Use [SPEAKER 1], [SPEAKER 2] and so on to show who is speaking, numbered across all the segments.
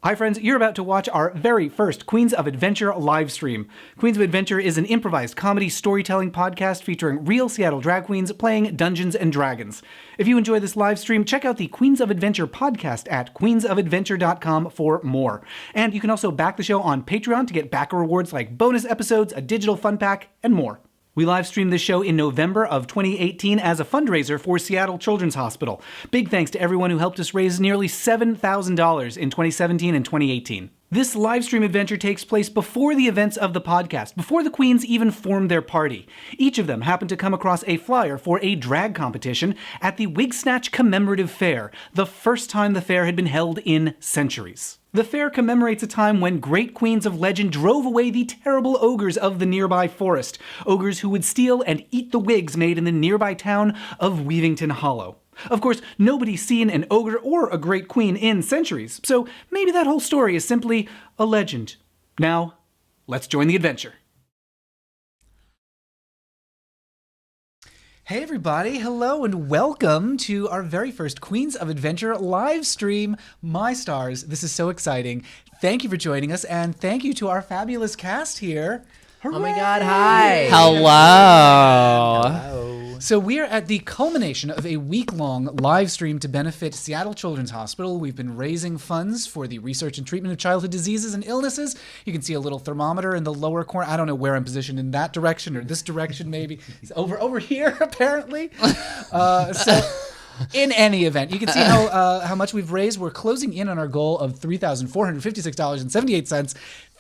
[SPEAKER 1] Hi friends, you're about to watch our very first Queens of Adventure live stream. Queens of Adventure is an improvised comedy storytelling podcast featuring real Seattle drag queens playing Dungeons and Dragons. If you enjoy this live stream, check out the Queens of Adventure podcast at queensofadventure.com for more. And you can also back the show on Patreon to get backer rewards like bonus episodes, a digital fun pack, and more. We live streamed this show in November of 2018 as a fundraiser for Seattle Children's Hospital. Big thanks to everyone who helped us raise nearly $7,000 in 2017 and 2018. This live stream adventure takes place before the events of the podcast, before the queens even formed their party. Each of them happened to come across a flyer for a drag competition at the Wigsnatch Commemorative Fair, the first time the fair had been held in centuries. The fair commemorates a time when great queens of legend drove away the terrible ogres of the nearby forest, ogres who would steal and eat the wigs made in the nearby town of Weavington Hollow. Of course, nobody's seen an ogre or a great queen in centuries, so maybe that whole story is simply a legend. Now, let's join the adventure. Hey everybody, hello and welcome to our very first Queens of Adventure live stream. My stars, this is so exciting. Thank you for joining us, and thank you to our fabulous cast here. Hooray!
[SPEAKER 2] Oh my god, hi!
[SPEAKER 3] Hello!
[SPEAKER 2] Hello.
[SPEAKER 1] So we are at the culmination of a week-long live stream to benefit Seattle Children's Hospital. We've been raising funds for the research and treatment of childhood diseases and illnesses. You can see a little thermometer in the lower corner. I don't know where I'm positioned, in that direction or this direction maybe. It's over here, apparently. In any event, you can see how much we've raised. We're closing in on our goal of $3,456.78.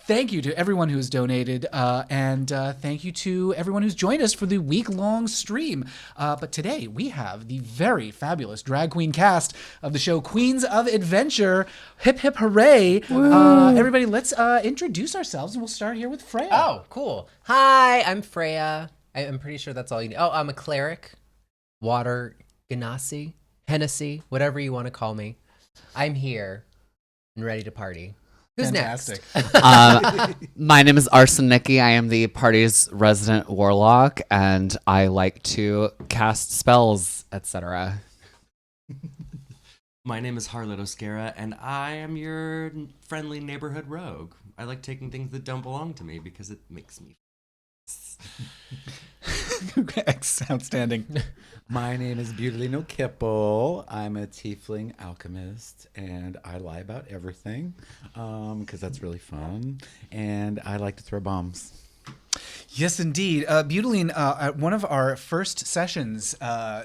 [SPEAKER 1] Thank you to everyone who has donated, and thank you to everyone who's joined us for the week-long stream. But today, we have the very fabulous drag queen cast of the show Queens of Adventure. Hip, hip, hooray. Everybody, let's introduce ourselves, and we'll start here with Freya.
[SPEAKER 2] Oh, cool. Hi, I'm Freya. I'm pretty sure that's all you need. Oh, I'm a cleric. Water, Ganassi, Hennessy, whatever you want to call me. I'm here and ready to party. Who's
[SPEAKER 1] Fantastic.
[SPEAKER 2] next?
[SPEAKER 3] My name is Arson. I am the party's resident warlock, and I like to cast spells, etc.
[SPEAKER 4] My name is Harlot of Skara, and I am your friendly neighborhood rogue. I like taking things that don't belong to me because it makes me...
[SPEAKER 1] Outstanding.
[SPEAKER 5] My name is Beautilino Kipple. I'm a tiefling alchemist, and I lie about everything because that's really fun. And I like to throw bombs.
[SPEAKER 1] Yes, indeed. Butaline, at one of our first sessions,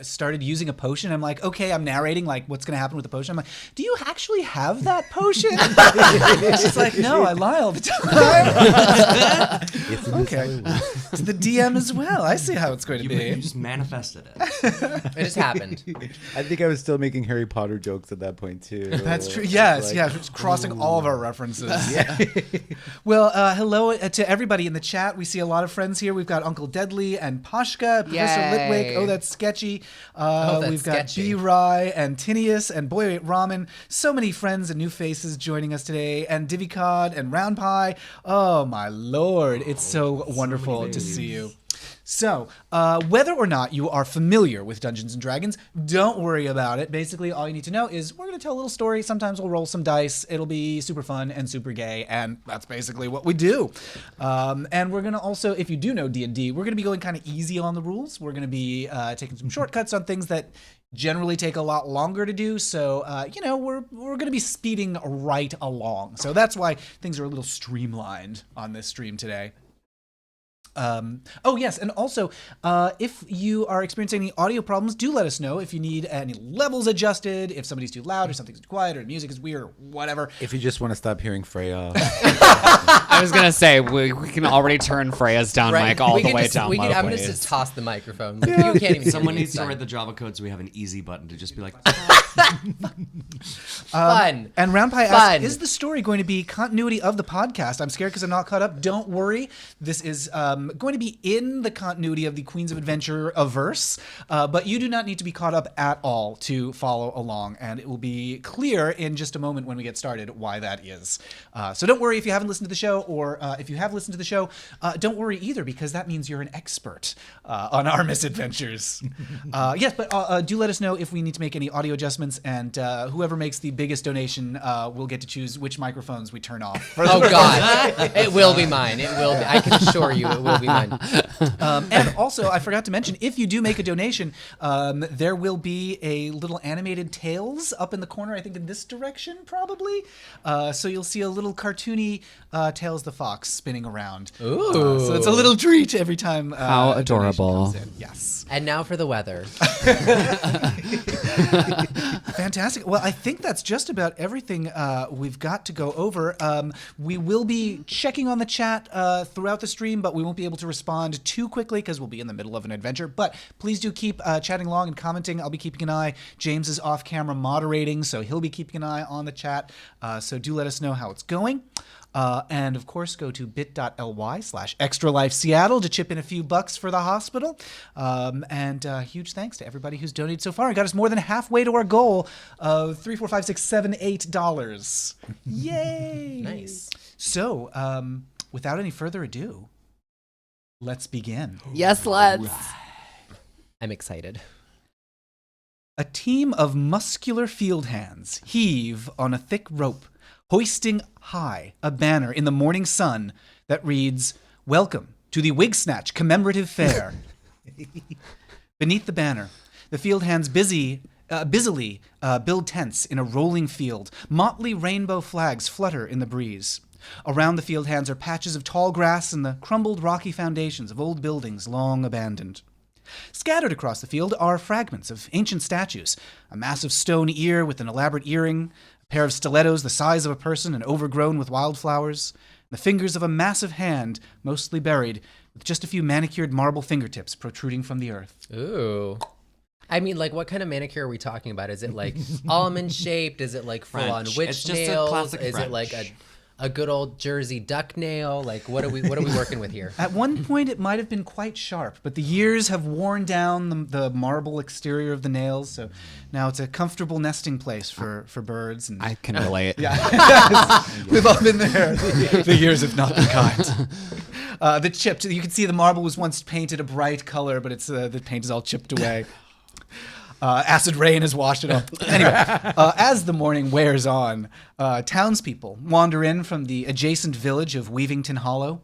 [SPEAKER 1] started using a potion. I'm like, okay, I'm narrating like what's going to happen with the potion. I'm like, do you actually have that potion? She's like, no, I lie all the time.
[SPEAKER 5] It's
[SPEAKER 1] Okay. To the DM as well. I see how it's going to
[SPEAKER 4] You
[SPEAKER 1] be.
[SPEAKER 4] just manifested it.
[SPEAKER 2] It just happened.
[SPEAKER 5] I think I was still making Harry Potter jokes at that point, too.
[SPEAKER 1] That's true.
[SPEAKER 5] It's
[SPEAKER 1] Yes,
[SPEAKER 5] like,
[SPEAKER 1] yeah. It's crossing all of our references.
[SPEAKER 5] Yeah.
[SPEAKER 1] Well, hello to everybody in the chat. We see a lot of friends here. We've got Uncle Deadly and Pashka, Professor
[SPEAKER 2] Yay.
[SPEAKER 1] Litwick. Oh, that's sketchy.
[SPEAKER 2] That's
[SPEAKER 1] we've got
[SPEAKER 2] sketchy.
[SPEAKER 1] B-Rye and Tinius and Boy Wait Ramen. So many friends and new faces joining us today. And Divicod and Round Pie. Oh, my Lord. It's so wonderful to see you. So, whether or not you are familiar with Dungeons & Dragons, don't worry about it. Basically, all you need to know is we're going to tell a little story. Sometimes we'll roll some dice. It'll be super fun and super gay, and that's basically what we do. And we're going to also, if you do know D&D, we're going to be going kind of easy on the rules. We're going to be taking some shortcuts on things that generally take a lot longer to do. So, we're going to be speeding right along. So that's why things are a little streamlined on this stream today. Oh, yes, and also, if you are experiencing any audio problems, do let us know if you need any levels adjusted, if somebody's too loud or something's too quiet or the music is weird or whatever.
[SPEAKER 5] If you just want to stop hearing Freya.
[SPEAKER 3] I was gonna say we can already turn Freya's down mic all the way down low,
[SPEAKER 2] I'm going to
[SPEAKER 3] please.
[SPEAKER 2] just toss the microphone. You can't even
[SPEAKER 4] Someone
[SPEAKER 2] hear me
[SPEAKER 4] needs to
[SPEAKER 2] this
[SPEAKER 4] write the Java code so we have an easy button to just be like...
[SPEAKER 2] Fun.
[SPEAKER 1] And Round Pie
[SPEAKER 2] Fun.
[SPEAKER 1] asks, is the story going to be continuity of the podcast? I'm scared because I'm not caught up. Don't worry. This is going to be in the continuity of the Queens of Adventure averse, but you do not need to be caught up at all to follow along, and it will be clear in just a moment when we get started why that is. So don't worry if you haven't listened to the show or if you have listened to the show, don't worry either, because that means you're an expert on our misadventures. Yes, but do let us know if we need to make any audio adjustments, and whoever makes the biggest donation will get to choose which microphones we turn off.
[SPEAKER 2] Oh God, it will be mine. It will be. I can assure you, it will be mine.
[SPEAKER 1] And also, I forgot to mention, if you do make a donation, there will be a little animated Tails up in the corner, I think in this direction, probably. So you'll see a little cartoony Tails the Fox spinning around.
[SPEAKER 2] Ooh.
[SPEAKER 1] So it's a little treat every time.
[SPEAKER 3] How
[SPEAKER 1] a donation
[SPEAKER 3] adorable.
[SPEAKER 1] comes in. Yes.
[SPEAKER 2] And now for the weather.
[SPEAKER 1] Fantastic. Well, I think that's just about everything we've got to go over. We will be checking on the chat throughout the stream, but we won't be able to respond too quickly because we'll be in the middle of an adventure. But please do keep chatting along and commenting. I'll be keeping an eye. James is off camera moderating, so he'll be keeping an eye on the chat. So do let us know how it's going. And of course, go to bit.ly/extralifeseattle to chip in a few bucks for the hospital. And huge thanks to everybody who's donated so far. It got us more than halfway to our goal of $3, $4, $5, $6, $7, $8. Yay!
[SPEAKER 2] Nice.
[SPEAKER 1] So, without any further ado, let's begin.
[SPEAKER 3] Yes, let's.
[SPEAKER 2] I'm excited.
[SPEAKER 1] A team of muscular field hands heave on a thick rope, hoisting high a banner in the morning sun that reads, "Welcome to the Wigsnatch Commemorative Fair." Beneath the banner, the field hands busily build tents in a rolling field. Motley rainbow flags flutter in the breeze. Around the field hands are patches of tall grass and the crumbled rocky foundations of old buildings long abandoned. Scattered across the field are fragments of ancient statues, a massive stone ear with an elaborate earring, a pair of stilettos the size of a person and overgrown with wildflowers, the fingers of a massive hand, mostly buried, with just a few manicured marble fingertips protruding from the earth.
[SPEAKER 2] Ooh. I mean, like, what kind of manicure are we talking about? Is it like almond shaped? Is it like full on
[SPEAKER 4] French.
[SPEAKER 2] witch
[SPEAKER 4] It's just a
[SPEAKER 2] nails?
[SPEAKER 4] classic
[SPEAKER 2] Is it like
[SPEAKER 4] French.
[SPEAKER 2] a good old Jersey duck nail? Like, what are we working with here?
[SPEAKER 1] At one point, it might have been quite sharp, but the years have worn down the marble exterior of the nails, so now it's a comfortable nesting place for birds. And
[SPEAKER 3] I can relate.
[SPEAKER 1] we've all been there. The years have not been kind. The chipped, you can see the marble was once painted a bright color, but it's the paint is all chipped away. Acid rain has washed it off. Anyway, as the morning wears on, townspeople wander in from the adjacent village of Weavington Hollow.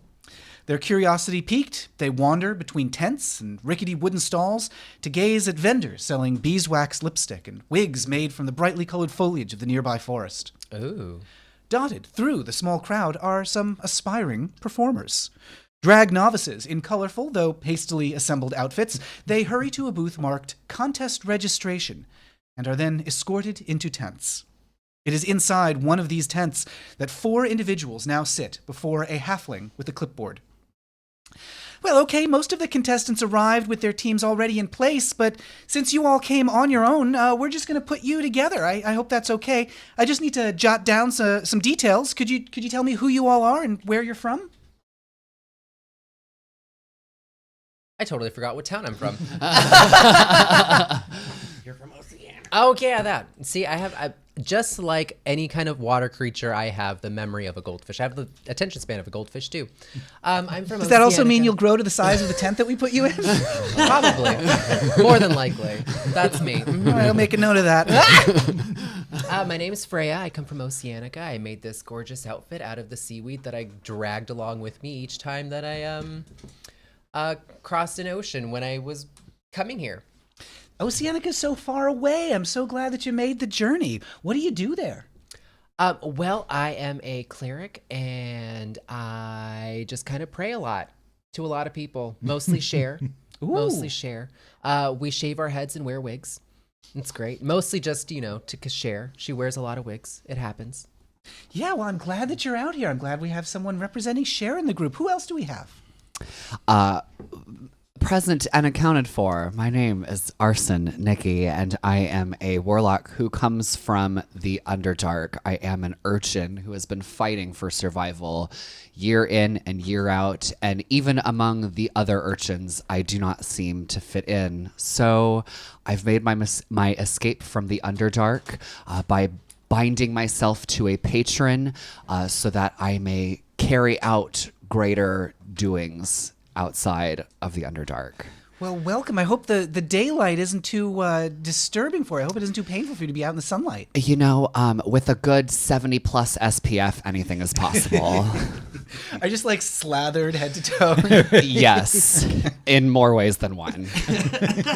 [SPEAKER 1] Their curiosity piqued, they wander between tents and rickety wooden stalls to gaze at vendors selling beeswax lipstick and wigs made from the brightly colored foliage of the nearby forest.
[SPEAKER 2] Ooh.
[SPEAKER 1] Dotted through the small crowd are some aspiring performers. Drag novices in colorful, though hastily assembled outfits, they hurry to a booth marked Contest Registration and are then escorted into tents. It is inside one of these tents that 4 individuals now sit before a halfling with a clipboard. Well, okay, most of the contestants arrived with their teams already in place, but since you all came on your own, we're just going to put you together. I hope that's okay. I just need to jot down some details. Could you tell me who you all are and where you're from?
[SPEAKER 2] I totally forgot what town I'm from.
[SPEAKER 4] You're from Oceania.
[SPEAKER 2] Oh, yeah, that. See, I just like any kind of water creature, I have the memory of a goldfish. I have the attention span of a goldfish, too. I'm from
[SPEAKER 1] Does that also mean
[SPEAKER 2] Oceanica.
[SPEAKER 1] you'll grow to the size of the tent that we put you in?
[SPEAKER 2] Probably. More than likely. That's me.
[SPEAKER 1] All right, I'll make a note of that.
[SPEAKER 2] My name is Freya. I come from Oceanica. I made this gorgeous outfit out of the seaweed that I dragged along with me each time that I crossed an ocean when I was coming here.
[SPEAKER 1] Oceanica's so far away. I'm so glad that you made the journey. What do you do there?
[SPEAKER 2] Well, I am a cleric, and I just kind of pray a lot to a lot of people. Mostly share. Mostly share. We shave our heads and wear wigs. It's great. Mostly just, to share. She wears a lot of wigs. It happens.
[SPEAKER 1] Yeah, well, I'm glad that you're out here. I'm glad we have someone representing Cher in the group. Who else do we have?
[SPEAKER 3] Present and accounted for. My name is Arson Nikki, and I am a warlock who comes from the Underdark. I am an urchin who has been fighting for survival year in and year out, and even among the other urchins, I do not seem to fit in. So I've made my escape from the Underdark by binding myself to a patron so that I may carry out greater doings outside of the Underdark.
[SPEAKER 1] Well, welcome. I hope the daylight isn't too disturbing for you. I hope it isn't too painful for you to be out in the sunlight.
[SPEAKER 3] You know, with a good 70 plus SPF, anything is possible.
[SPEAKER 1] Are you just like slathered head to toe?
[SPEAKER 3] Yes, in more ways than one.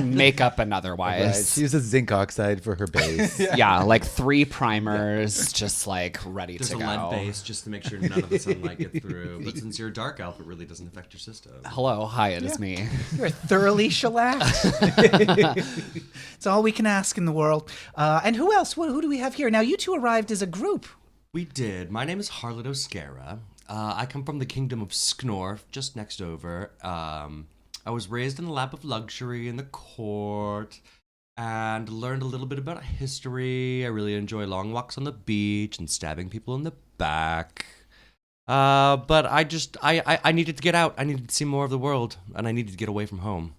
[SPEAKER 3] Makeup and
[SPEAKER 5] Right.
[SPEAKER 3] otherwise.
[SPEAKER 5] She uses zinc oxide for her base.
[SPEAKER 3] Yeah, like 3 primers, just like ready
[SPEAKER 4] There's
[SPEAKER 3] to
[SPEAKER 4] a
[SPEAKER 3] go.
[SPEAKER 4] lead base just to make sure none of the sunlight gets through. But since you're a dark elf, it really doesn't affect your system.
[SPEAKER 3] Hello, hi, it is me.
[SPEAKER 1] You're thoroughly shellacked. It's all we can ask in the world. And who else? Who do we have here? Now, you two arrived as a group.
[SPEAKER 4] We did. My name is Harlot of Skara. I come from the kingdom of Sknorf, just next over. I was raised in the lap of luxury in the court and learned a little bit about history. I really enjoy long walks on the beach and stabbing people in the back. But I needed to get out. I needed to see more of the world, and I needed to get away from home.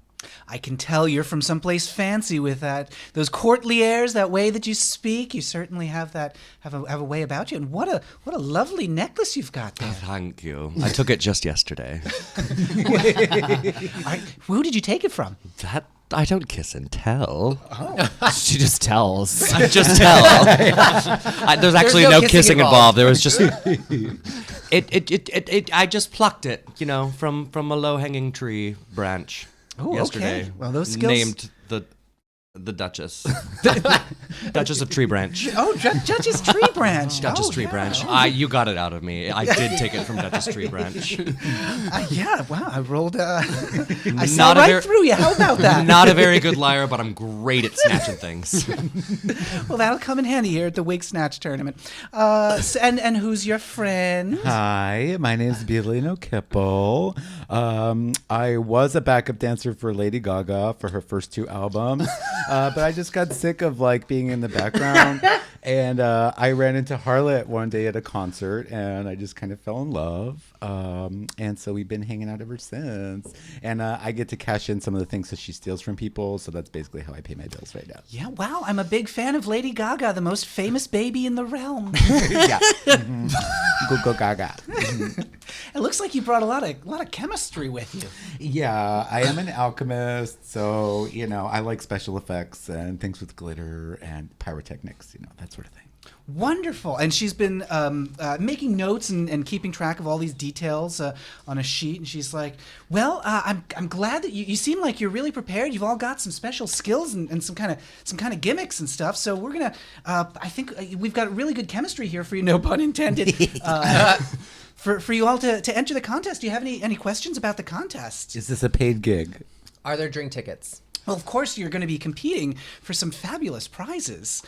[SPEAKER 1] I can tell you're from someplace fancy with those courtly airs, that way that you speak. You certainly have a way about you. And what a lovely necklace you've got there.
[SPEAKER 4] Thank you. I took it just yesterday.
[SPEAKER 1] Who did you take it from?
[SPEAKER 4] That I don't kiss and tell.
[SPEAKER 3] She just tells.
[SPEAKER 4] I just tell. There's actually
[SPEAKER 1] no
[SPEAKER 4] no
[SPEAKER 1] kissing
[SPEAKER 4] kissing
[SPEAKER 1] involved.
[SPEAKER 4] involved. There was just it. I just plucked it, from a low-hanging tree branch
[SPEAKER 1] Oh,
[SPEAKER 4] yesterday.
[SPEAKER 1] okay. Well, those skills
[SPEAKER 4] named the Duchess. Duchess of Tree Branch.
[SPEAKER 1] Oh, Judge's Tree Branch.
[SPEAKER 4] Duchess
[SPEAKER 1] Oh,
[SPEAKER 4] Tree
[SPEAKER 1] yeah.
[SPEAKER 4] Branch.
[SPEAKER 1] Oh.
[SPEAKER 4] You got it out of me. I did take it from Duchess Tree Branch.
[SPEAKER 1] Yeah, wow, I rolled. I saw
[SPEAKER 4] Not a
[SPEAKER 1] right
[SPEAKER 4] ver-
[SPEAKER 1] through you. How about that?
[SPEAKER 4] Not a very good liar, but I'm great at snatching things.
[SPEAKER 1] Well, that'll come in handy here at the Wigsnatch tournament. And who's your friend?
[SPEAKER 5] Hi, my name's Bielino Kipple. I was a backup dancer for Lady Gaga for her first 2 albums, but I just got sick of being in the background. And I ran into Harlot one day at a concert, and I just kind of fell in love. And so we've been hanging out ever since. And I get to cash in some of the things that she steals from people, so that's basically how I pay my bills right now.
[SPEAKER 1] Yeah, wow, I'm a big fan of Lady Gaga, the most famous baby in the realm.
[SPEAKER 5] Yeah. Go Gaga.
[SPEAKER 1] It looks like you brought a lot of chemistry with you.
[SPEAKER 5] Yeah, I am an alchemist, so I like special effects and things with glitter and pyrotechnics, that sort of thing.
[SPEAKER 1] Wonderful. And she's been making notes and keeping track of all these details on a sheet. And she's like, well, I'm glad that you seem like you're really prepared. You've all got some special skills and some kind of gimmicks and stuff. So we're going to, I think we've got really good chemistry here for you, no pun intended, for you all to enter the contest. Do you have any questions about the contest?
[SPEAKER 5] Is this a paid gig?
[SPEAKER 2] Are there drink tickets?
[SPEAKER 1] Well, of course, you're going to be competing for some fabulous prizes.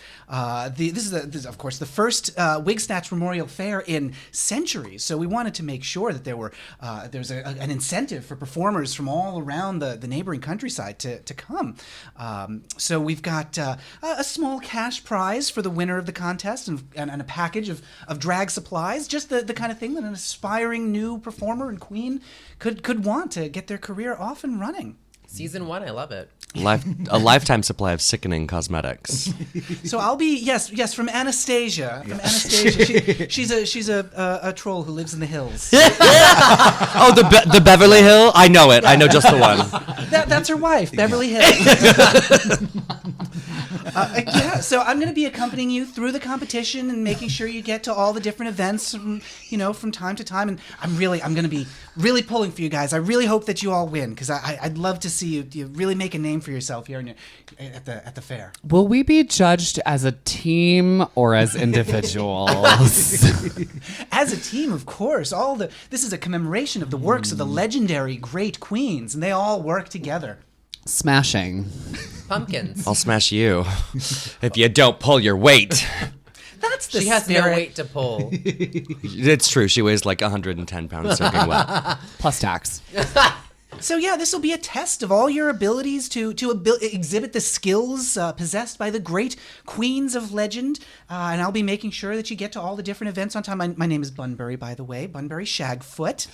[SPEAKER 1] This is, of course, the first Wigsnatch Memorial Fair in centuries. So we wanted to make sure that there's an incentive for performers from all around the neighboring countryside to come. So we've got a small cash prize for the winner of the contest and a package of drag supplies, just the kind of thing that an aspiring new performer and queen could want to get their career off and running.
[SPEAKER 2] Season 1, I love it.
[SPEAKER 4] A lifetime supply of sickening cosmetics.
[SPEAKER 1] So I'll be yes from Anastasia. From Anastasia, she's a troll who lives in the hills.
[SPEAKER 4] Oh, the Beverly Hill? I know it. I know just the one.
[SPEAKER 1] That's her wife, Beverly Hills. Yeah, so I'm going to be accompanying you through the competition and making sure you get to all the different events, from time to time. And I'm going to be really pulling for you guys. I really hope that you all win because I'd love to see you really make a name for yourself here at the fair.
[SPEAKER 3] Will we be judged as a team or as individuals?
[SPEAKER 1] As a team, of course. This is a commemoration of the works of the legendary great queens, and they all work together.
[SPEAKER 3] Smashing.
[SPEAKER 2] Pumpkins.
[SPEAKER 4] I'll smash you if you don't pull your weight.
[SPEAKER 1] That's the
[SPEAKER 2] She has no
[SPEAKER 1] spirit.
[SPEAKER 2] weight to pull.
[SPEAKER 4] It's true. She weighs like 110 pounds soaking wet.
[SPEAKER 3] Plus tax.
[SPEAKER 1] So yeah, this will be a test of all your abilities to exhibit the skills possessed by the great queens of legend, and I'll be making sure that you get to all the different events on time. My name is Bunbury, by the way, Bunbury Shagfoot,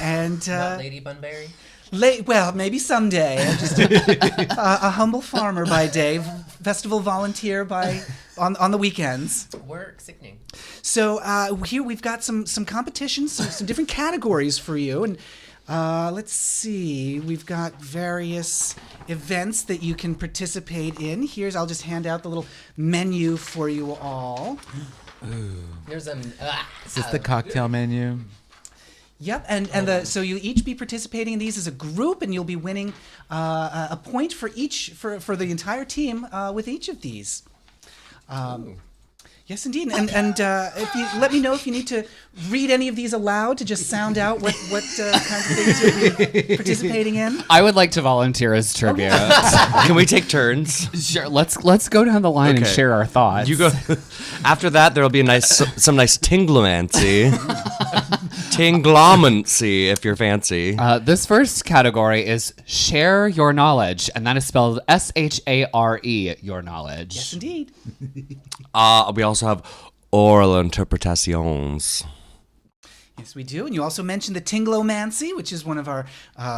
[SPEAKER 1] and
[SPEAKER 2] Not Lady Bunbury.
[SPEAKER 1] Well, maybe someday. I'm just a humble farmer by day, festival volunteer on the weekends.
[SPEAKER 2] Work, sickening.
[SPEAKER 1] So here we've got some competitions, some different categories for you, and let's see. We've got various events that you can participate in. I'll just hand out the little menu for you all.
[SPEAKER 2] There's
[SPEAKER 5] Is this the cocktail menu?
[SPEAKER 1] Yep, so you'll each be participating in these as a group, and you'll be winning a point for each for the entire team with each of these. Yes, indeed, and if you let me know if you need to read any of these aloud to just sound out what kinds of things you'll be participating in.
[SPEAKER 3] I would like to volunteer as tribute.
[SPEAKER 4] Can we take turns?
[SPEAKER 3] Sure. Let's go down the line and
[SPEAKER 4] Okay.
[SPEAKER 3] share our thoughts.
[SPEAKER 4] You go. After that, there'll be some nice tinglomancy. Tinglomancy, if you're fancy.
[SPEAKER 3] This first category is share your knowledge, and that is spelled SHARE, your knowledge.
[SPEAKER 1] Yes, indeed.
[SPEAKER 4] We also have oral interpretations.
[SPEAKER 1] Yes, we do. And you also mentioned the Tinglomancy, which is one of our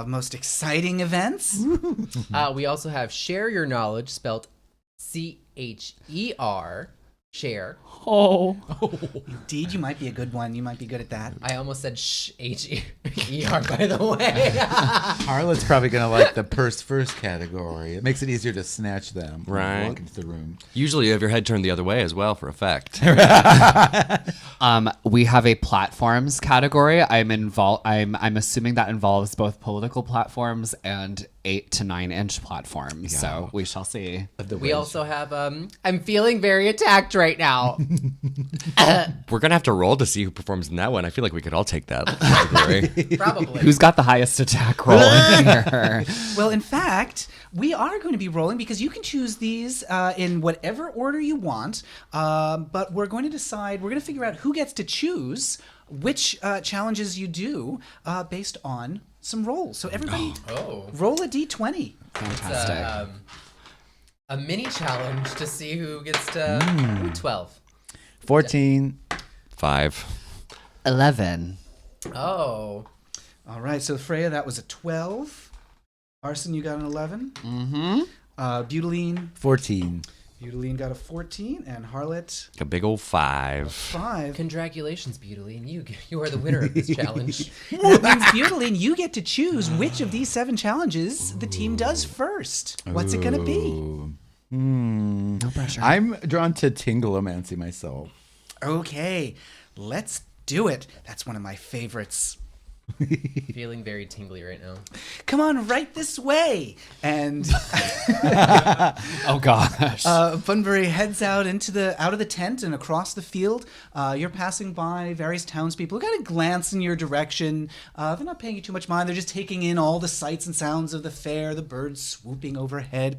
[SPEAKER 1] most exciting events.
[SPEAKER 2] We also have share your knowledge, spelled CHER, share.
[SPEAKER 3] Oh.
[SPEAKER 1] Indeed, you might be a good one. You might be good at that.
[SPEAKER 2] I almost said HER, by the way.
[SPEAKER 5] Harlot's probably going to like the first category. It makes it easier to snatch them when you
[SPEAKER 4] Right.
[SPEAKER 5] walk into the room.
[SPEAKER 4] Usually you have your head turned the other way as well for effect.
[SPEAKER 3] We have a platforms category. I'm assuming that involves both political platforms and 8 to 9 inch platforms. So we shall see.
[SPEAKER 2] We also have, I'm feeling very attacked right now.
[SPEAKER 4] We're going to have to roll to see who performs in that one. I feel like we could all take that category.
[SPEAKER 2] Probably.
[SPEAKER 3] Who's got the highest attack roll in here?
[SPEAKER 1] Well, in fact, we are going to be rolling because you can choose these in whatever order you want. But we're going to figure out who gets to choose which challenges you do based on some rolls. So everybody roll a d20.
[SPEAKER 3] Fantastic.
[SPEAKER 2] A mini challenge to see who gets to 12.
[SPEAKER 5] 14.
[SPEAKER 4] 5.
[SPEAKER 3] 11.
[SPEAKER 2] Oh.
[SPEAKER 1] All right, so Freya, that was a 12. Arson, you got an 11.
[SPEAKER 3] Mm-hmm.
[SPEAKER 1] Butaline
[SPEAKER 5] 14.
[SPEAKER 1] got a 14, and Harlot
[SPEAKER 4] A big old 5.
[SPEAKER 1] 5.
[SPEAKER 2] Congratulations, Butaline. You are the winner of this challenge.
[SPEAKER 1] That means, Butaline, you get to choose which of these 7 challenges the team does first. What's it going to be?
[SPEAKER 3] No pressure.
[SPEAKER 5] I'm drawn to Tinglomancy myself.
[SPEAKER 1] Okay, let's do it. That's one of my favorites.
[SPEAKER 2] Feeling very tingly right now.
[SPEAKER 1] Come on, right this way. And
[SPEAKER 3] Oh gosh.
[SPEAKER 1] Bunbury heads out of the tent and across the field. You're passing by various townspeople who kind of glance in your direction. They're not paying you too much mind. They're just taking in all the sights and sounds of the fair, the birds swooping overhead.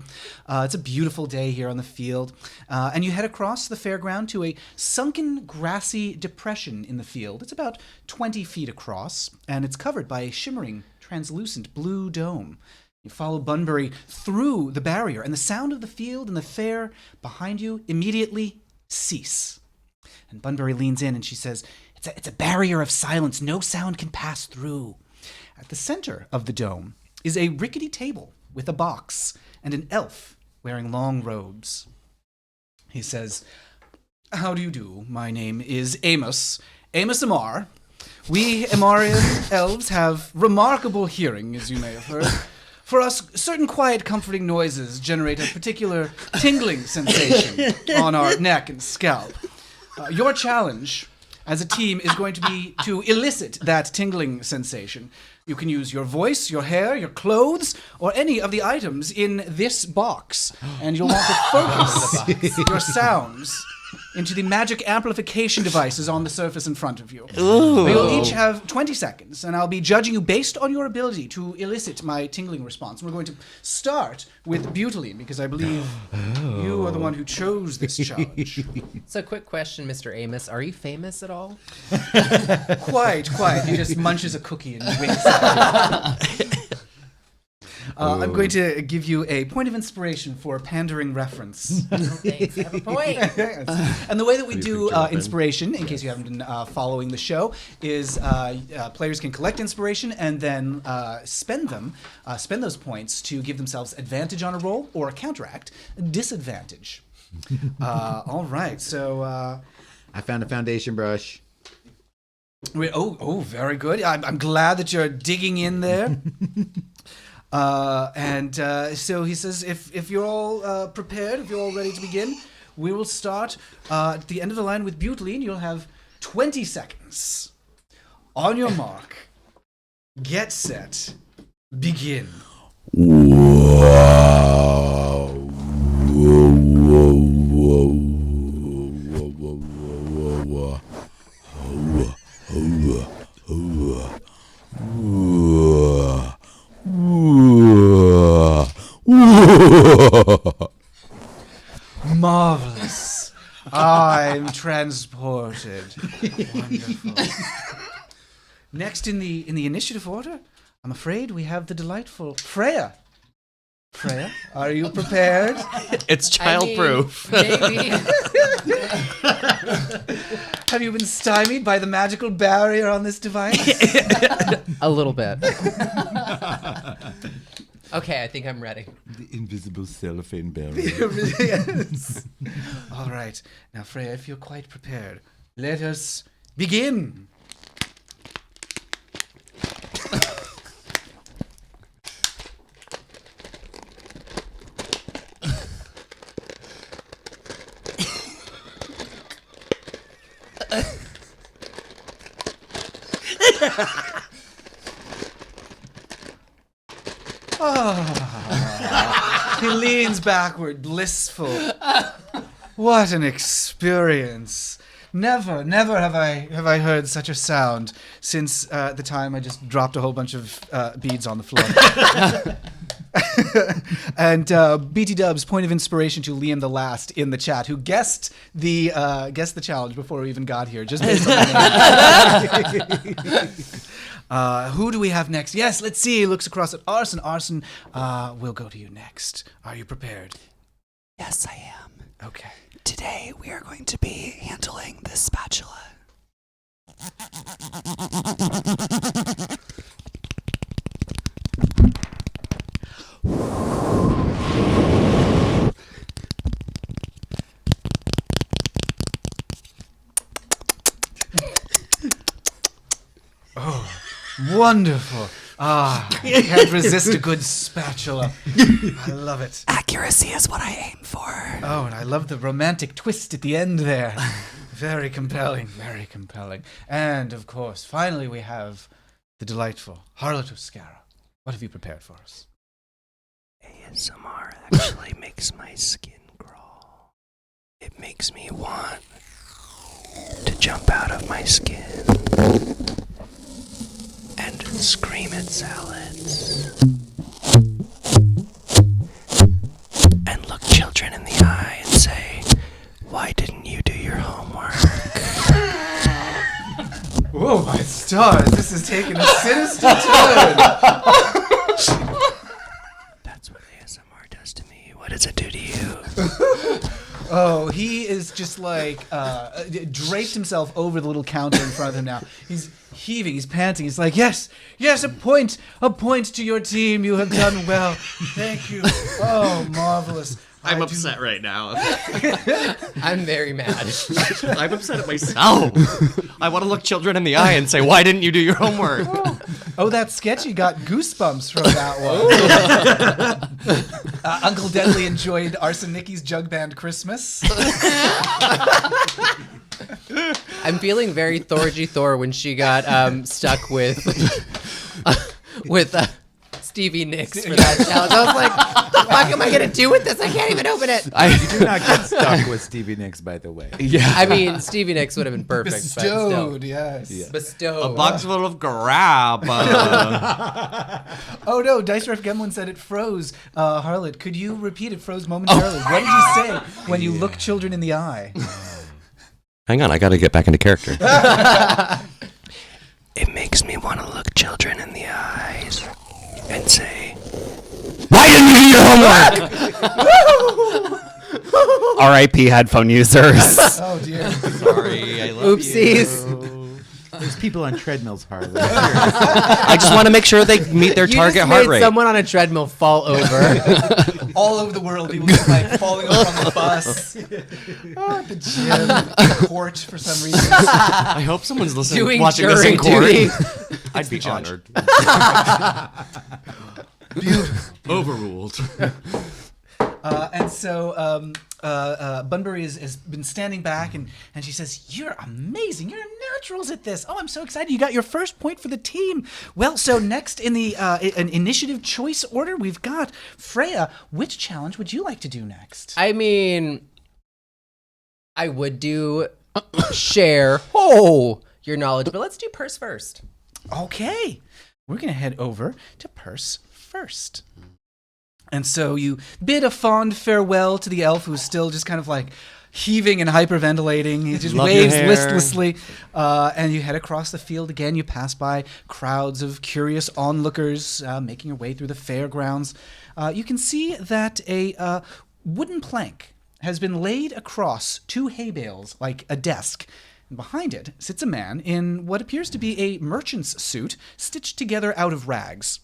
[SPEAKER 1] It's a beautiful day here on the field. And you head across the fairground to a sunken, grassy depression in the field. It's about 20 feet across, and it's covered by a shimmering, translucent blue dome. You follow Bunbury through the barrier, and the sound of the field and the fair behind you immediately cease. And Bunbury leans in and she says, It's a barrier of silence. No sound can pass through. At the center of the dome is a rickety table with a box and an elf wearing long robes. He says, How do you do? My name is Amos Amar. We Amarian elves have remarkable hearing, as you may have heard. For us, certain quiet, comforting noises generate a particular tingling sensation on our neck and scalp. Your challenge as a team is going to be to elicit that tingling sensation. You can use your voice, your hair, your clothes, or any of the items in this box. And you'll want to focus your sounds into the magic amplification devices on the surface in front of you. You'll each have 20 seconds, and I'll be judging you based on your ability to elicit my tingling response. We're going to start with Butaline, because I believe you are the one who chose this challenge.
[SPEAKER 2] So, quick question, Mr. Amos. Are you famous at all?
[SPEAKER 1] Quite. He just munches a cookie and winks at I'm going to give you a point of inspiration for pandering reference.
[SPEAKER 2] Thanks. I have a point.
[SPEAKER 1] And the way that we do
[SPEAKER 4] Jonathan?
[SPEAKER 1] inspiration, in case you haven't been following the show, is players can collect inspiration and then spend those points to give themselves advantage on a roll or counteract disadvantage. All right, so
[SPEAKER 5] I found a foundation brush.
[SPEAKER 1] very good. I'm glad that you're digging in there. So he says, if you're all prepared, if you're all ready to begin, we will start at the end of the line with Butylene. You'll have 20 seconds. On your mark, get set, begin. Marvelous. I'm transported. Wonderful. Next in the initiative order, I'm afraid we have the delightful Freya. Freya, are you prepared?
[SPEAKER 4] It's childproof.
[SPEAKER 2] Maybe.
[SPEAKER 1] Have you been stymied by the magical barrier on this device?
[SPEAKER 2] A little bit. Okay, I think I'm ready.
[SPEAKER 5] The invisible cellophane barrier.
[SPEAKER 1] Yes. All right. Now, Freya, if you're quite prepared, let us begin. He leans backward, blissful. What an experience. Never have I heard such a sound since the time I just dropped a whole bunch of beads on the floor. And BT Dubs, point of inspiration to Liam the Last in the chat, who guessed the challenge before we even got here, just based on the name. Who do we have next? Yes, let's see. He looks across at Arson. Arson, we'll go to you next. Are you prepared?
[SPEAKER 3] Yes, I am.
[SPEAKER 1] Okay.
[SPEAKER 3] Today we are going to be handling this spatula.
[SPEAKER 1] Wonderful. Can't resist a good spatula. I love it.
[SPEAKER 3] Accuracy is what I aim for.
[SPEAKER 1] Oh, and I love the romantic twist at the end there. Very compelling, very compelling. And, of course, finally we have the delightful Harlot of Skara. What have you prepared for us?
[SPEAKER 6] ASMR actually makes my skin crawl. It makes me want to jump out of my skin and scream at salads and look children in the eye and say, "Why didn't you do your homework?"
[SPEAKER 1] Whoa, my stars, this is taking a sinister turn.
[SPEAKER 6] That's what ASMR does to me. What does it do to you?
[SPEAKER 1] Oh, he is just like draped himself over the little counter in front of him now. He's heaving, he's panting. He's like, yes, a point to your team. You have done well. Thank you. Oh, marvelous.
[SPEAKER 4] I'm upset right now.
[SPEAKER 2] I'm very mad.
[SPEAKER 4] I'm upset at myself. I want to look children in the eye and say, "Why didn't you do your homework?"
[SPEAKER 1] Oh, that sketchy got goosebumps from that one. Uncle Deadly enjoyed Arson Nicky's Jug Band Christmas.
[SPEAKER 2] I'm feeling very Thorgy Thor when she got stuck with Stevie Nicks for that challenge. I was like, what the fuck am I going to do with this? I can't even open it.
[SPEAKER 5] You do not get stuck with Stevie Nicks, by the way.
[SPEAKER 3] Yeah.
[SPEAKER 2] I mean, Stevie Nicks would have been perfect.
[SPEAKER 1] Bestowed, yes.
[SPEAKER 5] Yeah.
[SPEAKER 2] Bestowed.
[SPEAKER 4] A box full of grab.
[SPEAKER 1] Oh no, Dice Ref Gemlin said it froze. Harlot, could you repeat it froze momentarily? What did you say when you look children in the eye?
[SPEAKER 4] Hang on, I got to get back into character.
[SPEAKER 6] It makes me want to look children in the eyes and say,
[SPEAKER 3] Why didn't you do your homework? R.I.P. headphone users.
[SPEAKER 1] Oh dear.
[SPEAKER 4] Sorry, I love
[SPEAKER 2] Oopsies.
[SPEAKER 4] you.
[SPEAKER 5] There's people on treadmills, Harlot.
[SPEAKER 4] I just want to make sure they meet their
[SPEAKER 2] You
[SPEAKER 4] target
[SPEAKER 2] just
[SPEAKER 4] heart
[SPEAKER 2] made
[SPEAKER 4] rate.
[SPEAKER 2] someone on a treadmill fall over.
[SPEAKER 1] All over the world, people just like falling over on the bus, at the gym, in court for some reason.
[SPEAKER 4] I hope someone's listening,
[SPEAKER 2] Doing
[SPEAKER 4] watching this
[SPEAKER 2] jury
[SPEAKER 4] in court.
[SPEAKER 2] duty.
[SPEAKER 4] I'd be honored. Overruled.
[SPEAKER 1] And so Bunbury has been standing back, and she says, "You're amazing. You're naturals at this. Oh, I'm so excited. You got your first point for the team. Well, so next in the an initiative choice order, we've got Freya. Which challenge would you like to do next?"
[SPEAKER 2] I mean, I would do share your knowledge, but let's do purse first.
[SPEAKER 1] Okay. We're going to head over to Purse first. And so you bid a fond farewell to the elf who's still just kind of like heaving and hyperventilating. He just
[SPEAKER 4] Love your
[SPEAKER 1] waves
[SPEAKER 4] hair.
[SPEAKER 1] listlessly. And you head across the field again. You pass by crowds of curious onlookers making your way through the fairgrounds. You can see that a wooden plank has been laid across two hay bales like a desk. And behind it sits a man in what appears to be a merchant's suit stitched together out of rags.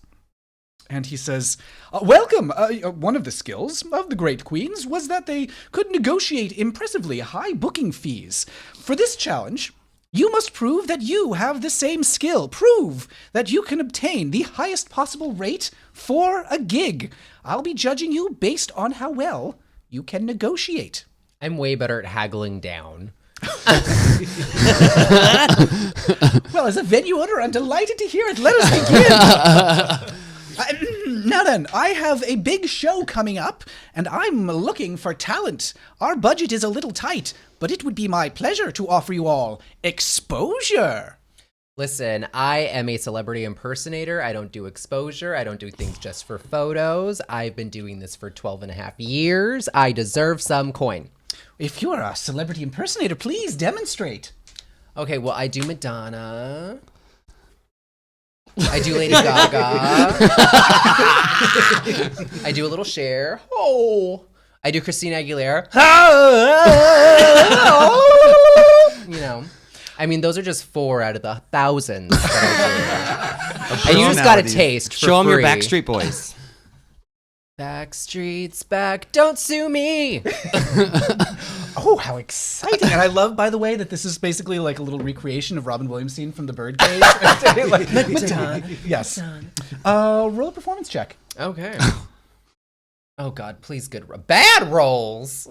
[SPEAKER 1] And he says, "Welcome! One of the skills of the great queens was that they could negotiate impressively high booking fees. For this challenge, you must prove that you have the same skill. Prove that you can obtain the highest possible rate for a gig. I'll be judging you based on how well you can negotiate."
[SPEAKER 2] I'm way better at haggling down.
[SPEAKER 1] Well, as a venue owner, I'm delighted to hear it. Let us begin. Now then, I have a big show coming up, and I'm looking for talent. Our budget is a little tight, but it would be my pleasure to offer you all exposure.
[SPEAKER 2] Listen, I am a celebrity impersonator. I don't do exposure. I don't do things just for photos. I've been doing this for 12 and a half years. I deserve some coin.
[SPEAKER 1] If you're a celebrity impersonator, please demonstrate.
[SPEAKER 2] Okay, well, I do Madonna. I do Lady Gaga. I do a little Cher. Oh. I do Christina Aguilera. You know. I mean, those are just 4 out of the thousands that I do. And you just got a taste for
[SPEAKER 4] Show them your
[SPEAKER 2] free.
[SPEAKER 4] Backstreet Boys.
[SPEAKER 2] Backstreet's back. Don't sue me.
[SPEAKER 1] Oh, how exciting. And I love, by the way, that this is basically like a little recreation of Robin Williams' scene from The Birdcage. Like, Madonna. Yes. Roll a performance check.
[SPEAKER 2] Okay. Oh, God, please, good. Bad rolls.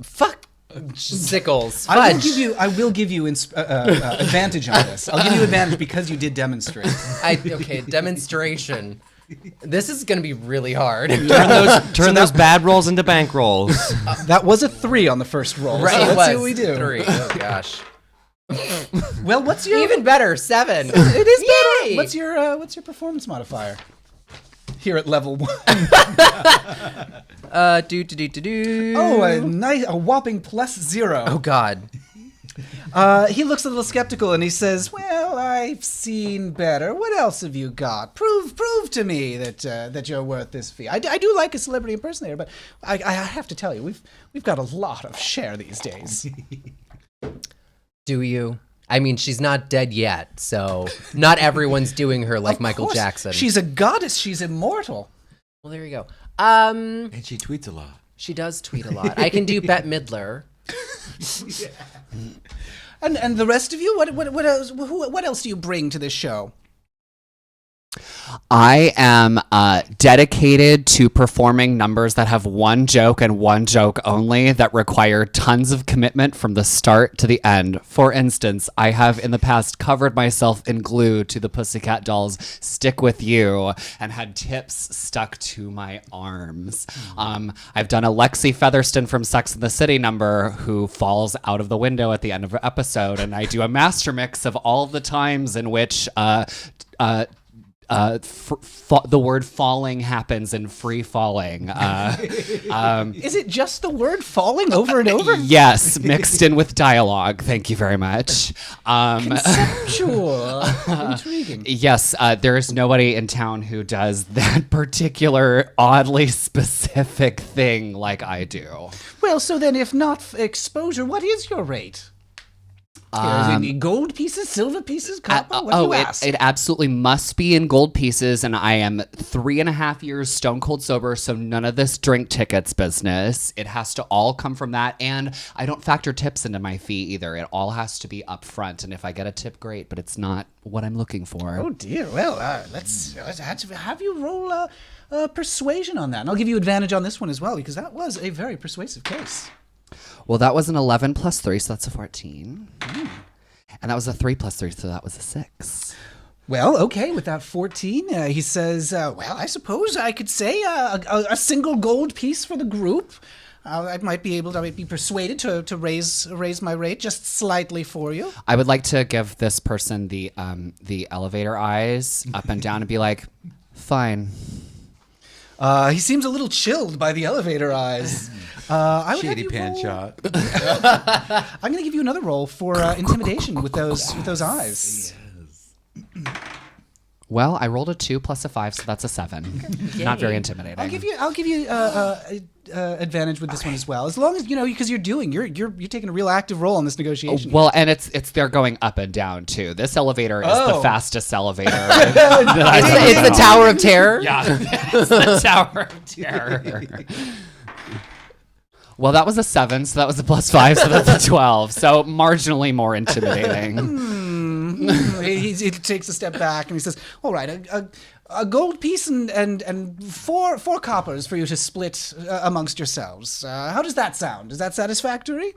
[SPEAKER 2] Fuck. Sickles. Fudge.
[SPEAKER 1] I will give you advantage on this. I'll give you advantage because you did demonstrate.
[SPEAKER 2] Okay, demonstration. This is going to be really hard.
[SPEAKER 4] Turn those bad rolls into bank rolls.
[SPEAKER 1] That was a 3 on the first roll.
[SPEAKER 2] Right,
[SPEAKER 1] So
[SPEAKER 2] it
[SPEAKER 1] let's
[SPEAKER 2] was
[SPEAKER 1] see what we do.
[SPEAKER 2] 3. Oh, gosh.
[SPEAKER 1] Well, what's your
[SPEAKER 2] Even better, 7.
[SPEAKER 1] It is better.
[SPEAKER 2] Yay!
[SPEAKER 1] What's your performance modifier? Here at level 1.
[SPEAKER 2] Do.
[SPEAKER 1] Oh, a whopping +0.
[SPEAKER 2] Oh, God.
[SPEAKER 1] He looks a little skeptical and he says, "Well, I've seen better. What else have you got? Prove to me that you're worth this fee. I do like a celebrity impersonator, but I have to tell you, we've got a lot of share these days."
[SPEAKER 2] Do you? I mean, she's not dead yet, so not everyone's doing her like
[SPEAKER 1] Of
[SPEAKER 2] Michael
[SPEAKER 1] course.
[SPEAKER 2] Jackson.
[SPEAKER 1] She's a goddess. She's immortal.
[SPEAKER 2] Well, there you go.
[SPEAKER 5] And she tweets a lot.
[SPEAKER 2] She does tweet a lot. I can do Bette Midler.
[SPEAKER 1] And the rest of you, what else do you bring to this show?
[SPEAKER 3] I am dedicated to performing numbers that have one joke and one joke only that require tons of commitment from the start to the end. For instance, I have in the past covered myself in glue to the Pussycat Dolls' Stick With You and had tips stuck to my arms. I've done a Lexi Featherston from Sex and the City number who falls out of the window at the end of an episode, and I do a master mix of all of the times in which the word falling happens in free falling.
[SPEAKER 1] Is it just the word falling over and over?
[SPEAKER 3] Yes, mixed in with dialogue. Thank you very much.
[SPEAKER 1] Conceptual. Intriguing.
[SPEAKER 3] Yes, there is nobody in town who does that particular oddly specific thing like I do.
[SPEAKER 1] Well, so then if not exposure, what is your rate? Is it gold pieces, silver pieces, copper? What do you ask?
[SPEAKER 3] It absolutely must be in gold pieces, and I am 3.5 years stone cold sober, so none of this drink tickets business. It has to all come from that, and I don't factor tips into my fee either. It all has to be up front, and if I get a tip, great, but it's not what I'm looking for.
[SPEAKER 1] Oh dear. Well, let's have you roll persuasion on that, and I'll give you advantage on this one as well because that was a very persuasive case.
[SPEAKER 3] Well, that was an 11 plus 3, so that's a 14. And that was a 3 plus 3, so that was a 6.
[SPEAKER 1] Well, okay, with that 14, he says, well, I suppose I could say a single gold piece for the group. I might be persuaded to raise my rate just slightly for you.
[SPEAKER 3] I would like to give this person the elevator eyes up and down and be like, fine.
[SPEAKER 1] He seems a little chilled by the elevator eyes. I would
[SPEAKER 5] Shady pan shot.
[SPEAKER 1] I'm going to give you another roll for intimidation with those eyes.
[SPEAKER 3] Well, I rolled a 2 plus a 5, so that's a 7. Not very intimidating.
[SPEAKER 1] I'll give you advantage with this one as well, as long as because you're taking a real active role in this negotiation.
[SPEAKER 3] Well, and it's they're going up and down too. This elevator is the fastest elevator. It's the Tower of Terror. Yeah, it's the Tower of Terror. Well, that was a 7, so that was a plus 5, so that's a 12. So marginally more intimidating.
[SPEAKER 1] He takes a step back and he says, "All right, a gold piece and four coppers for you to split amongst yourselves. How does that sound? Is that satisfactory?"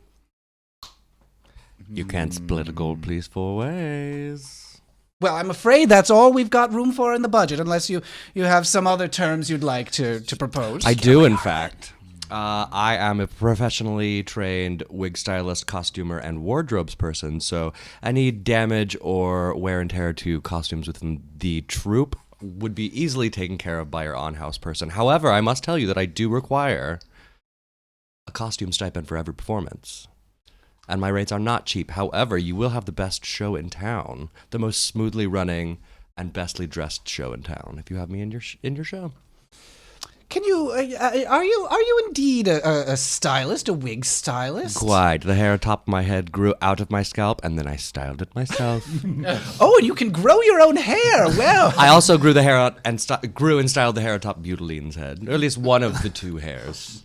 [SPEAKER 4] You can't split a gold piece 4 ways.
[SPEAKER 1] Well, I'm afraid that's all we've got room for in the budget, unless you have some other terms you'd like to propose.
[SPEAKER 4] I do, in fact. I am a professionally trained wig stylist, costumer, and wardrobes person, so any damage or wear and tear to costumes within the troupe would be easily taken care of by your on-house person. However, I must tell you that I do require a costume stipend for every performance. And my rates are not cheap. However, you will have the best show in town, the most smoothly running and bestly dressed show in town, if you have me in your show.
[SPEAKER 1] Can you? Are you indeed a stylist, a wig stylist?
[SPEAKER 4] Quite. The hair atop my head grew out of my scalp, and then I styled it myself.
[SPEAKER 1] Oh, and you can grow your own hair. Well,
[SPEAKER 4] I also grew the hair out and styled the hair atop Butaline's head, or at least one of the 2 hairs.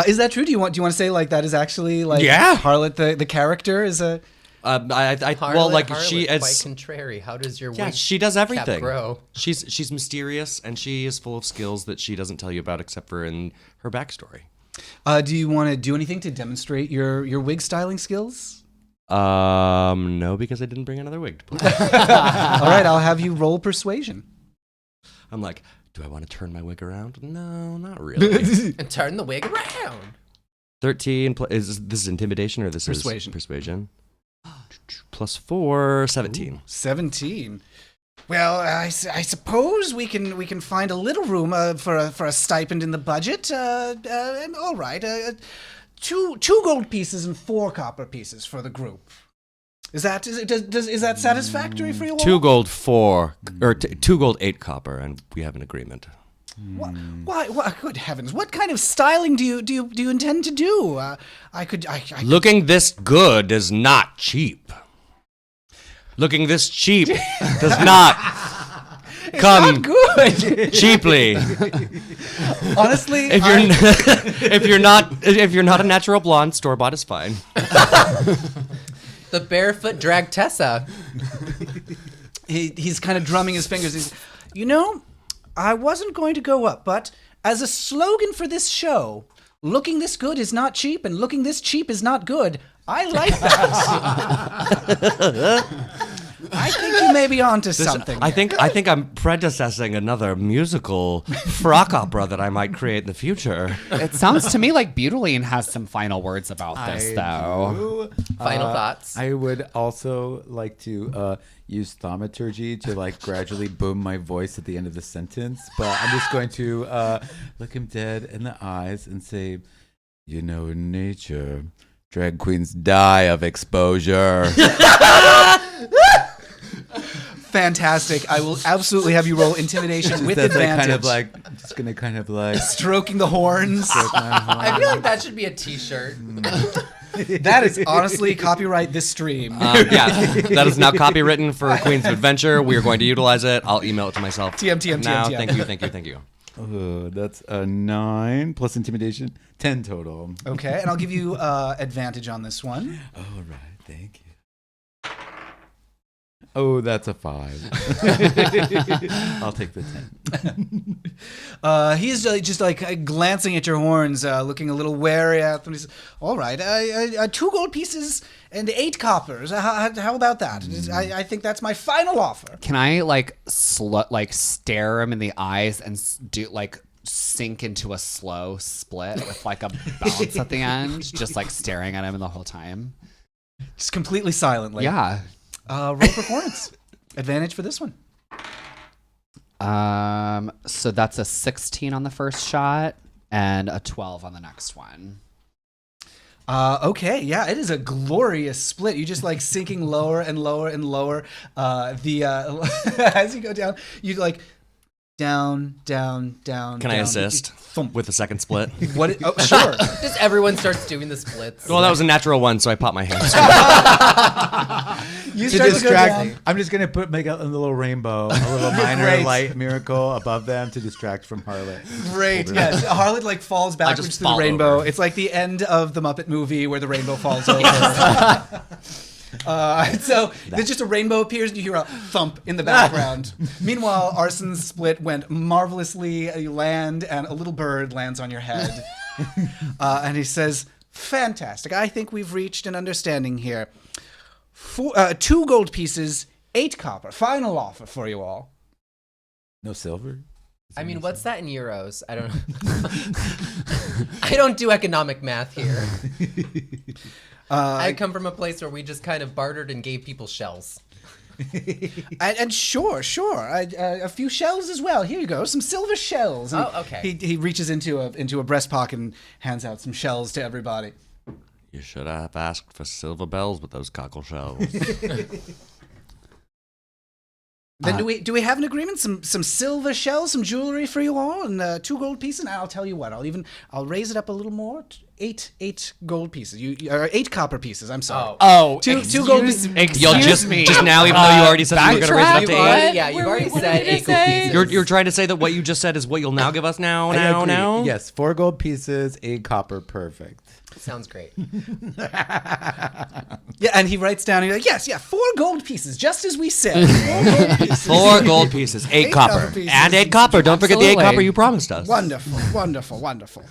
[SPEAKER 1] Is that true? Do you want to say like that is actually like Harlot the character is a?
[SPEAKER 2] Harlot,
[SPEAKER 4] she is
[SPEAKER 2] quite contrary. How does your wig
[SPEAKER 4] she does everything.
[SPEAKER 2] cap grow?
[SPEAKER 4] She's mysterious and she is full of skills that she doesn't tell you about except for in her backstory.
[SPEAKER 1] Do you want to do anything to demonstrate your wig styling skills?
[SPEAKER 4] No, because I didn't bring another wig to play.
[SPEAKER 1] All right, I'll have you roll persuasion.
[SPEAKER 4] I'm like, do I want to turn my wig around? No, not really.
[SPEAKER 2] And turn the wig around.
[SPEAKER 4] 13 is this intimidation or this
[SPEAKER 1] Persuasion.
[SPEAKER 4] is persuasion? Plus 4, 17.
[SPEAKER 1] Ooh, 17. Well, I suppose we can find a little room for a stipend in the budget. All right, 2 gold pieces and 4 copper pieces for the group. Is that satisfactory for you all?
[SPEAKER 4] 2 gold 4 or 2 gold 8 copper, and we have an agreement.
[SPEAKER 1] Why? Good heavens! What kind of styling do you intend to do?
[SPEAKER 4] Looking this good is not cheap. Looking this cheap does not come
[SPEAKER 1] not good.
[SPEAKER 4] cheaply.
[SPEAKER 1] Honestly,
[SPEAKER 4] if you're not a natural blonde, store bought is fine.
[SPEAKER 2] The barefoot dragtessa.
[SPEAKER 1] He's kind of drumming his fingers. He's, I wasn't going to go up, but as a slogan for this show, looking this good is not cheap and looking this cheap is not good. I like that. I think you may be onto something.
[SPEAKER 4] I think I'm predecessing another musical frock opera that I might create in the future.
[SPEAKER 3] It sounds to me like Butylene has some final words about this, though.
[SPEAKER 2] Final thoughts.
[SPEAKER 5] I would also like to use thaumaturgy to like gradually boom my voice at the end of the sentence, but I'm just going to look him dead in the eyes and say, you know, in nature, drag queens die of exposure.
[SPEAKER 1] Fantastic. I will absolutely have you roll intimidation with
[SPEAKER 5] That's
[SPEAKER 1] advantage.
[SPEAKER 5] kind of like, I'm just gonna kind of like
[SPEAKER 1] stroking the horns.
[SPEAKER 2] I feel like that should be a T-shirt.
[SPEAKER 1] That is honestly copyright this stream.
[SPEAKER 4] Yes, that is now copywritten for Queens of Adventure. We are going to utilize it. I'll email it to myself.
[SPEAKER 1] TM.
[SPEAKER 4] Now, thank you.
[SPEAKER 5] oh, that's a 9 plus intimidation, 10 total.
[SPEAKER 1] Okay, and I'll give you advantage on this one.
[SPEAKER 5] All right, thank you. Oh, that's a 5. I'll take the 10.
[SPEAKER 1] He's just like glancing at your horns, looking a little wary at them. He says, "All right, 2 gold pieces and 8 coppers. How about that? I think that's my final offer."
[SPEAKER 3] Can I stare him in the eyes and do like sink into a slow split with like a bounce at the end, just like staring at him the whole time?
[SPEAKER 1] Just completely silently.
[SPEAKER 3] Yeah.
[SPEAKER 1] Roll performance. Advantage for this one.
[SPEAKER 3] So that's a 16 on the first shot and a 12 on the next one.
[SPEAKER 1] Okay, yeah, it is a glorious split. You just like sinking lower and lower and lower. As you go down, you like down.
[SPEAKER 4] Can
[SPEAKER 1] down.
[SPEAKER 4] I assist
[SPEAKER 1] Thump.
[SPEAKER 4] with the second split?
[SPEAKER 1] What? Oh, sure.
[SPEAKER 2] Just everyone starts doing the splits.
[SPEAKER 4] Well, that was a natural one, so I popped my hand.
[SPEAKER 1] You
[SPEAKER 5] To
[SPEAKER 1] start to go
[SPEAKER 5] distract,
[SPEAKER 1] down.
[SPEAKER 5] I'm just gonna make a little rainbow, a little minor
[SPEAKER 1] Great.
[SPEAKER 5] light miracle above them to distract from Harlot.
[SPEAKER 1] Great. Yes, Harlot like falls backwards
[SPEAKER 4] just
[SPEAKER 1] through the
[SPEAKER 4] fall
[SPEAKER 1] rainbow.
[SPEAKER 4] over.
[SPEAKER 1] It's like the end of the Muppet movie where the rainbow falls over. So there's just a rainbow appears and you hear a thump in the background. Meanwhile, Arson's split went marvelously. You land and a little bird lands on your head. And he says, "Fantastic. I think we've reached an understanding here. 2 gold pieces, 8 copper. Final offer for you all."
[SPEAKER 5] No silver.
[SPEAKER 2] I mean, what's that in euros? I don't know. I don't do economic math here. I come from a place where we just kind of bartered and gave people shells.
[SPEAKER 1] And sure. A few shells as well. Here you go, some silver shells. And
[SPEAKER 2] Oh, okay.
[SPEAKER 1] He reaches into a breast pocket and hands out some shells to everybody.
[SPEAKER 4] You should have asked for silver bells with those cockle shells.
[SPEAKER 1] Then do we have an agreement? Some silver shells, some jewelry for you all, and 2 gold pieces. And I'll tell you what, I'll raise it up a little more. 8 gold pieces. Or 8 copper pieces. I'm sorry.
[SPEAKER 3] Oh,
[SPEAKER 1] Two gold pieces.
[SPEAKER 4] You'll just now, even though you already said you were going to raise it up to 8.
[SPEAKER 2] Yeah, you've already said 8 gold pieces.
[SPEAKER 4] You're trying to say that what you just said is what you'll now give us now?
[SPEAKER 5] I agree. Yes, 4 gold pieces, 8 copper, perfect.
[SPEAKER 2] Sounds great.
[SPEAKER 1] Yeah, and he writes down. He's like, yes, 4 gold pieces, just as we said. 4 gold pieces.
[SPEAKER 4] 4 gold pieces, 8 copper.
[SPEAKER 1] copper pieces.
[SPEAKER 4] And 8 copper. Don't forget the 8
[SPEAKER 3] Absolutely.
[SPEAKER 4] copper you promised us.
[SPEAKER 1] Wonderful.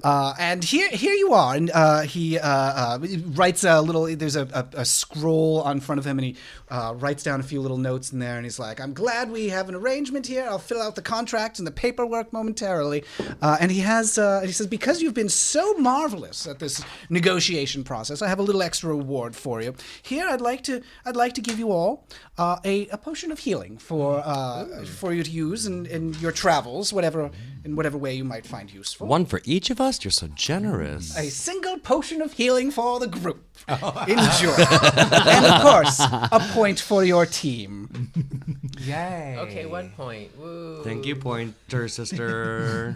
[SPEAKER 1] And here you are. And he writes a little. There's a scroll on front of him, and he writes down a few little notes in there. And he's like, "I'm glad we have an arrangement here. I'll fill out the contract and the paperwork momentarily." And he says, "Because you've been so marvelous at this negotiation process, I have a little extra reward for you. Here, I'd like to give you all a potion of healing for you to use in your travels, in whatever way you might find useful.
[SPEAKER 4] One for each of us? You're so generous.
[SPEAKER 1] A single potion of healing for the group. Enjoy. And of course, a point for your team.
[SPEAKER 3] Yay.
[SPEAKER 2] Okay, 1 point. Woo.
[SPEAKER 4] Thank you, Pointer Sister.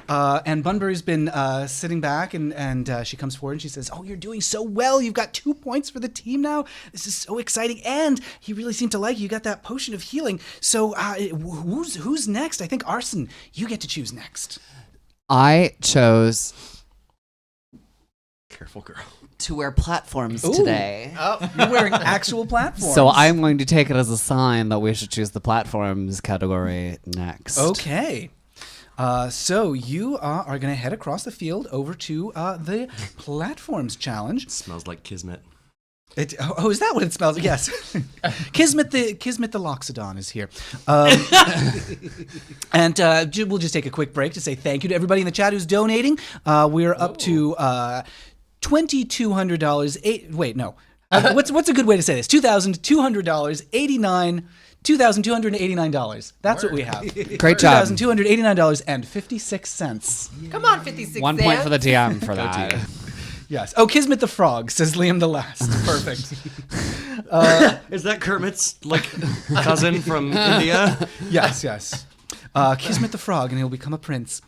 [SPEAKER 1] And Bunbury's been sitting back, and she comes forward and she says, "Oh, you're doing so well. You've got 2 points for the team now. This is so exciting. And he really seemed to like you. You got that potion of healing. So who's next? I think Arson, you get to choose next."
[SPEAKER 3] I chose
[SPEAKER 4] Careful, girl.
[SPEAKER 3] to wear platforms
[SPEAKER 1] Ooh.
[SPEAKER 3] today.
[SPEAKER 1] Oh, you're wearing actual platforms.
[SPEAKER 3] So I'm going to take it as a sign that we should choose the platforms category next.
[SPEAKER 1] Okay. So you are going to head across the field over to the platforms challenge.
[SPEAKER 4] Smells like kismet.
[SPEAKER 1] Is that what it smells like? Yes. Kismet the Loxodon is here. And we'll just take a quick break to say thank you to everybody in the chat who's donating. We're up to $2,200. Wait, no. What's a good way to say this? $2,200, $2,289. That's what we have.
[SPEAKER 3] Great job.
[SPEAKER 1] $289.56.
[SPEAKER 2] Come on, 56
[SPEAKER 3] 1 point for the DM for that.
[SPEAKER 1] Yes. Oh, Kismet the Frog, says Liam the Last. Perfect.
[SPEAKER 4] Is that Kermit's cousin from India?
[SPEAKER 1] Yes. Kismet the Frog, and he'll become a prince.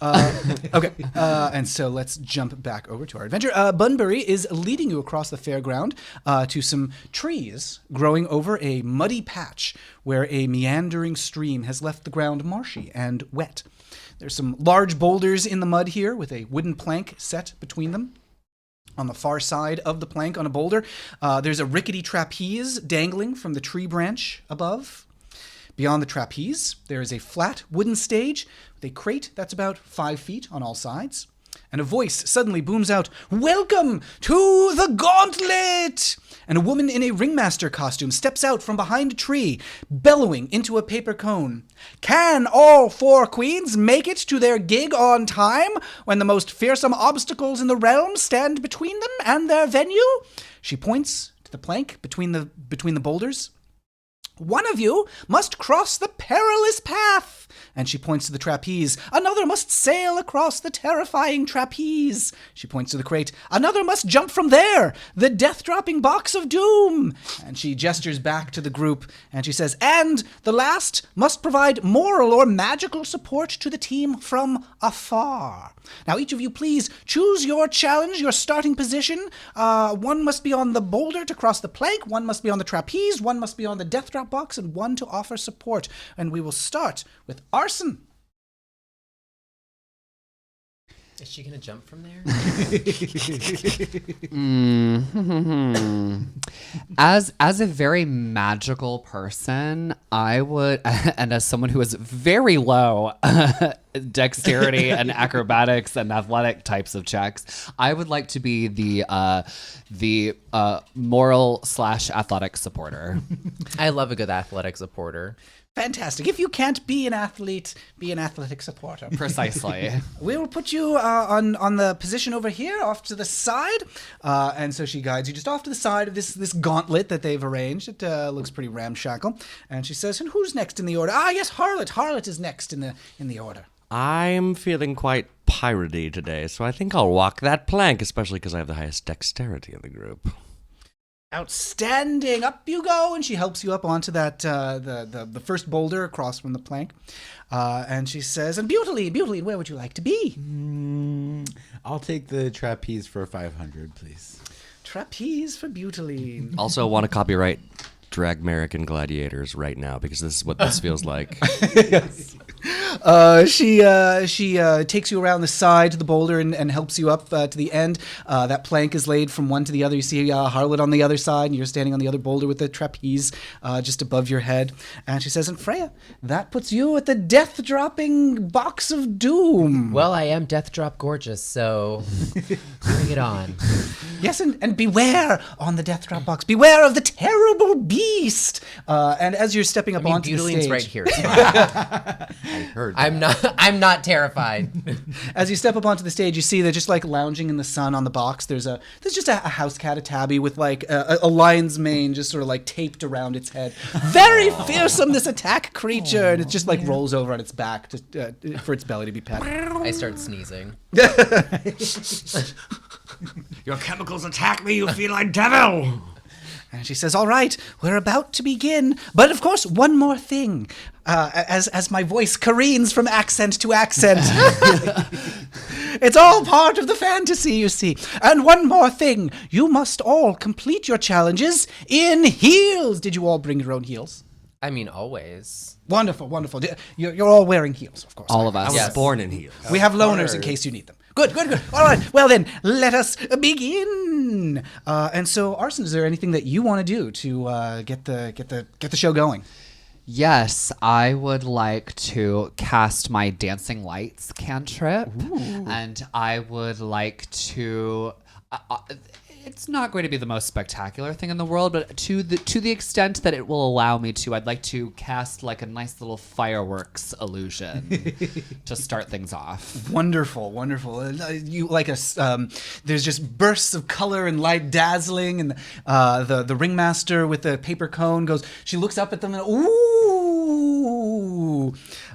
[SPEAKER 1] Okay, and so let's jump back over to our adventure. Bunbury is leading you across the fairground to some trees growing over a muddy patch where a meandering stream has left the ground marshy and wet. There's some large boulders in the mud here with a wooden plank set between them. On the far side of the plank on a boulder, there's a rickety trapeze dangling from the tree branch above. Beyond the trapeze, there is a flat wooden stage with a crate that's about 5 feet on all sides. And a voice suddenly booms out, "Welcome to the gauntlet!" And a woman in a ringmaster costume steps out from behind a tree, bellowing into a paper cone. "Can all 4 queens make it to their gig on time when the most fearsome obstacles in the realm stand between them and their venue?" She points to the plank between the boulders. "One of you must cross the perilous path." And she points to the trapeze. "Another must sail across the terrifying trapeze." She points to the crate. "Another must jump from there, the death-dropping box of doom." And she gestures back to the group, and she says, "And the last must provide moral or magical support to the team from afar. Now, each of you, please choose your challenge, your starting position. One must be on the boulder to cross the plank, one must be on the trapeze, one must be on the death drop box, and one to offer support. And we will start with Arson."
[SPEAKER 2] Is she going to jump from there?
[SPEAKER 3] As a very magical person, I would, and as someone who is very low dexterity and acrobatics and athletic types of checks, I would like to be the moral/athletic supporter.
[SPEAKER 2] I love a good athletic supporter.
[SPEAKER 1] Fantastic. If you can't be an athlete, be an athletic supporter.
[SPEAKER 3] Precisely.
[SPEAKER 1] We will put you on the position over here, off to the side. And so she guides you just off to the side of this gauntlet that they've arranged. It looks pretty ramshackle. And she says, "And who's next in the order?" Yes, Harlot. Harlot is next in the order.
[SPEAKER 4] I'm feeling quite piratey today, so I think I'll walk that plank, especially because I have the highest dexterity in the group.
[SPEAKER 1] Outstanding. Up you go. And she helps you up onto that the first boulder across from the plank. And she says, "And Beauty, where would you like to be?"
[SPEAKER 5] I'll take the trapeze for 500, please.
[SPEAKER 1] Trapeze for Beauty.
[SPEAKER 4] Also, want to copyright Dragmerican Gladiators right now because this is what this feels like.
[SPEAKER 1] She takes you around the side to the boulder and helps you up to the end. That plank is laid from one to the other. You see Harlot on the other side, and you're standing on the other boulder with the trapeze just above your head. And she says, "And Freya, that puts you at the death-dropping box of doom."
[SPEAKER 2] Well, I am death drop gorgeous, so bring it on.
[SPEAKER 1] Yes, and beware on the death drop box. Beware of the terrible beast. And as you're stepping up onto the
[SPEAKER 2] Beauty's
[SPEAKER 1] stage,
[SPEAKER 2] right here. It's fine.
[SPEAKER 5] I heard
[SPEAKER 2] I'm not terrified.
[SPEAKER 1] as you step up onto the stage, you see that just like lounging in the sun on the box, there's just a house cat, a tabby with like a lion's mane just sort of like taped around its head. Very fearsome, this attack creature, and it just like rolls over on its back for its belly to be pet.
[SPEAKER 2] I start sneezing.
[SPEAKER 4] Your chemicals attack me, you feline devil!
[SPEAKER 1] And she says, "All right, we're about to begin. But of course, one more thing. As my voice careens from accent to accent. It's all part of the fantasy, you see. And one more thing. You must all complete your challenges in heels." Did you all bring your own heels?
[SPEAKER 2] I mean, always.
[SPEAKER 1] Wonderful, wonderful. You're all wearing heels, of course.
[SPEAKER 3] All of
[SPEAKER 4] I
[SPEAKER 3] us.
[SPEAKER 4] was
[SPEAKER 2] Yes.
[SPEAKER 4] born in heels.
[SPEAKER 1] We have loaners in case you need them. Good. All right. Well then, let us begin. And so, Arson, is there anything that you want to do to get the show going?
[SPEAKER 3] Yes, I would like to cast my Dancing Lights cantrip, and I would like to. It's not going to be the most spectacular thing in the world, but to the extent that it will allow me to, I'd like to cast like a nice little fireworks illusion to start things off.
[SPEAKER 1] Wonderful, wonderful. You like there's just bursts of color and light dazzling, and the ringmaster with the paper cone goes. She looks up at them and ooh.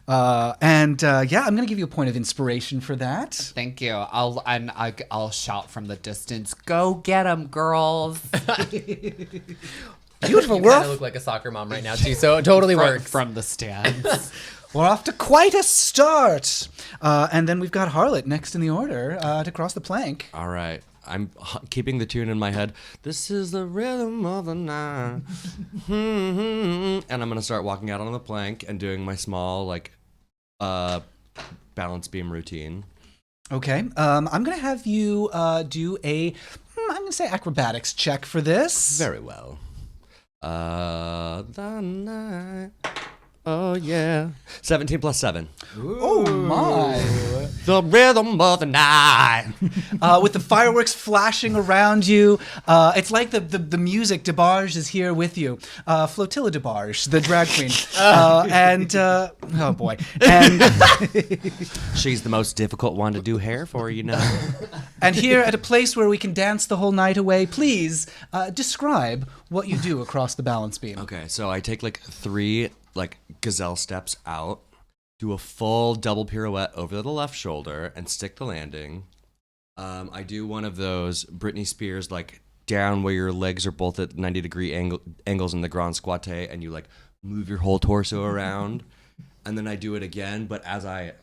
[SPEAKER 1] I'm gonna give you a point of inspiration for that.
[SPEAKER 3] Thank you. I'll shout from the distance, "Go get 'em, girls!"
[SPEAKER 1] Beautiful.
[SPEAKER 2] You
[SPEAKER 1] We're
[SPEAKER 2] kind of
[SPEAKER 1] off,
[SPEAKER 2] look like a soccer mom right now too, so it totally works.
[SPEAKER 3] From the stands.
[SPEAKER 1] we're off to quite a start. And then we've got Harlot next in the order to cross the plank.
[SPEAKER 4] All right. I'm keeping the tune in my head. This is the rhythm of the night. And I'm going to start walking out on the plank and doing my small, balance beam routine.
[SPEAKER 1] Okay. I'm gonna have you do I'm gonna say acrobatics check for this.
[SPEAKER 4] Very well. The night. Oh, yeah. 17 plus 7.
[SPEAKER 1] Oh my!
[SPEAKER 4] The rhythm of the night.
[SPEAKER 1] With the fireworks flashing around you, it's like the music. DeBarge is here with you. Flotilla DeBarge, the drag queen, oh boy, and
[SPEAKER 4] She's the most difficult one to do hair for, you know.
[SPEAKER 1] and here at a place where we can dance the whole night away. Please describe what you do across the balance beam.
[SPEAKER 4] Okay, so I take 3 gazelle steps out, do a full double pirouette over the left shoulder, and stick the landing. I do one of those Britney Spears down where your legs are both at 90-degree angles in the grand squatte, and you move your whole torso around. And then I do it again, but as I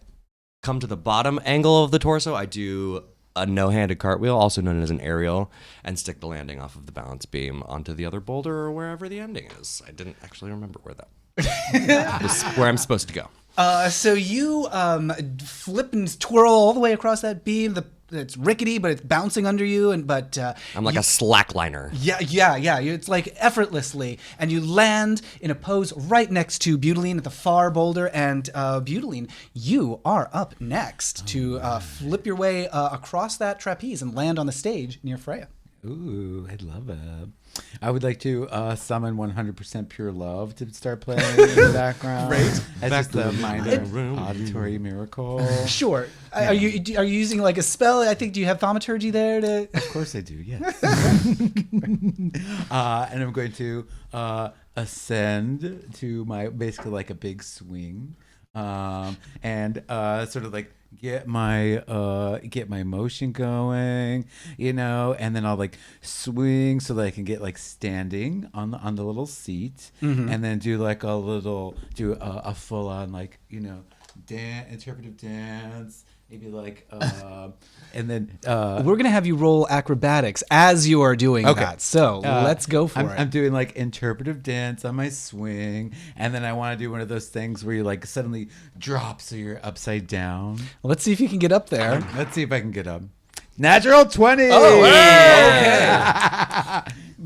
[SPEAKER 4] come to the bottom angle of the torso, I do a no-handed cartwheel, also known as an aerial, and stick the landing off of the balance beam onto the other boulder or wherever the ending is. I didn't actually remember where where I'm supposed to go.
[SPEAKER 1] So you flip and twirl all the way across that beam. It's rickety, but it's bouncing under you. I'm
[SPEAKER 4] like a slackliner.
[SPEAKER 1] Yeah. It's effortlessly, and you land in a pose right next to Butaline at the far boulder. And Butaline, you are up next to flip your way across that trapeze and land on the stage near Freya.
[SPEAKER 5] Ooh, I love it. I would like to summon 100% pure love to start playing in the background.
[SPEAKER 1] Great.
[SPEAKER 5] As just a minor auditory miracle.
[SPEAKER 1] Sure. Are you using a spell? I think, do you have thaumaturgy there?
[SPEAKER 5] Of course I do, yes. And I'm going to ascend to my, basically a big swing. And sort of get my motion going, and then I'll swing so that I can get standing on the little seat, and then do a full on interpretive dance. Maybe and then
[SPEAKER 1] we're gonna have you roll acrobatics as you are doing that. So let's go for it.
[SPEAKER 5] I'm doing interpretive dance on my swing, and then I want to do one of those things where you suddenly drop so you're upside down.
[SPEAKER 1] Well, let's see if you can get up there.
[SPEAKER 5] Let's see if I can get up. Natural 20.
[SPEAKER 1] Oh, okay.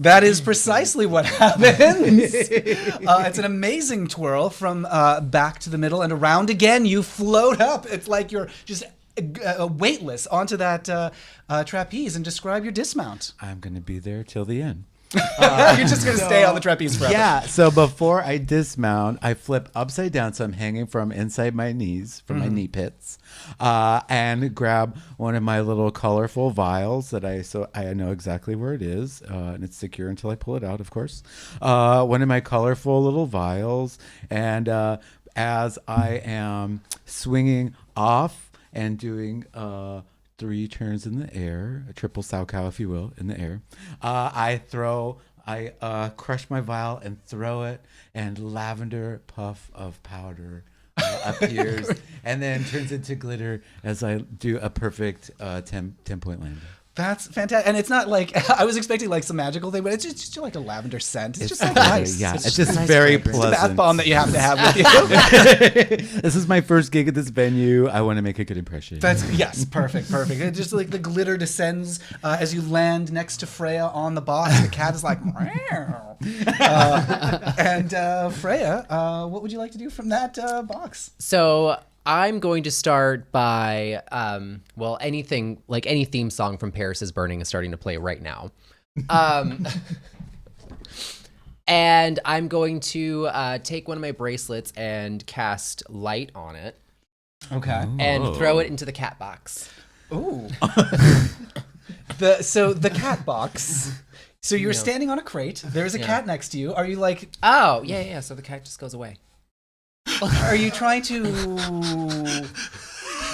[SPEAKER 1] That is precisely what happens. It's an amazing twirl from back to the middle and around again. You float up. It's like you're just weightless onto that trapeze, and describe your dismount.
[SPEAKER 5] I'm going to be there till the end.
[SPEAKER 1] You're just going to stay on the trapeze forever.
[SPEAKER 5] Yeah, so before I dismount, I flip upside down so I'm hanging from inside my knees, from my knee pits, and grab one of my little colorful vials that I know exactly where it is, and it's secure until I pull it out, of course. One of my colorful little vials, and as I am swinging off and doing 3 turns in the air, a triple sow cow, if you will, in the air. I crush my vial and throw it, and lavender puff of powder appears and then turns into glitter as I do a perfect 10-point landing.
[SPEAKER 1] That's fantastic. And it's not I was expecting some magical thing, but it's just a lavender scent. It's just nice.
[SPEAKER 5] Yeah, it's just very pleasant.
[SPEAKER 1] It's a bath bomb that you have to have with you.
[SPEAKER 5] This is my first gig at this venue. I want to make a good impression.
[SPEAKER 1] Yes, perfect. It just the glitter descends as you land next to Freya on the box. The cat is like, meow. And Freya, what would you like to do from that box?
[SPEAKER 2] So I'm going to start by, anything, like any theme song from Paris is Burning is starting to play right now. And I'm going to take one of my bracelets and cast light on it
[SPEAKER 1] Okay.
[SPEAKER 2] and throw it into the cat box.
[SPEAKER 1] Ooh. The cat box. So you're standing on a crate. There's a cat next to you. Are you like?
[SPEAKER 2] Oh, yeah. So the cat just goes away.
[SPEAKER 1] Are you trying to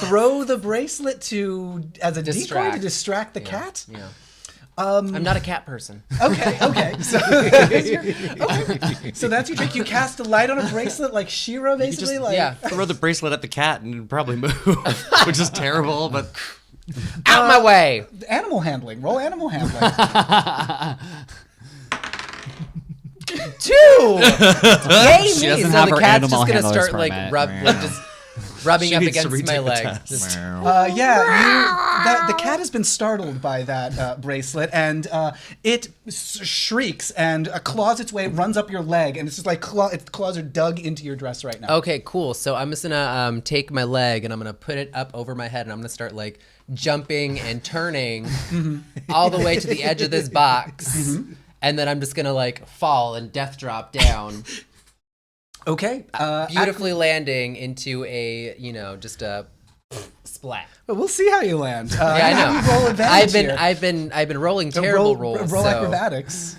[SPEAKER 1] throw the bracelet as a decoy to distract the cat?
[SPEAKER 2] Yeah. I'm not a cat person.
[SPEAKER 1] Okay. So, so that's your trick. You cast a light on a bracelet like She-Ra, basically.
[SPEAKER 4] Throw the bracelet at the cat and it'd probably move, which is terrible, but...
[SPEAKER 2] Out my way!
[SPEAKER 1] Animal handling. Roll animal handling. 2!
[SPEAKER 2] Yay
[SPEAKER 3] She
[SPEAKER 2] me!
[SPEAKER 3] doesn't
[SPEAKER 2] So
[SPEAKER 3] have
[SPEAKER 2] the
[SPEAKER 3] her
[SPEAKER 2] cat's
[SPEAKER 3] animal
[SPEAKER 2] just gonna
[SPEAKER 3] handler's
[SPEAKER 2] start like
[SPEAKER 3] permit.
[SPEAKER 2] just rubbing
[SPEAKER 4] She
[SPEAKER 2] up
[SPEAKER 4] needs to
[SPEAKER 2] against my
[SPEAKER 4] retake the
[SPEAKER 2] leg.
[SPEAKER 4] test.
[SPEAKER 2] Just-
[SPEAKER 1] The cat has been startled by that bracelet, and it shrieks and claws its way, runs up your leg, and it's just like its claws are dug into your dress right now.
[SPEAKER 2] Okay, cool. So I'm just gonna take my leg and I'm gonna put it up over my head and I'm gonna start like jumping and turning all the way to the edge of this box. And then I'm just gonna like fall and death drop down,
[SPEAKER 1] Okay.
[SPEAKER 2] beautifully landing into a, just a splat.
[SPEAKER 1] But we'll see how you land.
[SPEAKER 2] Yeah, I know.
[SPEAKER 1] Have you roll advantage here.
[SPEAKER 2] I've been rolling terrible rolls.
[SPEAKER 1] Roll
[SPEAKER 2] so-
[SPEAKER 1] acrobatics.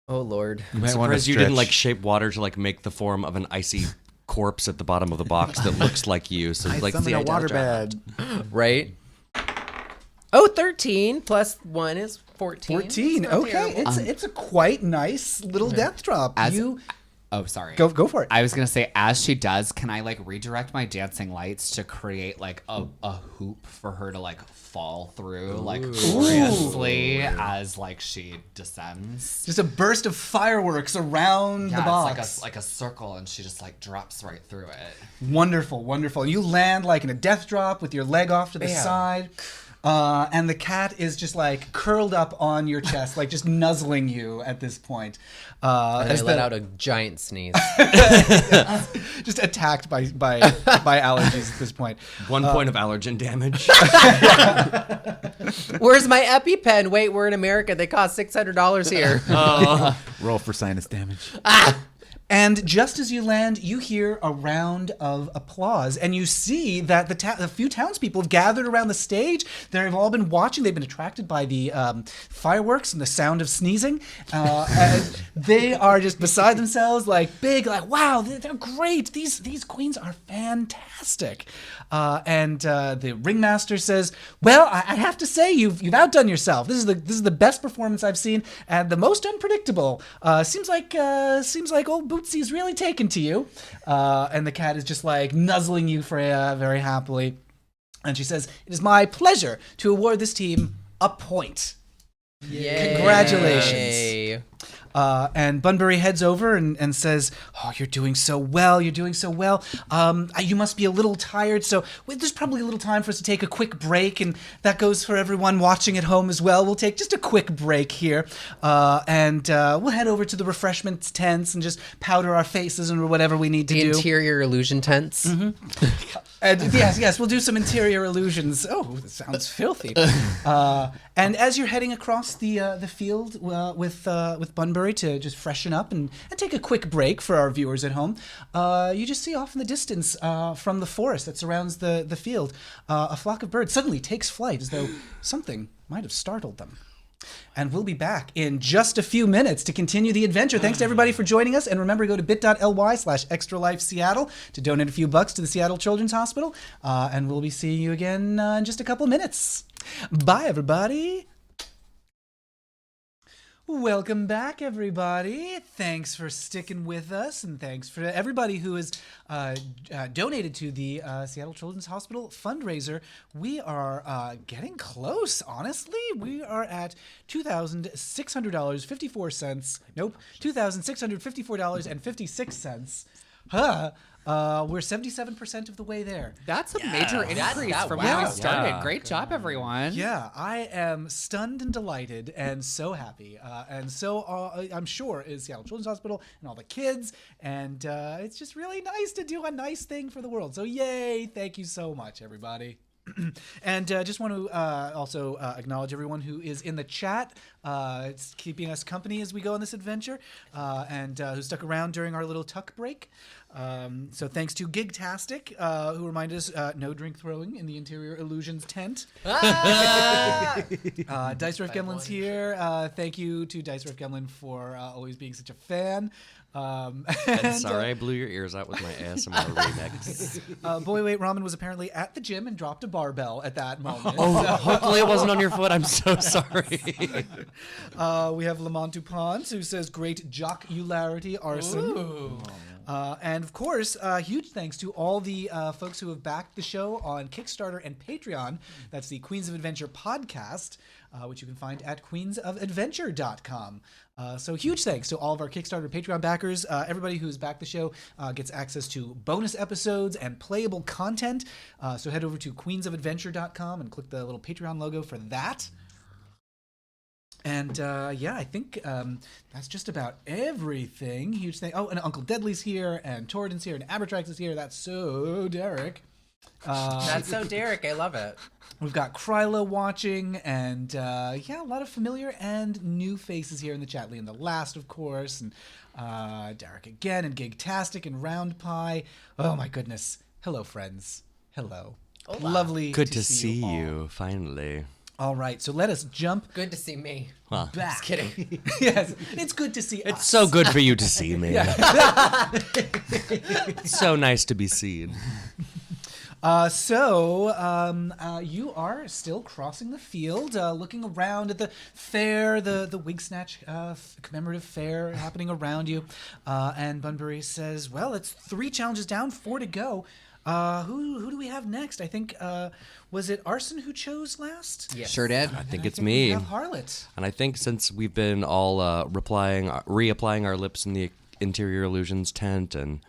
[SPEAKER 2] Oh Lord.
[SPEAKER 5] You
[SPEAKER 4] I'm
[SPEAKER 5] might want to
[SPEAKER 4] surprised you didn't
[SPEAKER 5] stretch.
[SPEAKER 4] like shape water to like make the form of an icy corpse at the bottom of the box that looks like you. So like
[SPEAKER 5] summon
[SPEAKER 4] see,
[SPEAKER 5] a
[SPEAKER 4] I
[SPEAKER 5] water
[SPEAKER 4] doubt-
[SPEAKER 5] bed.
[SPEAKER 2] Right? Oh, 13 plus 1 is 14.
[SPEAKER 1] 14.
[SPEAKER 2] It's not
[SPEAKER 1] Okay.
[SPEAKER 2] terrible.
[SPEAKER 1] It's a quite nice little death drop.
[SPEAKER 3] Oh, sorry.
[SPEAKER 1] Go for it.
[SPEAKER 3] I was gonna say, as she does, can I like redirect my dancing lights to create like a hoop for her to like fall through like gloriously as like she descends?
[SPEAKER 1] Just a burst of fireworks around the box.
[SPEAKER 3] It's like a circle, and she just like drops right through it.
[SPEAKER 1] Wonderful, wonderful. You land like in a death drop with your leg off to the side. And the cat is just like curled up on your chest, like just nuzzling you at this point.
[SPEAKER 2] And I let out a giant sneeze.
[SPEAKER 1] Just attacked by allergies at this point.
[SPEAKER 4] 1 point of allergen damage.
[SPEAKER 2] Where's my EpiPen? Wait, we're in America. They cost $600 here.
[SPEAKER 5] Roll for sinus damage.
[SPEAKER 1] And just as you land, you hear a round of applause, and you see that the few townspeople have gathered around the stage. They've all been watching. They've been attracted by the fireworks and the sound of sneezing. And they are just beside themselves, like big, like wow, they're great. These queens are fantastic. And the ringmaster says, "Well, I have to say, you've outdone yourself. This is the best performance I've seen, and the most unpredictable. Seems like old Bootsy's really taken to you." And the cat is just like nuzzling you, Freya, very happily. And she says, "It is my pleasure to award this team a point."
[SPEAKER 2] Yay.
[SPEAKER 1] Congratulations. And Bunbury heads over and says, "Oh, you're doing so well. You're doing so well. You must be a little tired, so there's probably a little time for us to take a quick break, and that goes for everyone watching at home as well. We'll take just a quick break here, and we'll head over to the refreshments tents and just powder our faces or whatever we need to
[SPEAKER 2] The
[SPEAKER 1] do."
[SPEAKER 2] interior illusion tents.
[SPEAKER 1] And yes, we'll do some interior illusions. Oh, that sounds filthy. And as you're heading across the field with Bunbury to just freshen up and take a quick break for our viewers at home, you just see off in the distance from the forest that surrounds the field, a flock of birds suddenly takes flight as though something might have startled them. And we'll be back in just a few minutes to continue the adventure. Thanks to everybody for joining us. And remember, go to bit.ly/extralifeseattle to donate a few bucks to the Seattle Children's Hospital. And we'll be seeing you again in just a couple of minutes. Bye, everybody. Welcome back, everybody. Thanks for sticking with us, and thanks for everybody who has donated to the Seattle Children's Hospital fundraiser. We are getting close, honestly. We are at $2,600.54. Nope, $2,654.56. We're 77% of the way there.
[SPEAKER 3] That's a major increase from
[SPEAKER 2] wow.
[SPEAKER 3] when we started.
[SPEAKER 4] Yeah.
[SPEAKER 3] Great job, everyone.
[SPEAKER 1] Yeah, I am stunned and delighted and so happy. And so I'm sure is Seattle Children's Hospital and all the kids. And it's just really nice to do a nice thing for the world. So yay, thank you so much, everybody. And just want to also acknowledge everyone who is in the chat. It's keeping us company as we go on this adventure, and who stuck around during our little tuck break. So thanks to Gigtastic, who reminded us no drink throwing in the Interior Illusions tent. Dice Ref Gemlin's here. Thank you to Dice Ref Gemlin for always being such a fan.
[SPEAKER 4] And sorry, I blew your ears out with my ASMR remix.
[SPEAKER 1] Boy Wait Ramen was apparently at the gym and dropped a barbell at that moment.
[SPEAKER 4] Hopefully it wasn't on your foot. I'm so sorry.
[SPEAKER 1] We have Lamont Dupont, who says, great jocularity, Arson. And of course, huge thanks to all the folks who have backed the show on Kickstarter and Patreon. That's the Queens of Adventure podcast, which you can find at queensofadventure.com. So huge thanks to all of our Kickstarter Patreon backers. Everybody who's backed the show gets access to bonus episodes and playable content. So head over to queensofadventure.com and click the little Patreon logo for that. And yeah, I think that's just about everything. Huge thing. Oh, and Uncle Deadly's here, and Torden's here, and Abertrax is here. That's so Derek.
[SPEAKER 2] That's so Derek. I love it.
[SPEAKER 1] We've got Kryla watching, and yeah, a lot of familiar and new faces here in the chat. Liam the Last, of course, and Derek again, and Gigtastic, and Round Pie. Oh my goodness. Hello, friends. Hello.
[SPEAKER 2] Hola.
[SPEAKER 1] Lovely
[SPEAKER 4] Good to see
[SPEAKER 1] all.
[SPEAKER 4] you, finally.
[SPEAKER 1] All right, so let us jump
[SPEAKER 2] Good to see me.
[SPEAKER 4] Well,
[SPEAKER 1] back.
[SPEAKER 2] Just kidding.
[SPEAKER 1] Yes, it's good to see us.
[SPEAKER 4] it's so good for you to see me. It's so nice to be seen.
[SPEAKER 1] So you are still crossing the field, looking around at the fair, the Wigsnatch commemorative fair happening around you. And Bunbury says, well, it's 3 challenges down, 4 to go. Who do we have next? I think, was it Arson who chose last?
[SPEAKER 2] Yes.
[SPEAKER 3] Sure did.
[SPEAKER 4] I think
[SPEAKER 1] I
[SPEAKER 4] it's
[SPEAKER 1] think
[SPEAKER 4] me.
[SPEAKER 1] We have Harlot.
[SPEAKER 4] And I think since we've been all reapplying our lips in the Interior Illusions tent and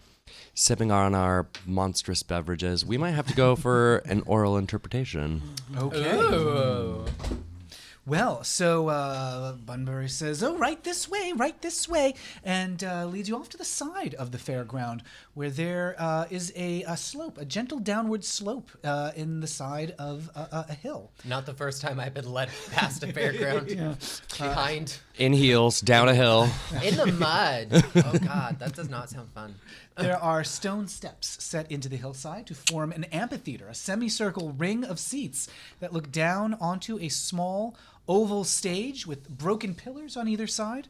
[SPEAKER 4] sipping on our monstrous beverages, we might have to go for an oral interpretation.
[SPEAKER 1] Okay.
[SPEAKER 2] Ooh.
[SPEAKER 1] Well, so Bunbury says, oh, right this way, and leads you off to the side of the fairground, where there is a slope, a gentle downward slope in the side of a hill.
[SPEAKER 2] Not the first time I've been led past a fairground. Behind.
[SPEAKER 4] In heels, down a hill.
[SPEAKER 2] In the mud. Oh, God. That does not sound fun.
[SPEAKER 1] There are stone steps set into the hillside to form an amphitheater, a semicircle ring of seats that look down onto a small oval stage with broken pillars on either side.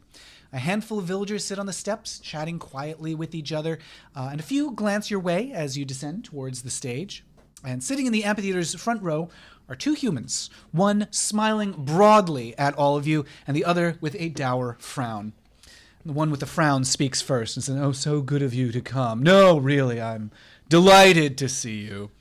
[SPEAKER 1] A handful of villagers sit on the steps, chatting quietly with each other, and a few glance your way as you descend towards the stage. And sitting in the amphitheater's front row are 2 humans, one smiling broadly at all of you, and the other with a dour frown. The one with the frown speaks first and says, oh, so good of you to come. No, really, I'm delighted to see you.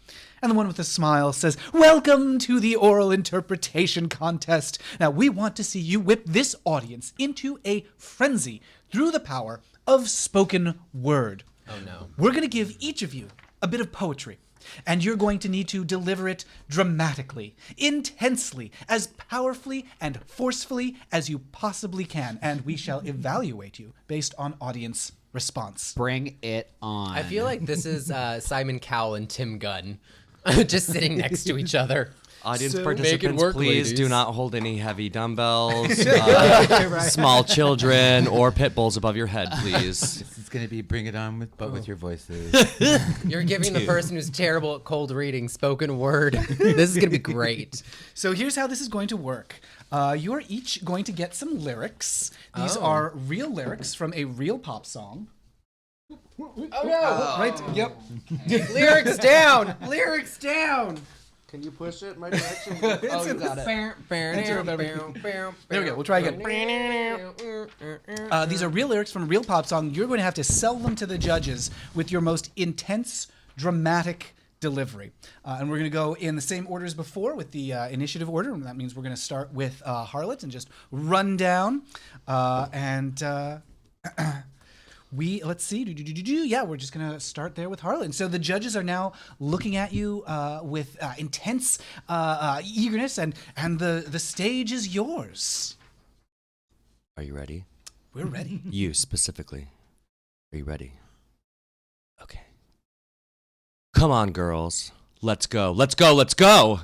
[SPEAKER 1] And the one with the smile says, welcome to the oral interpretation contest. Now, we want to see you whip this audience into a frenzy through the power of spoken word.
[SPEAKER 2] Oh, no.
[SPEAKER 1] We're going to give each of you a bit of poetry. And you're going to need to deliver it dramatically, intensely, as powerfully and forcefully as you possibly can. And we shall evaluate you based on audience response.
[SPEAKER 3] Bring it on.
[SPEAKER 2] I feel like this is Simon Cowell and Tim Gunn just sitting next to each other.
[SPEAKER 4] Audience
[SPEAKER 1] So-
[SPEAKER 2] Make it
[SPEAKER 4] participants,
[SPEAKER 2] work,
[SPEAKER 4] please
[SPEAKER 2] ladies.
[SPEAKER 4] do not hold any heavy dumbbells, small children, or pit bulls above your head, please.
[SPEAKER 5] This is going to be Bring It On, with your voices.
[SPEAKER 2] You're giving the person who's terrible at cold reading spoken word. This is going to be great.
[SPEAKER 1] So here's how this is going to work. You are each going to get some lyrics. These
[SPEAKER 2] Oh.
[SPEAKER 1] are real lyrics from a real pop song.
[SPEAKER 2] Oh, no.
[SPEAKER 1] Right? Yep.
[SPEAKER 2] Lyrics down. Lyrics down.
[SPEAKER 4] Can you push it in my direction?
[SPEAKER 1] Oh, you got it. There we go. We'll try again. These are real lyrics from a real pop song. You're going to have to sell them to the judges with your most intense, dramatic delivery. And we're going to go in the same order as before with the initiative order. And that means we're going to start with Harlot and just run down. let's see. Yeah, we're just gonna start there with Harlan. So the judges are now looking at you with intense eagerness, and the stage is yours.
[SPEAKER 4] Are you ready?
[SPEAKER 1] We're ready.
[SPEAKER 4] You specifically. Are you ready? Okay. Come on, girls. Let's go. Let's go. Let's go.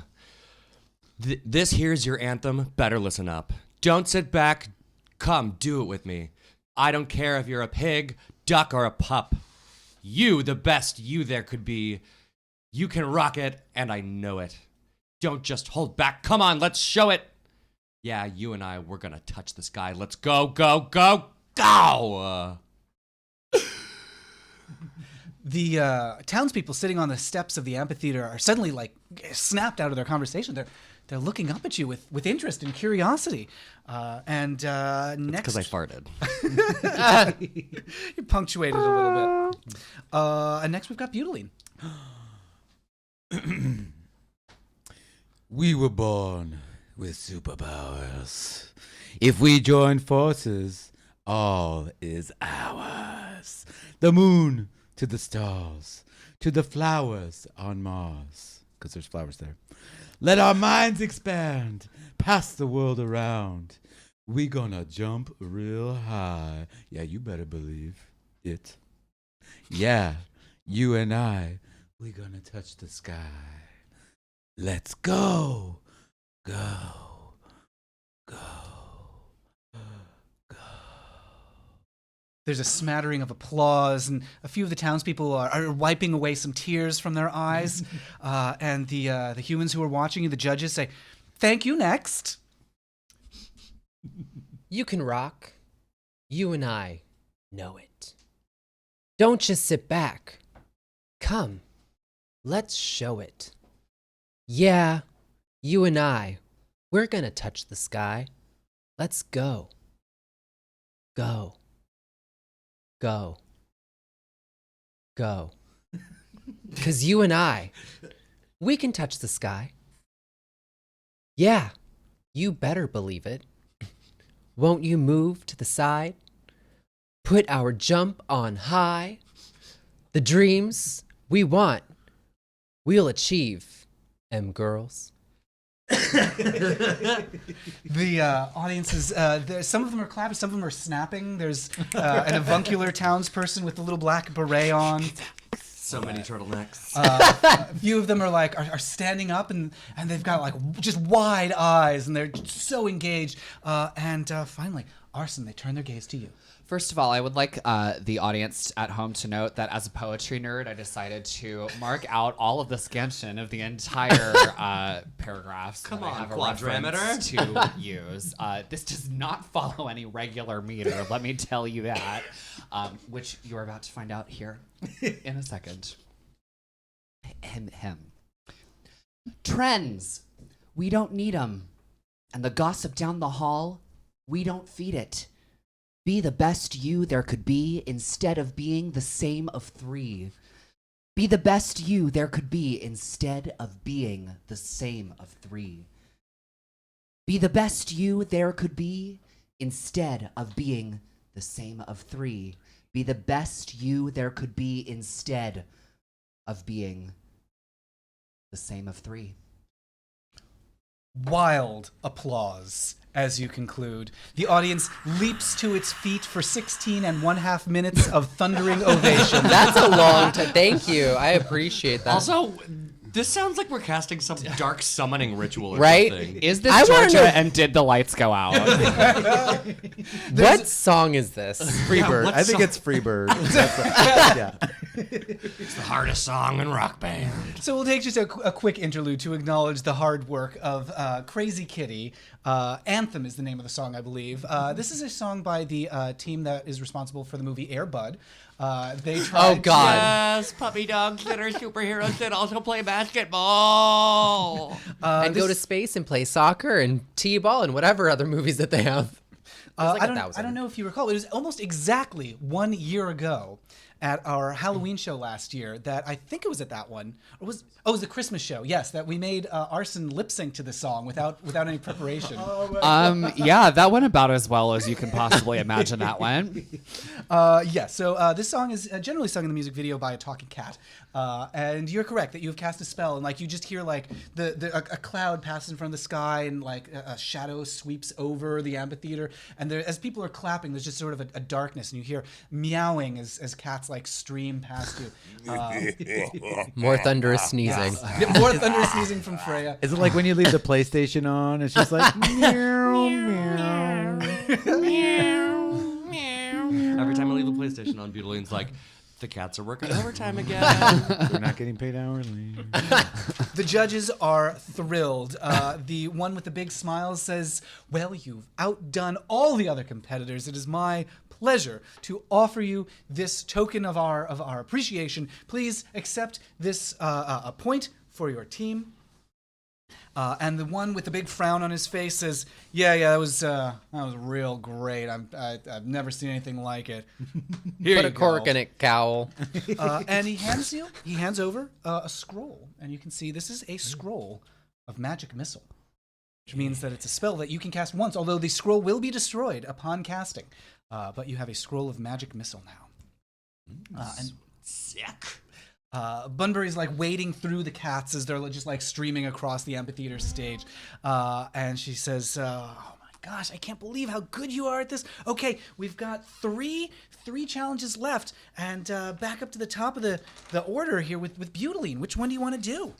[SPEAKER 4] This here's your anthem. Better listen up. Don't sit back. Come, do it with me. I don't care if you're a pig, duck, or a pup. You, the best you there could be. You can rock it, and I know it. Don't just hold back. Come on, let's show it. Yeah, you and I, we're gonna touch the sky. Let's go, go, go, go!
[SPEAKER 1] The townspeople sitting on the steps of the amphitheater are suddenly like snapped out of their conversation. They're looking up at you with interest and curiosity. And next,
[SPEAKER 4] Because I farted.
[SPEAKER 1] you punctuated a little bit. And next we've got Butylene.
[SPEAKER 5] We were born with superpowers. If we join forces, all is ours. The moon to the stars, to the flowers on Mars, because there's flowers there. Let our minds expand, pass the world around. We gonna jump real high. Yeah, you better believe it. Yeah, you and I, we gonna touch the sky. Let's go, go, go.
[SPEAKER 1] There's a smattering of applause, and a few of the townspeople are wiping away some tears from their eyes. And the humans who are watching you, the judges, say, "Thank you, next."
[SPEAKER 2] You can rock. You and I know it. Don't just sit back. Come, let's show it. Yeah, you and I, we're gonna touch the sky. Let's go. Go. Go. Go. 'Cause you and I, we can touch the sky. Yeah, you better believe it. Won't you move to the side? Put our jump on high. The dreams we want, we'll achieve, girls.
[SPEAKER 1] The audiences, some of them are clapping, some of them are snapping. There's an avuncular townsperson with a little black beret on.
[SPEAKER 4] So many turtlenecks.
[SPEAKER 1] A few of them are standing up, and they've got like just wide eyes, and they're so engaged. And finally, Arson, they turn their gaze to you.
[SPEAKER 3] First of all, I would like the audience at home to note that as a poetry nerd, I decided to mark out all of the scansion of the entire paragraphs.
[SPEAKER 4] Come
[SPEAKER 3] that I
[SPEAKER 4] on,
[SPEAKER 3] have a
[SPEAKER 4] quadrimeter.
[SPEAKER 3] reference to use. This does not follow any regular meter, let me tell you that, which you're about to find out here in a second. Hem. Trends, we don't need 'em. And the gossip down the hall, we don't feed it. Be the best you there could be instead of being the same of three. Be the best you there could be instead of being the same of three. Be the best you there could be instead of being the same of three. Be the best you there could be instead of being the same of three.
[SPEAKER 1] Wild applause as you conclude. The audience leaps to its feet for 16.5 minutes of thundering ovation.
[SPEAKER 2] That's a long time. Thank you. I appreciate that.
[SPEAKER 4] Also, this sounds like we're casting some dark summoning ritual or
[SPEAKER 2] Right?
[SPEAKER 4] something.
[SPEAKER 3] Is this
[SPEAKER 2] I wanna
[SPEAKER 3] Georgia
[SPEAKER 2] know-
[SPEAKER 3] and did the lights go out?
[SPEAKER 2] what song is this?
[SPEAKER 5] Freebird.
[SPEAKER 4] what
[SPEAKER 5] I think
[SPEAKER 4] song-
[SPEAKER 5] it's Freebird. Yeah.
[SPEAKER 4] It's the hardest song in Rock Band.
[SPEAKER 1] So we'll take just a quick interlude to acknowledge the hard work of Crazy Kitty. Anthem is the name of the song, I believe. This is a song by the team that is responsible for the movie Air Bud. They tried
[SPEAKER 2] Oh, God.
[SPEAKER 4] Yes, puppy dogs that are superheroes that also play basketball.
[SPEAKER 2] And go to space and play soccer and t-ball and whatever other movies that they have.
[SPEAKER 1] I don't know if you recall. It was almost exactly 1 year ago at our Halloween show last year that I think it was at that one. Or it was the Christmas show. Yes, that we made Arson lip sync to the song without any preparation.
[SPEAKER 3] Yeah, that went about as well as you can possibly imagine that went.
[SPEAKER 1] So this song is generally sung in the music video by a talking cat. And you're correct that you have cast a spell, and like you just hear like a cloud passes in front of the sky, and like a shadow sweeps over the amphitheater, and there, as people are clapping, there's just sort of a darkness, and you hear meowing as cats like stream past you.
[SPEAKER 2] More thunderous sneezing.
[SPEAKER 1] More thunderous sneezing from Freya.
[SPEAKER 5] Is it like when you leave the PlayStation on? It's just like meow, meow.
[SPEAKER 4] Every time I leave the PlayStation on, Butaline's like, the cats are working overtime again.
[SPEAKER 5] We're not getting paid hourly.
[SPEAKER 1] The judges are thrilled. The one with the big smile says, well, you've outdone all the other competitors. It is my pleasure to offer you this token of our appreciation. Please accept this a point for your team. And the one with the big frown on his face says, "Yeah, that was real great. I've never seen anything like it." Here
[SPEAKER 2] Put
[SPEAKER 1] you
[SPEAKER 2] a cork
[SPEAKER 1] go.
[SPEAKER 2] in it, cowl.
[SPEAKER 1] And he hands over a scroll, and you can see this is a scroll of magic missile, which means that it's a spell that you can cast once. Although the scroll will be destroyed upon casting, but you have a scroll of magic missile now. And
[SPEAKER 4] Sick.
[SPEAKER 1] Bunbury's like wading through the cats as they're just like streaming across the amphitheater stage. And she says, oh my gosh, I can't believe how good you are at this. Okay, we've got three challenges left, and back up to the top of the order here with Butaline. Which one do you want to do?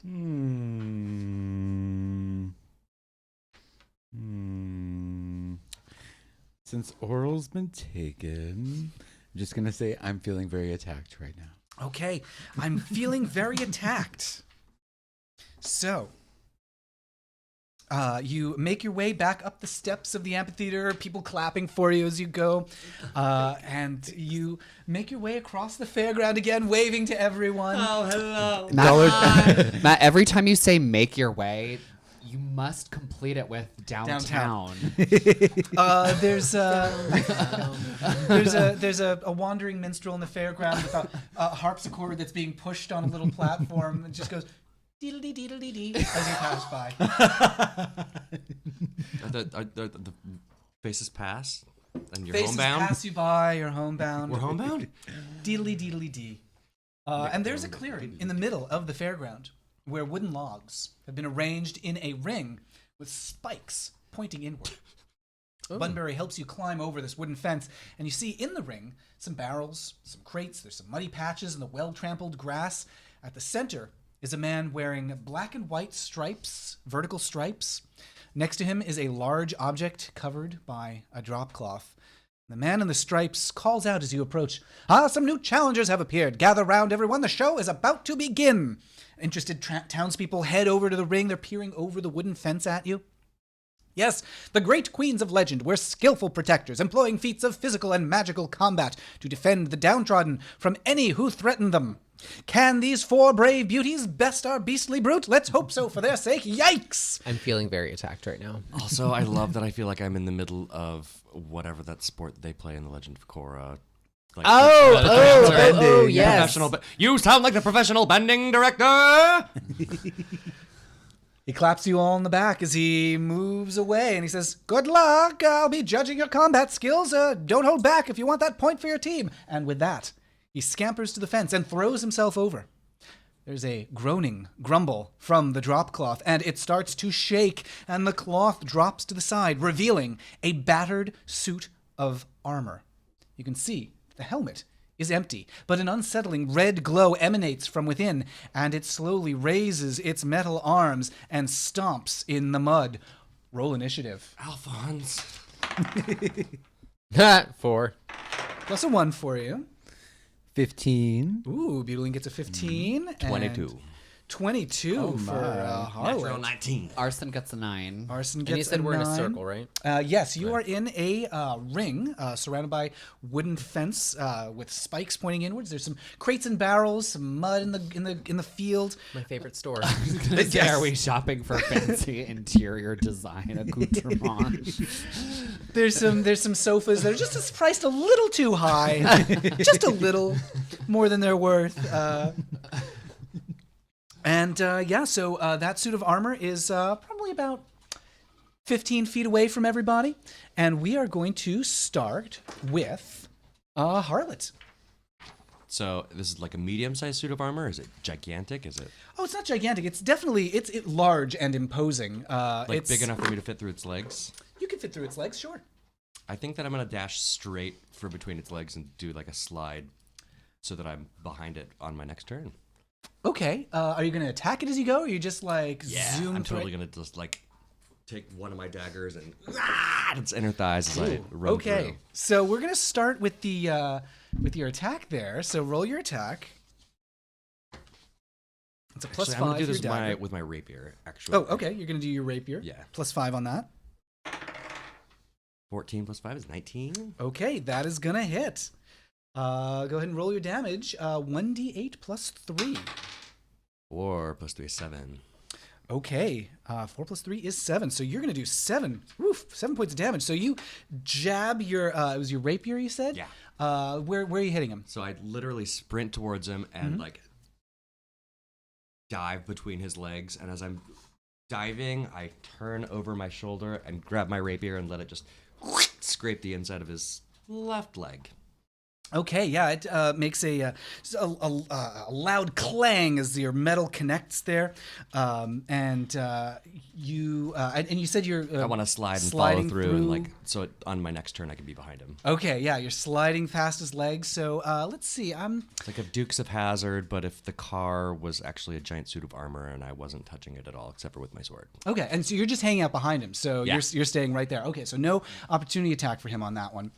[SPEAKER 5] Since oral's been taken, I'm just going to say I'm feeling very attacked right now.
[SPEAKER 1] Okay, I'm feeling very attacked. So, you make your way back up the steps of the amphitheater, people clapping for you as you go, and you make your way across the fairground again, waving to everyone.
[SPEAKER 4] Oh, hello.
[SPEAKER 3] Matt, every time you say make your way, you must complete it with downtown.
[SPEAKER 1] There's a wandering minstrel in the fairground with a harpsichord that's being pushed on a little platform, and just goes deedle-dee deedle-dee dee as you pass by.
[SPEAKER 4] The faces pass, and you're
[SPEAKER 1] Faces
[SPEAKER 4] homebound.
[SPEAKER 1] pass you by, you're homebound.
[SPEAKER 4] We're homebound.
[SPEAKER 1] Deedly deedly dee. And there's a clearing in the middle of the fairground where wooden logs have been arranged in a ring with spikes pointing inward. Bunbury helps you climb over this wooden fence, and you see in the ring some barrels, some crates, there's some muddy patches in the well-trampled grass. At the center is a man wearing black and white stripes, vertical stripes. Next to him is a large object covered by a drop cloth. The man in the stripes calls out as you approach, some new challengers have appeared. Gather round, everyone. The show is about to begin. Interested townspeople head over to the ring. They're peering over the wooden fence at you. Yes, the great queens of legend were skillful protectors, employing feats of physical and magical combat to defend the downtrodden from any who threaten them. Can these four brave beauties best our beastly brute? Let's hope so for their sake. Yikes!
[SPEAKER 2] I'm feeling very attacked right now.
[SPEAKER 4] Also, I love that I feel like I'm in the middle of whatever that sport they play in The Legend of Korra. Like
[SPEAKER 2] Yes.
[SPEAKER 4] Professional, you sound like the professional bending director.
[SPEAKER 1] He claps you all on the back as he moves away, and he says, good luck. I'll be judging your combat skills. Don't hold back if you want that point for your team. And with that, he scampers to the fence and throws himself over. There's a groaning grumble from the drop cloth, and it starts to shake, and the cloth drops to the side, revealing a battered suit of armor. You can see the helmet is empty, but an unsettling red glow emanates from within, and it slowly raises its metal arms and stomps in the mud. Roll initiative.
[SPEAKER 4] Alphonse.
[SPEAKER 2] 4.
[SPEAKER 1] Plus a 1 for you.
[SPEAKER 5] 15.
[SPEAKER 1] Ooh, Butaline gets a 15.
[SPEAKER 4] 22.
[SPEAKER 1] And 22 for
[SPEAKER 4] Natural
[SPEAKER 1] Harlot.
[SPEAKER 4] 19.
[SPEAKER 3] Arson gets a 9.
[SPEAKER 1] Arson
[SPEAKER 2] And
[SPEAKER 1] gets
[SPEAKER 2] you said
[SPEAKER 1] a
[SPEAKER 2] we're in a
[SPEAKER 1] 9.
[SPEAKER 2] circle, right?
[SPEAKER 1] Yes, you are in a ring surrounded by wooden fence with spikes pointing inwards. There's some crates and barrels, some mud in the field.
[SPEAKER 2] My favorite store.
[SPEAKER 3] Are we shopping for fancy interior design accoutrement?
[SPEAKER 1] There's some sofas that are just priced a little too high, just a little. more than they're worth. So that suit of armor is probably about 15 feet away from everybody. And we are going to start with Harlot.
[SPEAKER 4] So this is like a medium-sized suit of armor? Is it gigantic? Is it
[SPEAKER 1] Oh, it's not gigantic. It's definitely it's large and imposing. It's
[SPEAKER 4] big enough for me to fit through its legs?
[SPEAKER 1] You can fit through its legs, sure.
[SPEAKER 4] I think that I'm going to dash straight for between its legs and do like a slide so that I'm behind it on my next turn.
[SPEAKER 1] Okay. Are you going to attack it as you go, or are you just like zoom
[SPEAKER 4] I'm
[SPEAKER 1] through
[SPEAKER 4] totally
[SPEAKER 1] it?
[SPEAKER 4] going to just like take one of my daggers and its inner thighs as I run
[SPEAKER 1] Okay.
[SPEAKER 4] through.
[SPEAKER 1] So we're going to start with the with your attack there. So roll your attack. It's a plus
[SPEAKER 4] Actually, I'm
[SPEAKER 1] 5
[SPEAKER 4] gonna do
[SPEAKER 1] for
[SPEAKER 4] this
[SPEAKER 1] your dagger.
[SPEAKER 4] with my rapier, actually.
[SPEAKER 1] Oh, okay. You're going to do your rapier.
[SPEAKER 4] Yeah.
[SPEAKER 1] Plus 5 on that.
[SPEAKER 4] 14 plus 5 is 19.
[SPEAKER 1] Okay, that is going to hit. Go ahead and roll your damage. 1d8 plus 3.
[SPEAKER 4] 4 plus 3 is 7.
[SPEAKER 1] Okay, 4 plus 3 is 7. So you're going to do 7 points of damage. So you jab your, it was your rapier, you said?
[SPEAKER 4] Yeah.
[SPEAKER 1] Where are you hitting him?
[SPEAKER 4] So I literally sprint towards him and like dive between his legs. And as I'm diving, I turn over my shoulder and grab my rapier and let it just scrape the inside of his left leg.
[SPEAKER 1] Okay, yeah, it makes a loud clang as your metal connects there, and you said you're.
[SPEAKER 4] I want to slide and follow
[SPEAKER 1] sliding
[SPEAKER 4] through, and like so on my next turn I can be behind him.
[SPEAKER 1] Okay, yeah, you're sliding past his legs. So let's see.
[SPEAKER 4] It's like a Dukes of Hazzard, but if the car was actually a giant suit of armor and I wasn't touching it at all except for with my sword.
[SPEAKER 1] Okay, and so you're just hanging out behind him. So
[SPEAKER 4] Yeah.
[SPEAKER 1] you're staying right there. Okay, so no opportunity attack for him on that one.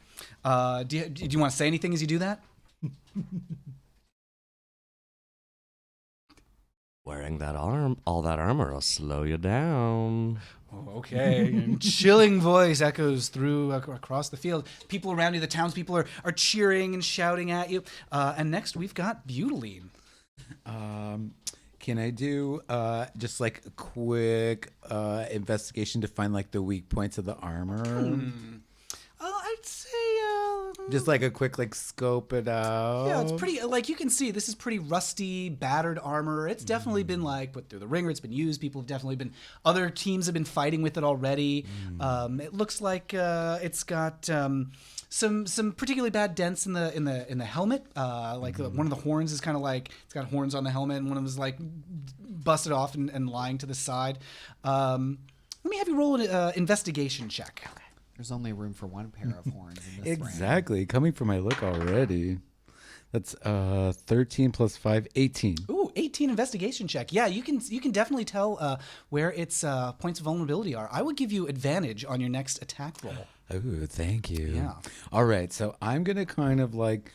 [SPEAKER 1] Do you want to say anything as you do that?
[SPEAKER 4] Wearing that all that armor will slow you down.
[SPEAKER 1] Oh, okay. And chilling voice echoes through across the field. People around you, the townspeople, are cheering and shouting at you. And next, we've got Butaline.
[SPEAKER 5] Can I do just like a quick investigation to find like the weak points of the armor?
[SPEAKER 1] I'd say.
[SPEAKER 5] Just like a quick like scope it out.
[SPEAKER 1] Yeah, it's pretty. Like you can see, this is pretty rusty, battered armor. It's definitely been like put through the ringer. It's been used. People have definitely been. Other teams have been fighting with it already. It looks like it's got some particularly bad dents in the helmet. One of the horns is kind of like it's got horns on the helmet, and one of them is like busted off and lying to the side. Let me have you roll an investigation check. Okay.
[SPEAKER 3] There's only room for one pair of horns in this
[SPEAKER 5] Exactly. Coming from my look already. That's 13 plus 5, 18.
[SPEAKER 1] Ooh, 18 investigation check. Yeah, you can definitely tell where its points of vulnerability are. I would give you advantage on your next attack roll.
[SPEAKER 5] Oh, thank you.
[SPEAKER 1] Yeah.
[SPEAKER 5] All right, so I'm gonna kind of like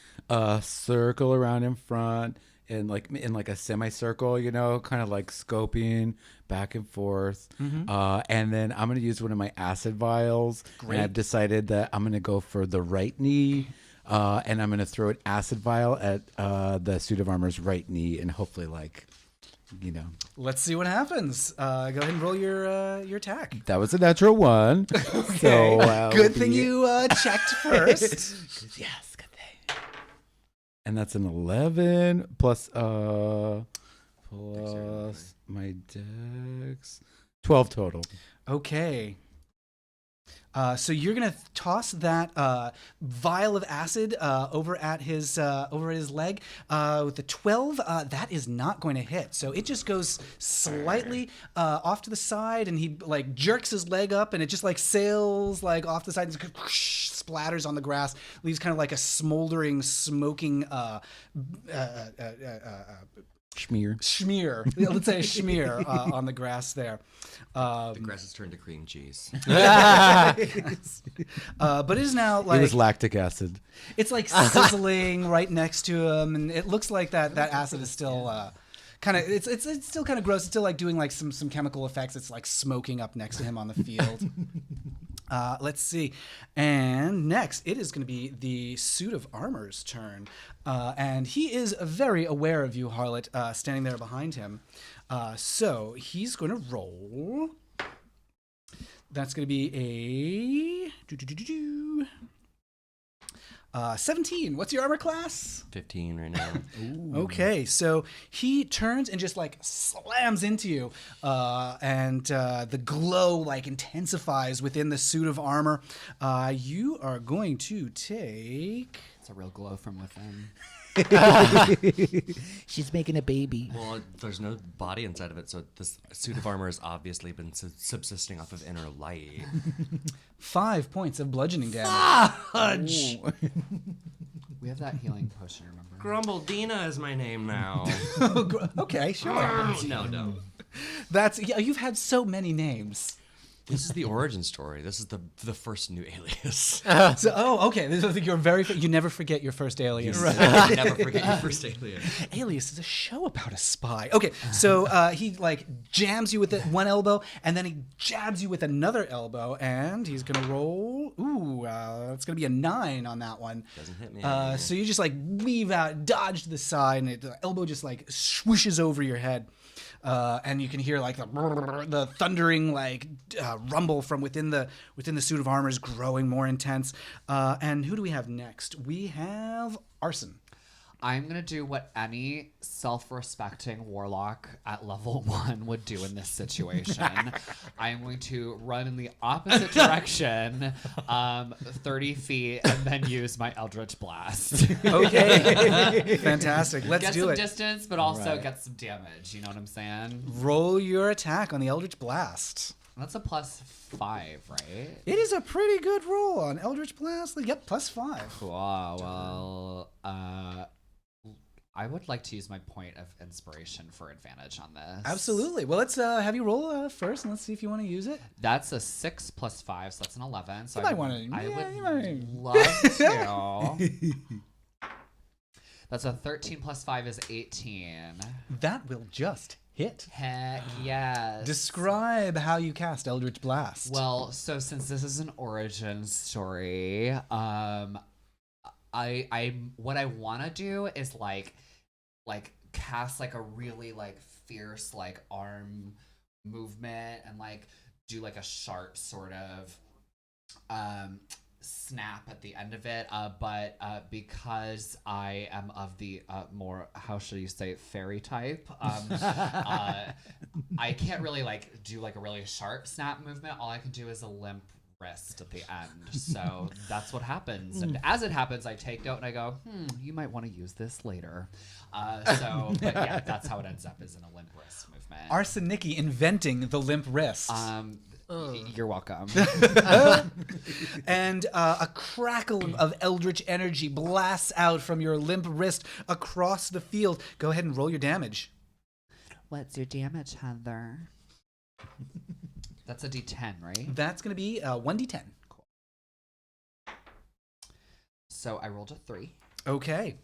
[SPEAKER 5] circle around in front and like in like a semicircle, you know, kind of like scoping back and forth. And then I'm gonna use one of my acid vials.
[SPEAKER 1] Great.
[SPEAKER 5] And I've decided that I'm gonna go for the right knee. And I'm gonna throw an acid vial at the suit of armor's right knee, and hopefully, like, you know,
[SPEAKER 1] Let's see what happens. Go ahead and roll your attack.
[SPEAKER 5] that was a natural one. So
[SPEAKER 1] Good thing you checked first.
[SPEAKER 5] Yes, good thing. And that's an 11 plus my dex, 12 total.
[SPEAKER 1] Okay. So you're gonna toss that vial of acid over at his leg with the 12. That is not going to hit. So it just goes slightly off to the side, and he like jerks his leg up, and it just like sails like off the side, and splatters on the grass, leaves kind of like a smoldering, smoking
[SPEAKER 5] Schmear.
[SPEAKER 1] Let's say a smear on the grass there.
[SPEAKER 4] The grass has turned to cream cheese.
[SPEAKER 1] But it is now like
[SPEAKER 5] It was lactic acid.
[SPEAKER 1] it's like sizzling right next to him, and it looks like that acid is still kind of it's still kind of gross. It's still like doing like some chemical effects. It's like smoking up next to him on the field. Let's see. And next, it is going to be the suit of armor's turn. And he is very aware of you, Harlot, standing there behind him. So he's going to roll. That's going to be 17. What's your armor class?
[SPEAKER 4] 15 right now.
[SPEAKER 1] Okay, so he turns and just like slams into you, and the glow like intensifies within the suit of armor. You are going to take.
[SPEAKER 3] It's a real glow from within.
[SPEAKER 6] She's making a baby.
[SPEAKER 4] Well, there's no body inside of it, so this suit of armor has obviously been subsisting off of inner light.
[SPEAKER 1] 5 points of bludgeoning damage.
[SPEAKER 3] We have that healing potion, remember?
[SPEAKER 4] Grumble-Dina is my name now.
[SPEAKER 1] Okay, sure.
[SPEAKER 4] No.
[SPEAKER 1] You've had so many names.
[SPEAKER 4] This is the origin story. This is the first new alias.
[SPEAKER 1] Okay. This is you never forget your first alias.
[SPEAKER 4] Never forget your first alias.
[SPEAKER 1] Alias is a show about a spy. Okay, so he like jams you with one elbow, and then he jabs you with another elbow, and he's gonna roll. It's gonna be a 9 on that one.
[SPEAKER 4] Doesn't hit me.
[SPEAKER 1] So you just like weave out, dodge to the side, and the elbow just like swooshes over your head. And you can hear like the thundering like rumble from within the suit of armor is growing more intense. And who do we have next? We have Arson.
[SPEAKER 3] I'm going to do what any self-respecting warlock at level 1 would do in this situation. I am going to run in the opposite direction, 30 feet, and then use my Eldritch Blast.
[SPEAKER 1] Okay. Fantastic. Let's
[SPEAKER 3] get
[SPEAKER 1] do
[SPEAKER 3] some
[SPEAKER 1] it.
[SPEAKER 3] distance, but also get some damage. You know what I'm saying?
[SPEAKER 1] Roll your attack on the Eldritch Blast.
[SPEAKER 3] That's a +5, right?
[SPEAKER 1] It is a pretty good roll on Eldritch Blast. Yep, +5.
[SPEAKER 3] Wow. Well, I would like to use my point of inspiration for advantage on this.
[SPEAKER 1] Absolutely. Well, let's have you roll first, and let's see if you want to use it.
[SPEAKER 3] That's a 6 + 5, so that's an 11. So
[SPEAKER 1] You might wanna-
[SPEAKER 3] I
[SPEAKER 1] yeah, you
[SPEAKER 3] would
[SPEAKER 1] might.
[SPEAKER 3] love to. That's a 13 + 5 is 18.
[SPEAKER 1] That will just hit.
[SPEAKER 3] Heck yes.
[SPEAKER 1] Describe how you cast Eldritch Blast.
[SPEAKER 3] Well, so since this is an origin story, I what I want to do is like cast like a really like fierce like arm movement and like do like a sharp sort of snap at the end of it, but because I am of the more, how should you say, fairy type, I can't really like do like a really sharp snap movement. All I can do is a limp wrist at the end. So that's what happens, and as it happens I take note and I go, you might want to use this later. But yeah, that's how it ends up, is in a limp wrist movement.
[SPEAKER 1] Arsonicki inventing the limp wrist.
[SPEAKER 3] You're welcome.
[SPEAKER 1] And a crackle of eldritch energy blasts out from your limp wrist across the field. Go ahead and roll your damage.
[SPEAKER 3] What's your damage, Heather? That's a D10, right?
[SPEAKER 1] That's going to be 1d10.
[SPEAKER 3] Cool. So I rolled a 3.
[SPEAKER 1] Okay.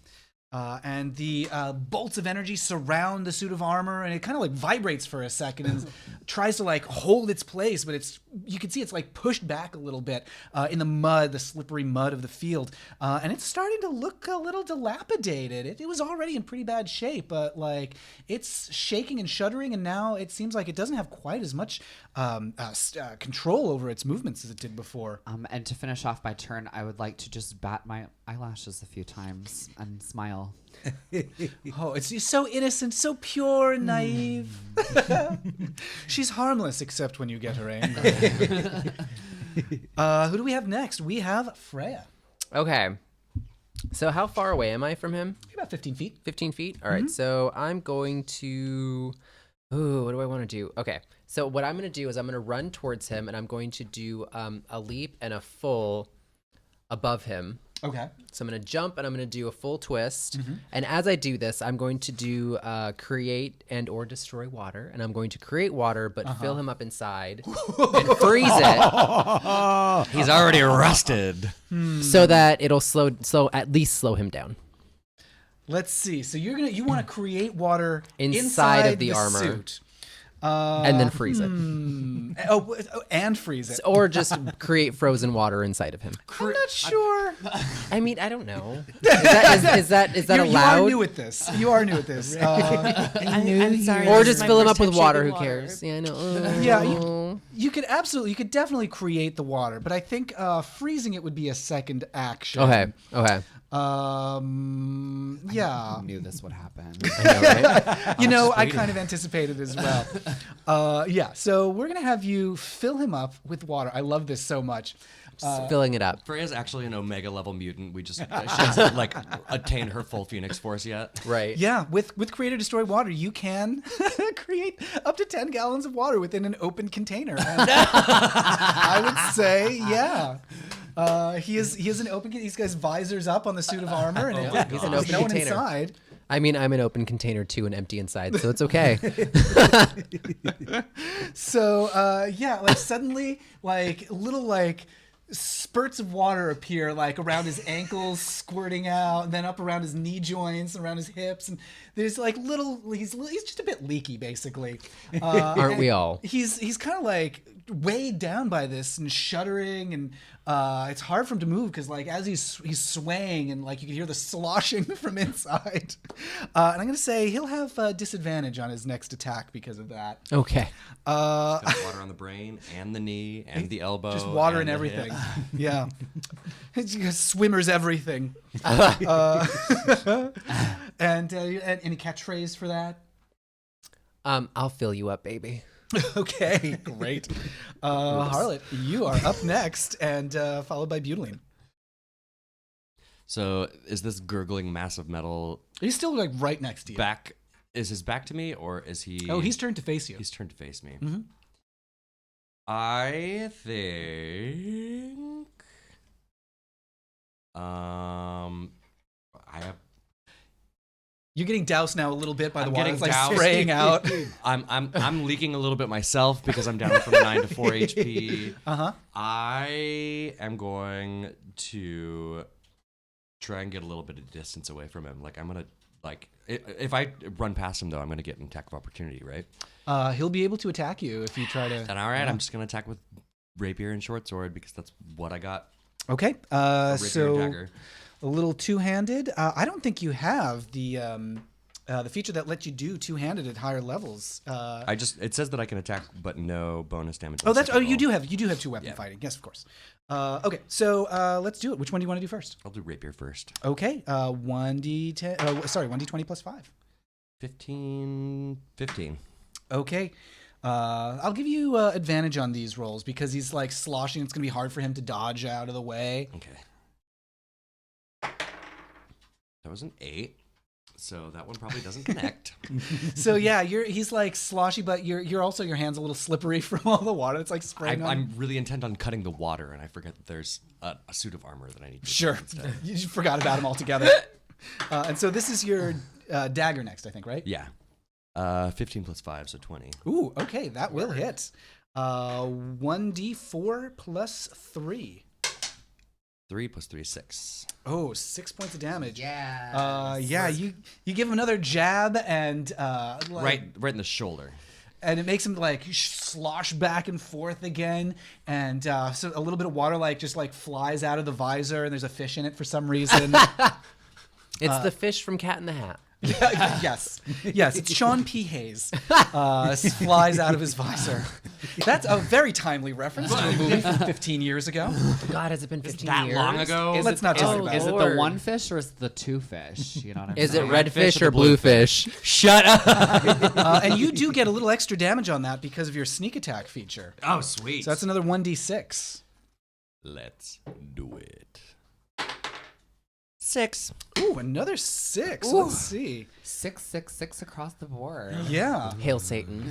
[SPEAKER 1] And the bolts of energy surround the suit of armor, and it kind of like vibrates for a second and tries to like hold its place, but you can see it's like pushed back a little bit in the mud, the slippery mud of the field, and it's starting to look a little dilapidated. It was already in pretty bad shape, but like it's shaking and shuddering, and now it seems like it doesn't have quite as much control over its movements as it did before.
[SPEAKER 3] And to finish off my turn, I would like to just bat my eyelashes a few times and smile.
[SPEAKER 1] Oh, it's so innocent, so pure and naive. She's harmless except when you get her angry. Who do we have next? We have Freya.
[SPEAKER 2] Okay. So how far away am I from him?
[SPEAKER 1] About 15 feet.
[SPEAKER 2] 15 feet? All right. So I'm going to... Ooh, what do I want to do? Okay. So what I'm going to do is I'm going to run towards him, and I'm going to do a leap and a full above him.
[SPEAKER 1] Okay.
[SPEAKER 2] So I'm going to jump, and I'm going to do a full twist. And as I do this, I'm going to do create and or destroy water. And I'm going to create water, but fill him up inside and freeze it.
[SPEAKER 4] He's already arrested.
[SPEAKER 2] So that it'll at least slow him down.
[SPEAKER 1] Let's see. So you want to create water
[SPEAKER 2] Inside of the armor.
[SPEAKER 1] suit.
[SPEAKER 2] and then freeze it.
[SPEAKER 1] And freeze it.
[SPEAKER 2] Or just create frozen water inside of him.
[SPEAKER 1] I'm not sure.
[SPEAKER 2] I mean, I don't know. Is that
[SPEAKER 1] You
[SPEAKER 2] allowed?
[SPEAKER 1] are new at this. You are new at this.
[SPEAKER 7] I'm sorry.
[SPEAKER 2] Or
[SPEAKER 7] this
[SPEAKER 2] just
[SPEAKER 7] is my
[SPEAKER 2] fill him
[SPEAKER 7] first
[SPEAKER 2] up with
[SPEAKER 7] time
[SPEAKER 2] water.
[SPEAKER 7] shaping
[SPEAKER 2] Who
[SPEAKER 7] water.
[SPEAKER 2] cares? Yeah, I know.
[SPEAKER 1] Yeah, you could definitely create the water, but I think freezing it would be a second action.
[SPEAKER 2] Okay.
[SPEAKER 1] Yeah.
[SPEAKER 3] I knew this would happen.
[SPEAKER 2] I know, right?
[SPEAKER 1] You know, I kind of anticipated as well. Yeah, so we're going to have you fill him up with water. I love this so much.
[SPEAKER 2] Just filling it up.
[SPEAKER 4] Freya's actually an Omega level mutant. She hasn't like attained her full Phoenix Force yet.
[SPEAKER 2] Right.
[SPEAKER 1] Yeah, with Create or Destroy Water, you can create up to 10 gallons of water within an open container. And I would say, yeah. He is an open. He's got his visors up on the suit of armor, and
[SPEAKER 2] He's an
[SPEAKER 1] there's
[SPEAKER 2] open
[SPEAKER 1] no one
[SPEAKER 2] container.
[SPEAKER 1] inside.
[SPEAKER 2] I mean, I'm an open container too and empty inside, so it's okay.
[SPEAKER 1] So yeah, like suddenly, like little like spurts of water appear like around his ankles, squirting out, and then up around his knee joints, around his hips, and there's like he's just a bit leaky, basically.
[SPEAKER 2] Aren't we all?
[SPEAKER 1] He's kind of like weighed down by this and shuddering, and it's hard for him to move because like as he's swaying and like you can hear the sloshing from inside. And I'm gonna say he'll have disadvantage on his next attack because of that.
[SPEAKER 2] Okay.
[SPEAKER 4] Got water on the brain and the knee and the elbow.
[SPEAKER 1] Just water and
[SPEAKER 4] the
[SPEAKER 1] everything.
[SPEAKER 4] hip.
[SPEAKER 1] Yeah. Swimmers everything. And any catchphrase for that?
[SPEAKER 2] I'll fill you up, baby.
[SPEAKER 1] Okay, great. Harlot, you are up next, and followed by Butylene.
[SPEAKER 4] So is this gurgling mass of metal
[SPEAKER 1] He's still like right next to you.
[SPEAKER 4] back? Is his back to me, or is he?
[SPEAKER 1] Oh, he's turned to face you.
[SPEAKER 4] He's turned to face me.
[SPEAKER 1] Mhm.
[SPEAKER 4] I think. I have.
[SPEAKER 1] You're getting doused now a little bit by the
[SPEAKER 4] I'm
[SPEAKER 1] water.
[SPEAKER 4] getting
[SPEAKER 1] It's like
[SPEAKER 4] doused.
[SPEAKER 1] spraying out.
[SPEAKER 4] I'm leaking a little bit myself because I'm down from 9 to 4 HP.
[SPEAKER 1] Uh-huh.
[SPEAKER 4] I am going to try and get a little bit of distance away from him. Like I'm gonna if I run past him though, I'm gonna get an attack of opportunity, right?
[SPEAKER 1] He'll be able to attack you if you try to.
[SPEAKER 4] Then all right, I'm just gonna attack with rapier and short sword because that's what I got.
[SPEAKER 1] Okay.
[SPEAKER 4] Rapier and
[SPEAKER 1] So
[SPEAKER 4] dagger.
[SPEAKER 1] a little two-handed. I don't think you have the feature that lets you do two-handed at higher levels.
[SPEAKER 4] It says that I can attack, but no bonus damage.
[SPEAKER 1] Oh, that's
[SPEAKER 4] second
[SPEAKER 1] you
[SPEAKER 4] roll.
[SPEAKER 1] do have two-weapon
[SPEAKER 4] Yeah.
[SPEAKER 1] fighting. Yes, of course. Okay, so let's do it. Which one do you want to do first?
[SPEAKER 4] I'll do rapier first.
[SPEAKER 1] Okay, 1d10. Sorry, 1d20 plus 5.
[SPEAKER 4] 15.
[SPEAKER 1] Okay. I'll give you advantage on these rolls because he's like sloshing. It's gonna be hard for him to dodge out of the way.
[SPEAKER 4] Okay. That was an 8. So that one probably doesn't connect.
[SPEAKER 1] So yeah, he's like sloshy, but you're also your hand's a little slippery from all the water. It's like spraying on.
[SPEAKER 4] I'm really intent on cutting the water, and I forget that there's a suit of armor that I need to
[SPEAKER 1] Sure.
[SPEAKER 4] use instead.
[SPEAKER 1] You just forgot about him altogether. And so this is your dagger next, I think, right?
[SPEAKER 4] Yeah. 15 plus 5, so 20.
[SPEAKER 1] Ooh, okay, that will hit. 1d4 plus 3.
[SPEAKER 4] 3 plus 3 is 6.
[SPEAKER 1] Oh, 6 points of damage.
[SPEAKER 3] Yeah.
[SPEAKER 1] Yeah, you give him another jab and
[SPEAKER 4] Right in the shoulder.
[SPEAKER 1] and it makes him like slosh back and forth again, and so a little bit of water like just like flies out of the visor, and there's a fish in it for some reason.
[SPEAKER 2] It's the fish from Cat in the Hat.
[SPEAKER 1] Yes, it's Sean P. Hayes flies out of his visor. That's a very timely reference to a movie from 15 years ago.
[SPEAKER 2] God, has it been 15
[SPEAKER 4] That
[SPEAKER 2] years?
[SPEAKER 4] long ago?
[SPEAKER 1] Let's not talk
[SPEAKER 2] oh,
[SPEAKER 1] about
[SPEAKER 3] Is
[SPEAKER 1] it.
[SPEAKER 3] it
[SPEAKER 2] Lord.
[SPEAKER 3] the one fish or is it the two fish? You know what I'm
[SPEAKER 2] Is it
[SPEAKER 3] saying?
[SPEAKER 2] red
[SPEAKER 4] fish
[SPEAKER 2] fish
[SPEAKER 4] or
[SPEAKER 2] or
[SPEAKER 4] the
[SPEAKER 2] blue fish? Shut up.
[SPEAKER 1] And you do get a little extra damage on that because of your sneak attack feature.
[SPEAKER 4] Oh, sweet.
[SPEAKER 1] So that's another 1d6.
[SPEAKER 4] Let's do it. 6.
[SPEAKER 1] Ooh, another 6. Let's see.
[SPEAKER 3] 666 across the board.
[SPEAKER 1] Yeah.
[SPEAKER 2] Hail Satan.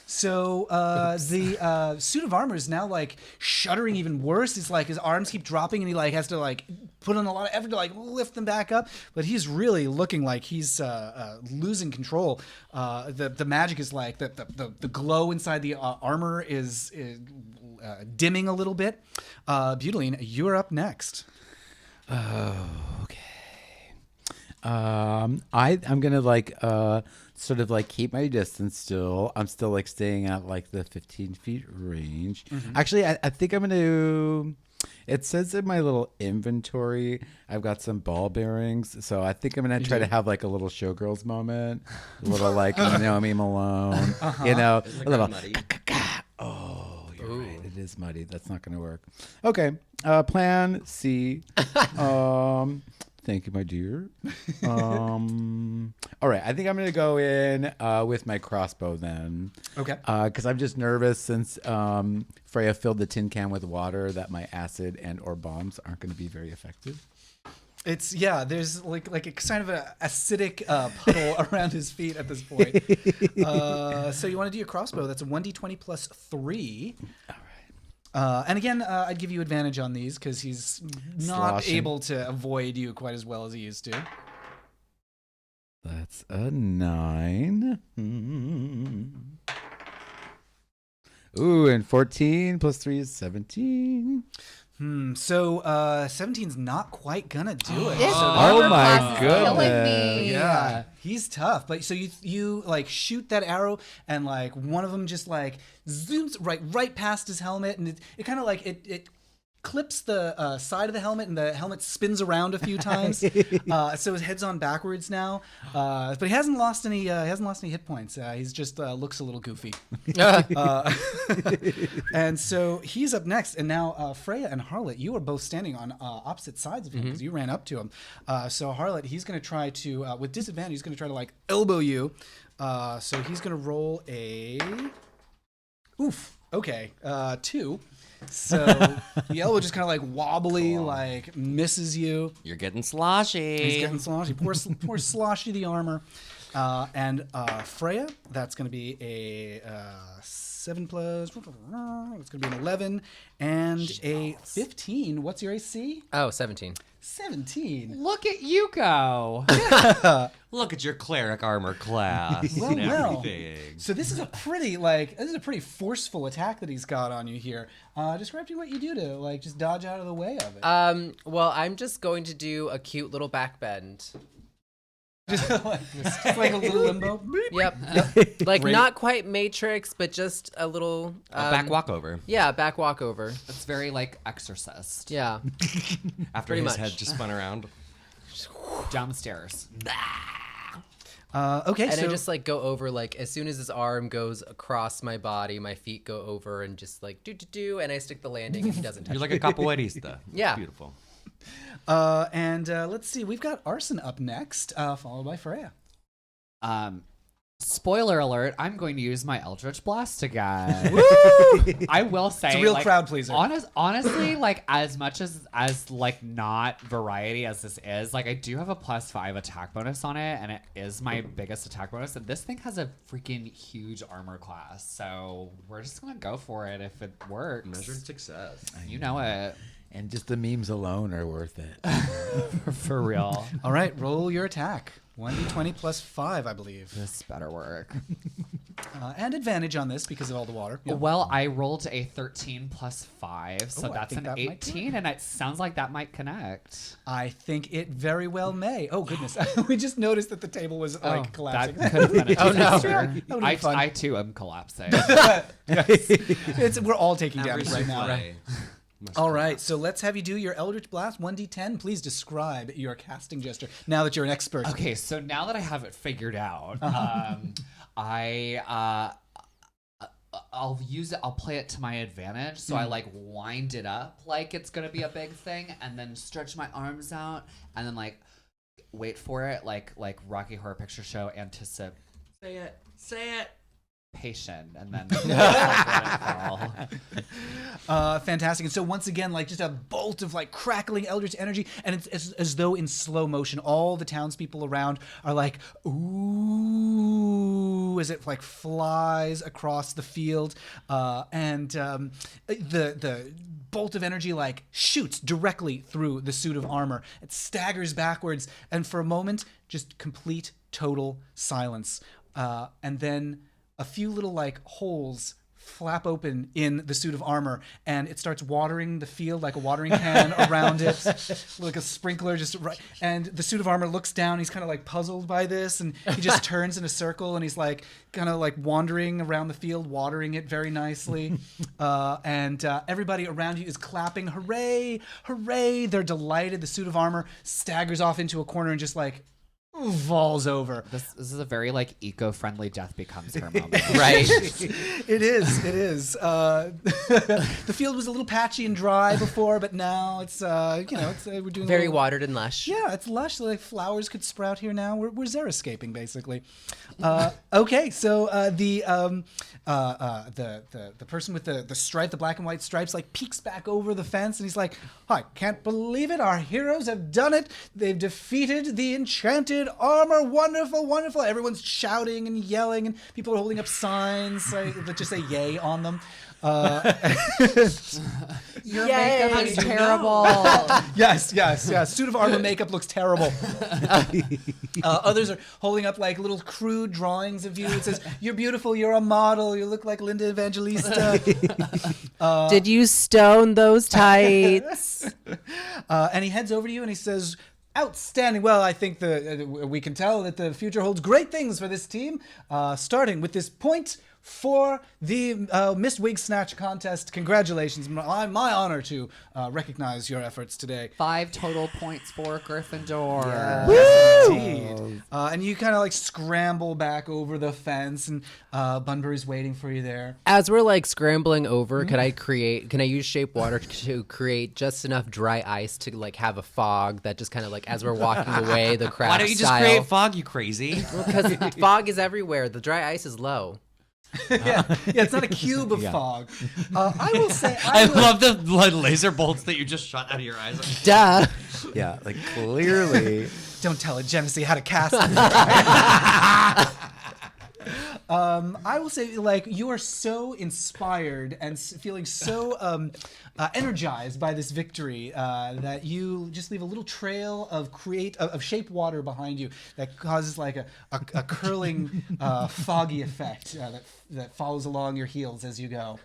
[SPEAKER 1] So the suit of armor is now like shuddering even worse. It's like his arms keep dropping, and he like has to like put in a lot of effort to like lift them back up. But he's really looking like he's losing control. The magic is like the glow inside the armor is dimming a little bit. Butylene, you're up next.
[SPEAKER 5] Oh, okay. I'm gonna like sort of like keep my distance still. I'm still like staying at like the 15 feet range. Actually, I think I'm gonna. It says in my little inventory, I've got some ball bearings, so I think I'm gonna try to have like a little showgirls moment, a little like Naomi Malone, you know, a little.
[SPEAKER 4] Muddy.
[SPEAKER 5] Oh, you're right. It is muddy. That's not gonna work. Okay. Plan C. Thank you, my dear. All right, I think I'm gonna go in with my crossbow then.
[SPEAKER 1] Okay.
[SPEAKER 5] Because I'm just nervous since Freya filled the tin can with water that my acid and or bombs aren't going to be very effective.
[SPEAKER 1] It's there's like a kind of a acidic puddle around his feet at this point. So you want to do your crossbow? That's a 1d20 plus 3.
[SPEAKER 5] All right.
[SPEAKER 1] And again, I'd give you advantage on these because he's not able to avoid you quite as well as he used to.
[SPEAKER 5] That's a 9. Ooh, and 14 plus 3 is 17.
[SPEAKER 1] So 17's not quite gonna do it.
[SPEAKER 7] This
[SPEAKER 1] So
[SPEAKER 5] Oh
[SPEAKER 7] armor
[SPEAKER 5] my
[SPEAKER 7] class is killing
[SPEAKER 5] goodness.
[SPEAKER 7] me.
[SPEAKER 1] yeah, he's tough. But so you like shoot that arrow, and like one of them just like zooms right past his helmet, and it kind of like it clips the side of the helmet, and the helmet spins around a few times. So his head's on backwards now, but he hasn't lost any. Hasn't lost any hit points. He's just looks a little goofy. And so he's up next, and now Freya and Harlot, you are both standing on opposite sides of him because you ran up to him. So Harlot, he's going to try to, with disadvantage, he's going to try to like elbow you. So he's going to roll a. Oof. Okay. 2. So the elbow just kind of like wobbly, like misses you.
[SPEAKER 4] You're getting sloshy.
[SPEAKER 1] He's getting sloshy. Poor Sloshy the armor. And Freya, that's going to be a 7 plus. It's going to be an 11 and a 15. What's your AC?
[SPEAKER 2] Oh, 17.
[SPEAKER 1] 17.
[SPEAKER 3] Look at you go.
[SPEAKER 4] Look at your cleric armor class
[SPEAKER 1] Well,
[SPEAKER 4] and
[SPEAKER 1] well.
[SPEAKER 4] everything.
[SPEAKER 1] So this is a pretty forceful attack that he's got on you here. Describe to me what you do to like just dodge out of the way of it.
[SPEAKER 2] Well, I'm just going to do a cute little back bend.
[SPEAKER 1] Just like a little limbo.
[SPEAKER 2] Yep. Like not quite Matrix, but just a little
[SPEAKER 4] Back walkover.
[SPEAKER 2] Yeah, back walkover.
[SPEAKER 3] It's very like Exorcist.
[SPEAKER 2] Yeah.
[SPEAKER 4] After
[SPEAKER 2] Pretty
[SPEAKER 4] his
[SPEAKER 2] much.
[SPEAKER 4] head just spun around.
[SPEAKER 3] Downstairs.
[SPEAKER 1] Okay,
[SPEAKER 2] And
[SPEAKER 1] so
[SPEAKER 2] I just like go over, like as soon as his arm goes across my body, my feet go over and just like do, and I stick the landing and he doesn't touch
[SPEAKER 4] You're like
[SPEAKER 2] me.
[SPEAKER 4] a capoeirista.
[SPEAKER 2] Yeah.
[SPEAKER 4] It's beautiful.
[SPEAKER 1] and let's see, we've got Arson up next, followed by Freya.
[SPEAKER 3] Spoiler alert, I'm going to use my Eldritch Blast again. I will say,
[SPEAKER 1] It's a real
[SPEAKER 3] like,
[SPEAKER 1] crowd pleaser.
[SPEAKER 3] Honestly, like as much as like not variety as this is, like I do have a +5 attack bonus on it, and it is my biggest attack bonus. And this thing has a freaking huge armor class, so we're just gonna go for it if it works.
[SPEAKER 4] Measured success.
[SPEAKER 3] You know it.
[SPEAKER 5] And just the memes alone are worth it.
[SPEAKER 3] For real.
[SPEAKER 1] All right, roll your attack. 1d20 plus 5, I believe.
[SPEAKER 3] This better work.
[SPEAKER 1] And advantage on this because of all the water. Yeah.
[SPEAKER 3] Well, I rolled a 13 plus 5, so
[SPEAKER 1] Ooh, I
[SPEAKER 3] that's
[SPEAKER 1] think
[SPEAKER 3] an
[SPEAKER 1] that might do
[SPEAKER 3] 18, and it sounds like that might connect.
[SPEAKER 1] I think it very well may. Oh, goodness. We just noticed that the table was like collapsing.
[SPEAKER 3] That could have been a disaster.
[SPEAKER 1] That would've been fun.
[SPEAKER 3] I too am collapsing.
[SPEAKER 1] We're all taking
[SPEAKER 4] Every
[SPEAKER 1] damage right now.
[SPEAKER 4] souffle must
[SPEAKER 1] All
[SPEAKER 4] be
[SPEAKER 1] right, so let's have you do your Eldritch Blast 1d10. Please describe your casting gesture now that you're an expert.
[SPEAKER 3] Okay, so now that I have it figured out, I'll use it. I'll play it to my advantage. So I like wind it up like it's gonna be a big thing, and then stretch my arms out, and then like wait for it, like Rocky Horror Picture Show anticipation,
[SPEAKER 4] Say it.
[SPEAKER 3] and then let it fall.
[SPEAKER 1] Fantastic. And so once again, like just a bolt of like crackling eldritch energy, and it's as though in slow motion, all the townspeople around are like, ooh, as it like flies across the field, and the bolt of energy like shoots directly through the suit of armor. It staggers backwards, and for a moment, just complete total silence, and then a few little like holes flap open in the suit of armor, and it starts watering the field like a watering can around it, like a sprinkler. And the suit of armor looks down. He's kind of like puzzled by this, and he just turns in a circle, and he's like kind of like wandering around the field, watering it very nicely. And everybody around you is clapping, "Hooray! Hooray!" They're delighted. The suit of armor staggers off into a corner and just like falls over.
[SPEAKER 3] This is a very like eco-friendly death becomes her moment.
[SPEAKER 2] Right.
[SPEAKER 1] It is. The field was a little patchy and dry before, but now it's we're doing
[SPEAKER 2] Very watered and lush.
[SPEAKER 1] Yeah, it's lush. Like flowers could sprout here now. We're xeriscaping basically. Okay, so the person with the stripe, the black and white stripes, like peeks back over the fence, and he's like, "I can't believe it! Our heroes have done it! They've defeated the enchanted armor! Wonderful, wonderful!" Everyone's shouting and yelling, and people are holding up signs that just say "Yay" on them.
[SPEAKER 3] Your makeup is terrible.
[SPEAKER 1] Yes. Suit of armor makeup looks terrible. Others are holding up like little crude drawings of you. It says, "You're beautiful. You're a model. You look like Linda Evangelista."
[SPEAKER 2] Did you stone those tights?
[SPEAKER 1] And he heads over to you and he says, "Outstanding. Well, I think we can tell that the future holds great things for this team, starting with this point for the Miss Wigsnatch contest. Congratulations. My honor to recognize your efforts today."
[SPEAKER 3] 5 total points for Gryffindor.
[SPEAKER 1] Yes, indeed. And you kind of like scramble back over the fence, and Bunbury's waiting for you there.
[SPEAKER 2] As we're like scrambling over, can I use shape water to create just enough dry ice to like have a fog that just kind of like as we're walking away, the crowd
[SPEAKER 4] Why don't you just create fog, you crazy?
[SPEAKER 2] Because fog is everywhere. The dry ice is low.
[SPEAKER 1] Yeah, it's not a cube of fog. I will say,
[SPEAKER 4] I love the laser bolts that you just shot out of your eyes.
[SPEAKER 2] Duh.
[SPEAKER 5] Yeah, like clearly.
[SPEAKER 1] Don't tell a Genesee how to cast it. I will say, like, you are so inspired and feeling so energized by this victory that you just leave a little trail of shape water behind you that causes like a curling foggy effect that follows along your heels as you go.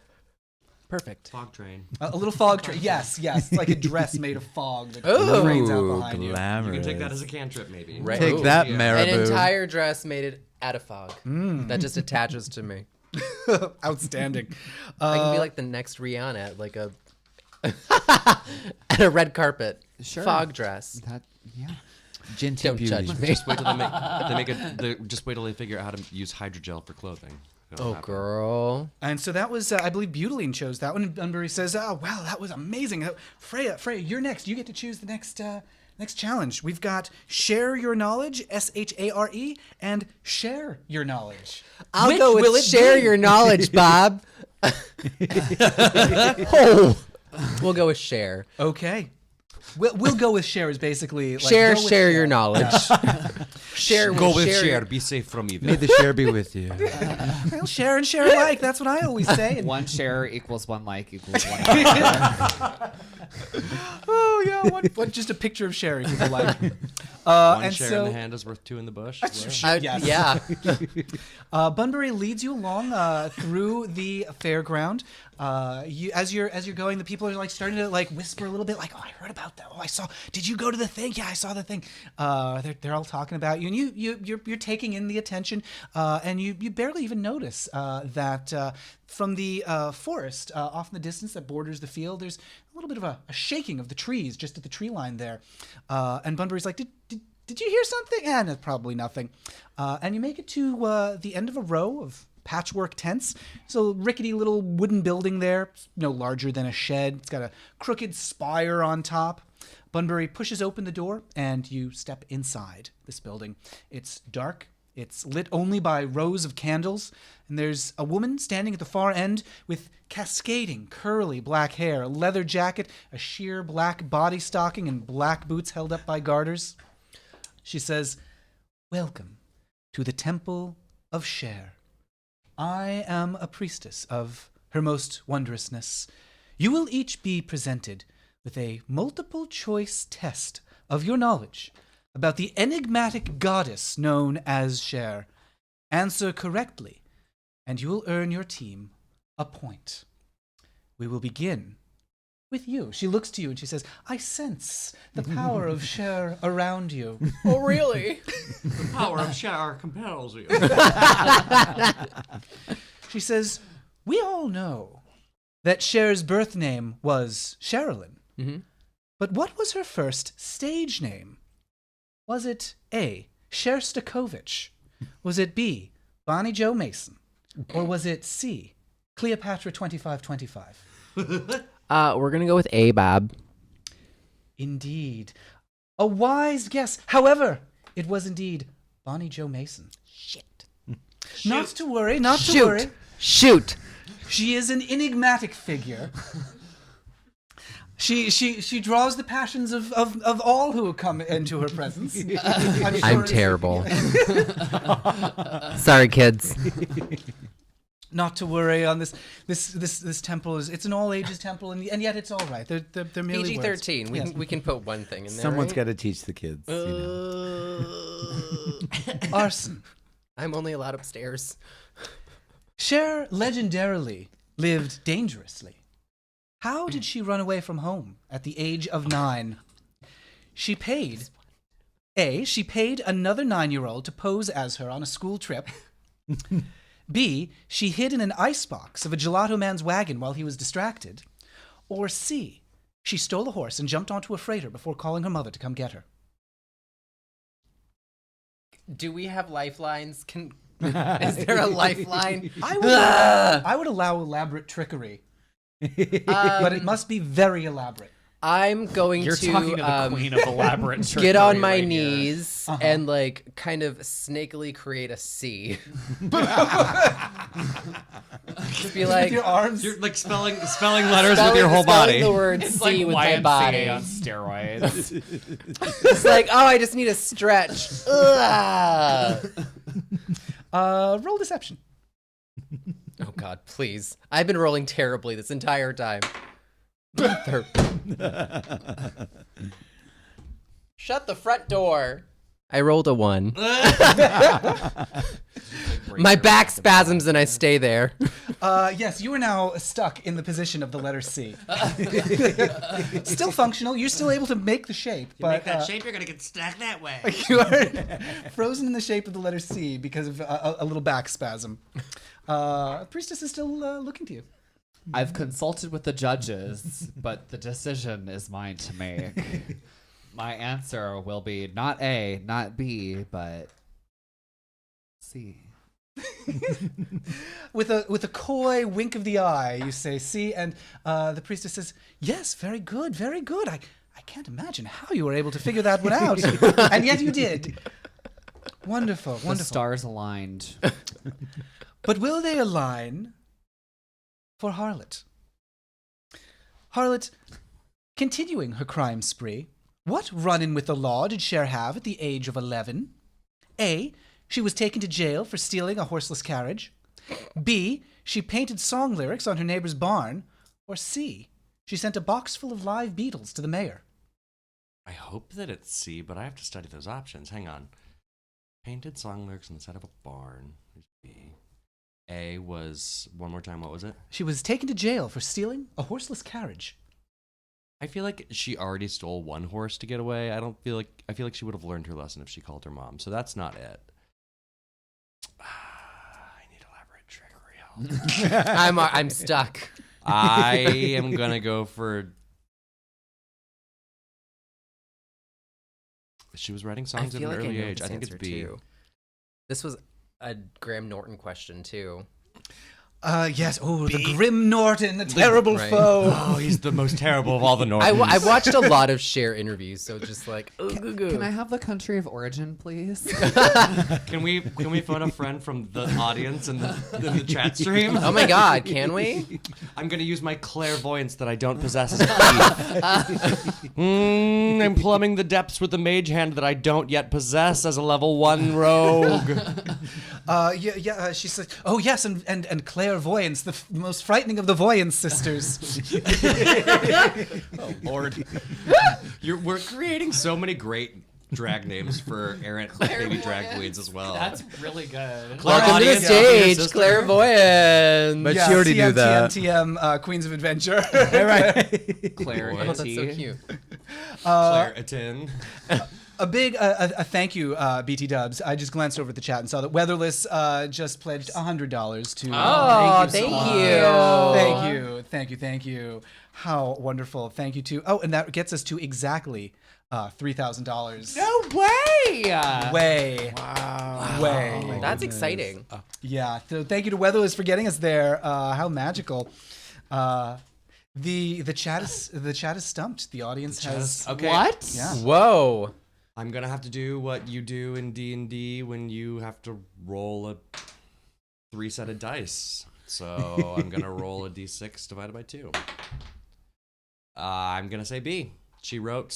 [SPEAKER 2] Perfect.
[SPEAKER 4] Fog train.
[SPEAKER 1] A little fog train. Yes. It's like a dress made of fog that rains out behind you.
[SPEAKER 5] Glamorous.
[SPEAKER 4] You can take that as a cantrip, maybe.
[SPEAKER 2] Right.
[SPEAKER 5] Take that,
[SPEAKER 4] yeah.
[SPEAKER 5] Marabou.
[SPEAKER 2] An entire dress made it out of fog that just attaches to me.
[SPEAKER 1] Outstanding.
[SPEAKER 2] I can be like the next Rihanna at like a at a red carpet.
[SPEAKER 3] Sure.
[SPEAKER 2] Fog dress.
[SPEAKER 5] Gentle
[SPEAKER 2] Don't
[SPEAKER 5] beauty.
[SPEAKER 2] judge me.
[SPEAKER 4] Just wait till just wait till they figure out how to use hydrogel for clothing. It'll
[SPEAKER 2] Oh,
[SPEAKER 4] happen.
[SPEAKER 2] girl.
[SPEAKER 1] And so that was, I believe, Butylene chose that one. And Bunbury says, "Oh, wow, that was amazing. Freya, you're next. You get to choose the next challenge. We've got Share Your Knowledge, SHARE, and Share Your Knowledge.
[SPEAKER 2] I'll
[SPEAKER 1] Which
[SPEAKER 2] go
[SPEAKER 1] will
[SPEAKER 2] with
[SPEAKER 1] it
[SPEAKER 2] share
[SPEAKER 1] be?
[SPEAKER 2] your knowledge, Bob. Oh. We'll go with share.
[SPEAKER 1] Okay. We'll go with Share is basically like,
[SPEAKER 2] Share
[SPEAKER 1] go with
[SPEAKER 2] your knowledge. Share
[SPEAKER 4] Go with
[SPEAKER 2] share.
[SPEAKER 4] share. Be safe from evil.
[SPEAKER 5] May the share be with you.
[SPEAKER 1] Well, share and share alike. That's what I always say. And,
[SPEAKER 3] 1 share equals 1 like equals 1.
[SPEAKER 1] oh yeah, what just a picture of Sherry people like.
[SPEAKER 4] One
[SPEAKER 1] and
[SPEAKER 4] share
[SPEAKER 1] so,
[SPEAKER 4] in the hand is worth 2 in the bush.
[SPEAKER 1] Yes.
[SPEAKER 2] Yeah.
[SPEAKER 1] Bunbury leads you along through the fairground. As you're going, the people are like starting to like whisper a little bit, like, "Oh, I heard about that. Oh, I saw. Did you go to the thing? Yeah, I saw the thing." They're all talking about you, and you're taking in the attention, and you barely even notice that from the forest off in the distance that borders the field, there's a little bit of a shaking of the trees just at the tree line there, and Bunbury's like, Did you hear something? No, probably nothing. And you make it to the end of a row of patchwork tents. It's a rickety little wooden building there. It's no larger than a shed. It's got a crooked spire on top. Bunbury pushes open the door, and you step inside this building. It's dark. It's lit only by rows of candles, and there's a woman standing at the far end with cascading, curly black hair, a leather jacket, a sheer black body stocking, and black boots held up by garters. She says, "Welcome to the Temple of Share. I am a priestess of her most wondrousness. You will each be presented with a multiple choice test of your knowledge about the enigmatic goddess known as Share. Answer correctly, and you will earn your team a point. We will begin with you. She looks to you and she says, I sense the power of Cher around you.
[SPEAKER 2] Oh, really?
[SPEAKER 4] The power of shower compels you.
[SPEAKER 1] She says, we all know that Cher's birth name was Sherilyn.
[SPEAKER 2] Mm-hmm.
[SPEAKER 1] But what was her first stage name? Was it A, Cher Stakovich? Was it B, Bonnie Jo Mason? Or was it C, Cleopatra 2525?
[SPEAKER 2] We're gonna go with A, Bob.
[SPEAKER 1] Indeed. A wise guess. However, it was indeed Bonnie Jo Mason.
[SPEAKER 2] Shit.
[SPEAKER 1] Not to worry, not to worry.
[SPEAKER 2] Shoot.
[SPEAKER 1] She is an enigmatic figure. She draws the passions of all who come into her presence.
[SPEAKER 2] I'm terrible. Sorry, kids.
[SPEAKER 1] Not to worry on this temple it's an all ages temple and yet it's all right. They're merely words.
[SPEAKER 2] PG-13. We can put one thing in there.
[SPEAKER 5] Someone's
[SPEAKER 2] right?
[SPEAKER 5] got to teach the kids.
[SPEAKER 1] Arson.
[SPEAKER 2] I'm only allowed upstairs.
[SPEAKER 1] Cher legendarily lived dangerously. How did she run away from home at the age of 9? She paid another 9-year-old to pose as her on a school trip. B, she hid in an icebox of a gelato man's wagon while he was distracted. Or C, she stole a horse and jumped onto a freighter before calling her mother to come get her.
[SPEAKER 2] Do we have lifelines? Is there a lifeline?
[SPEAKER 1] I would allow elaborate trickery, but it must be very elaborate.
[SPEAKER 2] I'm going
[SPEAKER 3] You're
[SPEAKER 2] to
[SPEAKER 3] talking to the queen of elaborate
[SPEAKER 2] get
[SPEAKER 3] trickery
[SPEAKER 2] on my
[SPEAKER 3] right here.
[SPEAKER 2] knees and like kind of snakily create a C. Just be like
[SPEAKER 1] With your arms.
[SPEAKER 4] You're like spelling letters with your whole body.
[SPEAKER 2] The word
[SPEAKER 3] It's
[SPEAKER 2] C
[SPEAKER 3] like
[SPEAKER 2] with
[SPEAKER 3] YMCA
[SPEAKER 2] my body.
[SPEAKER 3] on steroids.
[SPEAKER 2] It's like, oh, I just need a stretch. Ugh.
[SPEAKER 1] Roll deception.
[SPEAKER 2] Oh God, please! I've been rolling terribly this entire time. Shut the front door. I rolled a 1. My back spasms and I stay there.
[SPEAKER 1] Yes, you are now stuck in the position of the letter C. Still functional. You're still able to make the shape, but
[SPEAKER 4] Make that shape, you're gonna get stuck that way.
[SPEAKER 1] you are frozen in the shape of the letter C because of a little back spasm. Priestess is still looking to you.
[SPEAKER 3] I've consulted with the judges, but the decision is mine to make. My answer will be not A, not B, but C.
[SPEAKER 1] With a coy wink of the eye, you say C, and the priestess says, "Yes, very good, very good. I can't imagine how you were able to figure that one out, and yet you did. Wonderful, wonderful.
[SPEAKER 3] The stars aligned.
[SPEAKER 1] But will they align for Harlot? Harlot, continuing her crime spree, what run-in with the law did Cher have at the age of 11? A, she was taken to jail for stealing a horseless carriage. B, she painted song lyrics on her neighbor's barn. Or C, she sent a box full of live beetles to the mayor.
[SPEAKER 4] I hope that it's C, but I have to study those options. Hang on. Painted song lyrics on the side of a barn. There's B. A was, one more time, what was it?
[SPEAKER 1] She was taken to jail for stealing a horseless carriage.
[SPEAKER 4] I feel like she already stole one horse to get away. I feel like she would have learned her lesson if she called her mom. So that's not it. I need elaborate trickery help.
[SPEAKER 2] I'm stuck.
[SPEAKER 4] I am gonna go for. She was writing songs at an early age. I think it's B.
[SPEAKER 2] Too. This was a Graham Norton question too.
[SPEAKER 1] Yes. Oh, the Grim Norton, the terrible foe.
[SPEAKER 4] Oh, he's the most terrible of all the Nortons.
[SPEAKER 2] I watched a lot of Cher interviews, so just like,
[SPEAKER 3] Can I have the country of origin, please?
[SPEAKER 4] Can we phone a friend from the audience in the chat stream?
[SPEAKER 2] oh my God, can we?
[SPEAKER 4] I'm gonna use my clairvoyance that I don't possess as a thief. I'm plumbing the depths with the mage hand that I don't yet possess as a level 1 rogue.
[SPEAKER 1] She said, "Oh yes, and clairvoyance, the most frightening of the voyance sisters."
[SPEAKER 4] Oh Lord, we're creating so many great drag names for errant baby drag queens as well.
[SPEAKER 3] That's really good.
[SPEAKER 2] Welcome to the
[SPEAKER 4] Clairaudience,
[SPEAKER 2] stage,
[SPEAKER 4] sister.
[SPEAKER 2] clairvoyance.
[SPEAKER 5] But she already knew that.
[SPEAKER 1] TM, Queens of Adventure.
[SPEAKER 5] Right.
[SPEAKER 3] Claire.
[SPEAKER 2] Oh, that's so cute.
[SPEAKER 4] Claritin.
[SPEAKER 1] A big a thank you, BT Dubs. I just glanced over at the chat and saw that Weatherless just pledged $100 to.
[SPEAKER 2] Oh, thank you.
[SPEAKER 1] Thank you. How wonderful. Thank you to. Oh, and that gets us to exactly $3,000.
[SPEAKER 3] No way!
[SPEAKER 1] Way.
[SPEAKER 5] Wow.
[SPEAKER 1] Way.
[SPEAKER 2] That's exciting.
[SPEAKER 1] Yeah. So thank you to Weatherless for getting us there. How magical. The chat is stumped. The audience has.
[SPEAKER 4] Okay.
[SPEAKER 3] What?
[SPEAKER 1] Yeah.
[SPEAKER 2] Whoa.
[SPEAKER 4] I'm gonna have to do what you do in D&D when you have to roll a 3-sided dice. So I'm gonna roll a d6 divided by 2. I'm gonna say B. She wrote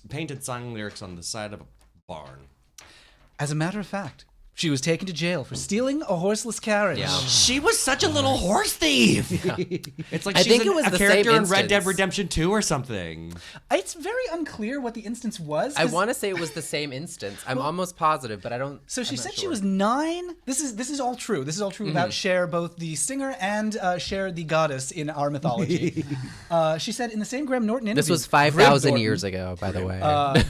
[SPEAKER 4] painted song lyrics on the side of a barn.
[SPEAKER 1] As a matter of fact, she was taken to jail for stealing a horseless carriage.
[SPEAKER 2] Yeah.
[SPEAKER 4] She was such a little horse thief. It's like
[SPEAKER 2] I
[SPEAKER 4] she's
[SPEAKER 2] think it was
[SPEAKER 4] a
[SPEAKER 2] the
[SPEAKER 4] character
[SPEAKER 2] same
[SPEAKER 4] in Red Dead
[SPEAKER 2] instance.
[SPEAKER 4] Redemption 2 or something.
[SPEAKER 1] It's very unclear what the instance was.
[SPEAKER 2] I
[SPEAKER 1] 'cause-
[SPEAKER 2] want to say it was the same instance. I'm almost positive, but I don't.
[SPEAKER 1] So she
[SPEAKER 2] I'm not
[SPEAKER 1] said she
[SPEAKER 2] sure.
[SPEAKER 1] was 9. This is all true. This is all true about Cher, both the singer and Cher, the goddess in our mythology. She said in the same Graham Norton interview.
[SPEAKER 2] This was
[SPEAKER 1] Graham
[SPEAKER 2] 5,000
[SPEAKER 1] Norton,
[SPEAKER 2] years ago, by the way.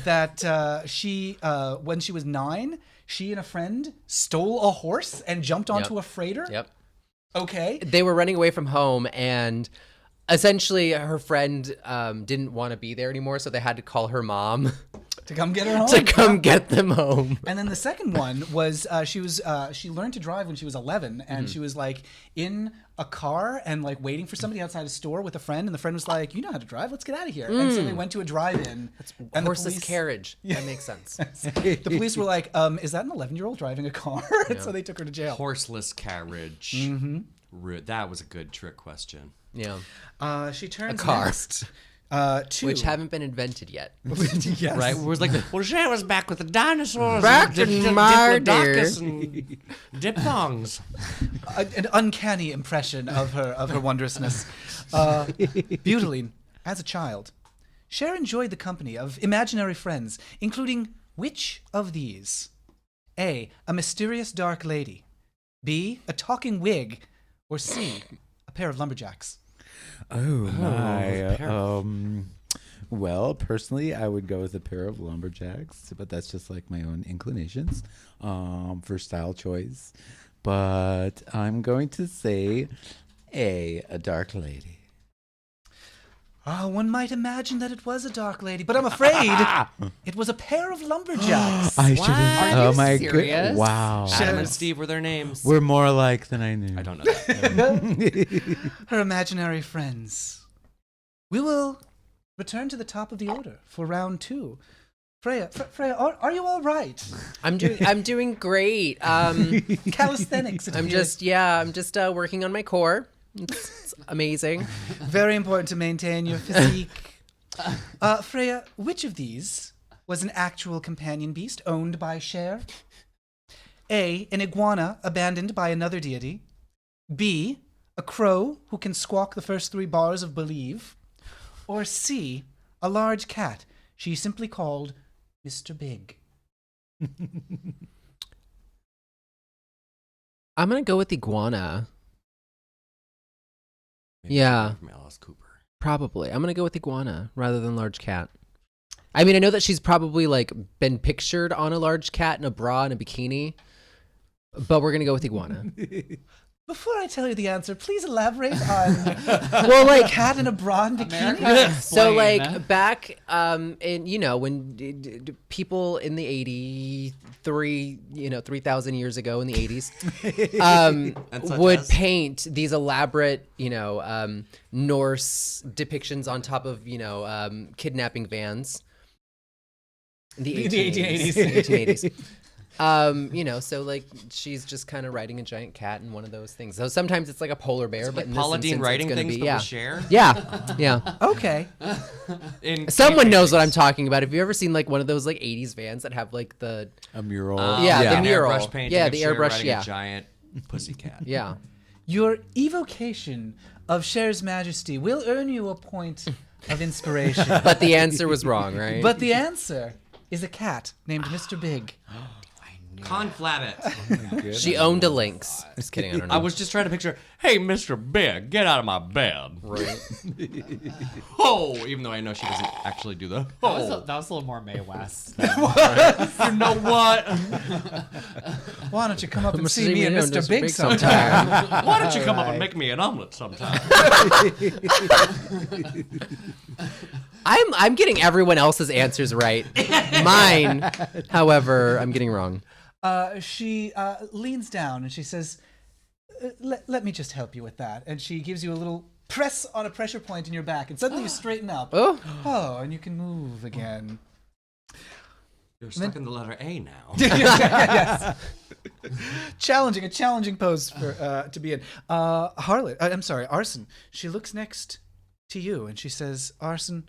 [SPEAKER 1] that she, when she was 9, she and a friend stole a horse and jumped onto a freighter.
[SPEAKER 2] Yep.
[SPEAKER 1] Okay.
[SPEAKER 2] They were running away from home, and essentially her friend didn't want to be there anymore, so they had to call her mom
[SPEAKER 1] To come get her home.
[SPEAKER 2] to come get them home.
[SPEAKER 1] And then the second one was she learned to drive when she was 11, and she was like in a car and like waiting for somebody outside a store with a friend, and the friend was like, "You know how to drive? Let's get out of here." And so they went to a drive-in. And
[SPEAKER 2] Horseless carriage. That makes sense.
[SPEAKER 1] The police were like, "Is that an 11-year-old driving a car?" And so they took her to jail.
[SPEAKER 4] Horseless carriage. That was a good trick question.
[SPEAKER 2] Yeah.
[SPEAKER 1] She turns
[SPEAKER 2] car.
[SPEAKER 1] next to
[SPEAKER 2] Which haven't been invented yet.
[SPEAKER 1] yes.
[SPEAKER 4] Right? It was like, well, Cher was back with the dinosaurs.
[SPEAKER 2] Back
[SPEAKER 4] and
[SPEAKER 2] in my
[SPEAKER 4] Diplodocus and diphthongs.
[SPEAKER 1] An uncanny impression of her wondrousness. Butylene, as a child, Cher enjoyed the company of imaginary friends, including which of these? A mysterious dark lady. B, a talking wig. Or C, a pair of lumberjacks.
[SPEAKER 5] Oh my. Well, personally, I would go with a pair of lumberjacks, but that's just like my own inclinations for style choice. But I'm going to say a dark lady.
[SPEAKER 1] One might imagine that it was a dark lady, but I'm afraid it was a pair of lumberjacks.
[SPEAKER 5] I shouldn't.
[SPEAKER 3] Are
[SPEAKER 5] Oh
[SPEAKER 3] you
[SPEAKER 5] my
[SPEAKER 3] serious?
[SPEAKER 5] god! Wow.
[SPEAKER 4] Adam and Steve were their names.
[SPEAKER 5] We're more alike than I knew.
[SPEAKER 4] I don't know that.
[SPEAKER 1] Her imaginary friends. We will return to the top of the order for round 2. Freya, are you all right?
[SPEAKER 2] I'm doing great.
[SPEAKER 1] Calisthenics. it
[SPEAKER 2] I'm
[SPEAKER 1] appears.
[SPEAKER 2] just working on my core. It's amazing.
[SPEAKER 1] Very important to maintain your physique. Freya, which of these was an actual companion beast owned by Cher? A, an iguana abandoned by another deity. B, a crow who can squawk the first 3 bars of Believe. Or C, a large cat she simply called Mr. Big.
[SPEAKER 2] I'm gonna go with iguana.
[SPEAKER 4] Maybe
[SPEAKER 2] Yeah.
[SPEAKER 4] From Alice Cooper.
[SPEAKER 2] Probably. I'm gonna go with iguana rather than large cat. I mean, I know that she's probably like been pictured on a large cat in a bra and a bikini, but we're gonna go with iguana.
[SPEAKER 1] Before I tell you the answer, please elaborate on
[SPEAKER 2] Well, like
[SPEAKER 1] cat in a bra and bikini.
[SPEAKER 2] so, like back in when people in the 3,000 years ago in the 80s would
[SPEAKER 4] as?
[SPEAKER 2] paint these elaborate Norse depictions on top of kidnapping vans. The 1880s. 1880s. So like she's just kind of riding a giant cat in one of those things. So sometimes it's like a polar bear, but
[SPEAKER 4] Like
[SPEAKER 2] in this
[SPEAKER 4] Paula
[SPEAKER 2] instance,
[SPEAKER 4] Dean
[SPEAKER 2] it's
[SPEAKER 4] writing
[SPEAKER 2] gonna
[SPEAKER 4] things
[SPEAKER 2] be,
[SPEAKER 4] that
[SPEAKER 2] yeah.
[SPEAKER 4] we share.
[SPEAKER 2] Yeah.
[SPEAKER 1] Okay.
[SPEAKER 2] Someone knows what I'm talking about. Have you ever seen like one of those like 80s vans that have like the
[SPEAKER 5] A mural.
[SPEAKER 2] Yeah, the
[SPEAKER 4] an
[SPEAKER 2] mural.
[SPEAKER 4] airbrush painting
[SPEAKER 2] Yeah,
[SPEAKER 4] of
[SPEAKER 2] the
[SPEAKER 4] Cher
[SPEAKER 2] airbrush,
[SPEAKER 4] riding
[SPEAKER 2] yeah.
[SPEAKER 4] a giant pussycat.
[SPEAKER 2] yeah.
[SPEAKER 1] Your evocation of Cher's majesty will earn you a point of inspiration.
[SPEAKER 2] But the answer was wrong, right?
[SPEAKER 1] But the answer is a cat named Mr. Big.
[SPEAKER 4] Conflab it.
[SPEAKER 2] She owned a lynx. Just kidding. I don't know.
[SPEAKER 4] I was just trying to picture, hey, Mr. Big, get out of my bed.
[SPEAKER 2] right.
[SPEAKER 4] Oh, even though I know she doesn't actually do the
[SPEAKER 3] That was a little more Mae West.
[SPEAKER 4] You know what?
[SPEAKER 1] Why don't you come up and
[SPEAKER 2] Must
[SPEAKER 1] see
[SPEAKER 2] see
[SPEAKER 1] me and
[SPEAKER 2] me
[SPEAKER 1] Mr.
[SPEAKER 2] and Mr.
[SPEAKER 1] Big
[SPEAKER 2] Big
[SPEAKER 1] sometime?
[SPEAKER 4] Why don't you come up and make me an omelet sometime?
[SPEAKER 2] I'm getting everyone else's answers right. Mine, however, I'm getting wrong.
[SPEAKER 1] She leans down and she says, let me just help you with that. And she gives you a little press on a pressure point in your back, and suddenly you straighten up.
[SPEAKER 2] Oh,
[SPEAKER 1] And you can move again.
[SPEAKER 4] You're stuck in the letter A now.
[SPEAKER 1] Yes. A challenging pose for to be in. Arson. She looks next to you and she says, Arson,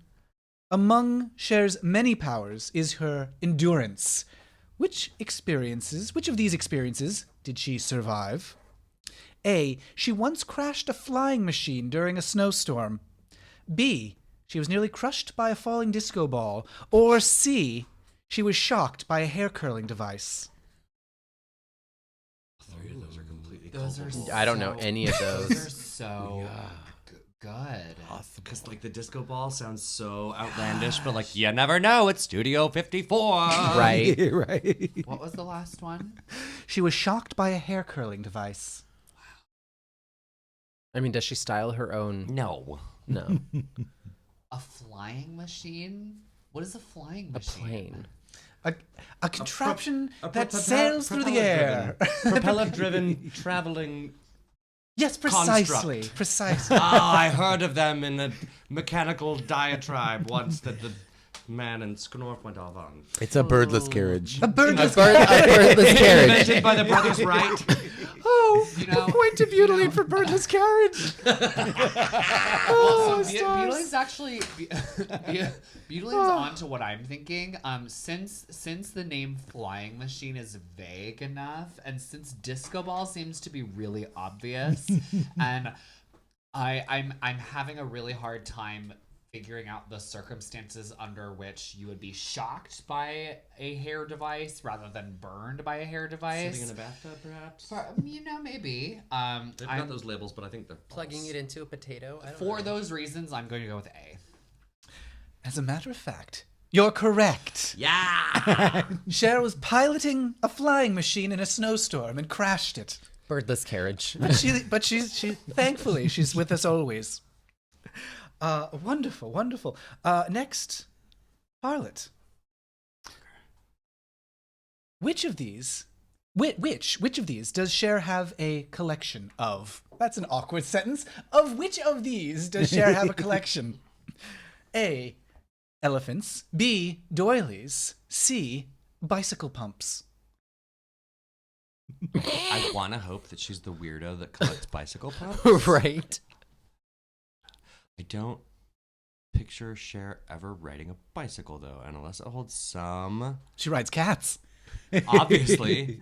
[SPEAKER 1] among Cher's many powers is her endurance. Which of these experiences did she survive? A. She once crashed a flying machine during a snowstorm. B. She was nearly crushed by a falling disco ball. Or C. She was shocked by a hair curling device.
[SPEAKER 4] Three of those are completely
[SPEAKER 3] Those are
[SPEAKER 4] culpable.
[SPEAKER 2] I don't know any of
[SPEAKER 3] Those
[SPEAKER 2] those.
[SPEAKER 3] are so good.
[SPEAKER 4] Because like the disco ball sounds so outlandish, but like you never know. It's Studio 54.
[SPEAKER 2] Right.
[SPEAKER 5] Right.
[SPEAKER 3] What was the last one?
[SPEAKER 1] She was shocked by a hair curling device.
[SPEAKER 2] I mean, does she style her own?
[SPEAKER 4] No.
[SPEAKER 2] No.
[SPEAKER 3] A flying machine? What is a flying
[SPEAKER 2] A
[SPEAKER 3] machine?
[SPEAKER 2] plane.
[SPEAKER 1] A contraption that
[SPEAKER 4] propeller-
[SPEAKER 1] sails through the air.
[SPEAKER 4] Propeller-driven traveling.
[SPEAKER 1] Yes, precisely.
[SPEAKER 4] Construct.
[SPEAKER 1] Precisely.
[SPEAKER 4] I heard of them in a mechanical diatribe once that the man in Sknorf went off on.
[SPEAKER 5] It's a birdless carriage.
[SPEAKER 1] A birdless
[SPEAKER 2] A birdless carriage.
[SPEAKER 4] Invented by the Brothers Wright.
[SPEAKER 1] Oh,
[SPEAKER 3] You know-
[SPEAKER 1] point to butylene for birdless carriage.
[SPEAKER 3] Butyling's actually Butyling's onto what I'm thinking. Since the name flying machine is vague enough, and since disco ball seems to be really obvious, and I'm having a really hard time figuring out the circumstances under which you would be shocked by a hair device rather than burned by a hair device.
[SPEAKER 4] Sitting in a bathtub, perhaps?
[SPEAKER 3] Maybe.
[SPEAKER 4] They've got those labels, but I think they're
[SPEAKER 2] Plugging it into a potato. I don't
[SPEAKER 3] For
[SPEAKER 2] know.
[SPEAKER 3] those reasons, I'm going to go with A.
[SPEAKER 1] As a matter of fact, you're correct.
[SPEAKER 4] Yeah!
[SPEAKER 1] Cher was piloting a flying machine in a snowstorm and crashed it.
[SPEAKER 2] Birdless carriage.
[SPEAKER 1] But she thankfully she's with us always. Wonderful. Next, Harlot. Which of these does Cher have a collection of? That's an awkward sentence. Of which of these does Cher have a collection? A. Elephants. B. Doilies. C. Bicycle pumps.
[SPEAKER 4] I want to hope that she's the weirdo that collects bicycle pumps.
[SPEAKER 2] Right.
[SPEAKER 4] I don't picture Cher ever riding a bicycle, though, and unless it holds some,
[SPEAKER 1] She rides cats.
[SPEAKER 4] obviously,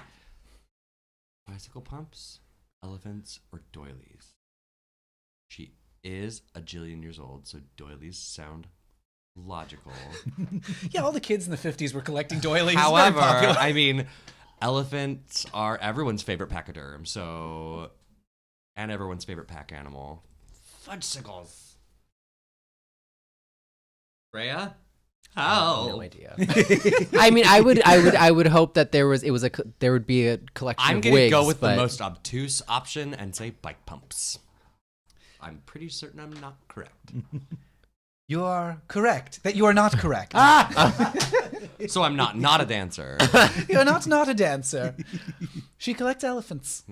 [SPEAKER 4] bicycle pumps, elephants, or doilies. She is a jillion years old, so doilies sound logical.
[SPEAKER 1] Yeah, all the kids in the 50s were collecting doilies.
[SPEAKER 4] However,
[SPEAKER 1] Very popular.
[SPEAKER 4] I mean, elephants are everyone's favorite pachyderm, so, and everyone's favorite pack animal. Fudgesicles. Freya? How?
[SPEAKER 2] No idea. I mean, I would hope that there would be a collection
[SPEAKER 4] I'm
[SPEAKER 2] of
[SPEAKER 4] gonna
[SPEAKER 2] wigs,
[SPEAKER 4] go with
[SPEAKER 2] but
[SPEAKER 4] the most obtuse option and say bike pumps. I'm pretty certain I'm not correct.
[SPEAKER 1] You are correct. That you are not correct.
[SPEAKER 4] So I'm not a dancer.
[SPEAKER 1] You're not a dancer. She collects elephants.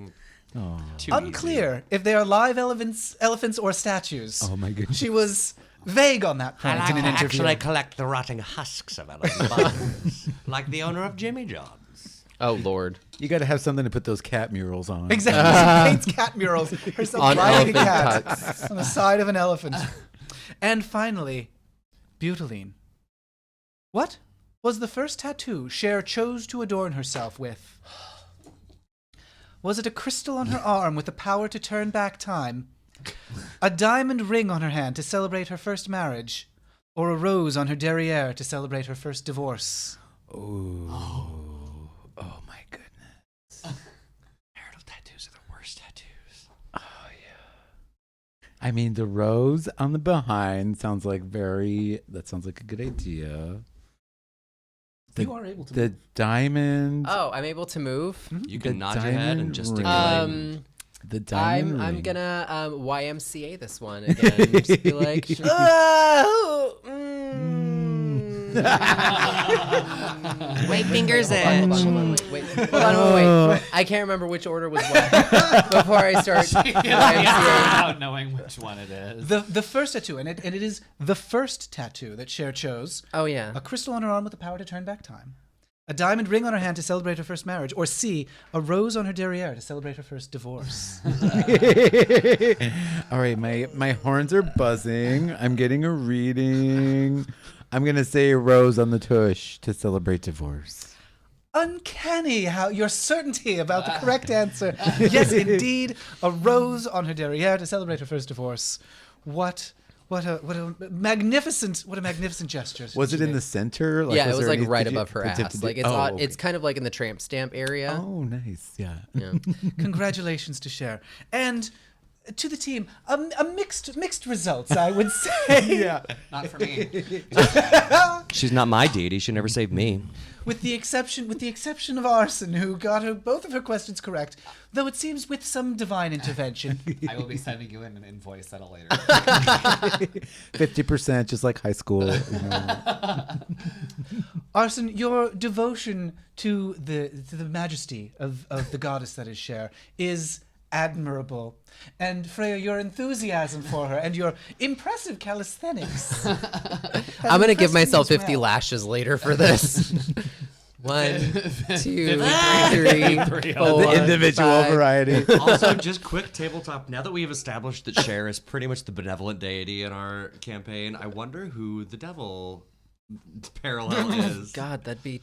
[SPEAKER 4] Too
[SPEAKER 1] Unclear if they are live elephants or statues.
[SPEAKER 5] Oh my goodness.
[SPEAKER 1] She was vague on that point in an interview.
[SPEAKER 4] actually collect the rotting husks of elephant bones, like the owner of Jimmy John's.
[SPEAKER 2] oh lord,
[SPEAKER 5] You got to have something to put those cat murals on.
[SPEAKER 1] Exactly. She paints cat murals. Herself
[SPEAKER 2] on
[SPEAKER 1] riding a
[SPEAKER 2] elephant
[SPEAKER 1] cat
[SPEAKER 2] cuts.
[SPEAKER 1] on the side of an elephant. And finally, butylene. What was the first tattoo Cher chose to adorn herself with? Was it a crystal on her arm with the power to turn back time? A diamond ring on her hand to celebrate her first marriage? Or a rose on her derriere to celebrate her first divorce?
[SPEAKER 5] Ooh. Oh my goodness.
[SPEAKER 4] Marital tattoos are the worst tattoos.
[SPEAKER 5] Oh yeah. I mean, the rose on the behind sounds like a good idea.
[SPEAKER 1] You are able to
[SPEAKER 5] The diamond.
[SPEAKER 2] Oh, I'm able to move.
[SPEAKER 4] You
[SPEAKER 5] The
[SPEAKER 4] can nod your head and
[SPEAKER 5] diamond
[SPEAKER 4] gesticulate.
[SPEAKER 5] ring. The diamond
[SPEAKER 2] I'm
[SPEAKER 5] ring.
[SPEAKER 2] gonna YMCA this one again. Just be like, oh,
[SPEAKER 7] White fingers
[SPEAKER 2] Hold on,
[SPEAKER 7] in.
[SPEAKER 2] hold on, wait. Hold on, wait. I can't remember which order was what before I start YMCA.
[SPEAKER 3] Without knowing which one it is.
[SPEAKER 1] the first tattoo, and it is the first tattoo that Cher chose.
[SPEAKER 2] Oh yeah.
[SPEAKER 1] A crystal on her arm with the power to turn back time. A diamond ring on her hand to celebrate her first marriage. Or C, a rose on her derriere to celebrate her first divorce.
[SPEAKER 5] All right, my horns are buzzing. I'm getting a reading. I'm gonna say a rose on the tush to celebrate divorce.
[SPEAKER 1] Uncanny how your certainty about the correct answer. Yes, indeed, a rose on her derriere to celebrate her first divorce. What a magnificent gesture.
[SPEAKER 5] Was it in the center? Like,
[SPEAKER 2] Yeah, it was
[SPEAKER 5] there
[SPEAKER 2] like
[SPEAKER 5] any-
[SPEAKER 2] right
[SPEAKER 5] did you-
[SPEAKER 2] above her
[SPEAKER 5] did-
[SPEAKER 2] ass.
[SPEAKER 5] did-
[SPEAKER 2] Like it's
[SPEAKER 5] oh,
[SPEAKER 2] on,
[SPEAKER 5] okay.
[SPEAKER 2] it's kind of like in the tramp stamp area.
[SPEAKER 5] Oh, nice. Yeah.
[SPEAKER 2] Yeah.
[SPEAKER 1] Congratulations to Cher. And to the team, a mixed results, I would say.
[SPEAKER 5] Yeah.
[SPEAKER 3] Not for me.
[SPEAKER 4] She's not my deity. She never saved me.
[SPEAKER 1] With the exception of Arson, who got both of her questions correct, though it seems with some divine intervention.
[SPEAKER 3] I will be sending you in an invoice at a later.
[SPEAKER 5] 50%, just like high school. You know.
[SPEAKER 1] Arson, your devotion to the majesty of the goddess that is Cher is admirable. And Freya, your enthusiasm for her and your impressive calisthenics.
[SPEAKER 2] I'm gonna give
[SPEAKER 1] impressed me
[SPEAKER 2] myself
[SPEAKER 1] as
[SPEAKER 2] 50
[SPEAKER 1] well.
[SPEAKER 2] lashes later for this. 1, 2, 3, 4,
[SPEAKER 5] The individual
[SPEAKER 2] 5.
[SPEAKER 5] variety.
[SPEAKER 4] Also, just quick tabletop. Now that we've established that Cher is pretty much the benevolent deity in our campaign, I wonder who the devil parallel is.
[SPEAKER 2] God, that'd be.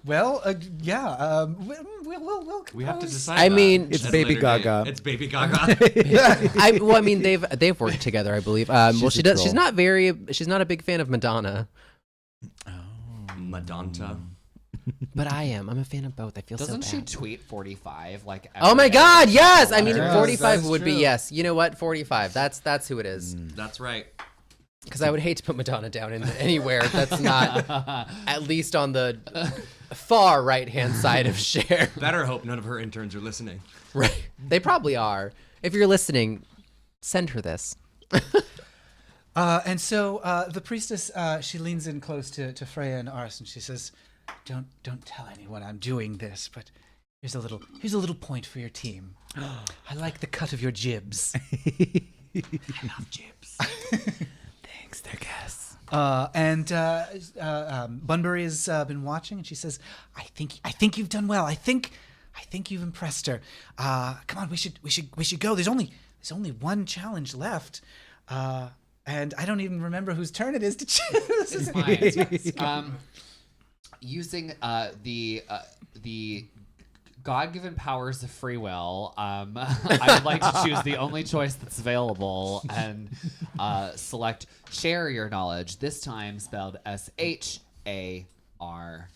[SPEAKER 1] Well, yeah. We'll
[SPEAKER 4] We have to
[SPEAKER 1] compose-
[SPEAKER 4] decide.
[SPEAKER 2] I
[SPEAKER 4] that
[SPEAKER 2] mean-
[SPEAKER 5] It's
[SPEAKER 4] at a
[SPEAKER 5] Baby
[SPEAKER 4] later
[SPEAKER 5] Gaga.
[SPEAKER 4] date. It's Baby Gaga.
[SPEAKER 2] I mean, they've worked together, I believe. Well,
[SPEAKER 5] She's
[SPEAKER 2] she
[SPEAKER 5] a
[SPEAKER 2] does.
[SPEAKER 5] troll.
[SPEAKER 2] She's not a big fan of Madonna,
[SPEAKER 4] Madonna.
[SPEAKER 2] but I am. I'm a fan of both. I feel
[SPEAKER 3] Doesn't
[SPEAKER 2] so
[SPEAKER 3] she
[SPEAKER 2] bad.
[SPEAKER 3] tweet 45? Like,
[SPEAKER 2] Oh my
[SPEAKER 3] every day?
[SPEAKER 2] God! Yes, I mean
[SPEAKER 5] Yes,
[SPEAKER 2] 45
[SPEAKER 5] that's
[SPEAKER 2] would be
[SPEAKER 5] true.
[SPEAKER 2] yes. You know what? 45. That's who it is.
[SPEAKER 4] That's right.
[SPEAKER 2] Because I would hate to put Madonna down in anywhere that's not at least on the far right hand side of Cher.
[SPEAKER 4] Better hope none of her interns are listening.
[SPEAKER 2] Right? They probably are. If you're listening, send her this.
[SPEAKER 1] And so the priestess, she leans in close to Freya and Arson. She says, "Don't tell anyone I'm doing this, but here's a little point for your team. I like the cut of your jibs.
[SPEAKER 5] I love jibs. Thanks, they're guests.
[SPEAKER 1] Bunbury has been watching, and she says, "I think you've done well. I think you've impressed her. Come on, we should go. There's only one challenge left." And I don't even remember whose turn it is to choose.
[SPEAKER 3] It's mine. Using the God-given powers of free will, I would like to choose the only choice that's available and select share your knowledge. This time spelled SHARE.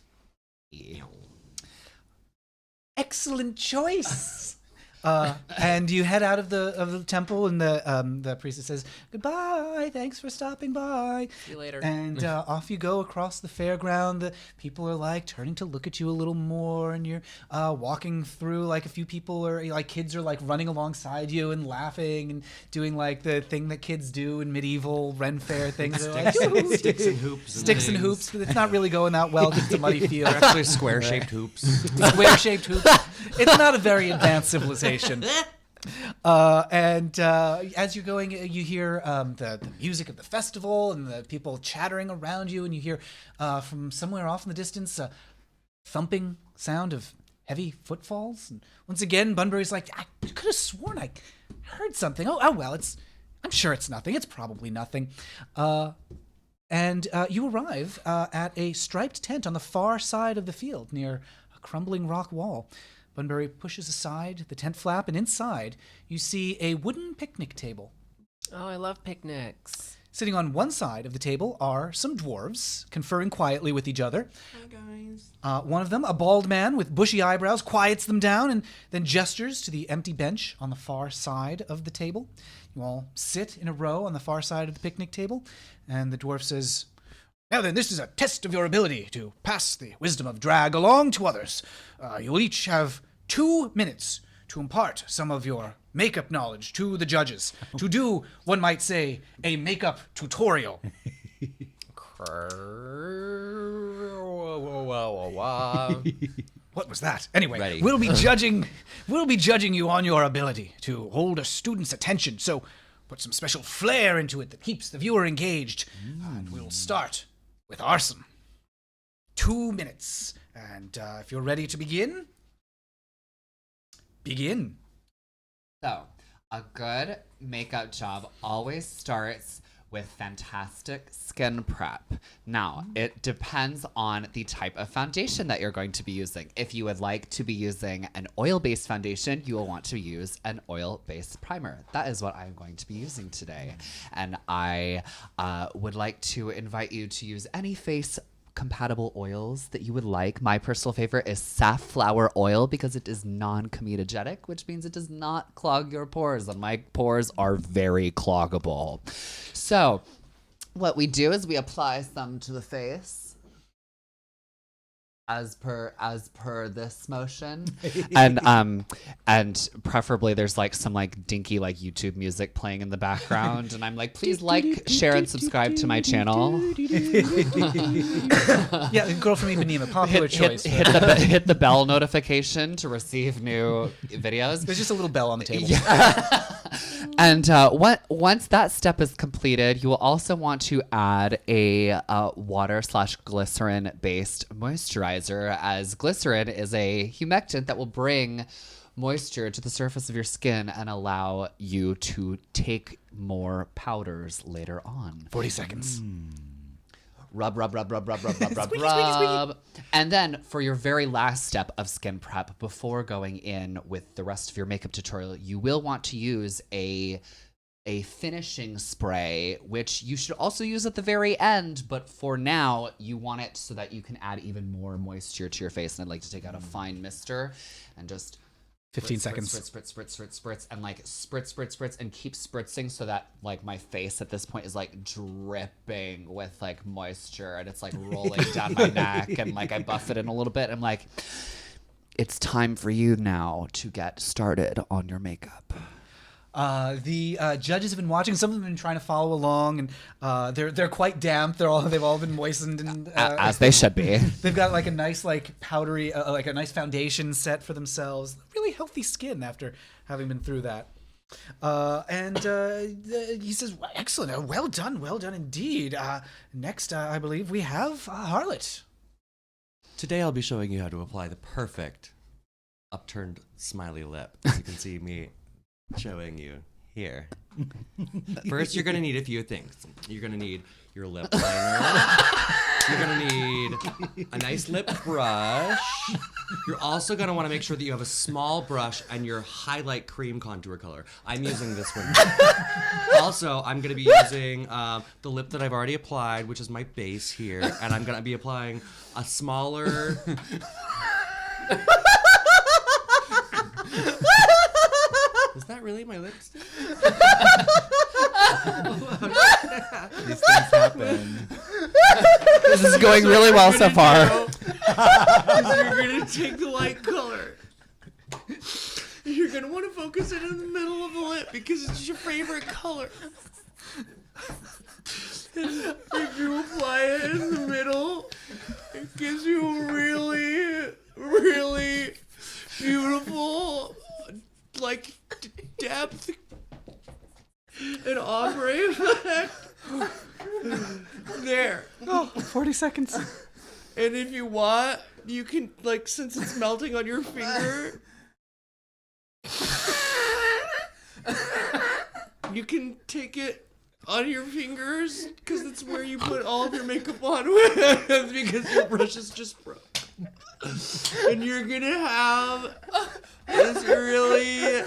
[SPEAKER 1] Excellent choice. And you head out of the temple, and the priestess says, "Goodbye, thanks for stopping by."
[SPEAKER 2] See you later.
[SPEAKER 1] And off you go across the fairground. The people are like turning to look at you a little more, and you're walking through. Like a few people are like kids are like running alongside you and laughing and doing like the thing that kids do in medieval Ren Fair things. They're like,
[SPEAKER 4] Sticks and hoops.
[SPEAKER 1] Sticks and hoops, but it's not really going that well because it's a muddy field.
[SPEAKER 4] They're actually square-shaped hoops.
[SPEAKER 1] Square-shaped hoops. It's not a very advanced civilization. And as you're going, you hear the music of the festival and the people chattering around you, and you hear from somewhere off in the distance a thumping sound of heavy footfalls. And once again, Bunbury's like, "I could have sworn I heard something. Oh well, I'm sure it's nothing. It's probably nothing." And you arrive at a striped tent on the far side of the field near a crumbling rock wall. Bunbury pushes aside the tent flap, and inside you see a wooden picnic table.
[SPEAKER 2] Oh, I love picnics.
[SPEAKER 1] Sitting on one side of the table are some dwarves, conferring quietly with each other.
[SPEAKER 4] Hi, guys.
[SPEAKER 1] One of them, a bald man with bushy eyebrows, quiets them down and then gestures to the empty bench on the far side of the table. You all sit in a row on the far side of the picnic table, and the dwarf says, "Now then, this is a test of your ability to pass the wisdom of drag along to others. You will each have 2 minutes to impart some of your makeup knowledge to the judges, to do, one might say, a makeup tutorial." What was that? Anyway,
[SPEAKER 4] Ready.
[SPEAKER 1] we'll be judging you on your ability to hold a student's attention. So put some special flair into it that keeps the viewer engaged. And we'll start with Arson. 2 minutes. And if you're ready to begin, begin.
[SPEAKER 3] So, a good makeup job always starts with fantastic skin prep. Now, it depends on the type of foundation that you're going to be using. If you would like to be using an oil-based foundation, you will want to use an oil-based primer. That is what I'm going to be using today. And I would like to invite you to use any face compatible oils that you would like. My personal favorite is safflower oil because it is non-comedogenic, which means it does not clog your pores, and my pores are very cloggable. So what we do is we apply some to the face as per this motion. and preferably there's like some like dinky like YouTube music playing in the background, and I'm like, please like, share, and subscribe to my channel.
[SPEAKER 1] Yeah, Girl from Ipanema, popular choice.
[SPEAKER 3] Hit the bell notification to receive new videos.
[SPEAKER 1] There's just a little bell on the table.
[SPEAKER 3] And once that step is completed, you will also want to add a water/glycerin-based moisturizer, as glycerin is a humectant that will bring moisture to the surface of your skin and allow you to take more powders later on.
[SPEAKER 1] 40 seconds.
[SPEAKER 3] Rub. And then for your very last step of skin prep, before going in with the rest of your makeup tutorial, you will want to use a finishing spray, which you should also use at the very end. But for now, you want it so that you can add even more moisture to your face. And I'd like to take out a fine mister and just
[SPEAKER 1] 15 seconds.
[SPEAKER 3] Spritz, and like spritz, and keep spritzing so that like my face at this point is like dripping with like moisture, and it's like rolling down my neck, and like I buff it in a little bit. I'm like, it's time for you now to get started on your makeup.
[SPEAKER 1] The judges have been watching. Some of them have been trying to follow along, and they're quite damp. They've all been moistened, and
[SPEAKER 3] As they should be.
[SPEAKER 1] they've got like a nice like powdery like a nice foundation set for themselves. Really healthy skin after having been through that. He says, "Excellent, well done indeed." Next, I believe we have Harlot.
[SPEAKER 4] Today I'll be showing you how to apply the perfect upturned smiley lip. As you can see me showing you here. First, you're going to need a few things. You're going to need your lip liner. You're going to need a nice lip brush. You're also going to want to make sure that you have a small brush and your highlight cream contour color. I'm using this one. Also, I'm going to be using the lip that I've already applied, which is my base here. And I'm going to be applying a smaller... Is that really my lipstick?
[SPEAKER 5] These things happen.
[SPEAKER 3] This is going really well so far.
[SPEAKER 4] You're gonna take the light color. You're gonna want to focus it in the middle of the lip because it's your favorite color. And if you apply it in the middle, it gives you a really, really beautiful, like, depth and ombre effect. There.
[SPEAKER 1] Oh, 40 seconds.
[SPEAKER 4] And if you want, you can, like, since it's melting on your finger, you can take it on your fingers, because it's where you put all of your makeup on with, because your brush is just broke. And you're gonna have this really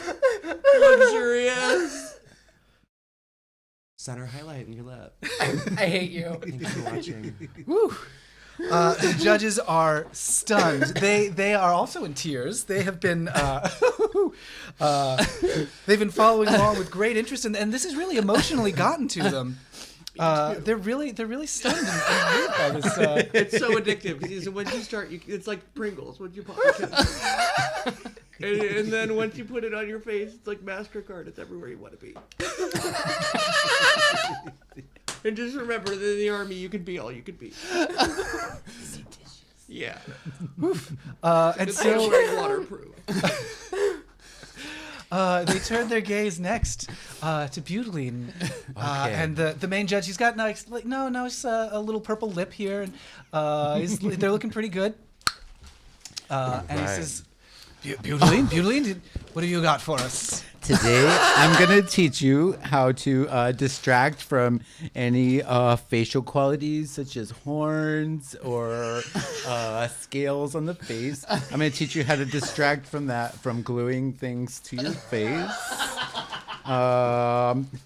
[SPEAKER 4] luxurious center highlight in your lip.
[SPEAKER 2] I hate you.
[SPEAKER 4] Thanks for watching.
[SPEAKER 1] The judges are stunned. They are also in tears. They have been they've been following along with great interest, and this has really emotionally gotten to them. They're really stunned and moved by this.
[SPEAKER 4] It's so addictive because once you start, it's like Pringles. Once you pop and then once you put it on your face, it's like MasterCard. It's everywhere you want to be. And just remember that in the army, you can be all you can be. Yeah.
[SPEAKER 1] And
[SPEAKER 4] It's
[SPEAKER 1] so
[SPEAKER 4] very waterproof.
[SPEAKER 1] they turn their gaze next to Butylene, and the main judge. He's got nice, it's a little purple lip here, and they're looking pretty good. And he says, Butylene, what have you got for us?
[SPEAKER 5] Today, I'm going to teach you how to distract from any facial qualities such as horns or scales on the face. I'm going to teach you how to distract from that, from gluing things to your face.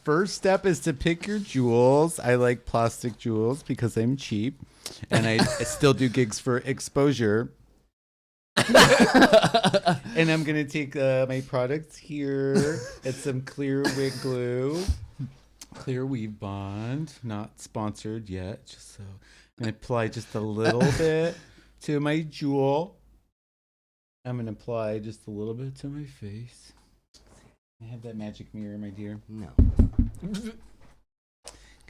[SPEAKER 5] First step is to pick your jewels. I like plastic jewels because I'm cheap, and I still do gigs for exposure. And I'm gonna take my products here. It's some clear wig glue, clear weave bond, not sponsored yet. Just so I'm gonna apply just a little bit to my jewel. I'm gonna apply just a little bit to my face. I have that magic mirror, my dear.
[SPEAKER 4] No.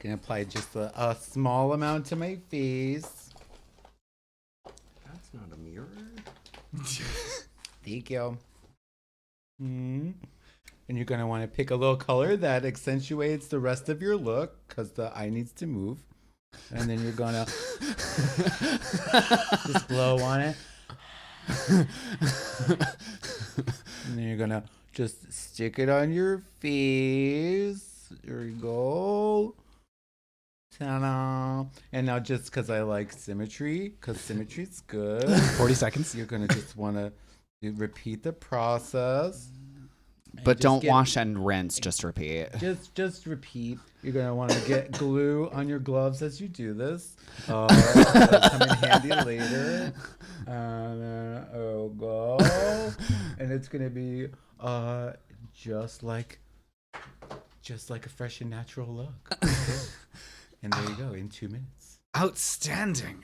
[SPEAKER 5] Gonna apply just a small amount to my face.
[SPEAKER 4] That's not a mirror.
[SPEAKER 5] Thank you. And you're going to want to pick a little color that accentuates the rest of your look because the eye needs to move. And then you're going to just blow on it. And then you're going to just stick it on your face. There you go. Ta-da. And now just because I like symmetry, because symmetry's good.
[SPEAKER 1] 40 seconds.
[SPEAKER 5] You're going to just want to repeat the process.
[SPEAKER 3] But don't wash and rinse, just repeat.
[SPEAKER 5] Just repeat. You're going to want to get glue on your gloves as you do this. That'll come in handy later. And then go. And it's going to be just like a fresh and natural look. Okay? And there you go, in 2 minutes.
[SPEAKER 1] Outstanding.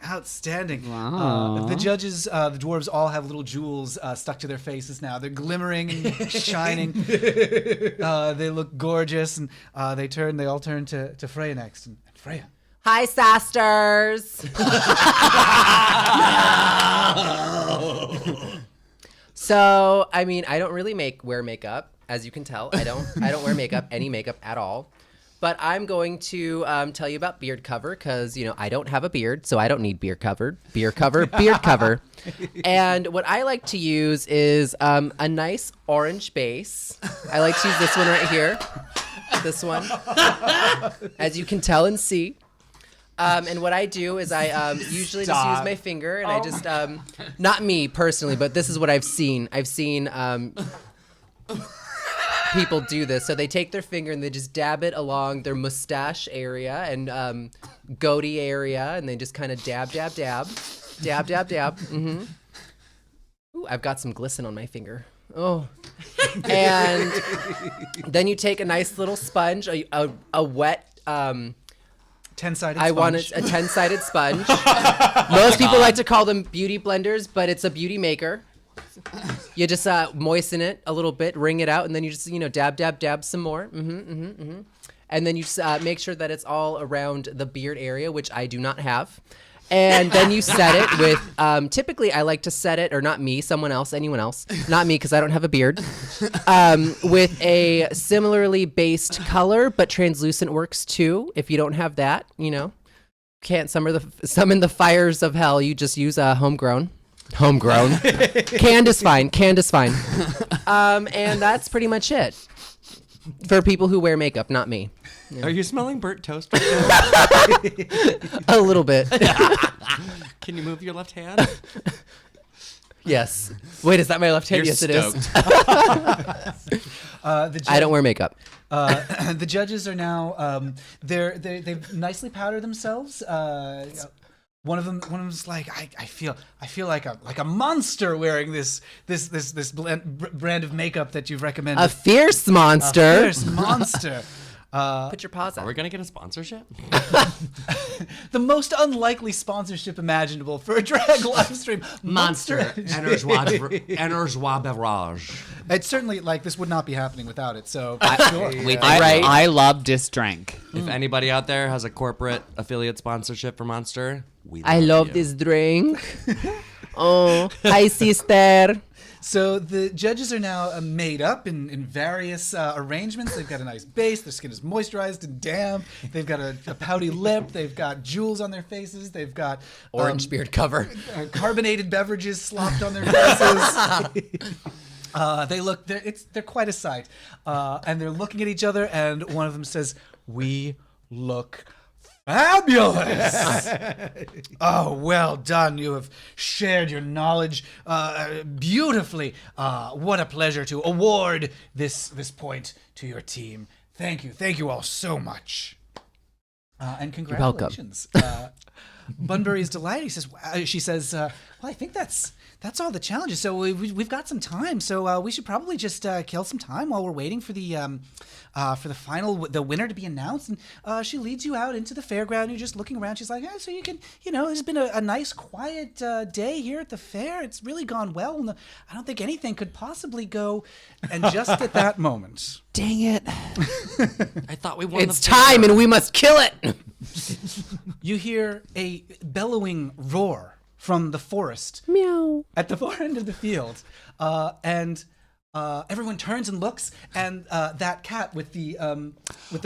[SPEAKER 3] Wow.
[SPEAKER 1] The judges, the dwarves, all have little jewels stuck to their faces now. They're glimmering and shining. They look gorgeous, and they all turn to Freya next. And Freya.
[SPEAKER 2] Hi, Sasters. So, I mean, I don't really wear makeup, as you can tell. I don't wear any makeup at all. But I'm going to tell you about beard cover because, I don't have a beard, so I don't need beard cover. And what I like to use is a nice orange base. I like to use this one right here. This one. As you can tell and see. And what I do is I usually just use my finger and I just, not me personally, but this is what I've seen. I've seen people do this. So they take their finger and they just dab it along their mustache area and goatee area, and they just kind of dab. Mm-hmm. Ooh, I've got some glisten on my finger. Oh. And then you take a nice little sponge, a wet
[SPEAKER 1] 10-sided
[SPEAKER 2] I
[SPEAKER 1] sponge.
[SPEAKER 2] want a 10-sided sponge. Most people like to call them beauty blenders, but it's a beauty maker. You just moisten it a little bit, wring it out, and then you just, dab some more. And then you just make sure that it's all around the beard area, which I do not have. And then you set it with, typically I like to set it, or not me, someone else, anyone else. Not me, because I don't have a beard. With a similarly based color, but translucent works too. If you don't have that, can't summon the fires of hell, you just use a homegrown. Canned is fine. And that's pretty much it. For people who wear makeup, not me.
[SPEAKER 4] Yeah. Are you smelling burnt toast right now?
[SPEAKER 2] A little bit.
[SPEAKER 4] Can you move your left hand?
[SPEAKER 2] Yes. Wait, is that my left hand?
[SPEAKER 4] You're
[SPEAKER 2] yes,
[SPEAKER 4] stoked.
[SPEAKER 2] it is. I don't wear makeup.
[SPEAKER 1] The judges are now they've nicely powdered themselves. One of them's like, I feel like a monster wearing this brand of makeup that you've recommended.
[SPEAKER 2] A fierce monster.
[SPEAKER 1] A fierce monster.
[SPEAKER 2] Put your paws
[SPEAKER 4] Are
[SPEAKER 2] up.
[SPEAKER 4] we gonna get a sponsorship?
[SPEAKER 1] The most unlikely sponsorship imaginable for a drag live stream.
[SPEAKER 4] Monster Enerjoie Beverage.
[SPEAKER 1] It's certainly like this would not be happening without it. So sure.
[SPEAKER 3] I love this drink.
[SPEAKER 4] If anybody out there has a corporate affiliate sponsorship for Monster, we
[SPEAKER 2] I love
[SPEAKER 4] you.
[SPEAKER 2] this drink. Oh, hi, sister.
[SPEAKER 1] So the judges are now made up in various arrangements. They've got a nice base. Their skin is moisturized and damp. They've got a pouty lip. They've got jewels on their faces. They've got
[SPEAKER 2] Orange beard cover.
[SPEAKER 1] Carbonated beverages slopped on their faces. They're quite a sight. And they're looking at each other, and one of them says, "We look fabulous." Oh, well done. You have shared your knowledge beautifully. What a pleasure to award this point to your team. Thank you all so much. And congratulations. Bunbury is delighted. She says, well, I think that's all the challenges. So we've got some time. So we should probably just kill some time while we're waiting for the winner to be announced. And she leads you out into the fairground. You're just looking around. She's like, so you can, it's been a nice, quiet day here at the fair. It's really gone well. And I don't think anything could possibly go. And just at that moment,
[SPEAKER 3] Dang it.
[SPEAKER 4] I thought we won.
[SPEAKER 2] It's time, and we must kill it.
[SPEAKER 1] you hear a bellowing roar from the forest.
[SPEAKER 2] Meow.
[SPEAKER 1] At the far end of the field, and everyone turns and looks, and that cat with the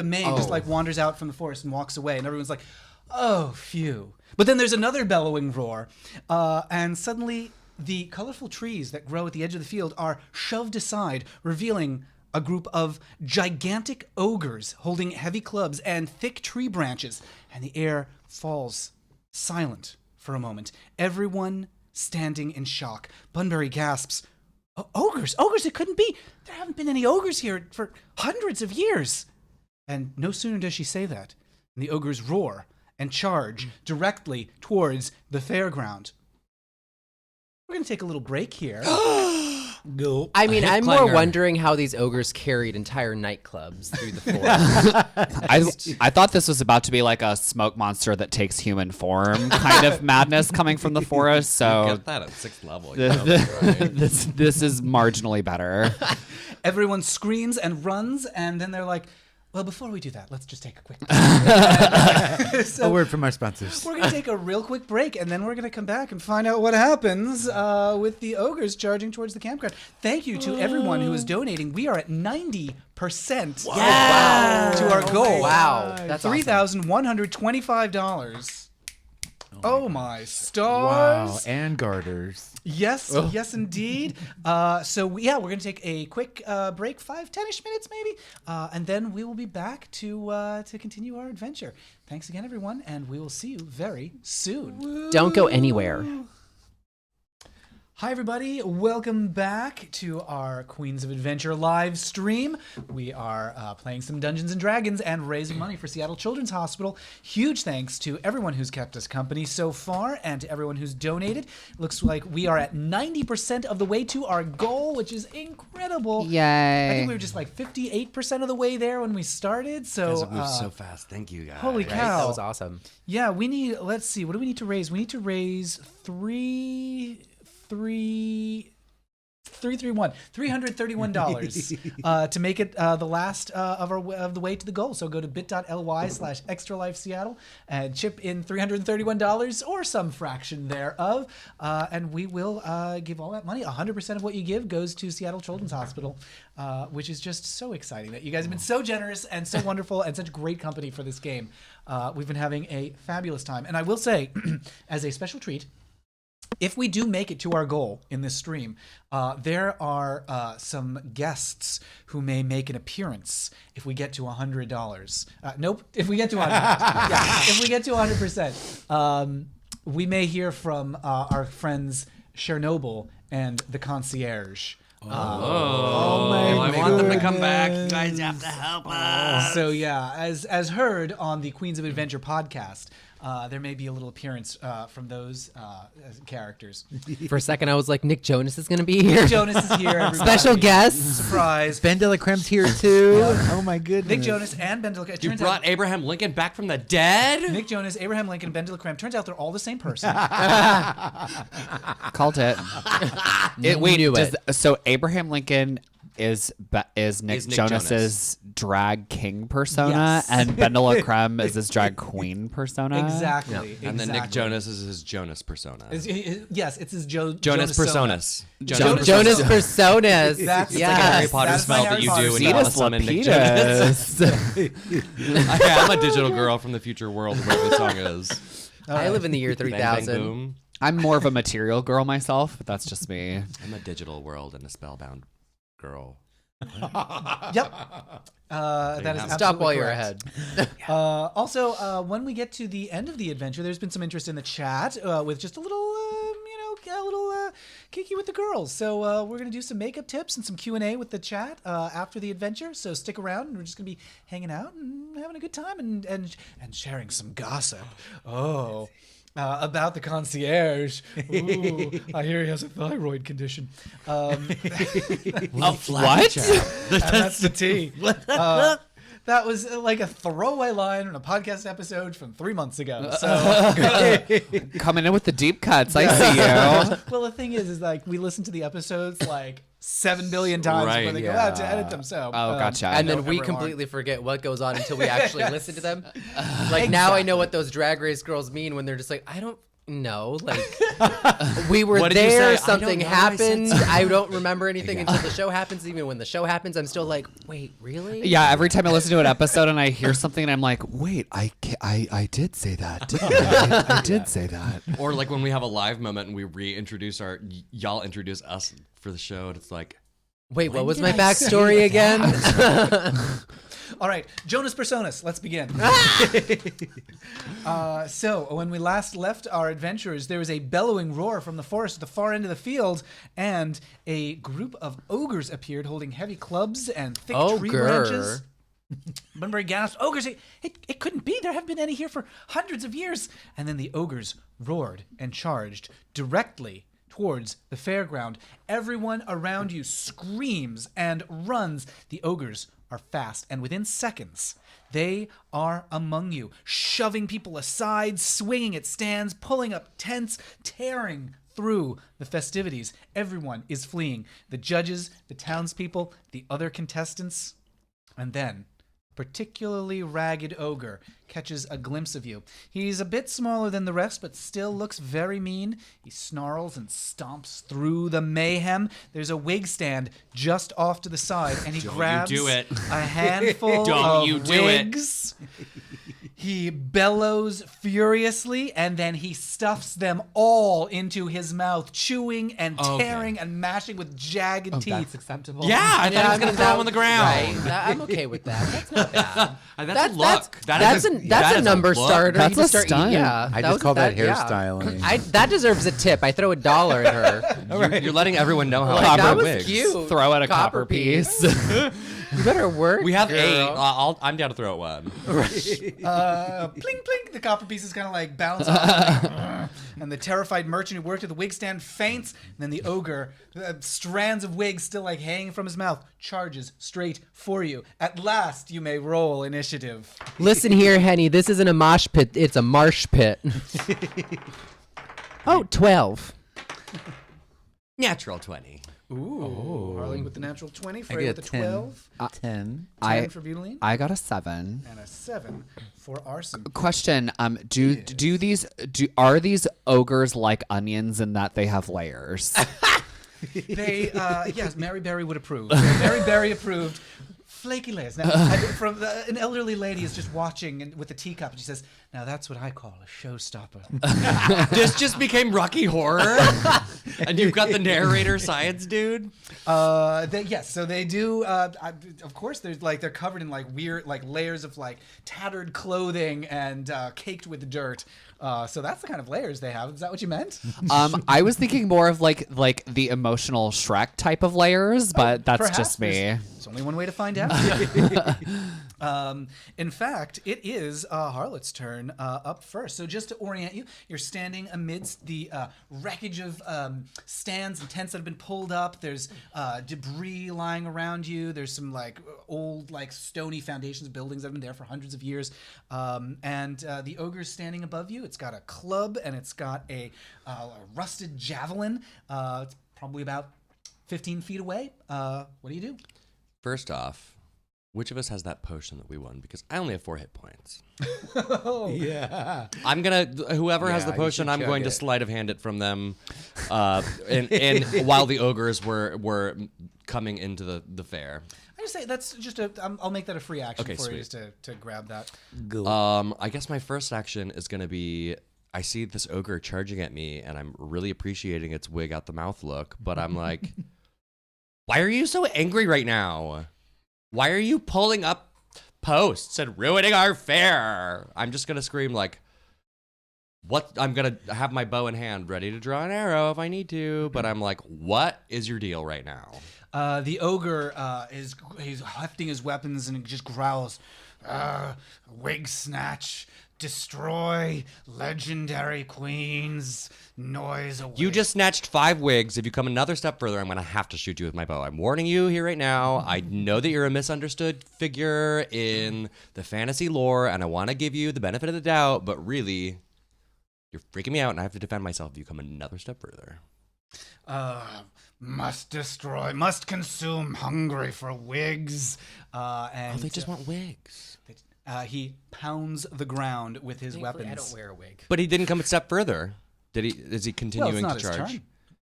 [SPEAKER 1] mane just like wanders out from the forest and walks away, and everyone's like, "Oh, phew!" But then there's another bellowing roar, and suddenly the colorful trees that grow at the edge of the field are shoved aside, revealing a group of gigantic ogres holding heavy clubs and thick tree branches, and the air falls silent for a moment. Everyone standing in shock. Bunbury gasps, Ogres? It couldn't be! There haven't been any ogres here for hundreds of years!" And no sooner does she say that, than the ogres roar and charge directly towards the fairground. We're going to take a little break here. Go.
[SPEAKER 2] I mean, I'm more
[SPEAKER 4] Clinger.
[SPEAKER 2] wondering how these ogres carried entire nightclubs through the forest.
[SPEAKER 3] I thought this was about to be like a smoke monster that takes human form kind of madness coming from the forest. So
[SPEAKER 4] Get that at 6th level. You know, right?
[SPEAKER 3] this is marginally better.
[SPEAKER 1] Everyone screams and runs, and then they're like, well, before we do that, let's just take a quick break.
[SPEAKER 5] A word from our sponsors.
[SPEAKER 1] We're going to take a real quick break, and then we're going to come back and find out what happens with the ogres charging towards the campground. Thank you to everyone who is donating. We are at 90% to our goal.
[SPEAKER 2] Wow. That's awesome.
[SPEAKER 1] $3,125. Oh my
[SPEAKER 5] Wow,
[SPEAKER 1] stars.
[SPEAKER 5] and garters.
[SPEAKER 1] Yes, yes indeed. So we're going to take a quick break, 10-ish minutes maybe, and then we will be back to continue our adventure. Thanks again, everyone, and we will see you very soon.
[SPEAKER 2] Don't go anywhere.
[SPEAKER 1] Hi, everybody. Welcome back to our Queens of Adventure live stream. We are playing some Dungeons & Dragons and raising money for Seattle Children's Hospital. Huge thanks to everyone who's kept us company so far and to everyone who's donated. Looks like we are at 90% of the way to our goal, which is incredible.
[SPEAKER 3] Yay.
[SPEAKER 1] I think we were just like 58% of the way there when we started. So,
[SPEAKER 4] You guys have moved so fast. Thank you, guys.
[SPEAKER 1] holy
[SPEAKER 2] Right?
[SPEAKER 1] cow.
[SPEAKER 2] That was awesome.
[SPEAKER 1] Yeah, we need, let's see, what do we need to raise? We need to raise $331 to make it the last of the way to the goal. So go to bit.ly/extralifeseattle and chip in $331 or some fraction thereof, and we will give all that money. 100% of what you give goes to Seattle Children's Hospital, which is just so exciting that you guys have been so generous and so wonderful and such great company for this game. We've been having a fabulous time, and I will say, as a special treat, if we do make it to our goal in this stream, there are some guests who may make an appearance if we get to $100. Nope, if we get to 100. Yeah, if we get to 100%, we may hear from our friends Chernobyl and the concierge.
[SPEAKER 4] Oh, want them to come back. You guys have to help us.
[SPEAKER 1] So yeah, as heard on the Queens of Adventure podcast, there may be a little appearance from those characters.
[SPEAKER 2] For a second, I was like, Nick Jonas is going to be here.
[SPEAKER 1] Jonas is here. Everybody.
[SPEAKER 2] Special guest.
[SPEAKER 1] Surprise.
[SPEAKER 5] Ben de la Creme's here too. Oh my goodness.
[SPEAKER 1] Nick Jonas and Ben de la Creme.
[SPEAKER 4] You brought Abraham Lincoln back from the dead?
[SPEAKER 1] Nick Jonas, Abraham Lincoln, Ben de la Creme. Turns out they're all the same person.
[SPEAKER 3] Called it. So Abraham Lincoln is Nick Jonas's drag king persona,
[SPEAKER 1] Yes.
[SPEAKER 3] and Ben de la Creme is his drag queen persona.
[SPEAKER 1] Exactly.
[SPEAKER 4] And then Nick Jonas is his Jonas persona.
[SPEAKER 1] Yes, it's his
[SPEAKER 4] Jonas
[SPEAKER 1] Jonas
[SPEAKER 4] personas.
[SPEAKER 2] Jonas personas.
[SPEAKER 1] That's
[SPEAKER 4] It's like a Harry Potter
[SPEAKER 1] That's my
[SPEAKER 4] spell that
[SPEAKER 1] Harry
[SPEAKER 4] you
[SPEAKER 1] Potter
[SPEAKER 4] do when
[SPEAKER 1] spell.
[SPEAKER 4] you summon Nick Jonas.
[SPEAKER 3] Vetus.
[SPEAKER 4] I'm a digital girl from the future world, whatever the song is.
[SPEAKER 2] I live in the year
[SPEAKER 4] Bang, bang,
[SPEAKER 2] 3000.
[SPEAKER 4] boom.
[SPEAKER 3] I'm more of a material girl myself, but that's just me.
[SPEAKER 4] I'm a digital world and a spellbound girl.
[SPEAKER 1] Yep. That is
[SPEAKER 2] Stop while
[SPEAKER 1] absolutely
[SPEAKER 2] you're
[SPEAKER 1] correct.
[SPEAKER 2] ahead.
[SPEAKER 1] Also, when we get to the end of the adventure, there's been some interest in the chat with just a little, kiki with the girls. So we're gonna do some makeup tips and some Q&A with the chat after the adventure. So stick around, and we're just gonna be hanging out and having a good time and sharing some gossip. Oh. About the concierge. Ooh, I hear he has a thyroid condition.
[SPEAKER 3] What?
[SPEAKER 1] And that's the tea. That was like a throwaway line in a podcast episode from 3 months ago. So,
[SPEAKER 3] Coming in with the deep cuts. I see you.
[SPEAKER 1] well, the thing is like we listen to the episodes like 7 billion times
[SPEAKER 4] Right,
[SPEAKER 1] before they go out to edit them. So,
[SPEAKER 3] Oh, gotcha.
[SPEAKER 2] And then
[SPEAKER 1] know
[SPEAKER 2] we
[SPEAKER 1] everyone.
[SPEAKER 2] completely forget what goes on until we actually listen to them. Like now I know what those Drag Race girls mean when they're just like, I don't know. Like we were
[SPEAKER 4] What did you
[SPEAKER 2] there,
[SPEAKER 4] say? I
[SPEAKER 2] something
[SPEAKER 4] don't know, I said
[SPEAKER 2] happened. I don't remember anything until the show happens. Even when the show happens, I'm still like, wait, really?
[SPEAKER 3] Yeah, every time I listen to an episode and I hear something and I'm like, wait, I did say that, didn't I? I did say that.
[SPEAKER 4] Or like when we have a live moment and we reintroduce y'all introduce us for the show, and it's like,
[SPEAKER 2] Wait, what was
[SPEAKER 4] did
[SPEAKER 2] my
[SPEAKER 4] I
[SPEAKER 2] backstory again?
[SPEAKER 1] All right, Jonas Personas, let's begin. So, when we last left our adventurers, there was a bellowing roar from the forest at the far end of the field, and a group of ogres appeared holding heavy clubs and thick tree branches. Bunbury gasped, ogres, it couldn't be. There haven't been any here for hundreds of years. And then the ogres roared and charged directly towards the fairground. Everyone around you screams and runs. The ogres are fast, and within seconds, they are among you, shoving people aside, swinging at stands, pulling up tents, tearing through the festivities. Everyone is fleeing. The judges, the townspeople, the other contestants. And then, particularly ragged ogre catches a glimpse of you. He's a bit smaller than the rest, but still looks very mean. He snarls and stomps through the mayhem. There's a wig stand just off to the side, and he grabs
[SPEAKER 4] do it.
[SPEAKER 1] a handful
[SPEAKER 4] Don't
[SPEAKER 1] of
[SPEAKER 4] you do it.
[SPEAKER 1] wigs. He bellows furiously, and then he stuffs them all into his mouth, chewing and tearing and mashing with jagged teeth.
[SPEAKER 3] That's acceptable.
[SPEAKER 4] yeah, I thought I was gonna throw him on the ground.
[SPEAKER 2] Right. I'm okay with that. That's not bad.
[SPEAKER 4] That's a look.
[SPEAKER 2] That's a number
[SPEAKER 4] look.
[SPEAKER 2] starter.
[SPEAKER 3] That's
[SPEAKER 2] You just
[SPEAKER 3] a
[SPEAKER 2] start
[SPEAKER 3] stunt.
[SPEAKER 2] Yeah,
[SPEAKER 5] I just call that
[SPEAKER 2] yeah.
[SPEAKER 5] hairstyling.
[SPEAKER 2] That deserves a tip. I throw $1 at her.
[SPEAKER 4] You're letting everyone know how
[SPEAKER 2] Like,
[SPEAKER 4] I
[SPEAKER 2] that
[SPEAKER 4] wear
[SPEAKER 2] was
[SPEAKER 4] wigs.
[SPEAKER 2] cute.
[SPEAKER 3] Throw out a copper piece.
[SPEAKER 2] You better work.
[SPEAKER 4] We have
[SPEAKER 2] girl.
[SPEAKER 4] 8. I'm down to throw at one.
[SPEAKER 1] Pling, pling. The copper pieces kind of like bounce off. And the terrified merchant who worked at the wig stand faints. And then the ogre, strands of wigs still like hanging from his mouth, charges straight for you. At last, you may roll initiative.
[SPEAKER 2] Listen here, Henny. This isn't a mosh pit. It's a marsh pit. 12.
[SPEAKER 4] Natural 20.
[SPEAKER 1] Ooh. Harling with the natural 20. Freya
[SPEAKER 5] get
[SPEAKER 1] with the
[SPEAKER 5] 10.
[SPEAKER 1] 12.
[SPEAKER 5] 10.
[SPEAKER 1] 10 for Butaline.
[SPEAKER 3] I got a 7.
[SPEAKER 1] And a 7 for Arson.
[SPEAKER 3] Question: are these ogres like onions in that they have layers?
[SPEAKER 1] They, yes, Mary Berry would approve. Mary Berry approved. Flaky layers. Now, an elderly lady is just watching with a teacup, and she says, "Now that's what I call a showstopper."
[SPEAKER 4] This just became Rocky Horror, and you've got the narrator science dude.
[SPEAKER 1] Yes, so they do. Of course, they're covered in like weird like layers of like tattered clothing and caked with dirt. So that's the kind of layers they have. Is that what you meant?
[SPEAKER 3] I was thinking more of like the emotional Shrek type of layers, but that's
[SPEAKER 1] Perhaps
[SPEAKER 3] just me.
[SPEAKER 1] There's only one way to find out. In fact, it is Harlot's turn up first. So just to orient you, you're standing amidst the wreckage of stands and tents that have been pulled up. There's debris lying around you. There's some like old like stony foundations of buildings that have been there for hundreds of years. And the ogre's standing above you. It's got a club and it's got a rusted javelin. It's probably about 15 feet away. What do you do?
[SPEAKER 4] First off, which of us has that potion that we won? Because I only have 4 hit points.
[SPEAKER 5] Yeah.
[SPEAKER 4] I'm gonna whoever has the
[SPEAKER 5] you
[SPEAKER 4] potion,
[SPEAKER 5] should
[SPEAKER 4] I'm
[SPEAKER 5] chug
[SPEAKER 4] going to
[SPEAKER 5] it.
[SPEAKER 4] sleight of hand it from them. And while the ogres were coming into the fair.
[SPEAKER 1] I just say that's just I'll make that a free action
[SPEAKER 4] Okay,
[SPEAKER 1] for you,
[SPEAKER 4] sweet.
[SPEAKER 1] just to grab that.
[SPEAKER 4] I guess my first action is gonna be. I see this ogre charging at me, and I'm really appreciating its wig out the mouth look. But I'm like, why are you so angry right now? Why are you pulling up posts and ruining our fair? I'm just gonna scream like, what? I'm gonna have my bow in hand, ready to draw an arrow if I need to. But I'm like, what is your deal right now?
[SPEAKER 1] The ogre he's hefting his weapons and just growls, Wigsnatch, destroy legendary queens, noise away.
[SPEAKER 4] You just snatched 5 wigs. If you come another step further, I'm going to have to shoot you with my bow. I'm warning you here right now. I know that you're a misunderstood figure in the fantasy lore, and I want to give you the benefit of the doubt, but really, you're freaking me out, and I have to defend myself if you come another step further.
[SPEAKER 1] Must destroy, must consume, hungry for wigs. And
[SPEAKER 4] They just want wigs.
[SPEAKER 1] he pounds the ground with his
[SPEAKER 2] Thankfully,
[SPEAKER 1] weapons.
[SPEAKER 2] I don't wear a wig.
[SPEAKER 4] But he didn't come a step further. Did he? Is he
[SPEAKER 1] Well,
[SPEAKER 4] continuing
[SPEAKER 1] it's not
[SPEAKER 4] to
[SPEAKER 1] his
[SPEAKER 4] charge?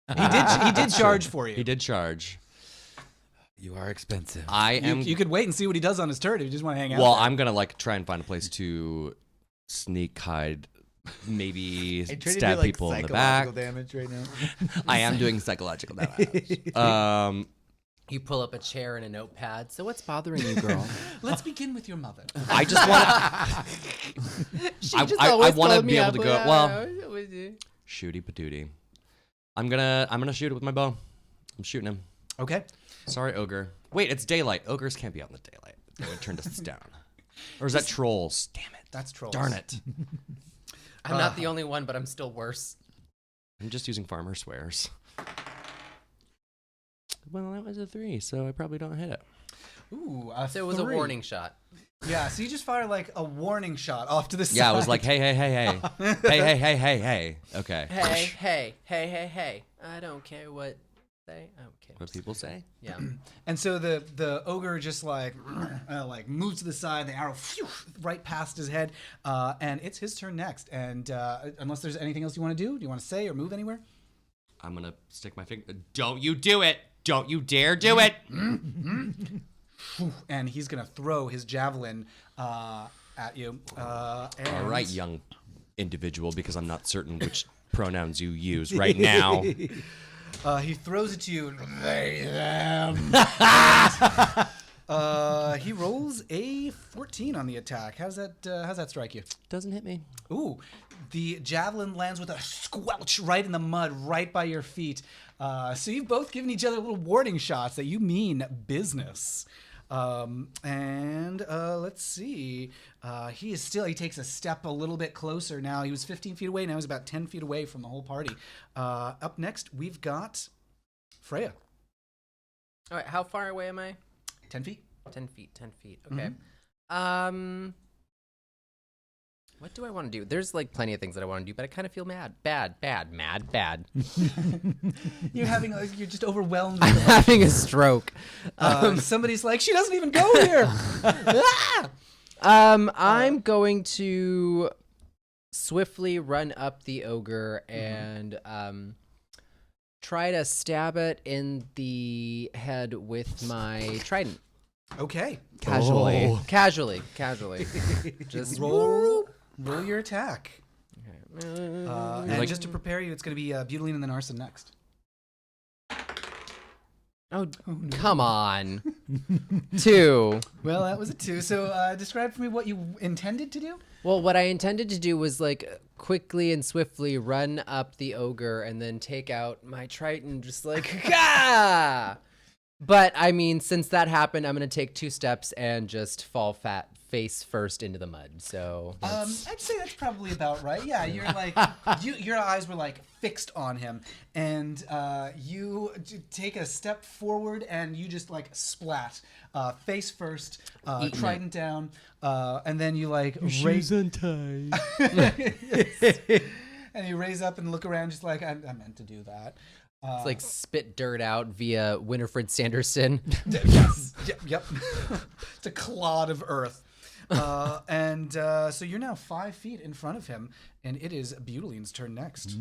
[SPEAKER 1] turn. He did charge for you.
[SPEAKER 4] He did charge.
[SPEAKER 5] You are expensive.
[SPEAKER 4] I am.
[SPEAKER 1] You could wait and see what he does on his turn if you just want to hang out.
[SPEAKER 4] Well,
[SPEAKER 1] there.
[SPEAKER 4] I'm gonna like try and find a place to sneak hide, maybe stab people in the back.
[SPEAKER 5] Damage right now.
[SPEAKER 4] I am doing psychological damage.
[SPEAKER 2] You pull up a chair and a notepad. So what's bothering you, girl?
[SPEAKER 1] Let's begin with your mother.
[SPEAKER 4] I just want. I want to be able to go. Well, shooty patooty. I'm gonna shoot it with my bow. I'm shooting him.
[SPEAKER 1] Okay.
[SPEAKER 4] Sorry, ogre. Wait, it's daylight. Ogres can't be out in the daylight. They would turn us down. Or is that trolls? Damn it.
[SPEAKER 1] That's trolls.
[SPEAKER 4] Darn it.
[SPEAKER 2] I'm not the only one, but I'm still worse.
[SPEAKER 4] I'm just using farmer swears. Well, that was a 3, so I probably don't hit it.
[SPEAKER 1] Ooh,
[SPEAKER 2] So it was a
[SPEAKER 1] 3.
[SPEAKER 2] warning shot.
[SPEAKER 1] Yeah, so you just fire like a warning shot off to the side.
[SPEAKER 4] Yeah, I was like, hey, hey, hey, hey. Hey, hey, hey, hey, hey. Okay.
[SPEAKER 2] Hey. I don't care what they. Okay.
[SPEAKER 4] What people say?
[SPEAKER 2] Yeah.
[SPEAKER 1] And so the ogre just like moves to the side, the arrow right past his head, and it's his turn next. And unless there's anything else you want to do you want to say or move anywhere?
[SPEAKER 4] I'm going to stick my finger. Don't you do it. Don't you dare do it.
[SPEAKER 1] And he's gonna throw his javelin at you.
[SPEAKER 4] All right, young individual, because I'm not certain which pronouns you use right now.
[SPEAKER 1] He throws it to you. They them. He rolls a 14 on the attack. How's that strike you?
[SPEAKER 4] Doesn't hit me.
[SPEAKER 1] Ooh, the javelin lands with a squelch right in the mud, right by your feet. So you've both given each other little warning shots that you mean business. Let's see. He takes a step a little bit closer now. He was 15 feet away. Now he's about 10 feet away from the whole party. Up next, we've got Freya.
[SPEAKER 2] All right. How far away am I?
[SPEAKER 1] 10 feet.
[SPEAKER 2] 10 feet. 10 feet. Okay. What do I want to do? There's like plenty of things that I want to do, but I kind of feel mad. Bad.
[SPEAKER 1] You're just overwhelmed.
[SPEAKER 2] I'm having a stroke.
[SPEAKER 1] Somebody's like, she doesn't even go here.
[SPEAKER 2] I'm going to swiftly run up the ogre and try to stab it in the head with my trident.
[SPEAKER 1] Okay.
[SPEAKER 2] Casually. Just
[SPEAKER 1] Roll your attack. And just to prepare you, it's going to be Butylene and then Arson next.
[SPEAKER 2] Oh, come on. 2.
[SPEAKER 1] Well, that was a 2. So describe for me what you intended to do.
[SPEAKER 2] Well, what I intended to do was like quickly and swiftly run up the ogre and then take out my trident just like, Gah! But I mean, since that happened, I'm gonna take 2 steps and just fall face first into the mud. So
[SPEAKER 1] I'd say that's probably about right. Yeah, you're like, your eyes were like fixed on him, and you take a step forward and you just like splat, face first, trident down, and then you like raise
[SPEAKER 5] untied.
[SPEAKER 1] and you raise up and look around, just like I meant to do that.
[SPEAKER 2] it's like spit dirt out via Winifred Sanderson.
[SPEAKER 1] Yes. Yep. It's a clod of earth. And so you're now 5 feet in front of him, and it is Butaline's turn next.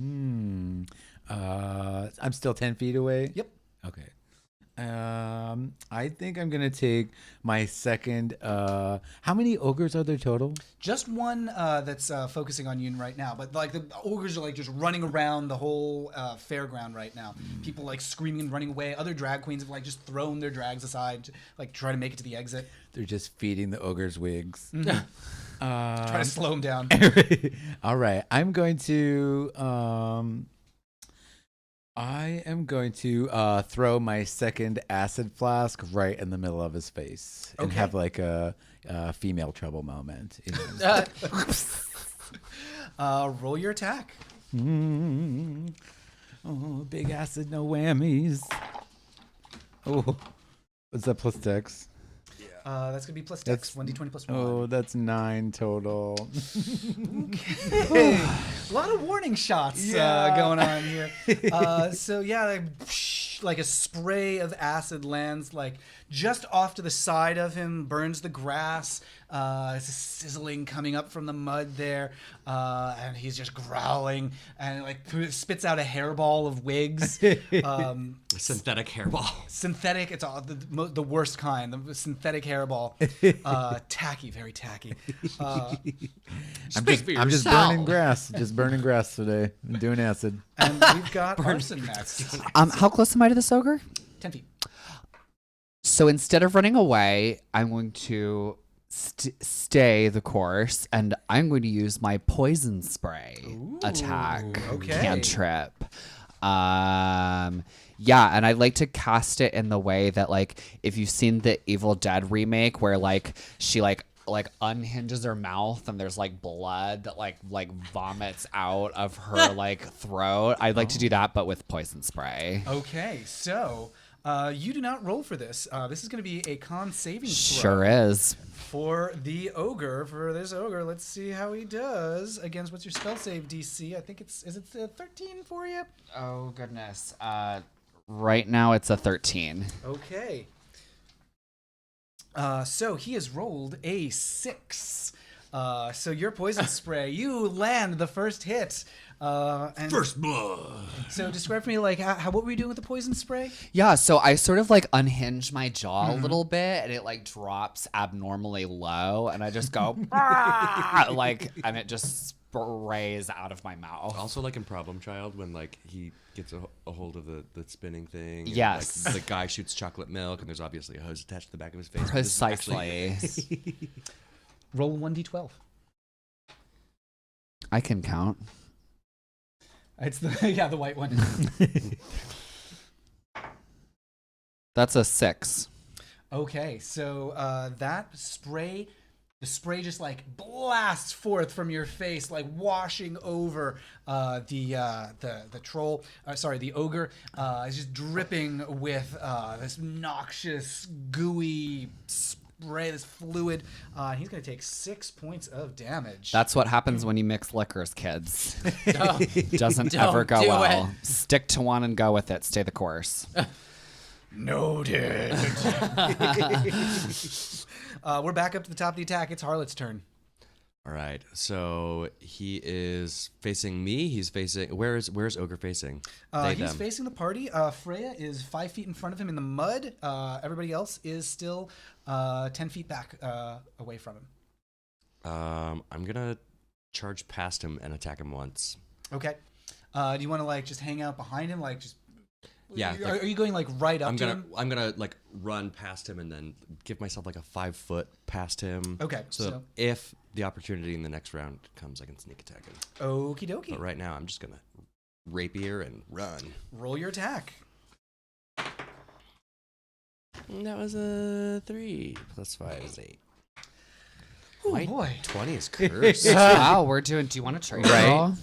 [SPEAKER 5] I'm still 10 feet away.
[SPEAKER 1] Yep.
[SPEAKER 5] Okay. I think I'm gonna take my second. How many ogres are there total?
[SPEAKER 1] Just one that's focusing on you right now, but like the ogres are like just running around the whole fairground right now. People like screaming and running away. Other drag queens have like just thrown their drags aside, to, like try to make it to the exit.
[SPEAKER 5] They're just feeding the ogres wigs.
[SPEAKER 1] Try to slow them down.
[SPEAKER 5] All right, I'm going to. I am going to throw my second acid flask right in the middle of his face and have like a female trouble moment. You know?
[SPEAKER 1] Roll your attack.
[SPEAKER 5] Oh, big acid, no whammies. Oh, what's that plus dex?
[SPEAKER 1] That's gonna be plus dex. 1d20 plus 1.
[SPEAKER 5] Oh, that's 9 total.
[SPEAKER 1] Okay. A lot of warning shots going on here. So yeah, like a spray of acid lands like just off to the side of him, burns the grass. It's a sizzling coming up from the mud there, and he's just growling and like spits out a hairball of wigs.
[SPEAKER 4] Synthetic hairball.
[SPEAKER 1] Synthetic, it's all the worst kind, the synthetic hairball. Tacky, very tacky.
[SPEAKER 5] I'm just burning grass. Just burning grass today. I'm doing acid.
[SPEAKER 1] And we've got Arson next.
[SPEAKER 3] How close am I to this ogre?
[SPEAKER 1] 10 feet.
[SPEAKER 3] So instead of running away, I'm going to stay the course, and I'm going to use my poison spray attack cantrip. Yeah, and I like to cast it in the way that, like, if you've seen the Evil Dead remake, where like she like unhinges her mouth and there's like blood that like vomits out of her like throat. I'd like to do that, but with poison spray.
[SPEAKER 1] Okay, so you do not roll for this. This is going to be a con saving throw.
[SPEAKER 3] Sure is.
[SPEAKER 1] For the ogre, for this ogre, let's see how he does against what's your spell save DC? I think is it 13 for you?
[SPEAKER 3] Oh goodness. Right now it's a 13.
[SPEAKER 1] Okay. So he has rolled a 6. So your poison spray, you land the first hit. And
[SPEAKER 4] First blood.
[SPEAKER 1] so describe for me, like, what were you doing with the poison spray?
[SPEAKER 3] Yeah, so I sort of like unhinge my jaw a little bit, and it like drops abnormally low, and I just go "Ah!" like, and it just sprays out of my mouth.
[SPEAKER 4] Also, like in Problem Child, when like he gets a hold of the spinning thing. and,
[SPEAKER 3] Yes.
[SPEAKER 4] like, the guy shoots chocolate milk, and there's obviously a hose attached to the back of his face. but this is
[SPEAKER 3] Precisely.
[SPEAKER 1] Roll 1d12.
[SPEAKER 3] I can count.
[SPEAKER 1] It's the white one.
[SPEAKER 3] That's a 6.
[SPEAKER 1] Okay, so that spray, the spray just like blasts forth from your face, like washing over the troll. Sorry, the ogre. It's just dripping with this noxious, gooey spray, this fluid. He's gonna take 6 points of damage.
[SPEAKER 3] That's what happens when you mix liquors, kids. Doesn't
[SPEAKER 2] Don't
[SPEAKER 3] ever go
[SPEAKER 2] do
[SPEAKER 3] well. Stick to one and go with it. Stay the course.
[SPEAKER 1] Noted. We're back up to the top of the attack. It's Harlot's turn.
[SPEAKER 4] All right, so he is facing me. He's facing. Where's Ogre facing?
[SPEAKER 1] He's
[SPEAKER 4] them.
[SPEAKER 1] facing the party. Freya is 5 feet in front of him in the mud. Everybody else is still 10 feet back away from him.
[SPEAKER 4] I'm gonna charge past him and attack him once.
[SPEAKER 1] Okay. Do you want to like just hang out behind him, like just?
[SPEAKER 4] Yeah.
[SPEAKER 1] Are you going like right up to him?
[SPEAKER 4] I'm gonna like run past him and then give myself like a 5 foot past him.
[SPEAKER 1] Okay.
[SPEAKER 4] So if the opportunity in the next round comes, I can sneak attack him.
[SPEAKER 1] Okie dokie.
[SPEAKER 4] But right now, I'm just gonna rapier and run.
[SPEAKER 1] Roll your attack.
[SPEAKER 4] That was a 3 plus 5 is 8.
[SPEAKER 1] Oh boy.
[SPEAKER 4] 20 is cursed.
[SPEAKER 3] Wow, we're doing. Do you want to trade?
[SPEAKER 2] Right.
[SPEAKER 3] Girl?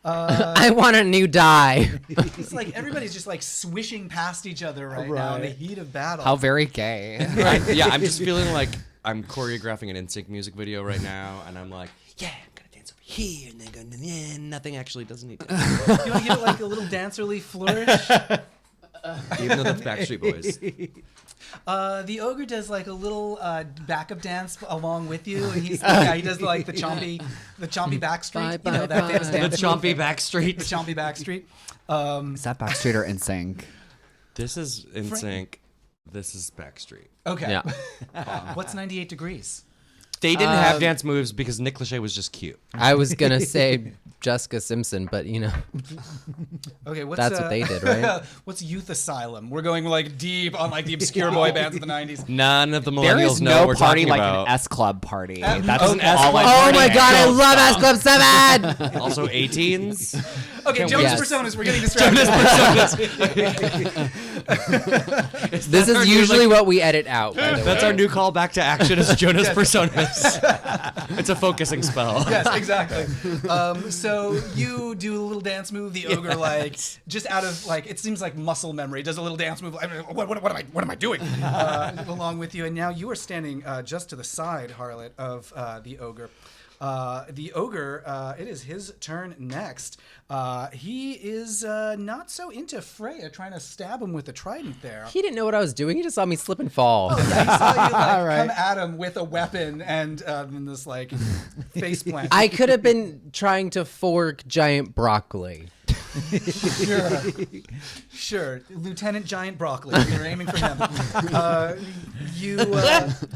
[SPEAKER 2] I want a new die.
[SPEAKER 1] It's like everybody's just like swishing past each other right now in the heat of battle.
[SPEAKER 3] How very gay.
[SPEAKER 4] I'm just feeling like I'm choreographing an NSYNC music video right now, and I'm like, yeah, I'm gonna dance over here, and then go, yeah, nothing actually doesn't need to.
[SPEAKER 1] You want to give it like a little dancerly flourish?
[SPEAKER 4] Even though that's Backstreet Boys.
[SPEAKER 1] The ogre does like a little backup dance along with you, and he does like the chompy backstreet. You know that famous
[SPEAKER 4] The
[SPEAKER 1] dance.
[SPEAKER 4] chompy
[SPEAKER 1] The
[SPEAKER 4] Backstreet.
[SPEAKER 1] chompy backstreet.
[SPEAKER 3] Is that Backstreet or NSYNC?
[SPEAKER 4] This is NSYNC. This is Backstreet.
[SPEAKER 1] Okay.
[SPEAKER 2] Yeah.
[SPEAKER 1] What's 98 degrees?
[SPEAKER 4] They didn't have dance moves because Nick Lachey was just cute.
[SPEAKER 2] I was gonna say Jessica Simpson, but you know,
[SPEAKER 1] Okay, what's
[SPEAKER 2] that's what they did, right?
[SPEAKER 1] What's Youth Asylum? We're going like deep on like the obscure boy bands of the 90s.
[SPEAKER 4] None of the
[SPEAKER 3] There
[SPEAKER 4] millennials
[SPEAKER 3] is
[SPEAKER 4] know
[SPEAKER 3] no
[SPEAKER 4] what we're
[SPEAKER 3] party
[SPEAKER 4] talking
[SPEAKER 3] like
[SPEAKER 4] about.
[SPEAKER 3] an S Club party. That's
[SPEAKER 1] an S
[SPEAKER 3] all
[SPEAKER 1] Club
[SPEAKER 3] I'm
[SPEAKER 2] Oh my
[SPEAKER 3] partying.
[SPEAKER 2] god, I love S Club 7!
[SPEAKER 4] Also 18s.
[SPEAKER 1] Okay, Jonas
[SPEAKER 2] Yes.
[SPEAKER 1] Personas. We're getting distracted.
[SPEAKER 2] This is usually what we edit out. By the
[SPEAKER 4] That's
[SPEAKER 2] way.
[SPEAKER 4] our new call back to action as Jonas Personas. It's a focusing spell.
[SPEAKER 1] Yes, exactly. So you do a little dance move. The ogre, like, just out of like, it seems like muscle memory, does a little dance move. What am I doing? Along with you, and now you are standing just to the side, Harlot, of the ogre. The ogre, it is his turn next. He is not so into Freya trying to stab him with the trident there.
[SPEAKER 2] He didn't know what I was doing. He just saw me slip and fall.
[SPEAKER 1] Yeah, he saw you like come at him with a weapon and in this like face plant.
[SPEAKER 2] I could have been trying to fork giant broccoli.
[SPEAKER 1] Sure, Lieutenant Giant Broccoli. You're aiming for him. She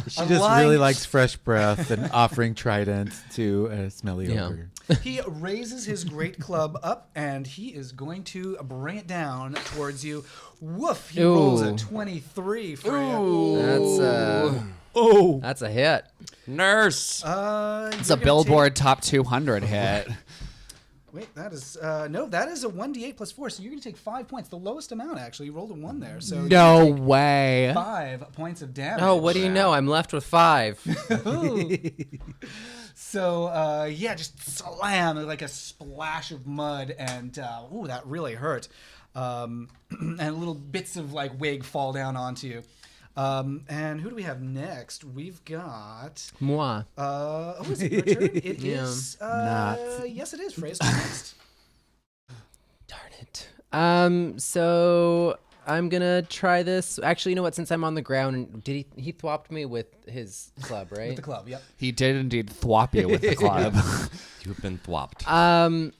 [SPEAKER 5] She just really likes fresh breath and offering trident to a smelly
[SPEAKER 2] Yeah.
[SPEAKER 5] ogre.
[SPEAKER 1] He raises his great club up and he is going to bring it down towards you. Woof! He rolls a 23 for you.
[SPEAKER 2] That's a hit.
[SPEAKER 4] Nurse.
[SPEAKER 3] It's a Billboard Top 200 hit.
[SPEAKER 1] Wait, that is that is a 1d8 plus 4, so you're gonna take 5 points, the lowest amount actually. You rolled a 1 there, so you're
[SPEAKER 3] No
[SPEAKER 1] gonna take
[SPEAKER 3] way.
[SPEAKER 1] 5 points of damage.
[SPEAKER 2] Oh, what do you know? I'm left with 5.
[SPEAKER 1] So just slam like a splash of mud, and that really hurt. And little bits of like wig fall down onto you. And who do we have next? We've got.
[SPEAKER 2] Moi.
[SPEAKER 1] Is it your turn? It
[SPEAKER 2] Yeah.
[SPEAKER 1] is.
[SPEAKER 5] Not.
[SPEAKER 1] Yes, it is. Freya's turn next.
[SPEAKER 2] Darn it. So I'm gonna try this. Actually, you know what? Since I'm on the ground, did he thwopped me with his club, right?
[SPEAKER 1] With the club, yep.
[SPEAKER 3] He did indeed thwop you with the club.
[SPEAKER 4] You've been thwopped.
[SPEAKER 2] I'm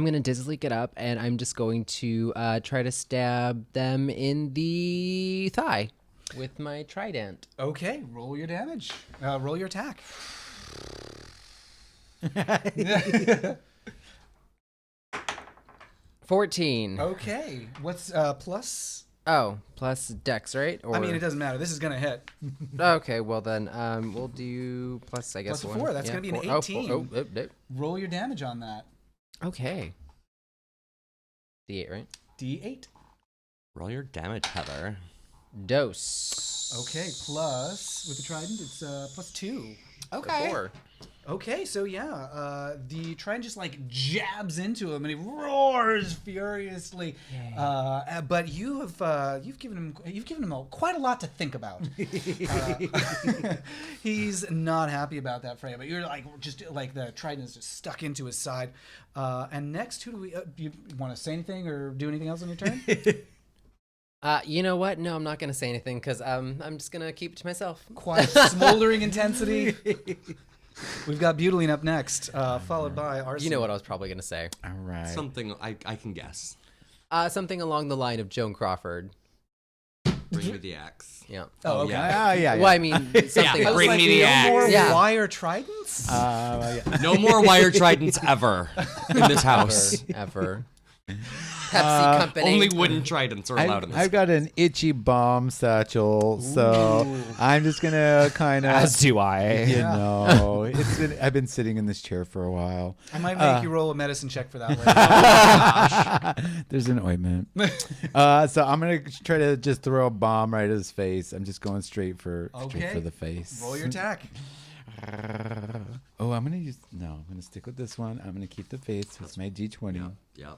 [SPEAKER 2] gonna dizzily get up, and I'm just going to try to stab them in the thigh with my trident.
[SPEAKER 1] Okay, roll your damage. Roll your attack.
[SPEAKER 2] 14.
[SPEAKER 1] Okay, what's plus?
[SPEAKER 2] Oh, plus dex, right? Or...
[SPEAKER 1] I mean, it doesn't matter. This is gonna hit.
[SPEAKER 2] Okay, well then, we'll do plus, I guess,
[SPEAKER 1] Plus
[SPEAKER 2] 1.
[SPEAKER 1] 4, that's gonna be an
[SPEAKER 2] 4.
[SPEAKER 1] 18.
[SPEAKER 2] Oh, oh.
[SPEAKER 1] Roll your damage on that.
[SPEAKER 2] Okay. D8, right?
[SPEAKER 1] D8.
[SPEAKER 4] Roll your damage, Heather.
[SPEAKER 2] Dose.
[SPEAKER 1] Okay, plus with the trident, it's plus 2.
[SPEAKER 2] Okay. 4.
[SPEAKER 1] Okay, so the trident just like jabs into him and he roars furiously. But you've given him quite a lot to think about. He's not happy about that, Freya. But you're like just like the trident is just stuck into his side. And next, who do we? Do you want to say anything or do anything else on your turn?
[SPEAKER 2] You know what? No, I'm not gonna say anything because I'm just gonna keep it to myself.
[SPEAKER 1] Quiet, smoldering intensity. We've got Butylene up next, followed by Arson.
[SPEAKER 2] You know what I was probably gonna say?
[SPEAKER 5] All right.
[SPEAKER 4] Something I can guess.
[SPEAKER 2] Something along the line of Joan Crawford.
[SPEAKER 4] Bring me the axe.
[SPEAKER 2] Yeah.
[SPEAKER 1] Oh, okay.
[SPEAKER 5] Yeah.
[SPEAKER 2] Well, I mean, something.
[SPEAKER 1] I was
[SPEAKER 4] Bring
[SPEAKER 1] like,
[SPEAKER 4] me the
[SPEAKER 1] no
[SPEAKER 4] axe.
[SPEAKER 1] more
[SPEAKER 2] Yeah.
[SPEAKER 1] wire tridents?
[SPEAKER 4] No more wire tridents ever in this house.
[SPEAKER 2] Ever. Pepsi Company.
[SPEAKER 4] Only wooden tridents are allowed in this.
[SPEAKER 5] I've got an itchy bomb satchel, so I'm just gonna kind of.
[SPEAKER 3] As do I.
[SPEAKER 5] You know, I've been sitting in this chair for a while.
[SPEAKER 1] I might make you roll a medicine check for that later.
[SPEAKER 5] There's an ointment. So I'm gonna try to just throw a bomb right at his face. I'm just going straight for the face.
[SPEAKER 1] Roll your attack.
[SPEAKER 5] I'm gonna stick with this one. I'm gonna keep the face. It's my D20.
[SPEAKER 4] Yeah.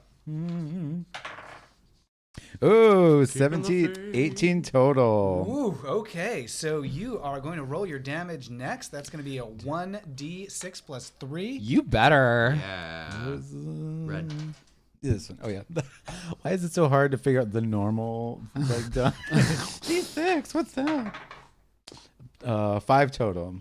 [SPEAKER 5] Oh, 17, 18 total.
[SPEAKER 1] Ooh, okay. So you are going to roll your damage next. That's going to be a 1d6 plus 3.
[SPEAKER 3] You better.
[SPEAKER 4] Yeah. Red.
[SPEAKER 5] This one. Oh yeah. Why is it so hard to figure out the normal done? D6. What's that? 5 total.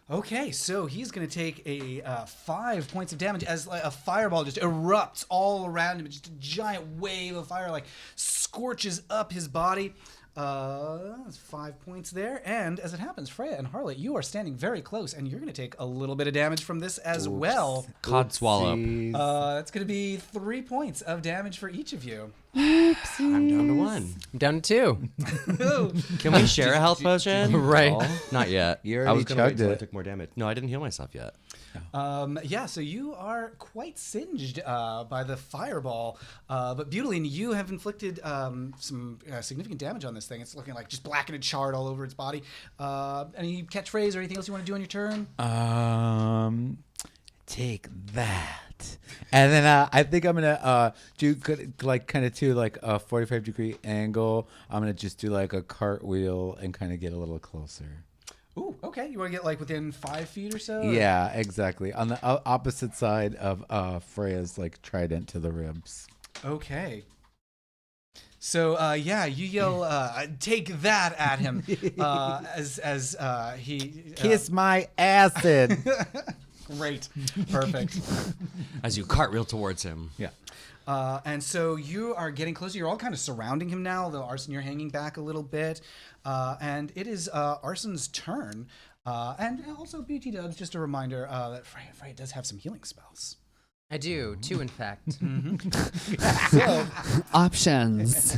[SPEAKER 1] Okay, so he's going to take a 5 points of damage as a fireball just erupts all around him. Just a giant wave of fire scorches up his body. That's 5 points there. And as it happens, Freya and Harlot, you are standing very close, and you're going to take a little bit of damage from this as well.
[SPEAKER 4] Cod swallow.
[SPEAKER 1] That's going to be 3 points of damage for each of you.
[SPEAKER 4] I'm down to 1.
[SPEAKER 2] I'm down to 2.
[SPEAKER 4] Can we share a health potion?
[SPEAKER 2] Right.
[SPEAKER 4] Not yet.
[SPEAKER 5] You
[SPEAKER 4] I
[SPEAKER 5] already
[SPEAKER 4] was going to wait
[SPEAKER 5] chugged
[SPEAKER 4] till I
[SPEAKER 5] it.
[SPEAKER 4] took more damage. No, I didn't heal myself yet.
[SPEAKER 1] So you are quite singed by the fireball. But Butylene, you have inflicted some significant damage on this thing. It's looking like just blackened and charred all over its body. Any catchphrase or anything else you want to do on your turn?
[SPEAKER 5] Take that. And then I think I'm gonna do kind of to a 45-degree angle. I'm gonna just do a cartwheel and kind of get a little closer.
[SPEAKER 1] Ooh, okay. You want to get within 5 feet or so?
[SPEAKER 5] Yeah, exactly. On the opposite side of Freya's trident to the ribs.
[SPEAKER 1] Okay. So you yell, "Take that!" at him as he
[SPEAKER 5] Kiss my acid.
[SPEAKER 1] Great, perfect.
[SPEAKER 4] As you cartwheel towards him.
[SPEAKER 5] Yeah.
[SPEAKER 1] And so you are getting closer. You're all kind of surrounding him now, though Arson, you're hanging back a little bit. And it is Arson's turn. And also, BT Dubs, just a reminder that Freya does have some healing spells.
[SPEAKER 2] I do. 2, in fact.
[SPEAKER 3] Options.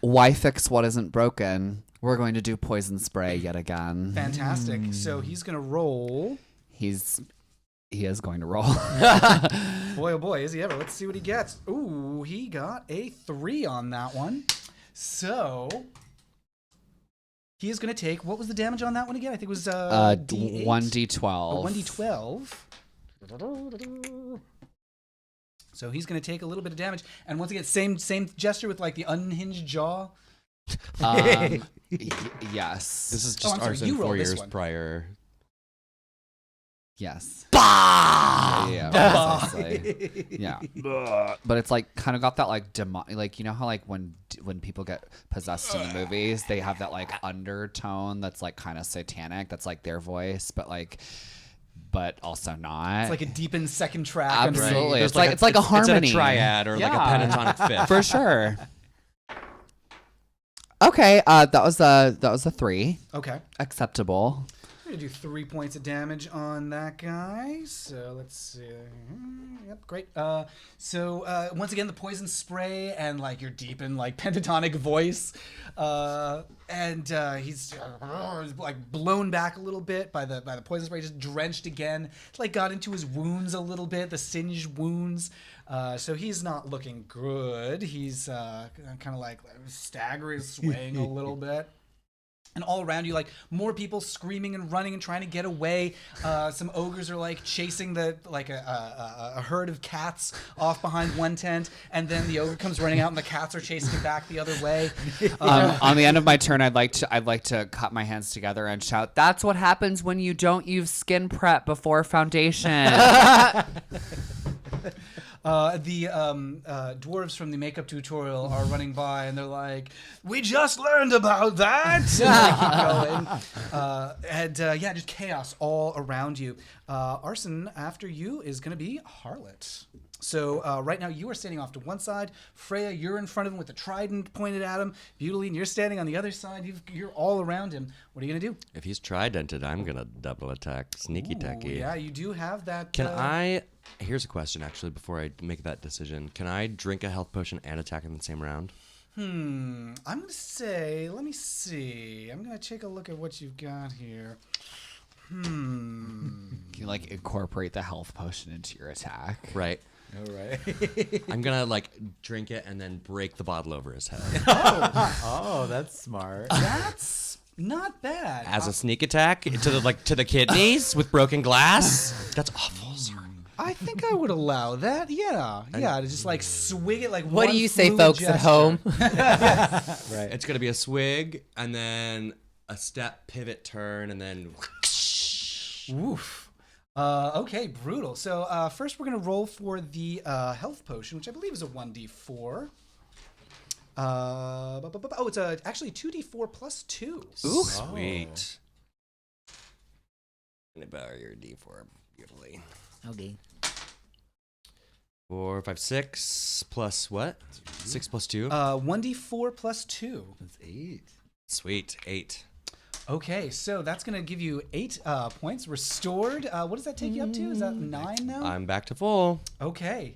[SPEAKER 3] Why fix what isn't broken? We're going to do poison spray yet again.
[SPEAKER 1] Fantastic. So he's going to roll.
[SPEAKER 3] He is going to roll.
[SPEAKER 1] Boy, oh boy, is he ever. Let's see what he gets. Ooh, he got a 3 on that one. So he is going to take, what was the damage on that one again? I think it was D8?
[SPEAKER 3] 1d12.
[SPEAKER 1] A 1d12. So he's going to take a little bit of damage. And once again, same gesture with the unhinged jaw.
[SPEAKER 3] Yes.
[SPEAKER 4] This is
[SPEAKER 1] I'm
[SPEAKER 4] just
[SPEAKER 1] sorry,
[SPEAKER 4] Arson
[SPEAKER 1] you rolled
[SPEAKER 4] 4
[SPEAKER 1] this
[SPEAKER 4] years
[SPEAKER 1] one.
[SPEAKER 4] prior.
[SPEAKER 3] Yes.
[SPEAKER 4] Bah!
[SPEAKER 3] Yeah, precisely. Yeah. But it's kind of got that demonic, you know how when people get possessed in the movies, they have that undertone that's kind of satanic. That's their voice, but also not.
[SPEAKER 1] It's like a deepened second track.
[SPEAKER 3] Absolutely.
[SPEAKER 1] underneath.
[SPEAKER 3] It's like a harmony.
[SPEAKER 4] It's a triad or a pentatonic fifth.
[SPEAKER 3] For sure. Okay, that was a 3.
[SPEAKER 1] Okay.
[SPEAKER 3] Acceptable.
[SPEAKER 1] I'm going to do 3 points of damage on that guy. So let's see. Yep, great. So once again, the poison spray and your deep and pentatonic voice. And he's blown back a little bit by the poison spray, just drenched again. It got into his wounds a little bit, the singed wounds. So he's not looking good. He's kind of staggering, swaying a little bit. And all around you, more people screaming and running and trying to get away. Some ogres are chasing a herd of cats off behind one tent, and then the ogre comes running out, and the cats are chasing him back the other way.
[SPEAKER 3] On the end of my turn, I'd like to cut my hands together and shout, "That's what happens when you don't use skin prep before foundation."
[SPEAKER 1] The dwarves from the makeup tutorial are running by, and they're like, "We just learned about that." And they keep going. Just chaos all around you. Arson, after you, is going to be Harlot. So right now you are standing off to one side. Freya, you're in front of him with the trident pointed at him. Butylene, you're standing on the other side. You're all around him. What are you going to do?
[SPEAKER 4] If he's tridented, I'm going to double attack. Sneaky tacky.
[SPEAKER 1] Yeah, you do have that.
[SPEAKER 4] Can I Here's a question, actually, before I make that decision. Can I drink a health potion and attack in the same round?
[SPEAKER 1] I'm going to say, let me see. I'm going to take a look at what you've got here.
[SPEAKER 3] Can you like incorporate the health potion into your attack?
[SPEAKER 4] Right.
[SPEAKER 5] All right.
[SPEAKER 4] I'm going to like drink it and then break the bottle over his head.
[SPEAKER 5] Oh, that's smart.
[SPEAKER 1] That's not bad.
[SPEAKER 4] As a sneak attack to the kidneys with broken glass. That's awful, sir.
[SPEAKER 1] I think I would allow that. Yeah. To just like swig it like
[SPEAKER 2] What
[SPEAKER 1] one
[SPEAKER 2] do you say,
[SPEAKER 1] fluid
[SPEAKER 2] folks
[SPEAKER 1] gesture.
[SPEAKER 2] at home?
[SPEAKER 5] Right.
[SPEAKER 4] It's going to be a swig and then a step, pivot, turn, and then...
[SPEAKER 1] Oof. Okay, brutal. So first we're going to roll for the health potion, which I believe is a 1d4. It's actually 2d4 plus 2.
[SPEAKER 4] Ooh. Sweet. I'm going to borrow your D4 beautifully.
[SPEAKER 7] Okay.
[SPEAKER 4] 4, 5, 6 plus what? 6 plus 2?
[SPEAKER 1] 1d4 plus 2.
[SPEAKER 5] That's 8.
[SPEAKER 4] Sweet. 8.
[SPEAKER 1] Okay, so that's going to give you 8 points restored. What does that take you up to? Is that 9 now?
[SPEAKER 4] I'm back to full.
[SPEAKER 1] Okay.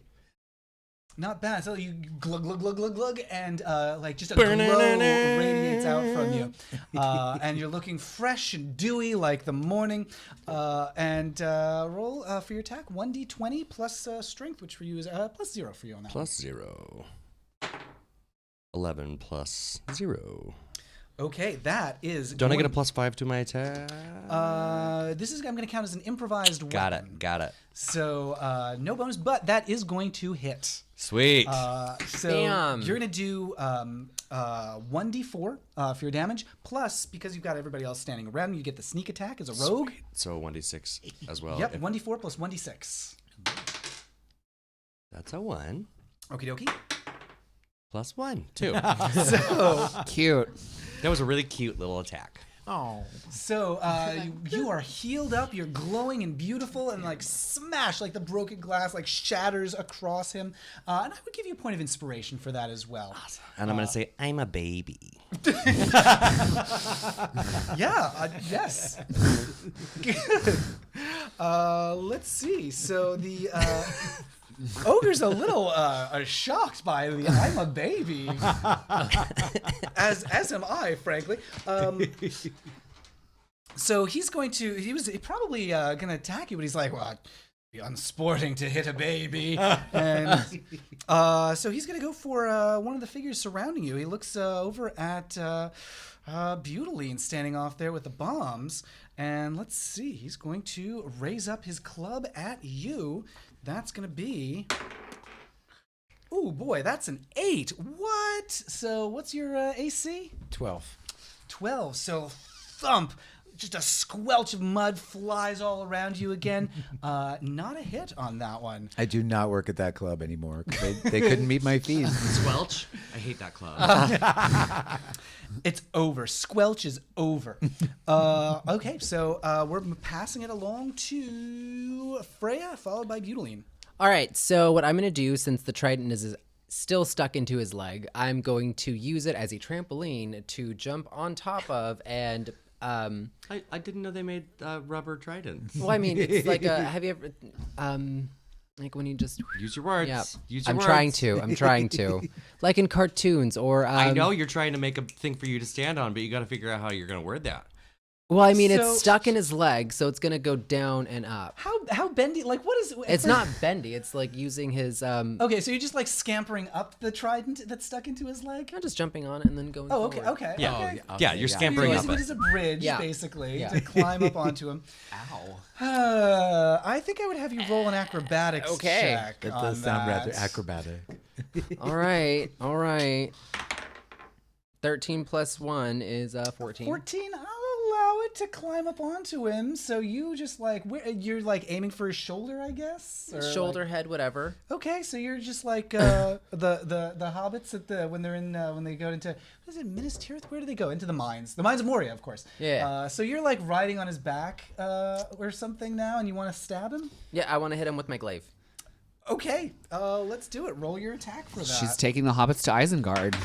[SPEAKER 1] Not bad. So you glug, glug, glug, glug, glug, and like just a glow radiates out from you. And you're looking fresh and dewy like the morning. And roll for your attack 1d20 plus strength, which for you is plus 0 for you on that.
[SPEAKER 4] Plus 0. 11 plus 0.
[SPEAKER 1] Okay, that is.
[SPEAKER 4] Don't I get a plus 5 to my attack?
[SPEAKER 1] I'm going to count as an improvised weapon.
[SPEAKER 4] Got it.
[SPEAKER 1] So no bonus, but that is going to hit.
[SPEAKER 4] Sweet.
[SPEAKER 1] So
[SPEAKER 2] Bam.
[SPEAKER 1] you're going to do 1d4 for your damage. Plus, because you've got everybody else standing around, you get the sneak attack as a rogue.
[SPEAKER 4] Sweet. So 1d6 as well.
[SPEAKER 1] Yep, 1d4 plus 1d6.
[SPEAKER 4] That's a 1.
[SPEAKER 1] Okie dokie.
[SPEAKER 4] Plus 1. 2.
[SPEAKER 1] So,
[SPEAKER 3] Cute.
[SPEAKER 4] That was a really cute little attack.
[SPEAKER 7] Oh.
[SPEAKER 1] so you are healed up. You're glowing and beautiful, and like smash, like the broken glass like shatters across him. And I would give you a point of inspiration for that as well.
[SPEAKER 4] And I'm going to say, I'm a baby.
[SPEAKER 1] Yeah, yes. Let's see. So the ogre's a little shocked by the "I'm a baby," as am I, frankly. So he's going to. He was probably going to attack you, but he's like, "Well, it'd be unsporting to hit a baby," and so he's going to go for one of the figures surrounding you. He looks over at Butaline standing off there with the bombs, and let's see. He's going to raise up his club at you. That's going to be... Oh, boy, that's an 8. What? So what's your AC?
[SPEAKER 5] 12.
[SPEAKER 1] 12. So thump. Just a squelch of mud flies all around you again. Not a hit on that one.
[SPEAKER 5] I do not work at that club anymore. They couldn't meet my fees.
[SPEAKER 4] Squelch? I hate that club.
[SPEAKER 1] It's over. Squelch is over. Okay, so we're passing it along to Freya, followed by Butaline.
[SPEAKER 2] All right, so what I'm going to do, since the trident is still stuck into his leg, I'm going to use it as a trampoline to jump on top of and...
[SPEAKER 4] I didn't know they made rubber tridents.
[SPEAKER 2] well, I mean, it's like a... Have you ever... like when you just...
[SPEAKER 4] Use your words.
[SPEAKER 2] Yeah,
[SPEAKER 4] Use your
[SPEAKER 2] I'm
[SPEAKER 4] words.
[SPEAKER 2] trying to. Like in cartoons or...
[SPEAKER 4] I know you're trying to make a thing for you to stand on, but you got to figure out how you're going to word that.
[SPEAKER 2] Well, I mean,
[SPEAKER 1] So-
[SPEAKER 2] it's stuck in his leg, so it's going to go down and up.
[SPEAKER 1] How bendy? Like, what is...
[SPEAKER 2] It's not bendy. It's like using his...
[SPEAKER 1] Okay, so you're just like scampering up the trident that's stuck into his leg?
[SPEAKER 2] Not just jumping on it and then going
[SPEAKER 1] Oh, okay,
[SPEAKER 2] forward.
[SPEAKER 1] okay.
[SPEAKER 4] Yeah.
[SPEAKER 1] Okay.
[SPEAKER 4] Yeah, you're scampering
[SPEAKER 1] You're
[SPEAKER 4] up
[SPEAKER 1] using
[SPEAKER 4] it.
[SPEAKER 1] it as a bridge,
[SPEAKER 2] Yeah.
[SPEAKER 1] basically,
[SPEAKER 2] Yeah.
[SPEAKER 1] to climb up onto him.
[SPEAKER 3] Ow.
[SPEAKER 1] I think I would have you roll an acrobatics
[SPEAKER 2] Okay.
[SPEAKER 1] check.
[SPEAKER 5] That
[SPEAKER 1] on
[SPEAKER 5] does sound rather
[SPEAKER 1] that.
[SPEAKER 5] acrobatic.
[SPEAKER 2] All right. 13 plus 1 is 14.
[SPEAKER 1] 14. I'll allow it to climb up onto him. So you just like you're like aiming for his shoulder, I guess. Or,
[SPEAKER 2] Shoulder,
[SPEAKER 1] like-
[SPEAKER 2] head, whatever.
[SPEAKER 1] okay, so you're just like the hobbits at when they're in when they go into what is it, Minas Tirith? Where do they go? Into the mines of Moria, of course.
[SPEAKER 2] Yeah.
[SPEAKER 1] So you're like riding on his back or something now, and you want to stab him.
[SPEAKER 2] Yeah, I want to hit him with my glaive.
[SPEAKER 1] Okay, let's do it. Roll your attack for that.
[SPEAKER 3] She's taking the hobbits to Isengard.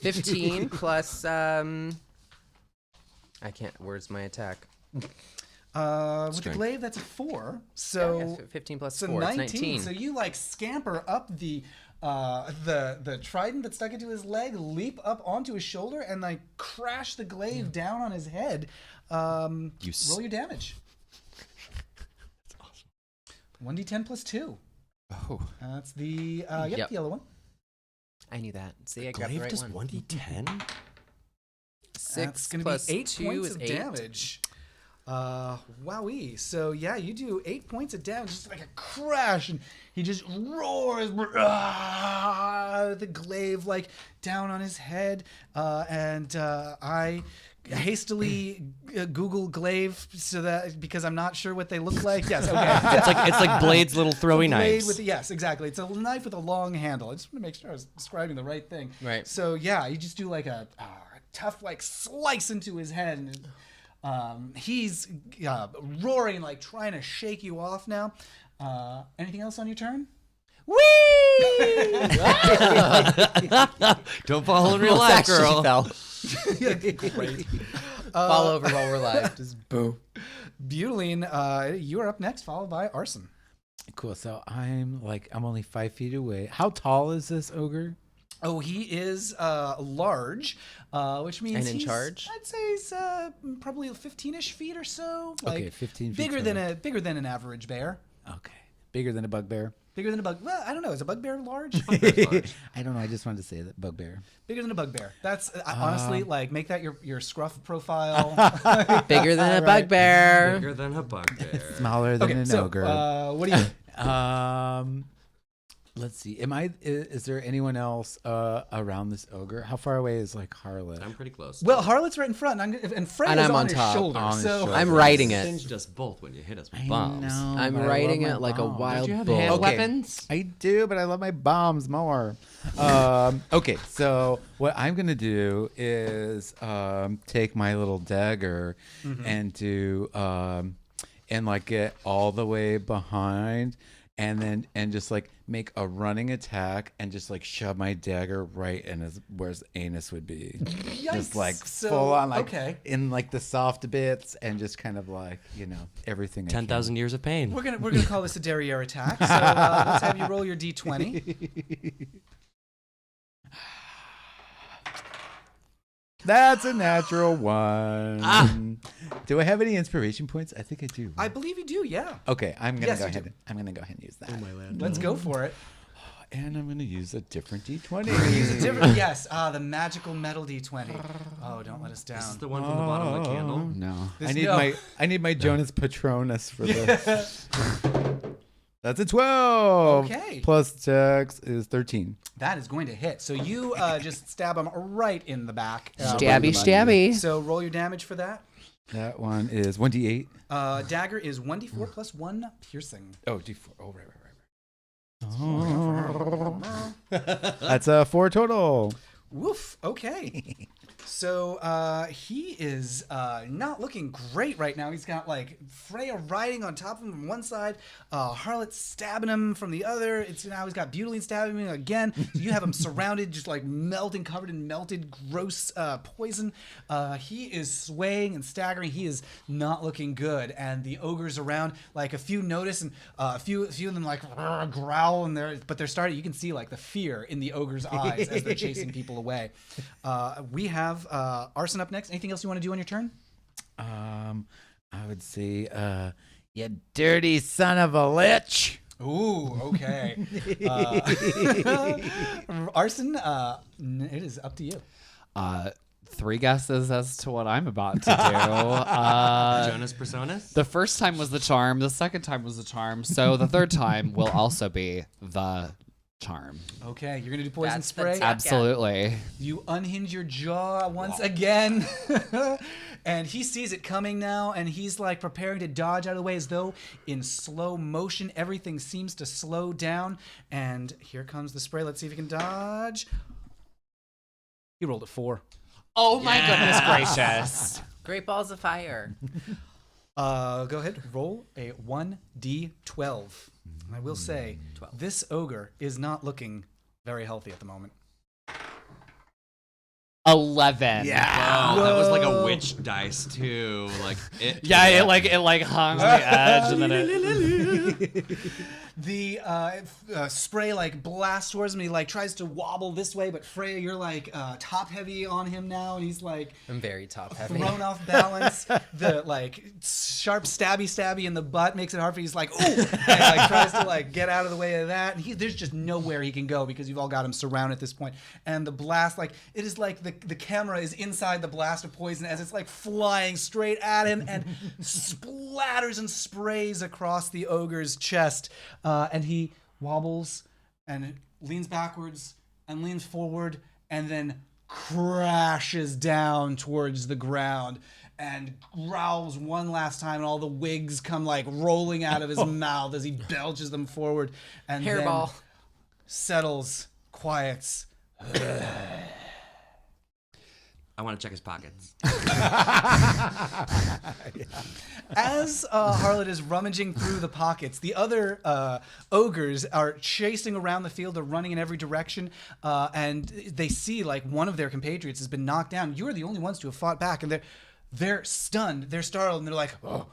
[SPEAKER 2] 15 plus I can't. Where's my attack?
[SPEAKER 1] With the
[SPEAKER 4] Strength.
[SPEAKER 1] glaive, that's a 4. So
[SPEAKER 2] 15 plus
[SPEAKER 1] so
[SPEAKER 2] 4, it's
[SPEAKER 1] 19.
[SPEAKER 2] 19.
[SPEAKER 1] So you like scamper up the trident that's stuck into his leg, leap up onto his shoulder, and like crash the glaive down on his head. Roll your damage.
[SPEAKER 4] That's awesome.
[SPEAKER 1] 1d10 plus 2.
[SPEAKER 3] Oh.
[SPEAKER 1] That's the
[SPEAKER 2] Yep.
[SPEAKER 1] the yellow one.
[SPEAKER 2] I knew that. See, I grabbed the
[SPEAKER 4] Glaive
[SPEAKER 2] right
[SPEAKER 4] does
[SPEAKER 2] one.
[SPEAKER 4] 1d10?
[SPEAKER 2] 6
[SPEAKER 1] That's going to
[SPEAKER 2] plus
[SPEAKER 1] be 8
[SPEAKER 2] 2
[SPEAKER 1] points
[SPEAKER 2] is
[SPEAKER 1] of
[SPEAKER 2] 8.
[SPEAKER 1] damage. Wowee. So yeah, you do 8 points of damage, just like a crash, and he just roars, the glaive like down on his head, and I hastily Google glaive because I'm not sure what they look like. Yes, okay.
[SPEAKER 4] It's like Blade's little throwing
[SPEAKER 1] Blade
[SPEAKER 4] knives.
[SPEAKER 1] with yes, exactly. It's a knife with a long handle. I just want to make sure I was describing the right thing.
[SPEAKER 2] Right.
[SPEAKER 1] So yeah, you just do like a tough like slice into his head, and he's roaring, like trying to shake you off now. Anything else on your turn?
[SPEAKER 4] Don't fall in real life, girl.
[SPEAKER 2] Fell.
[SPEAKER 1] Great.
[SPEAKER 2] Fall over while we're live.
[SPEAKER 1] Just boom. Butylene, you are up next, followed by Arson.
[SPEAKER 5] Cool. So I'm only 5 feet away. How tall is this ogre?
[SPEAKER 1] Oh, he is large, which means
[SPEAKER 2] And in
[SPEAKER 1] he's,
[SPEAKER 2] charge?
[SPEAKER 1] I'd say he's probably 15-ish feet or so. Like,
[SPEAKER 5] Okay, 15 feet
[SPEAKER 1] bigger
[SPEAKER 5] tall.
[SPEAKER 1] bigger than an average bear.
[SPEAKER 5] Okay. Bigger than a bugbear?
[SPEAKER 1] Bigger than a bug. Well, I don't know. Is a bugbear large?
[SPEAKER 5] I don't know. I just wanted to say that bugbear.
[SPEAKER 1] Bigger than a bugbear. That's honestly like make that your scruff profile.
[SPEAKER 2] Bigger than a bugbear.
[SPEAKER 4] Bigger than a bugbear.
[SPEAKER 5] Smaller than
[SPEAKER 1] Okay,
[SPEAKER 5] an
[SPEAKER 1] so
[SPEAKER 5] ogre.
[SPEAKER 1] what do you?
[SPEAKER 5] Let's see. Is there anyone else around this ogre? How far away is Harlot?
[SPEAKER 4] I'm pretty close.
[SPEAKER 1] Well, Harlot's right in front, and Freya's
[SPEAKER 2] And I'm
[SPEAKER 1] on
[SPEAKER 2] on
[SPEAKER 1] his
[SPEAKER 2] top.
[SPEAKER 1] shoulder.
[SPEAKER 5] On his
[SPEAKER 1] So
[SPEAKER 5] shoulder.
[SPEAKER 2] I'm riding it.
[SPEAKER 4] Singed us both when you hit us with
[SPEAKER 5] I
[SPEAKER 4] bombs.
[SPEAKER 5] know,
[SPEAKER 2] I'm
[SPEAKER 5] but I
[SPEAKER 2] riding
[SPEAKER 5] love
[SPEAKER 2] it
[SPEAKER 5] my
[SPEAKER 2] like a
[SPEAKER 5] bombs.
[SPEAKER 2] wild
[SPEAKER 4] you have
[SPEAKER 2] bull.
[SPEAKER 4] hand
[SPEAKER 5] Okay.
[SPEAKER 4] weapons?
[SPEAKER 5] I do, but I love my bombs more. Okay, so what I'm gonna do is take my little dagger and do and get all the way behind, and just make a running attack and just shove my dagger right in where his anus would be. Just
[SPEAKER 1] Yikes. So,
[SPEAKER 5] full on
[SPEAKER 1] okay.
[SPEAKER 5] in the soft bits and just kind of everything. I can.
[SPEAKER 4] 10,000 years of pain.
[SPEAKER 1] we're gonna call this a derriere attack. So let's have you roll your d20.
[SPEAKER 5] That's a natural one. Do I have any inspiration points? I think I do.
[SPEAKER 1] I believe you do. Yeah.
[SPEAKER 5] Okay, I'm gonna
[SPEAKER 1] Yes,
[SPEAKER 5] go
[SPEAKER 1] you
[SPEAKER 5] ahead.
[SPEAKER 1] do.
[SPEAKER 5] I'm gonna go ahead and use that.
[SPEAKER 1] Let's go for it.
[SPEAKER 5] And I'm gonna use a different D20.
[SPEAKER 1] Yes. The magical metal d20. Oh, don't let us down.
[SPEAKER 4] This is the one from the bottom of the candle.
[SPEAKER 3] No.
[SPEAKER 5] I need my Jonas Patronus for this. That's a 12.
[SPEAKER 1] Okay.
[SPEAKER 5] Plus Dex is 13.
[SPEAKER 1] That is going to hit. So you just stab him right in the back.
[SPEAKER 2] Stabby, stabby.
[SPEAKER 1] So roll your damage for that.
[SPEAKER 5] That one is 1d8.
[SPEAKER 1] Dagger is 1d4 plus 1 piercing.
[SPEAKER 5] Oh, d4. Oh, right. That's a 4 total.
[SPEAKER 1] Woof. Okay. So he is not looking great right now. He's got Freya riding on top of him from one side, Harlot stabbing him from the other. Now he's got Butylene stabbing him again. So you have him surrounded, just melting, covered in melted, gross poison. He is swaying and staggering. He is not looking good. And the ogres around, a few notice, and a few of them growl, and they're starting. You can see the fear in the ogres' eyes as they're chasing people away. We have Arson up next. Anything else you want to do on your turn?
[SPEAKER 5] I would say, you dirty son of a lich.
[SPEAKER 1] Ooh, okay. Arson, it is up to you.
[SPEAKER 3] 3 guesses as to what I'm about to do.
[SPEAKER 4] Jonas Personas?
[SPEAKER 3] The first time was the charm. The second time was the charm. So the third time will also be the charm.
[SPEAKER 1] Okay, you're going to do poison
[SPEAKER 2] That's the
[SPEAKER 1] spray.
[SPEAKER 2] tap.
[SPEAKER 3] Absolutely.
[SPEAKER 1] You unhinge your jaw once again. And he sees it coming now, and he's preparing to dodge out of the way as though in slow motion. Everything seems to slow down. And here comes the spray. Let's see if he can dodge. He rolled a 4.
[SPEAKER 3] Oh my goodness gracious.
[SPEAKER 2] Great balls of fire.
[SPEAKER 1] Go ahead, roll a 1d12. I will say,
[SPEAKER 2] 12.
[SPEAKER 1] This ogre is not looking very healthy at the moment.
[SPEAKER 3] 11.
[SPEAKER 4] Wow, that was like a witch dice too. Like it.
[SPEAKER 3] Yeah, it hung on the edge, and then it.
[SPEAKER 1] The spray like blasts towards him. And he like tries to wobble this way, but Freya, you're like top heavy on him now, and he's like
[SPEAKER 2] I'm very top heavy.
[SPEAKER 1] thrown off balance. The like sharp stabby in the butt makes it hard for you. He's like, ooh, and like tries to like get out of the way of that. And there's just nowhere he can go because you've all got him surrounded at this point. And the blast, like it is like the camera is inside the blast of poison as it's like flying straight at him and splatters and sprays across the ogre's chest. And he wobbles and leans backwards and leans forward and then crashes down towards the ground and growls one last time, and all the wigs come like rolling out of his mouth as he belches them forward and
[SPEAKER 2] Hairball.
[SPEAKER 1] then settles, quiets.
[SPEAKER 4] I want to check his pockets.
[SPEAKER 1] As Harlot is rummaging through the pockets, the other ogres are chasing around the field. They're running in every direction, and they see like one of their compatriots has been knocked down. You are the only ones to have fought back, and they're stunned. They're startled, and they're like, oh,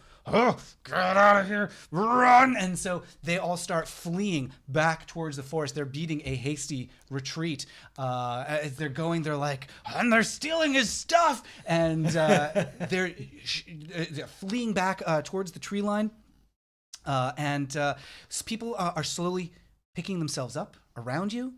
[SPEAKER 1] get out of here, run! And so they all start fleeing back towards the forest. They're beating a hasty retreat. As they're going, they're like, and they're stealing his stuff! And they're fleeing back towards the tree line. And people are slowly picking themselves up around you.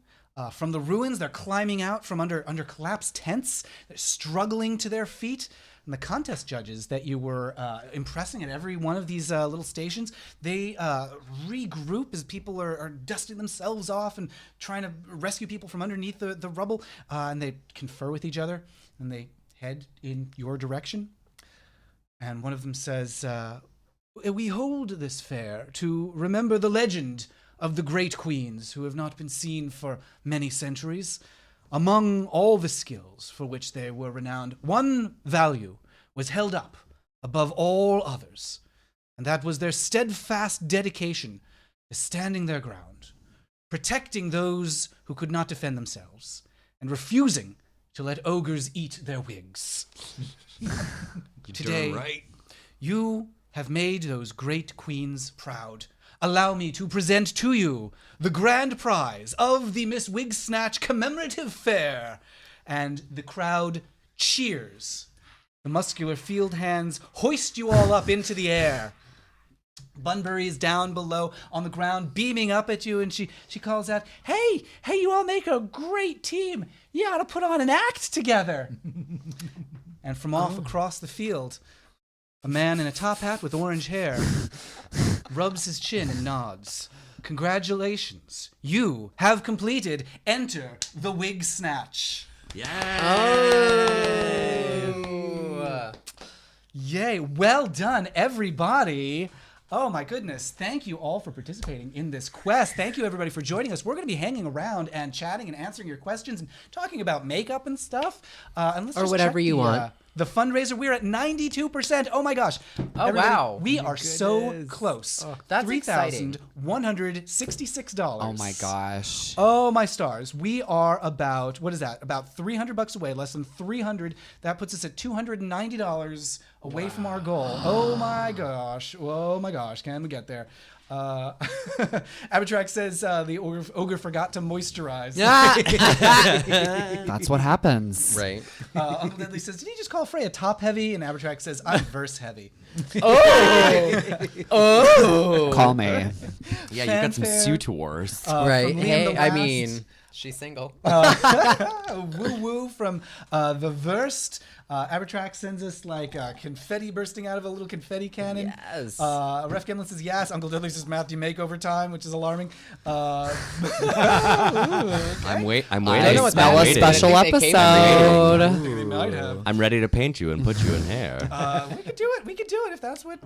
[SPEAKER 1] From the ruins, they're climbing out from under collapsed tents. They're struggling to their feet. And the contest judges that you were impressing at every one of these little stations, they regroup as people are dusting themselves off and trying to rescue people from underneath the rubble. And they confer with each other, and they head in your direction. And one of them says, we hold this fair to remember the legend of the great queens who have not been seen for many centuries. Among all the skills for which they were renowned, one value was held up above all others, and that was their steadfast dedication to standing their ground, protecting those who could not defend themselves, and refusing to let ogres eat their wigs. Today,
[SPEAKER 4] right.
[SPEAKER 1] You have made those great queens proud. Allow me to present to you the grand prize of the Miss Wigsnatch Commemorative Fair. And the crowd cheers. The muscular field hands hoist you all up into the air. Bunbury is down below on the ground, beaming up at you, and she calls out, hey, you all make a great team. You ought to put on an act together. And from off across the field, a man in a top hat with orange hair rubs his chin and nods. Congratulations. You have completed Enter the Wigsnatch.
[SPEAKER 2] Oh.
[SPEAKER 1] Yay. Well done, everybody. Oh my goodness. Thank you all for participating in this quest. Thank you everybody for joining us. We're going to be hanging around and chatting and answering your questions and talking about makeup and stuff. And let's
[SPEAKER 2] Or
[SPEAKER 1] just
[SPEAKER 2] whatever
[SPEAKER 1] check
[SPEAKER 2] you want.
[SPEAKER 1] The fundraiser, we're at 92%. Oh my gosh.
[SPEAKER 2] Oh,
[SPEAKER 1] Everybody,
[SPEAKER 2] wow.
[SPEAKER 1] We are so close.
[SPEAKER 2] That's exciting.
[SPEAKER 1] $3,166.
[SPEAKER 3] Oh my gosh.
[SPEAKER 1] Oh my stars. We are about, what is that? About $300 away, less than 300. That puts us at $290 away from our goal. Oh my gosh. Oh my gosh. Can we get there? Abatrax says the ogre forgot to moisturize.
[SPEAKER 3] That's what happens.
[SPEAKER 2] Right.
[SPEAKER 1] Uncle Deadly says, did he just call Freya top heavy? And Abatrax says, I'm verse heavy.
[SPEAKER 2] Oh.
[SPEAKER 3] Call me.
[SPEAKER 4] Yeah, you got some
[SPEAKER 1] Fanfare.
[SPEAKER 4] suitors.
[SPEAKER 2] Right.
[SPEAKER 1] from Liam
[SPEAKER 2] Hey,
[SPEAKER 1] the
[SPEAKER 2] I
[SPEAKER 1] Last.
[SPEAKER 2] mean, she's single.
[SPEAKER 1] Woo woo from the Verst. Abatrax sends us like confetti bursting out of a little confetti cannon.
[SPEAKER 2] Yes.
[SPEAKER 1] Ref Gemlin says yes. Uncle Dudley says Matthew makeover time, which is alarming.
[SPEAKER 4] I'm waiting.
[SPEAKER 2] don't know what
[SPEAKER 3] Smell
[SPEAKER 2] that
[SPEAKER 3] a
[SPEAKER 2] is.
[SPEAKER 3] special
[SPEAKER 2] I think they came
[SPEAKER 3] episode.
[SPEAKER 1] They might have.
[SPEAKER 4] I'm ready to paint you and put you in hair.
[SPEAKER 1] We could do it. We could do it if that's what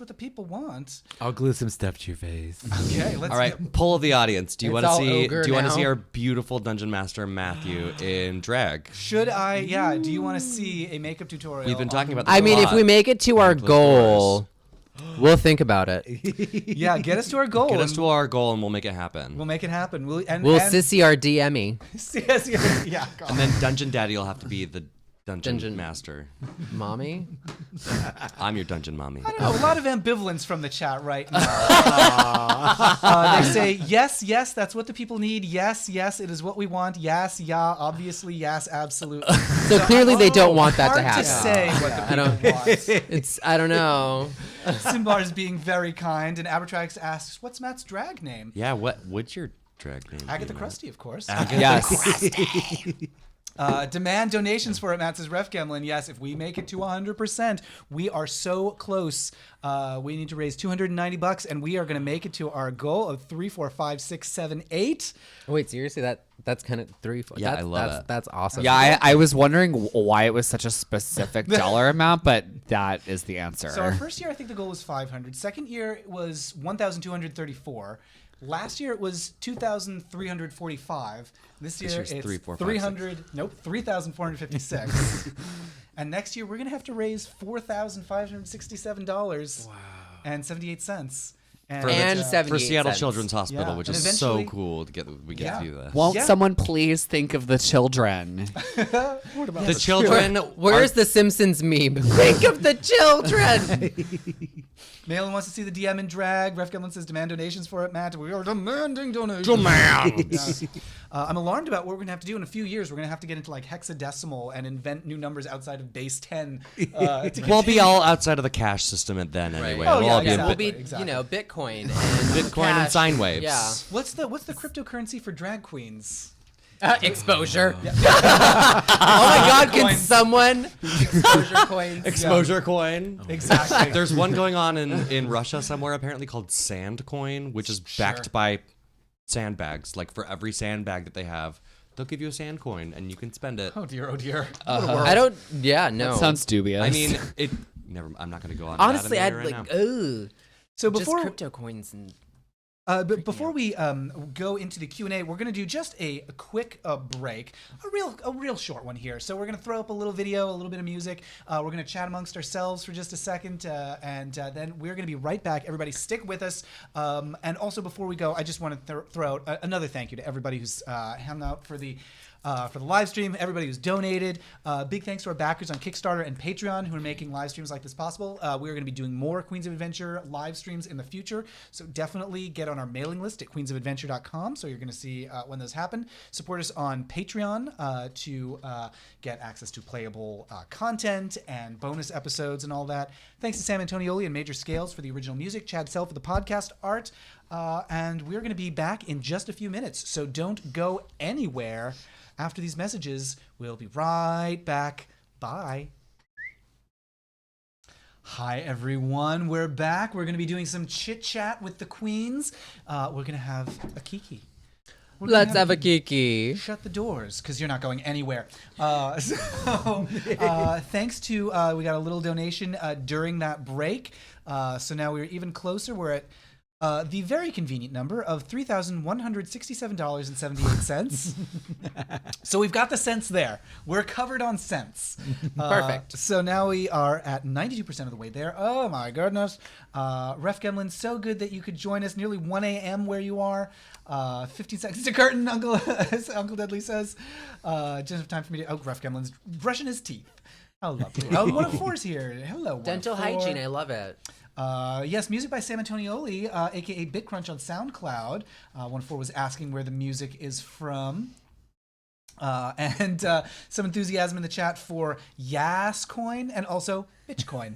[SPEAKER 1] the people want.
[SPEAKER 5] I'll glue some stuff to your face.
[SPEAKER 1] Okay, let's.
[SPEAKER 4] All right, poll of the audience. Do you
[SPEAKER 2] It's
[SPEAKER 4] want to
[SPEAKER 2] all
[SPEAKER 4] see?
[SPEAKER 2] ogre
[SPEAKER 4] Do you want to
[SPEAKER 2] now.
[SPEAKER 4] see our beautiful dungeon master Matthew in drag?
[SPEAKER 1] Should I? Yeah. Do you want to see a makeup tutorial?
[SPEAKER 4] We've been talking about this
[SPEAKER 2] I mean,
[SPEAKER 4] a
[SPEAKER 2] if
[SPEAKER 4] lot.
[SPEAKER 2] we make it to our
[SPEAKER 4] Close
[SPEAKER 2] goal, we'll think about it.
[SPEAKER 1] Yeah, get us to our goal.
[SPEAKER 4] Get us
[SPEAKER 1] and
[SPEAKER 4] to our goal and we'll make it happen.
[SPEAKER 1] We'll make it happen. We'll
[SPEAKER 2] We'll sissy our DME.
[SPEAKER 1] yes, yeah. God.
[SPEAKER 4] And then Dungeon Daddy will have to be the dungeon master.
[SPEAKER 2] Mommy?
[SPEAKER 4] I'm your dungeon mommy.
[SPEAKER 1] I don't know, a lot of ambivalence from the chat right now. They say, yes, that's what the people need. Yes, it is what we want. Yes, yeah, obviously, yes, absolutely.
[SPEAKER 2] So clearly they don't want that to
[SPEAKER 1] Hard
[SPEAKER 2] happen.
[SPEAKER 1] to say what the
[SPEAKER 2] I
[SPEAKER 1] people
[SPEAKER 2] don't-
[SPEAKER 1] want.
[SPEAKER 2] I don't know.
[SPEAKER 1] Simbar's being very kind, and Abertrax asks, what's Matt's drag name?
[SPEAKER 4] Yeah, what's your drag name?
[SPEAKER 1] Agatha
[SPEAKER 4] Matt?
[SPEAKER 1] Crusty, of course.
[SPEAKER 3] Yes.
[SPEAKER 1] Demand donations for it, Matt says. Ref Gemlin, yes, if we make it to 100%, we are so close. We need to raise $290, and we are going to make it to our goal of 3, 4, 5, 6, 7, 8.
[SPEAKER 2] Wait, seriously? That's kind of 3, 4.
[SPEAKER 4] Yeah, I love it.
[SPEAKER 2] That's awesome.
[SPEAKER 3] Yeah, I was wondering why it was such a specific dollar amount, but that is the answer.
[SPEAKER 1] So our first year, I think the goal was 500. Second year, it was 1,234. Last year, it was 2,345. This year,
[SPEAKER 4] year's
[SPEAKER 1] it's
[SPEAKER 4] 3, 4, 5,
[SPEAKER 1] 3,456. And next year, we're going to have to raise $4,567 and 78 cents.
[SPEAKER 2] And
[SPEAKER 1] uh,
[SPEAKER 2] 78
[SPEAKER 4] For Seattle
[SPEAKER 2] cents.
[SPEAKER 4] Children's Hospital,
[SPEAKER 1] Yeah,
[SPEAKER 4] which
[SPEAKER 1] and
[SPEAKER 4] is
[SPEAKER 1] eventually-
[SPEAKER 4] so cool to we get to do this.
[SPEAKER 3] Won't
[SPEAKER 1] Yeah.
[SPEAKER 3] someone please think of the children?
[SPEAKER 4] The children.
[SPEAKER 2] Where's the Simpsons meme? Think of the children!
[SPEAKER 1] Malin wants to see the DM in drag. Ref Gemlin says demand donations for it, Matt. We are demanding donations.
[SPEAKER 4] Demands.
[SPEAKER 1] I'm alarmed about what we're going to have to do in a few years. We're going to have to get into like hexadecimal and invent new numbers outside of base 10.
[SPEAKER 4] We'll be all outside of the cash system then anyway.
[SPEAKER 1] Oh,
[SPEAKER 4] We'll
[SPEAKER 1] yeah,
[SPEAKER 4] all be in
[SPEAKER 1] exactly.
[SPEAKER 2] We'll be,
[SPEAKER 1] Exactly.
[SPEAKER 2] Bitcoin and
[SPEAKER 4] Bitcoin and
[SPEAKER 2] cash.
[SPEAKER 4] sine waves.
[SPEAKER 2] Yeah.
[SPEAKER 1] What's the cryptocurrency for drag queens?
[SPEAKER 2] Exposure. Oh my God! Can
[SPEAKER 1] Coins.
[SPEAKER 2] someone exposure coins?
[SPEAKER 4] Exposure coin.
[SPEAKER 1] Exactly.
[SPEAKER 4] There's one going on in Russia somewhere apparently called Sand Coin, which is backed by sandbags. Like for every sandbag that they have, they'll give you a sand coin and you can spend it.
[SPEAKER 1] Oh dear, oh dear.
[SPEAKER 2] I don't. Yeah, no.
[SPEAKER 3] Sounds dubious.
[SPEAKER 4] I mean, it. Never. I'm not going to go on.
[SPEAKER 2] Honestly,
[SPEAKER 4] that
[SPEAKER 2] I'd
[SPEAKER 4] right
[SPEAKER 2] like.
[SPEAKER 4] now.
[SPEAKER 2] Ugh.
[SPEAKER 1] So
[SPEAKER 2] Just
[SPEAKER 1] before
[SPEAKER 2] crypto coins and.
[SPEAKER 1] but before we go into the Q&A, we're going to do just a quick break, a real short one here. So we're going to throw up a little video, a little bit of music. We're going to chat amongst ourselves for just a second, and then we're going to be right back. Everybody, stick with us. And also, before we go, I just want to throw out another thank you to everybody who's hung out for the live stream, everybody who's donated. Big thanks to our backers on Kickstarter and Patreon who are making live streams like this possible. We are going to be doing more Queens of Adventure live streams in the future, so definitely get on our mailing list at queensofadventure.com so you're going to see when those happen. Support us on Patreon to get access to playable content and bonus episodes and all that. Thanks to Sam Antonioli and Major Scales for the original music, Chad Sell for the podcast art, and we're going to be back in just a few minutes, so don't go anywhere. After these messages, we'll be right back. Bye. Hi, everyone. We're back. We're going to be doing some chit-chat with the queens. We're going to have a kiki.
[SPEAKER 2] Let's have a kiki.
[SPEAKER 1] Shut the doors, because you're not going anywhere. Thanks to, we got a little donation during that break. So now we're even closer. We're at the very convenient number of $3,167.78. So we've got the cents there. We're covered on cents.
[SPEAKER 2] Perfect.
[SPEAKER 1] So now we are at 92% of the way there. Oh my goodness. Ref Gemlin, so good that you could join us nearly 1 a.m. where you are. 15 seconds to curtain, Uncle Deadly says. Just enough time for me to... Oh, Ref Gemlin's brushing his teeth. How lovely. Oh, 104's here. Hello, 104.
[SPEAKER 2] Dental hygiene. I love it.
[SPEAKER 1] Yes, music by Sam Antonioli, aka BitCrunch on SoundCloud. 104 was asking where the music is from. And some enthusiasm in the chat for Yas Coin and also Bitcoin.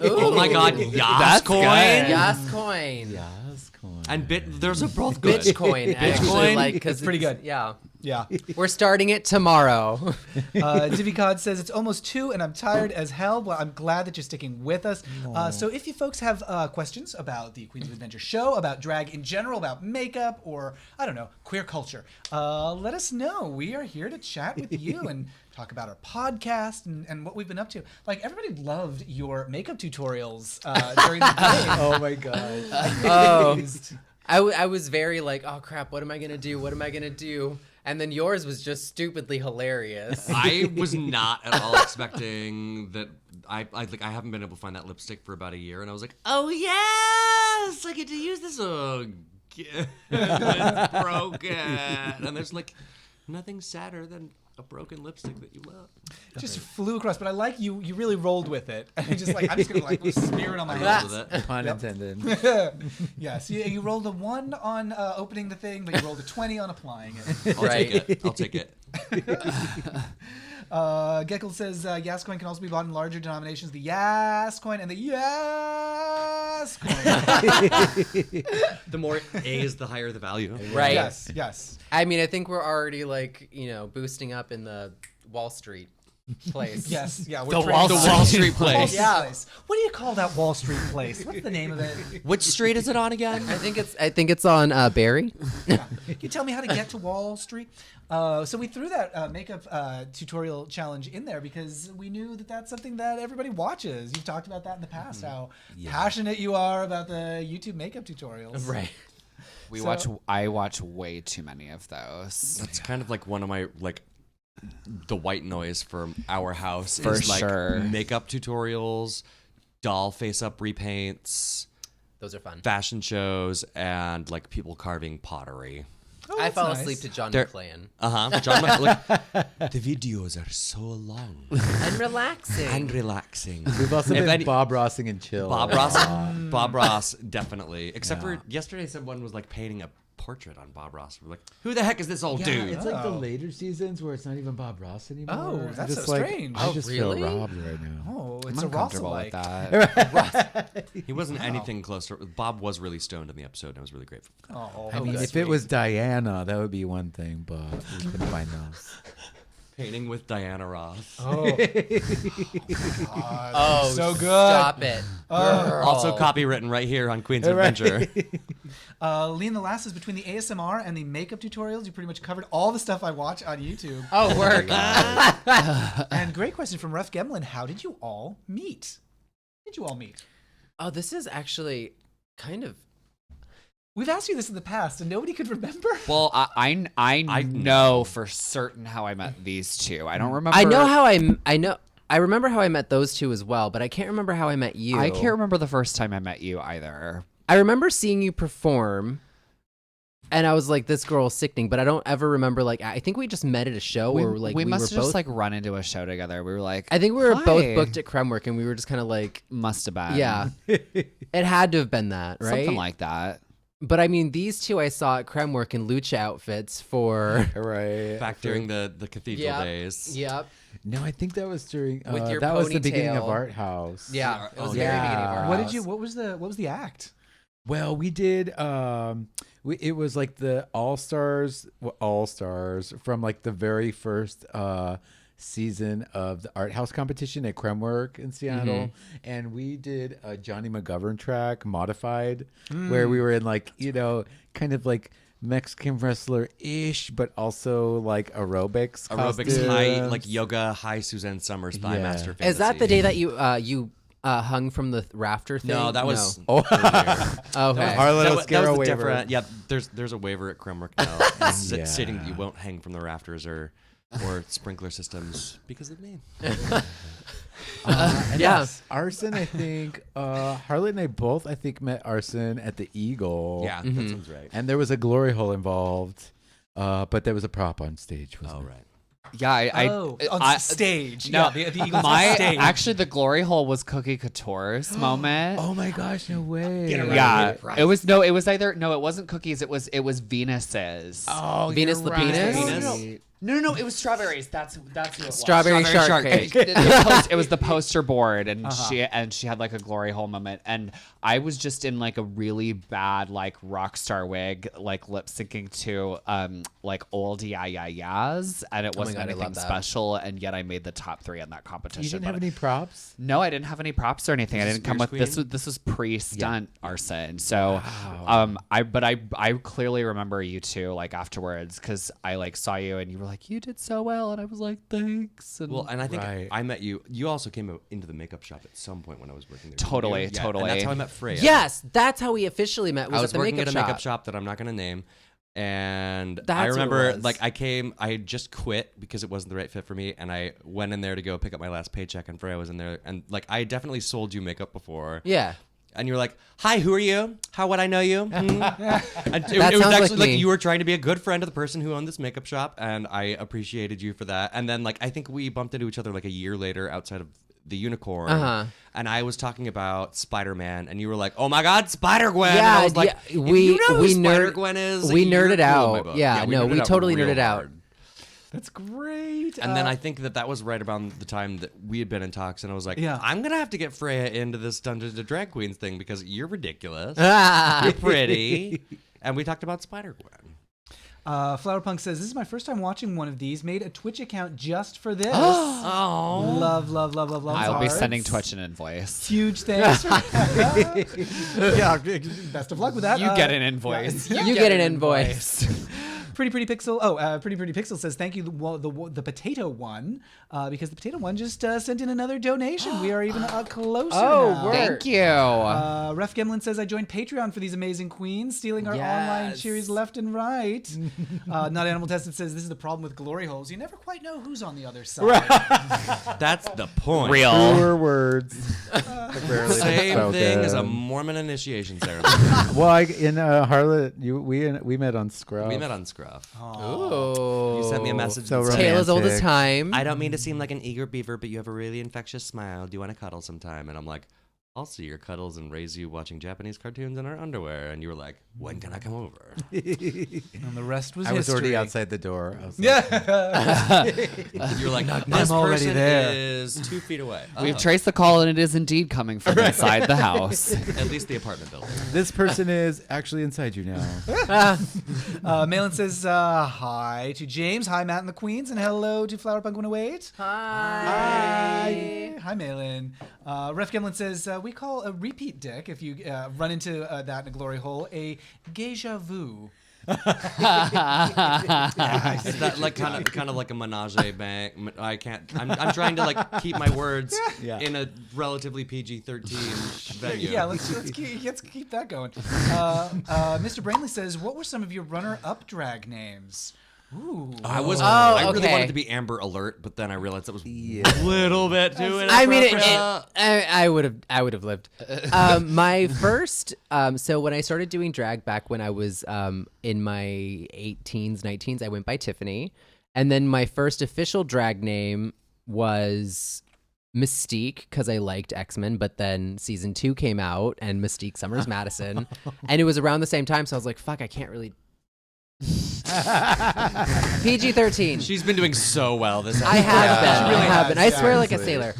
[SPEAKER 4] Oh my God, Yas coin.
[SPEAKER 2] Yas coin.
[SPEAKER 5] Yes, coin.
[SPEAKER 4] And those are both good.
[SPEAKER 2] Bitcoin. Actually, like, because
[SPEAKER 1] It's pretty good.
[SPEAKER 2] Yeah.
[SPEAKER 1] Yeah.
[SPEAKER 2] We're starting it tomorrow.
[SPEAKER 1] Divi Cod says it's almost 2 and I'm tired as hell. Well, I'm glad that you're sticking with us. So if you folks have questions about the Queens of Adventure show, about drag in general, about makeup, or I don't know, queer culture, let us know. We are here to chat with you and talk about our podcast and what we've been up to. Like, everybody loved your makeup tutorials during the day.
[SPEAKER 5] Oh my god.
[SPEAKER 2] Oh. I was very like, oh crap, what am I gonna do? What am I gonna do? And then yours was just stupidly hilarious.
[SPEAKER 4] I was not at all expecting that. I haven't been able to find that lipstick for about a year, and I was like, oh yes, I get to use this. Oh, it's broken. And there's like nothing sadder than a broken lipstick that you love.
[SPEAKER 1] Just flew across, but I like you. You really rolled with it. I'm just gonna like smear it on my
[SPEAKER 4] I
[SPEAKER 1] hands.
[SPEAKER 4] rolled with it.
[SPEAKER 5] Pun intended.
[SPEAKER 1] Yes, you rolled a 1 on opening the thing, but you rolled a 20 on applying it.
[SPEAKER 4] I'll take it.
[SPEAKER 1] Geckel says Yas coin can also be bought in larger denominations. The Yas coin and the Yas coin.
[SPEAKER 4] The more A's, the higher the value.
[SPEAKER 2] Right.
[SPEAKER 1] Yes.
[SPEAKER 2] I mean, I think we're already like, boosting up in the Wall Street place.
[SPEAKER 1] Yes. Yeah.
[SPEAKER 4] The Wall Street place.
[SPEAKER 1] Yeah. What do you call that Wall Street place? What's the name of it?
[SPEAKER 4] Which street is it on again?
[SPEAKER 2] I think it's on Barry.
[SPEAKER 1] Can you tell me how to get to Wall Street? So we threw that makeup tutorial challenge in there because we knew that that's something that everybody watches. You've talked about that in the past, how passionate you are about the YouTube makeup tutorials.
[SPEAKER 2] Right.
[SPEAKER 3] I watch way too many of those.
[SPEAKER 4] That's kind of like one of my the white noise for our house
[SPEAKER 3] For
[SPEAKER 4] is like
[SPEAKER 3] sure.
[SPEAKER 4] makeup tutorials, doll face up repaints,
[SPEAKER 2] Those are fun.
[SPEAKER 4] fashion shows, and like people carving pottery.
[SPEAKER 1] Oh,
[SPEAKER 2] I
[SPEAKER 1] that's
[SPEAKER 2] fell
[SPEAKER 1] nice.
[SPEAKER 2] asleep to John
[SPEAKER 4] There-
[SPEAKER 2] McClane.
[SPEAKER 4] John, the videos are so long
[SPEAKER 2] And relaxing.
[SPEAKER 4] and relaxing.
[SPEAKER 5] We've also
[SPEAKER 4] If
[SPEAKER 5] been
[SPEAKER 4] any-
[SPEAKER 5] Bob Rossing and chill.
[SPEAKER 4] Bob Ross, definitely. Except for yesterday, someone was like painting a portrait on Bob Ross. We're like, who the heck is this old
[SPEAKER 5] Yeah,
[SPEAKER 4] dude?
[SPEAKER 5] it's like the later seasons where it's not even Bob Ross anymore.
[SPEAKER 1] Oh,
[SPEAKER 5] I'm
[SPEAKER 1] that's
[SPEAKER 5] just
[SPEAKER 1] so
[SPEAKER 5] like,
[SPEAKER 1] strange.
[SPEAKER 5] I
[SPEAKER 2] Oh,
[SPEAKER 5] just
[SPEAKER 2] really?
[SPEAKER 5] feel robbed right now.
[SPEAKER 1] Oh,
[SPEAKER 3] I'm
[SPEAKER 1] it's a
[SPEAKER 3] uncomfortable
[SPEAKER 1] Ross-alike.
[SPEAKER 3] with that.
[SPEAKER 4] He wasn't anything close to. Bob was really stoned in the episode, and I was really grateful.
[SPEAKER 1] Oh,
[SPEAKER 5] I mean,
[SPEAKER 2] good.
[SPEAKER 5] if it was Diana, that would be one thing, but we couldn't find those.
[SPEAKER 4] Painting with Diana Ross.
[SPEAKER 1] oh,
[SPEAKER 2] Oh,
[SPEAKER 1] so good.
[SPEAKER 2] Stop it.
[SPEAKER 4] Also copywritten right here on Queen's Adventure.
[SPEAKER 1] Lean the Last is between the ASMR and the makeup tutorials. You pretty much covered all the stuff I watch on YouTube.
[SPEAKER 2] Oh, work.
[SPEAKER 1] And great question from Ruff Gemlin. How did you all meet?
[SPEAKER 2] Oh, this is actually kind of.
[SPEAKER 1] We've asked you this in the past, and nobody could remember.
[SPEAKER 3] Well, I know for certain how I met these two. I don't remember.
[SPEAKER 2] I remember how I met those two as well, but I can't remember how I met you.
[SPEAKER 3] I can't remember the first time I met you either.
[SPEAKER 2] I remember seeing you perform, and I was like, "This girl is sickening," but I don't ever remember. Like, I think we just met at a show, or like
[SPEAKER 3] we must
[SPEAKER 2] were
[SPEAKER 3] have just
[SPEAKER 2] both.
[SPEAKER 3] like run into a show together. We were like,
[SPEAKER 2] I think we were
[SPEAKER 3] "Hi."
[SPEAKER 2] both booked at Kremwork, and we were just kind of like,
[SPEAKER 3] Must have been.
[SPEAKER 2] yeah, it had to have been that, right?
[SPEAKER 3] Something like that.
[SPEAKER 2] But I mean, these two I saw at Kremwork in lucha outfits for.
[SPEAKER 5] Right.
[SPEAKER 4] Back during the cathedral days.
[SPEAKER 2] Yep.
[SPEAKER 5] No, I think that was during.
[SPEAKER 2] With your
[SPEAKER 5] that was the beginning of
[SPEAKER 2] ponytail.
[SPEAKER 5] Art House.
[SPEAKER 2] Yeah. It was the
[SPEAKER 5] yeah.
[SPEAKER 2] very beginning of our
[SPEAKER 1] What
[SPEAKER 2] house.
[SPEAKER 1] did you? What was the act?
[SPEAKER 5] Well, we did. It was like the All Stars from like the very first season of the Art House competition at Kremwork in Seattle, and we did a Johnny McGovern track modified, where we were in like kind of like Mexican wrestler ish, but also like aerobics
[SPEAKER 4] Aerobics high,
[SPEAKER 5] costumes.
[SPEAKER 4] like yoga high Suzanne Summers Thigh
[SPEAKER 5] Yeah.
[SPEAKER 4] Master Fantasy.
[SPEAKER 2] Is that the day that you hung from the rafter thing?
[SPEAKER 4] No, that was.
[SPEAKER 5] Oh,
[SPEAKER 2] Okay.
[SPEAKER 5] Harlot of
[SPEAKER 4] that
[SPEAKER 5] Skara
[SPEAKER 4] was
[SPEAKER 5] waiver.
[SPEAKER 4] different. Yeah, there's a waiver at Kremwork now stating that you
[SPEAKER 5] Yeah.
[SPEAKER 4] won't hang from the rafters or sprinkler systems because of me.
[SPEAKER 5] And
[SPEAKER 2] Yeah.
[SPEAKER 5] yes, Arson, I think, Harlot and I both, I think, met Arson at the Eagle.
[SPEAKER 4] Yeah, that sounds right.
[SPEAKER 5] And there was a glory hole involved, but there was a prop on stage. Wasn't
[SPEAKER 4] Oh
[SPEAKER 5] it?
[SPEAKER 4] right.
[SPEAKER 3] Yeah,
[SPEAKER 1] on stage.
[SPEAKER 3] No,
[SPEAKER 1] Yeah, the Eagles
[SPEAKER 3] my
[SPEAKER 1] on stage.
[SPEAKER 3] actually the glory hole was Cookie Couture's moment.
[SPEAKER 5] Oh my gosh, no way.
[SPEAKER 3] Yeah, it wasn't cookies. It was Venus's.
[SPEAKER 5] Oh,
[SPEAKER 2] Venus
[SPEAKER 5] you're
[SPEAKER 2] the penis?
[SPEAKER 5] right.
[SPEAKER 3] No, it was strawberries. That's who it was.
[SPEAKER 2] Strawberry shortcake.
[SPEAKER 3] It was the poster board, and she had like a glory hole moment, and I was just in like a really bad like rock star wig, like lip syncing to like old yas, and it wasn't
[SPEAKER 2] God, I
[SPEAKER 3] anything
[SPEAKER 2] love that.
[SPEAKER 3] special, and yet I made the top 3 in that competition.
[SPEAKER 5] You didn't have
[SPEAKER 3] but-
[SPEAKER 5] any props?
[SPEAKER 3] No, I didn't have any props or anything. I
[SPEAKER 4] Was
[SPEAKER 3] didn't
[SPEAKER 4] this
[SPEAKER 3] come with
[SPEAKER 4] Spears
[SPEAKER 3] this was pre-stunt Arson. So I clearly remember you two like afterwards because I like saw you and you were like, you did so well, and I was like, thanks. And
[SPEAKER 4] Well, and I think
[SPEAKER 5] Right.
[SPEAKER 4] I met you. You also came into the makeup shop at some point when I was working there.
[SPEAKER 3] Totally,
[SPEAKER 4] Yeah,
[SPEAKER 3] totally.
[SPEAKER 4] And that's how I met Freya.
[SPEAKER 2] Yes, that's how we officially met. Was
[SPEAKER 4] I was
[SPEAKER 2] at the
[SPEAKER 4] working
[SPEAKER 2] makeup
[SPEAKER 4] at a
[SPEAKER 2] shop.
[SPEAKER 4] makeup shop that I'm not going to name. And
[SPEAKER 2] That's
[SPEAKER 4] I
[SPEAKER 2] what it
[SPEAKER 4] remember,
[SPEAKER 2] was.
[SPEAKER 4] like, I had just quit because it wasn't the right fit for me. And I went in there to go pick up my last paycheck, and Freya was in there. And, like, I definitely sold you makeup before.
[SPEAKER 2] Yeah.
[SPEAKER 4] And you're like, hi, who are you? How would I know you? And it
[SPEAKER 2] That
[SPEAKER 4] was
[SPEAKER 2] sounds like
[SPEAKER 4] actually like
[SPEAKER 2] me.
[SPEAKER 4] you were trying to be a good friend of the person who owned this makeup shop, and I appreciated you for that. And then like I think we bumped into each other like a year later outside of the Unicorn, and I was talking about Spider-Man, and you were like, "Oh my God, Spider-Gwen!" And I was like,
[SPEAKER 2] yeah, we
[SPEAKER 4] Spider-Gwen is.
[SPEAKER 2] we
[SPEAKER 4] you're
[SPEAKER 2] nerded
[SPEAKER 4] cool in my
[SPEAKER 2] out.
[SPEAKER 4] book."
[SPEAKER 2] Yeah, no, we
[SPEAKER 4] nerded out
[SPEAKER 2] totally
[SPEAKER 4] real
[SPEAKER 2] nerded out.
[SPEAKER 4] hard.
[SPEAKER 1] That's great.
[SPEAKER 4] And then I think that was right around the time that we had been in talks, and I was like,
[SPEAKER 1] Yeah.
[SPEAKER 4] I'm gonna have to get Freya into this Dungeons and Drag Queens thing because you're ridiculous,
[SPEAKER 2] Ah.
[SPEAKER 4] you're pretty, and we talked about Spider-Gwen.
[SPEAKER 1] Flowerpunk says, this is my first time watching one of these. Made a Twitch account just for this.
[SPEAKER 4] Oh,
[SPEAKER 1] Love, love, love, love, love.
[SPEAKER 3] I'll be
[SPEAKER 1] hearts.
[SPEAKER 3] sending Twitch an invoice.
[SPEAKER 1] Huge thanks. Yeah, best of luck with that.
[SPEAKER 3] You get an invoice.
[SPEAKER 2] You get an invoice.
[SPEAKER 1] Pretty Pixel. Oh, Pretty Pixel says thank you the potato one because the potato one just sent in another donation. We are even closer. now.
[SPEAKER 3] Thank you.
[SPEAKER 1] Ref Gemlin says I joined Patreon for these amazing queens, stealing our online
[SPEAKER 2] Yes.
[SPEAKER 1] cheeries left and right. Not Animal Tested says this is the problem with glory holes. You never quite know who's on the other side.
[SPEAKER 4] that's the point.
[SPEAKER 3] Real.
[SPEAKER 5] Truer words.
[SPEAKER 4] Same thing as a Mormon initiation ceremony.
[SPEAKER 5] Well, in Harlot, we met on Scruff.
[SPEAKER 4] We met on Scruff.
[SPEAKER 2] Oh.
[SPEAKER 4] You sent me a message.
[SPEAKER 5] So
[SPEAKER 4] that said,
[SPEAKER 2] Tale as old as
[SPEAKER 5] romantic.
[SPEAKER 2] time.
[SPEAKER 4] I don't mean to seem like an eager beaver, but you have a really infectious smile. Do you want to cuddle sometime? And I'm like, I'll see your cuddles and raise you watching Japanese cartoons in our underwear. And you were like, when can I come over?
[SPEAKER 1] And the rest was
[SPEAKER 5] I was
[SPEAKER 1] history.
[SPEAKER 5] already outside the door. I was
[SPEAKER 1] Yeah.
[SPEAKER 4] You're like,
[SPEAKER 1] I'm
[SPEAKER 4] this
[SPEAKER 1] already
[SPEAKER 4] person
[SPEAKER 1] there.
[SPEAKER 4] is 2 feet away.
[SPEAKER 3] We've
[SPEAKER 4] Oh.
[SPEAKER 3] traced the call, and it is indeed coming from inside the house.
[SPEAKER 4] At least the apartment building.
[SPEAKER 5] This person is actually inside you now.
[SPEAKER 1] Malin says hi to James. Hi, Matt and the Queens. And hello to Flowerpunk 108. Hi. Hi, Malin. Ref Gemlin says we call a repeat dick, if you run into that in a glory hole, a geisha vu.
[SPEAKER 4] Is that like kind of like a menage a bang? I can't. I'm trying to like keep my words
[SPEAKER 5] Yeah.
[SPEAKER 4] in a relatively PG-13 venue.
[SPEAKER 1] Yeah, let's keep that going. Mr. Brainley says, what were some of your runner-up drag names? Ooh.
[SPEAKER 4] I was.
[SPEAKER 2] Oh,
[SPEAKER 4] I really
[SPEAKER 2] okay.
[SPEAKER 4] wanted to be Amber Alert, but then I realized that was a little bit too.
[SPEAKER 2] I mean,
[SPEAKER 4] inappropriate.
[SPEAKER 2] I would have lived. My first, so when I started doing drag back when I was in my 18s, 19s, I went by Tiffany, and then my first official drag name was Mystique because I liked X-Men, but then season 2 came out and Mystique Summers Madison, and it was around the same time, so I was like, fuck, I can't really. PG-13.
[SPEAKER 4] She's been doing so well this.
[SPEAKER 2] I have been.
[SPEAKER 1] She really
[SPEAKER 2] I have
[SPEAKER 1] has,
[SPEAKER 2] been. I swear like a
[SPEAKER 5] honestly.
[SPEAKER 2] sailor.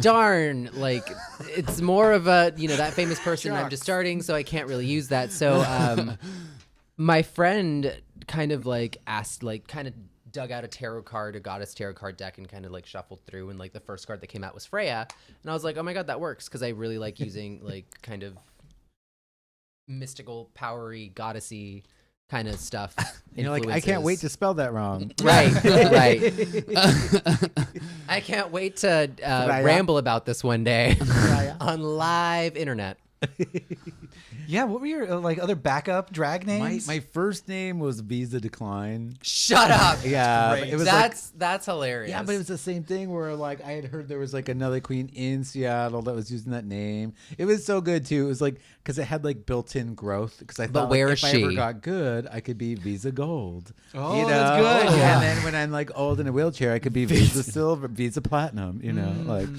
[SPEAKER 2] Darn, like it's more of a, that famous person I'm just starting, so I can't really use that. So my friend kind of like asked, like kind of dug out a tarot card, a goddess tarot card deck, and kind of like shuffled through, and like the first card that came out was Freya, and I was like, oh my god, that works, because I really like using like kind of mystical, powery, goddessy kind of stuff.
[SPEAKER 5] And you're like, I can't wait to spell that wrong.
[SPEAKER 2] Right, right. I can't wait to ramble about this one day on live internet.
[SPEAKER 1] Yeah, what were your other backup drag names?
[SPEAKER 5] My first name was Visa Decline.
[SPEAKER 2] Shut up.
[SPEAKER 5] Yeah,
[SPEAKER 1] great.
[SPEAKER 5] it was like,
[SPEAKER 2] That's hilarious.
[SPEAKER 5] yeah, but it was the same thing where like I had heard there was like another queen in Seattle that was using that name. It was so good too. It was like because it had like built-in growth. Because I thought
[SPEAKER 2] where
[SPEAKER 5] like,
[SPEAKER 2] is
[SPEAKER 5] if I ever
[SPEAKER 2] she?
[SPEAKER 5] got good, I could be Visa Gold.
[SPEAKER 1] Oh,
[SPEAKER 5] you know?
[SPEAKER 1] that's good.
[SPEAKER 5] And
[SPEAKER 1] Yeah.
[SPEAKER 5] then when I'm like old in a wheelchair, I could be Visa Silver, Visa Platinum. You know, like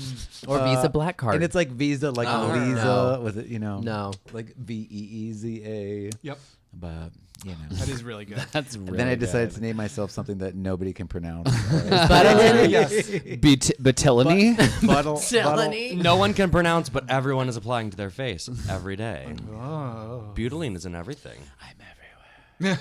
[SPEAKER 2] Or Visa Black Card.
[SPEAKER 5] And it's like Visa, like
[SPEAKER 2] Oh,
[SPEAKER 5] Lisa
[SPEAKER 2] no.
[SPEAKER 5] with it. You know,
[SPEAKER 2] No.
[SPEAKER 5] like VEEZA.
[SPEAKER 1] Yep.
[SPEAKER 5] But you know.
[SPEAKER 1] That is really good.
[SPEAKER 3] That's really
[SPEAKER 5] And then I decided
[SPEAKER 3] good.
[SPEAKER 5] to name myself something that nobody can pronounce.
[SPEAKER 1] Yes.
[SPEAKER 3] Batilony?
[SPEAKER 2] Telony.
[SPEAKER 4] No one can pronounce, but everyone is applying to their face every day.
[SPEAKER 1] Oh.
[SPEAKER 4] Butylene is in everything.
[SPEAKER 1] Yeah.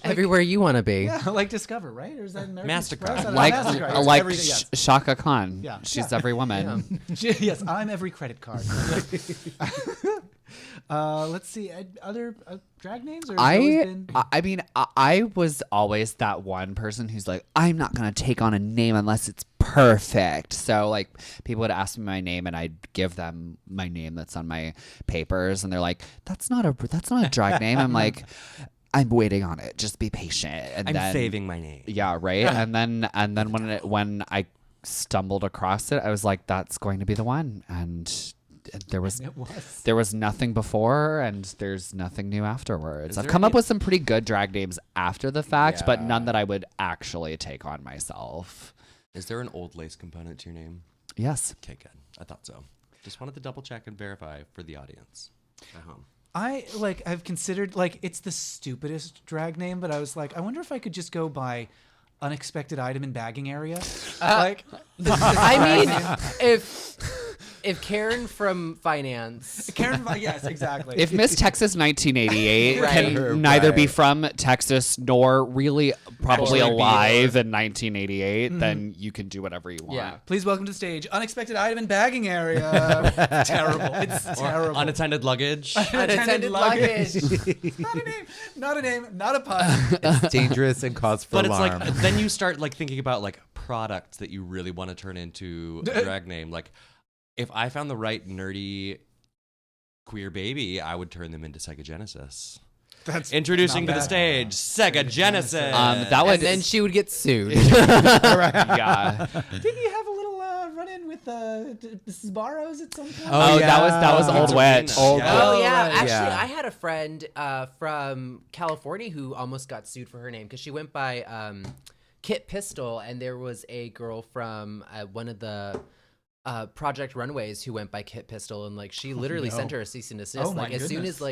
[SPEAKER 2] Everywhere you want to be.
[SPEAKER 1] Yeah, like Discover, right? Or is that American
[SPEAKER 4] MasterCard.
[SPEAKER 1] Express? I don't know.
[SPEAKER 3] like
[SPEAKER 1] MasterCard. It's
[SPEAKER 3] like
[SPEAKER 1] everything, yes.
[SPEAKER 3] Shaka Khan.
[SPEAKER 1] Yeah.
[SPEAKER 3] She's every woman.
[SPEAKER 1] Yes, I'm every credit card. Let's see. Other drag names? Or has it always been...
[SPEAKER 3] I mean, I was always that one person who's like, I'm not gonna take on a name unless it's perfect. So like, people would ask me my name, and I'd give them my name that's on my papers, and they're like, that's not a drag name. I'm like, I'm waiting on it. Just be patient. And
[SPEAKER 4] I'm
[SPEAKER 3] then,
[SPEAKER 4] saving my name.
[SPEAKER 3] Yeah, right. and then when I stumbled across it, I was like, that's going to be the one, and there was
[SPEAKER 1] It was.
[SPEAKER 3] there was nothing before, and there's nothing new afterwards.
[SPEAKER 4] Is
[SPEAKER 3] I've
[SPEAKER 4] there
[SPEAKER 3] come up
[SPEAKER 4] any-
[SPEAKER 3] with some pretty good drag names after the fact, but
[SPEAKER 5] Yeah.
[SPEAKER 3] none that I would actually take on myself.
[SPEAKER 4] Is there an old lace component to your name?
[SPEAKER 3] Yes.
[SPEAKER 4] Okay, good. I thought so. Just wanted to double check and verify for the audience at home.
[SPEAKER 1] I've considered, it's the stupidest drag name, but I was like, I wonder if I could just go by unexpected item in bagging area.
[SPEAKER 2] I mean, if Karen from finance,
[SPEAKER 1] Karen, yes, exactly.
[SPEAKER 3] If Miss Texas 1988
[SPEAKER 2] Right.
[SPEAKER 3] can neither be
[SPEAKER 5] Right.
[SPEAKER 3] from Texas nor really probably
[SPEAKER 2] Actually be
[SPEAKER 3] alive in 1988, then you can do whatever you want.
[SPEAKER 2] yeah.
[SPEAKER 1] Please welcome to stage unexpected item in bagging area. Terrible. It's terrible.
[SPEAKER 4] Unattended luggage.
[SPEAKER 2] Unattended luggage.
[SPEAKER 1] Not a name. Not a name. Not a pun.
[SPEAKER 5] It's dangerous and cause for
[SPEAKER 4] But it's
[SPEAKER 5] alarm.
[SPEAKER 4] like then you start thinking about products that you really want to turn into a drag name. Like if I found the right nerdy queer baby, I would turn them into Sega Genesis.
[SPEAKER 1] That's
[SPEAKER 4] Introducing to
[SPEAKER 1] not
[SPEAKER 4] the
[SPEAKER 1] bad.
[SPEAKER 4] stage, Sega Genesis.
[SPEAKER 3] That would
[SPEAKER 2] And then she would get sued.
[SPEAKER 3] yeah.
[SPEAKER 1] Didn't you have a little run-in with Mrs. Barrows at some point?
[SPEAKER 3] Oh, that was Old
[SPEAKER 4] Pizza
[SPEAKER 3] Witch.
[SPEAKER 4] Arena.
[SPEAKER 5] Old
[SPEAKER 4] Yeah.
[SPEAKER 2] Oh yeah,
[SPEAKER 1] right.
[SPEAKER 2] actually,
[SPEAKER 5] Yeah.
[SPEAKER 2] I had a friend from California who almost got sued for her name because she went by Kit Pistol, and there was a girl from one of the Project Runways who went by Kit Pistol, and she literally sent her a cease and desist.
[SPEAKER 1] Oh, my
[SPEAKER 2] as soon
[SPEAKER 1] goodness.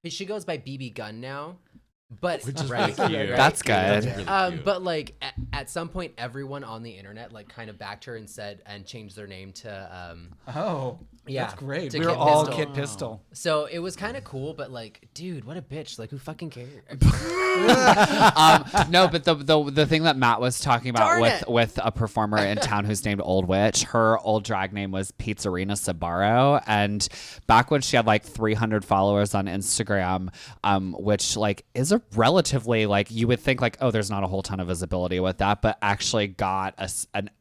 [SPEAKER 2] as she goes by BB Gun now, but
[SPEAKER 4] Which is
[SPEAKER 2] right,
[SPEAKER 4] really cute.
[SPEAKER 2] right?
[SPEAKER 3] That's good.
[SPEAKER 4] That's really cute.
[SPEAKER 2] But at some point, everyone on the internet kind of backed her and said and changed their name to
[SPEAKER 1] Oh,
[SPEAKER 2] Yeah,
[SPEAKER 1] that's great.
[SPEAKER 2] to
[SPEAKER 1] We were
[SPEAKER 2] Kit
[SPEAKER 1] all
[SPEAKER 2] Pistol.
[SPEAKER 1] Kit Pistol.
[SPEAKER 2] So it was kind of cool, but dude, what a bitch! Who fucking cares?
[SPEAKER 3] No, but the thing that Matt was talking about
[SPEAKER 2] Darn it.
[SPEAKER 3] with a performer in town who's named Old Witch, her old drag name was Pizzerina Sabaro, and back when she had 300 followers on Instagram, which is a relatively you would think oh, there's not a whole ton of visibility with that, but actually got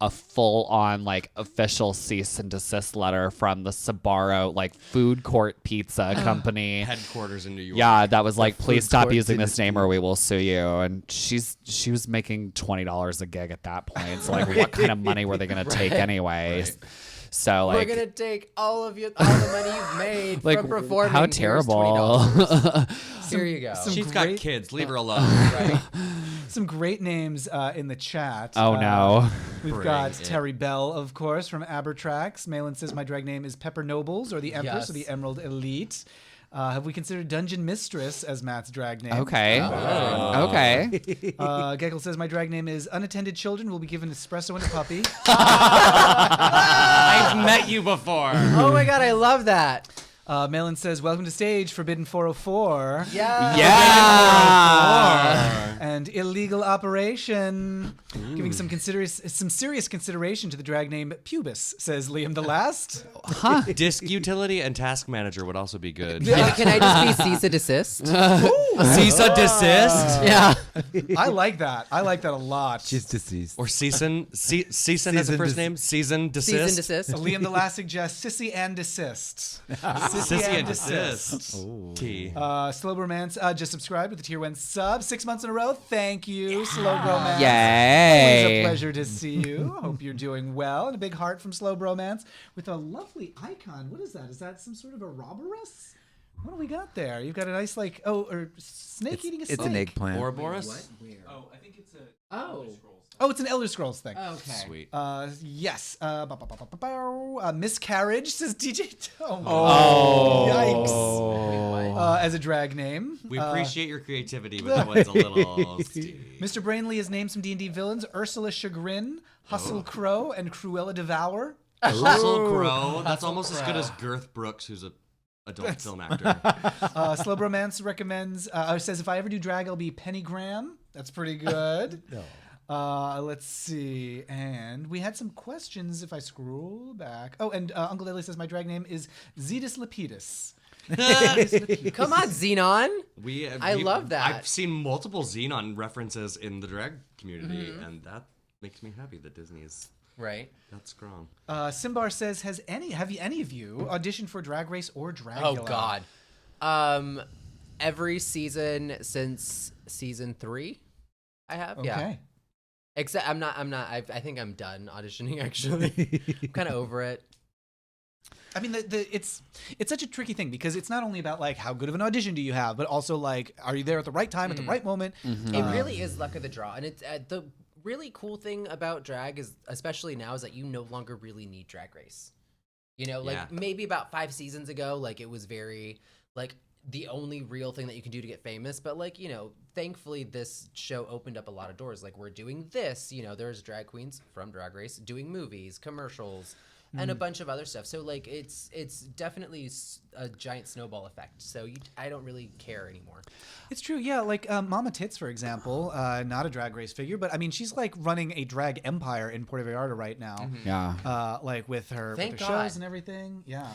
[SPEAKER 3] a full on official cease and desist letter from the Sabaro food court pizza company.
[SPEAKER 4] Headquarters in New York.
[SPEAKER 3] Yeah, that was please stop
[SPEAKER 5] court
[SPEAKER 3] using this
[SPEAKER 5] dynasty.
[SPEAKER 3] name or we will sue you. And she was making $20 a gig at that point. So what kind of money were they gonna take anyway?
[SPEAKER 4] Right.
[SPEAKER 3] So
[SPEAKER 2] We're gonna take all the money you've made from performing.
[SPEAKER 3] how
[SPEAKER 2] Here's
[SPEAKER 3] terrible.
[SPEAKER 2] $20. Here you go.
[SPEAKER 1] great-
[SPEAKER 4] She's got kids. Leave her alone.
[SPEAKER 2] Right.
[SPEAKER 1] Some great names in the chat.
[SPEAKER 3] Oh no.
[SPEAKER 1] We've
[SPEAKER 4] Bring
[SPEAKER 1] got
[SPEAKER 4] it.
[SPEAKER 1] Terry Bell, of course, from Abertrax. Malin says, my drag name is Pepper Nobles, or the Empress, or the
[SPEAKER 2] Yes.
[SPEAKER 1] Emerald Elite. Have we considered Dungeon Mistress as Matt's drag name?
[SPEAKER 3] Okay. Okay.
[SPEAKER 1] Geckel says, my drag name is Unattended Children will be given espresso and a puppy.
[SPEAKER 4] I've met you before.
[SPEAKER 2] Oh my god, I love that.
[SPEAKER 1] Malin says, welcome to stage, Forbidden 404.
[SPEAKER 2] Yeah.
[SPEAKER 3] Yeah.
[SPEAKER 1] And Illegal Operation. Giving some serious consideration to the drag name Pubis, says Liam the Last.
[SPEAKER 4] Disk utility and task manager would also be good.
[SPEAKER 2] Can I just be cease and desist?
[SPEAKER 4] Cease and desist.
[SPEAKER 2] Yeah.
[SPEAKER 1] I like that. I like that a lot.
[SPEAKER 5] She's deceased.
[SPEAKER 4] Or Season has a
[SPEAKER 5] Season
[SPEAKER 4] first
[SPEAKER 5] des-
[SPEAKER 4] name. Season
[SPEAKER 2] Cease and
[SPEAKER 4] desist.
[SPEAKER 2] desist.
[SPEAKER 1] Liam the Last suggests Sissy and Desist.
[SPEAKER 4] Sissy and desist. T.
[SPEAKER 1] Slow Romance just subscribed with the tier 1 sub 6 months in a row. Thank you, Slow Romance.
[SPEAKER 3] Yay.
[SPEAKER 1] Always a pleasure to see you. Hope you're doing well. And a big heart from Slow Bromance with a lovely icon. What is that? Is that some sort of a robberess? What do we got there? You've got a nice or snake eating a snake.
[SPEAKER 5] It's an eggplant.
[SPEAKER 4] Ouroboros.
[SPEAKER 1] Oh, it's an Elder Scrolls thing.
[SPEAKER 2] Okay.
[SPEAKER 4] Sweet.
[SPEAKER 1] Yes. Miscarriage says DJ. Yikes. As a drag name.
[SPEAKER 4] We appreciate your creativity, but that one's a little steep.
[SPEAKER 1] Mr. Brainley has named some D&D villains: Ursula Chagrin, Hustle Crow, and Cruella Devour.
[SPEAKER 4] Russell Crowe. That's almost as good as Girth Brooks, who's a adult film actor.
[SPEAKER 1] Slow Bromance recommends, says, if I ever do drag, I'll be Penny Graham. That's pretty good. Let's see. And we had some questions if I scroll back. Oh, and Uncle Daily says, my drag name is Zetus Lepidus.
[SPEAKER 2] Come on, Xenon. I
[SPEAKER 4] We-
[SPEAKER 2] love that.
[SPEAKER 4] I've seen multiple Xenon references in the drag community, and that makes me happy that Disney is
[SPEAKER 2] Right.
[SPEAKER 4] that strong.
[SPEAKER 1] Simbar says, have any of you auditioned for Drag Race or Dragula?
[SPEAKER 2] Oh God. Every season since season 3, I have.
[SPEAKER 1] Okay.
[SPEAKER 2] Yeah. Except I'm not. I think I'm done auditioning. Actually, I'm kind of over it.
[SPEAKER 1] I mean, it's such a tricky thing because it's not only about like how good of an audition do you have, but also like are you there at the right time at the right moment?
[SPEAKER 2] It really is luck of the draw, and it's the really cool thing about drag is, especially now, is that you no longer really need Drag Race. You know, like maybe about 5 seasons ago, like it was very like the only real thing that you can do to get famous. But like, you know, thankfully this show opened up a lot of doors. Like we're doing this, you know, there's drag queens from Drag Race doing movies, commercials, and a bunch of other stuff. So like it's definitely a giant snowball effect. So I don't really care anymore.
[SPEAKER 1] It's true, yeah. Like Mama Tits, for example, not a Drag Race figure, but I mean, she's like running a drag empire in Puerto Vallarta right now.
[SPEAKER 3] Yeah.
[SPEAKER 1] Like with her
[SPEAKER 2] Thank God.
[SPEAKER 1] shows and everything. Yeah.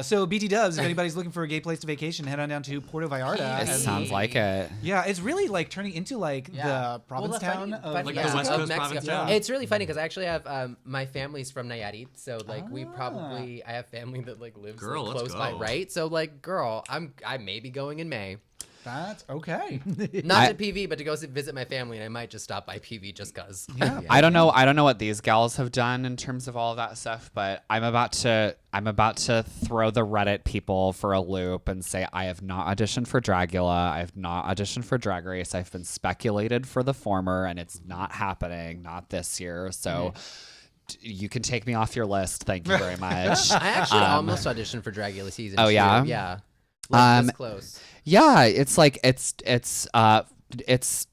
[SPEAKER 1] So BT Dubs, if anybody's looking for a gay place to vacation, head on down to Puerto Vallarta.
[SPEAKER 3] It sounds like it.
[SPEAKER 1] Yeah, it's really like turning into like the province town of
[SPEAKER 4] Like the West Coast province town.
[SPEAKER 2] It's really funny because I actually have my family's from Nayarit, so like I have family that like lives
[SPEAKER 4] Girl,
[SPEAKER 2] like,
[SPEAKER 4] let's
[SPEAKER 2] close by,
[SPEAKER 4] go.
[SPEAKER 2] right? So like, girl, I may be going in May.
[SPEAKER 1] That's okay.
[SPEAKER 2] Not to PV, but to go visit my family, and I might just stop by PV just cause. Yeah.
[SPEAKER 3] I don't know what these gals have done in terms of all of that stuff, but I'm about to throw the Reddit people for a loop and say I have not auditioned for Dragula. I have not auditioned for Drag Race. I've been speculated for the former, and it's not happening, not this year. So you can take me off your list. Thank you very much.
[SPEAKER 2] I actually almost auditioned for Dragula season 2.
[SPEAKER 3] Oh, yeah?
[SPEAKER 2] Yeah. Like this close.
[SPEAKER 3] Yeah, it's like it's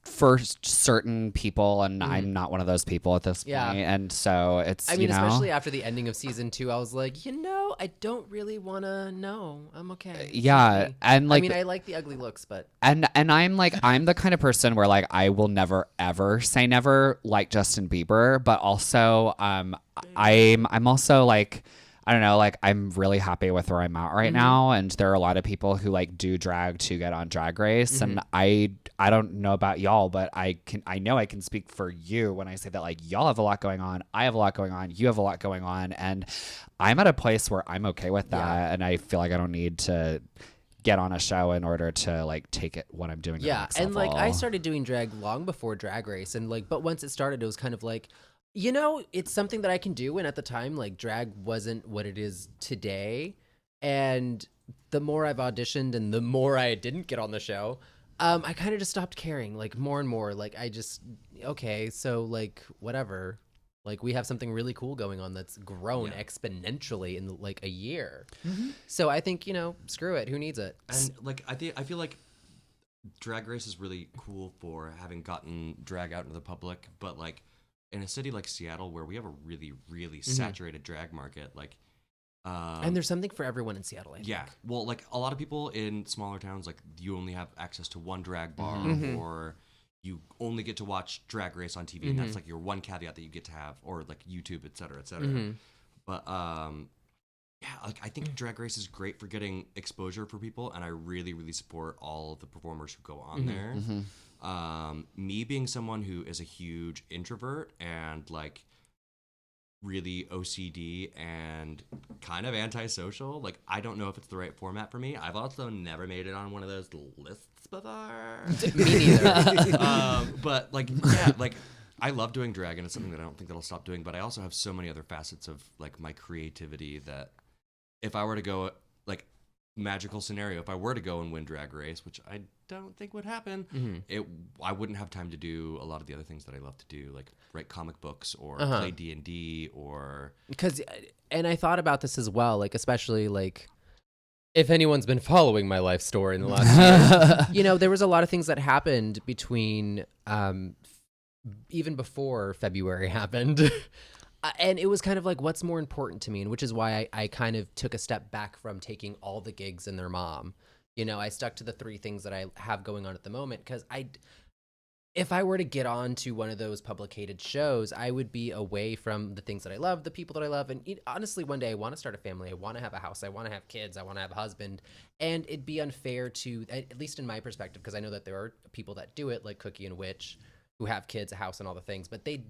[SPEAKER 3] for certain people, and I'm not one of those people at this point. And so it's,
[SPEAKER 2] I mean,
[SPEAKER 3] you know,
[SPEAKER 2] especially after the ending of season 2, I was like, you know, I don't really want to know. I'm okay.
[SPEAKER 3] yeah, and like,
[SPEAKER 2] I mean, I like the ugly looks, but
[SPEAKER 3] and I'm like, I'm the kind of person where like I will never ever say never, like Justin Bieber, but also I'm also like, I don't know, like I'm really happy with where I'm at right now, and there are a lot of people who like do drag to get on Drag Race, and I don't know about y'all, but I know I can speak for you when I say that like y'all have a lot going on, I have a lot going on, you have a lot going on, and I'm at a place where I'm okay with that, and I feel like I don't need to get on a show in order to like take it what I'm doing. To the next
[SPEAKER 2] and like
[SPEAKER 3] level.
[SPEAKER 2] I started doing drag long before Drag Race, and like, but once it started, it was kind of like, you know, it's something that I can do. And at the time, like drag wasn't what it is today. And the more I've auditioned and the more I didn't get on the show, I kind of just stopped caring, like more and more. Like I just, okay, so like whatever. Like we have something really cool going on that's grown exponentially in like a year. So I think, you know, screw it. Who needs it?
[SPEAKER 4] And like I feel like Drag Race is really cool for having gotten drag out into the public, but like in a city like Seattle, where we have a really, really saturated drag market, like,
[SPEAKER 2] and there's something for everyone in Seattle. I think.
[SPEAKER 4] Well, like a lot of people in smaller towns, like you only have access to one drag bar, or you only get to watch Drag Race on TV, and that's like your one caveat that you get to have, or like YouTube, et cetera, et cetera. But yeah, like I think Drag Race is great for getting exposure for people, and I really, really support all of the performers who go on there. Me being someone who is a huge introvert and like really OCD and kind of antisocial, like I don't know if it's the right format for me. I've also never made it on one of those lists before.
[SPEAKER 2] Me neither.
[SPEAKER 4] But like, yeah, like I love doing drag, and it's something that I don't think that I'll stop doing, but I also have so many other facets of like my creativity that if I were to go, like, magical scenario, if I were to go and win Drag Race, which I don't think would happen, I wouldn't have time to do a lot of the other things that I love to do, like write comic books or play D&D or...
[SPEAKER 2] Because, and I thought about this as well, like, especially, like, if anyone's been following my life story in the last year, you know, there was a lot of things that happened between, even before February happened. And it was kind of like, what's more important to me? And which is why I kind of took a step back from taking all the gigs and their mom. You know, I stuck to the 3 things that I have going on at the moment. Because if I were to get on to one of those publicated shows, I would be away from the things that I love, the people that I love. And honestly, one day I want to start a family. I want to have a house. I want to have kids. I want to have a husband. And it'd be unfair to, at least in my perspective, because I know that there are people that do it, like Cookie and Witch, who have kids, a house, and all the things, but they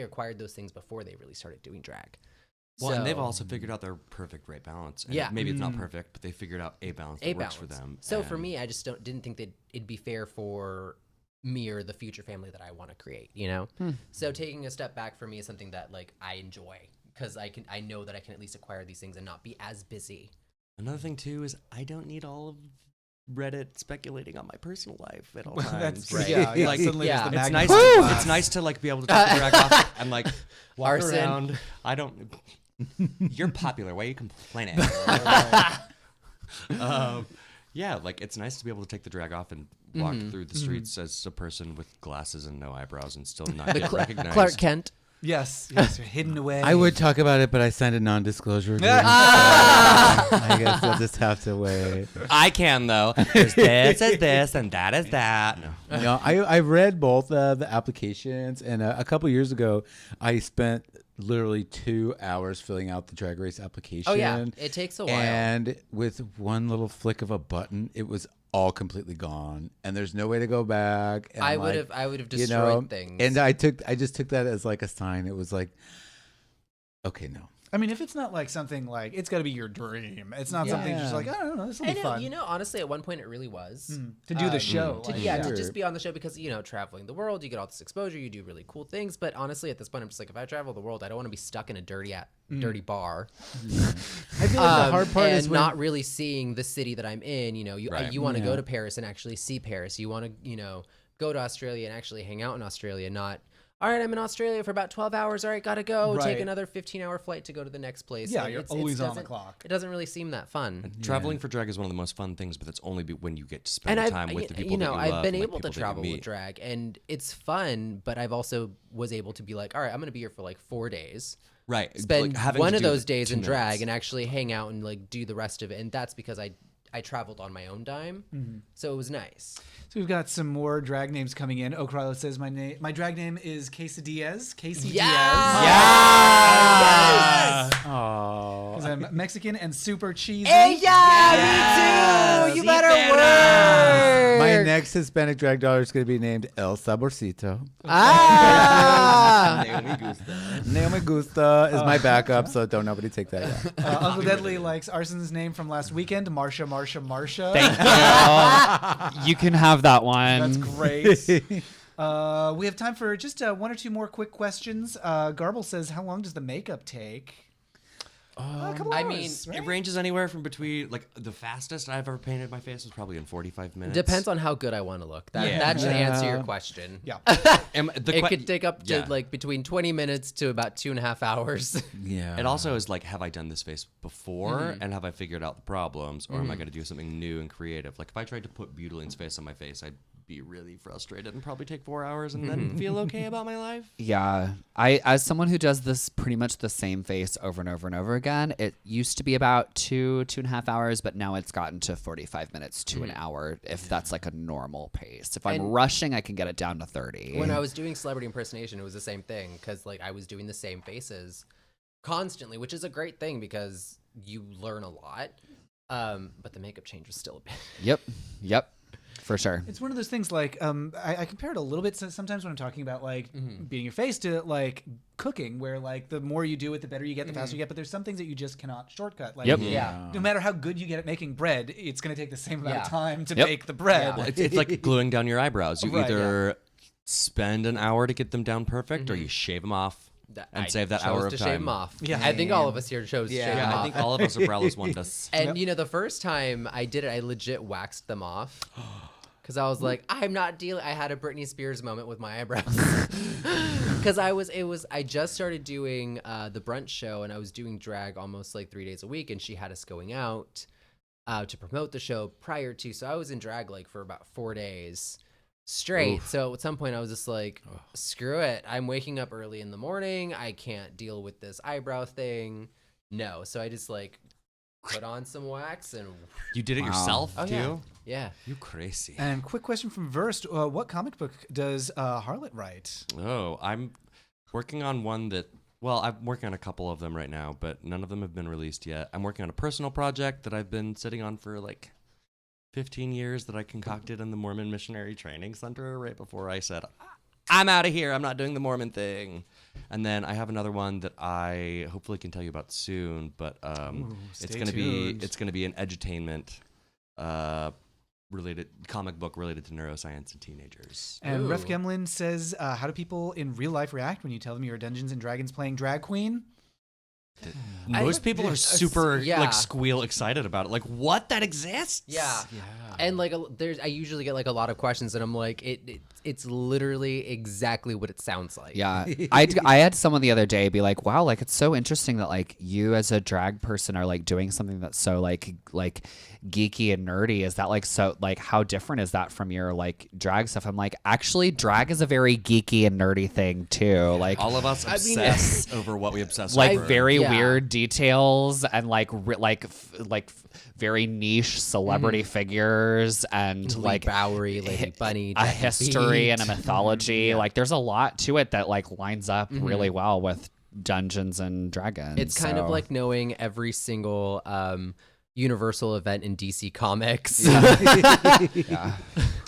[SPEAKER 2] acquired those things before they really started doing drag.
[SPEAKER 4] Well, and they've also figured out their perfect right balance. And maybe it's not perfect, but they figured out a balance that works for them.
[SPEAKER 2] So for me, I just didn't think that it'd be fair for me or the future family that I want to create, you know? So taking a step back for me is something that like I enjoy because I know that I can at least acquire these things and not be as busy.
[SPEAKER 4] Another thing too is I don't need all of Reddit speculating on my personal life at all times.
[SPEAKER 1] Right. Yeah.
[SPEAKER 4] Like,
[SPEAKER 1] Suddenly there's
[SPEAKER 2] yeah.
[SPEAKER 1] the
[SPEAKER 4] It's
[SPEAKER 1] magnifying
[SPEAKER 4] nice.
[SPEAKER 1] glass.
[SPEAKER 4] It's nice to like be able to take the drag off and like walk
[SPEAKER 2] Arson.
[SPEAKER 4] around. I don't. You're popular. Why are you complaining? Yeah, like it's nice to be able to take the drag off and walk through the streets as a person with glasses and no eyebrows and still not get recognized.
[SPEAKER 2] Clark Kent.
[SPEAKER 1] Yes, you're hidden away.
[SPEAKER 5] I would talk about it, but I signed a non-disclosure agreement. I guess we'll just have to wait.
[SPEAKER 4] I can though. There's this is this and that is that. No.
[SPEAKER 5] No, I read both the applications, and a couple years ago, I spent literally 2 hours filling out the Drag Race application.
[SPEAKER 2] Oh yeah, it takes a while.
[SPEAKER 5] And with one little flick of a button, it was all completely gone, and there's no way to go back. And
[SPEAKER 2] I would have destroyed things.
[SPEAKER 5] And I just took that as like a sign. It was like, okay, no.
[SPEAKER 1] I mean, if it's not like something like it's got to be your dream. It's not something just like I don't know. This will be fun.
[SPEAKER 2] You know, honestly, at one point it really was
[SPEAKER 1] to do the show.
[SPEAKER 2] To just be on the show because traveling the world, you get all this exposure, you do really cool things. But honestly, at this point, I'm just like, if I travel the world, I don't want to be stuck in a dirty bar.
[SPEAKER 5] I feel like the hard part
[SPEAKER 2] and
[SPEAKER 5] is when,
[SPEAKER 2] not really seeing the city that I'm in. You know, you want to go to Paris and actually see Paris. You want to go to Australia and actually hang out in Australia, not. All right, I'm in Australia for about 12 hours. All right, gotta go. Take another 15-hour flight to go to the next place.
[SPEAKER 1] Yeah,
[SPEAKER 2] Like,
[SPEAKER 1] you're always on the clock.
[SPEAKER 2] It doesn't really seem that fun.
[SPEAKER 4] Traveling for drag is one of the most fun things, but that's only when you get to spend time with the people that you love.
[SPEAKER 2] I've been
[SPEAKER 4] and, like,
[SPEAKER 2] able to
[SPEAKER 4] people that you
[SPEAKER 2] travel with
[SPEAKER 4] meet.
[SPEAKER 2] drag, and it's fun. But I've also was able to be like, all right, I'm gonna be here for like 4 days.
[SPEAKER 4] Right.
[SPEAKER 2] Spend
[SPEAKER 4] like, having
[SPEAKER 2] one
[SPEAKER 4] to
[SPEAKER 2] of
[SPEAKER 4] do
[SPEAKER 2] those days
[SPEAKER 4] 2
[SPEAKER 2] in drag
[SPEAKER 4] minutes.
[SPEAKER 2] and actually hang out and like do the rest of it. And that's because I traveled on my own dime, so it was nice.
[SPEAKER 1] So we've got some more drag names coming in. O'Carlo says my drag name is Quesadillas. Casey Diaz.
[SPEAKER 2] Yes!
[SPEAKER 5] oh,
[SPEAKER 1] Because I'm Mexican and super cheesy.
[SPEAKER 2] Hey, me too. You better work.
[SPEAKER 5] my next Hispanic drag daughter is going to be named El Saborcito. Naomi Gusta is my backup, so don't nobody take that yet.
[SPEAKER 1] Uncle Deadly likes Arson's name from last weekend, Marsha.
[SPEAKER 3] Thank you. You can have that one.
[SPEAKER 1] That's great. We have time for just 1 or 2 more quick questions. Garble says, how long does the makeup take? A couple
[SPEAKER 2] I
[SPEAKER 1] hours,
[SPEAKER 2] mean,
[SPEAKER 1] right?
[SPEAKER 4] It ranges anywhere from between, like, the fastest I've ever painted my face was probably in 45 minutes.
[SPEAKER 2] Depends on how good I want to look. That should answer your question.
[SPEAKER 1] Yeah.
[SPEAKER 2] It could take up to like between 20 minutes to about 2.5 hours.
[SPEAKER 5] Yeah.
[SPEAKER 4] It also is like, have I done this face before, and have I figured out the problems, or am I going to do something new and creative? Like, if I tried to put Butylene's face on my face, I'd be really frustrated and probably take 4 hours and then feel okay about my life.
[SPEAKER 3] Yeah. As someone who does this pretty much the same face over and over and over again, it used to be about 2.5 hours, but now it's gotten to 45 minutes to an hour if that's like a normal pace. If I'm rushing, I can get it down to 30.
[SPEAKER 2] When I was doing celebrity impersonation, it was the same thing because like I was doing the same faces constantly, which is a great thing because you learn a lot. But the makeup change was still a bit.
[SPEAKER 3] Yep. For sure.
[SPEAKER 1] It's one of those things like I compare it a little bit sometimes when I'm talking about like beating your face to like cooking, where like the more you do it, the better you get, the faster you get. But there's some things that you just cannot shortcut. Like, no matter how good you get at making bread, it's going to take the same amount of time to bake the bread.
[SPEAKER 4] Well, it's like gluing down your eyebrows. You either spend an hour to get them down perfect, or you shave them off. And save that hour of
[SPEAKER 2] to
[SPEAKER 4] time.
[SPEAKER 2] shave them off.
[SPEAKER 1] Yeah.
[SPEAKER 2] I think all of us here chose to shave them
[SPEAKER 4] I
[SPEAKER 2] off.
[SPEAKER 4] think all of us are braless one does.
[SPEAKER 2] And you know, the first time I did it, I legit waxed them off. Because I was like, I'm not dealing. I had a Britney Spears moment with my eyebrows. Because I just started doing the brunch show, and I was doing drag almost like 3 days a week, and she had us going out to promote the show prior to. So I was in drag like for about 4 days straight. So at some point I was just like, screw it. I'm waking up early in the morning. I can't deal with this eyebrow thing. No. So I just like put on some wax and
[SPEAKER 4] You did it yourself too?
[SPEAKER 2] yeah.
[SPEAKER 4] You crazy.
[SPEAKER 1] And quick question from Verst: what comic book does Harlot write?
[SPEAKER 4] Oh, I'm working on one that. Well, I'm working on a couple of them right now, but none of them have been released yet. I'm working on a personal project that I've been sitting on for like 15 years that I concocted in the Mormon Missionary Training Center right before I said, I'm out of here. I'm not doing the Mormon thing. And then I have another one that I hopefully can tell you about soon, but it's going to be an edutainment related comic book related to neuroscience and teenagers.
[SPEAKER 1] And Ref Gemlin says, how do people in real life react when you tell them you're a Dungeons and Dragons playing drag queen?
[SPEAKER 4] Most people are super
[SPEAKER 2] yeah.
[SPEAKER 4] like squeal excited about it. Like, what? That exists?
[SPEAKER 2] Yeah. And like I usually get like a lot of questions, and I'm like, it's literally exactly what it sounds like.
[SPEAKER 3] Yeah. I had someone the other day be like, wow, like it's so interesting that like you as a drag person are like doing something that's so like geeky and nerdy. Is that like so like how different is that from your like drag stuff? I'm like, actually drag is a very geeky and nerdy thing too. Like
[SPEAKER 4] All of us obsess over what we obsess
[SPEAKER 3] like
[SPEAKER 4] over.
[SPEAKER 3] very
[SPEAKER 2] Yeah.
[SPEAKER 3] weird details and like very niche celebrity figures and
[SPEAKER 2] Lee
[SPEAKER 3] like
[SPEAKER 2] Bowery, Lady Bunny,
[SPEAKER 3] a
[SPEAKER 2] Jackie
[SPEAKER 3] history
[SPEAKER 2] Beat.
[SPEAKER 3] and a mythology. Like there's a lot to it that like lines up really well with Dungeons and Dragons.
[SPEAKER 2] It's kind of
[SPEAKER 3] so-
[SPEAKER 2] like knowing every single Universal event in DC Comics.
[SPEAKER 3] yeah.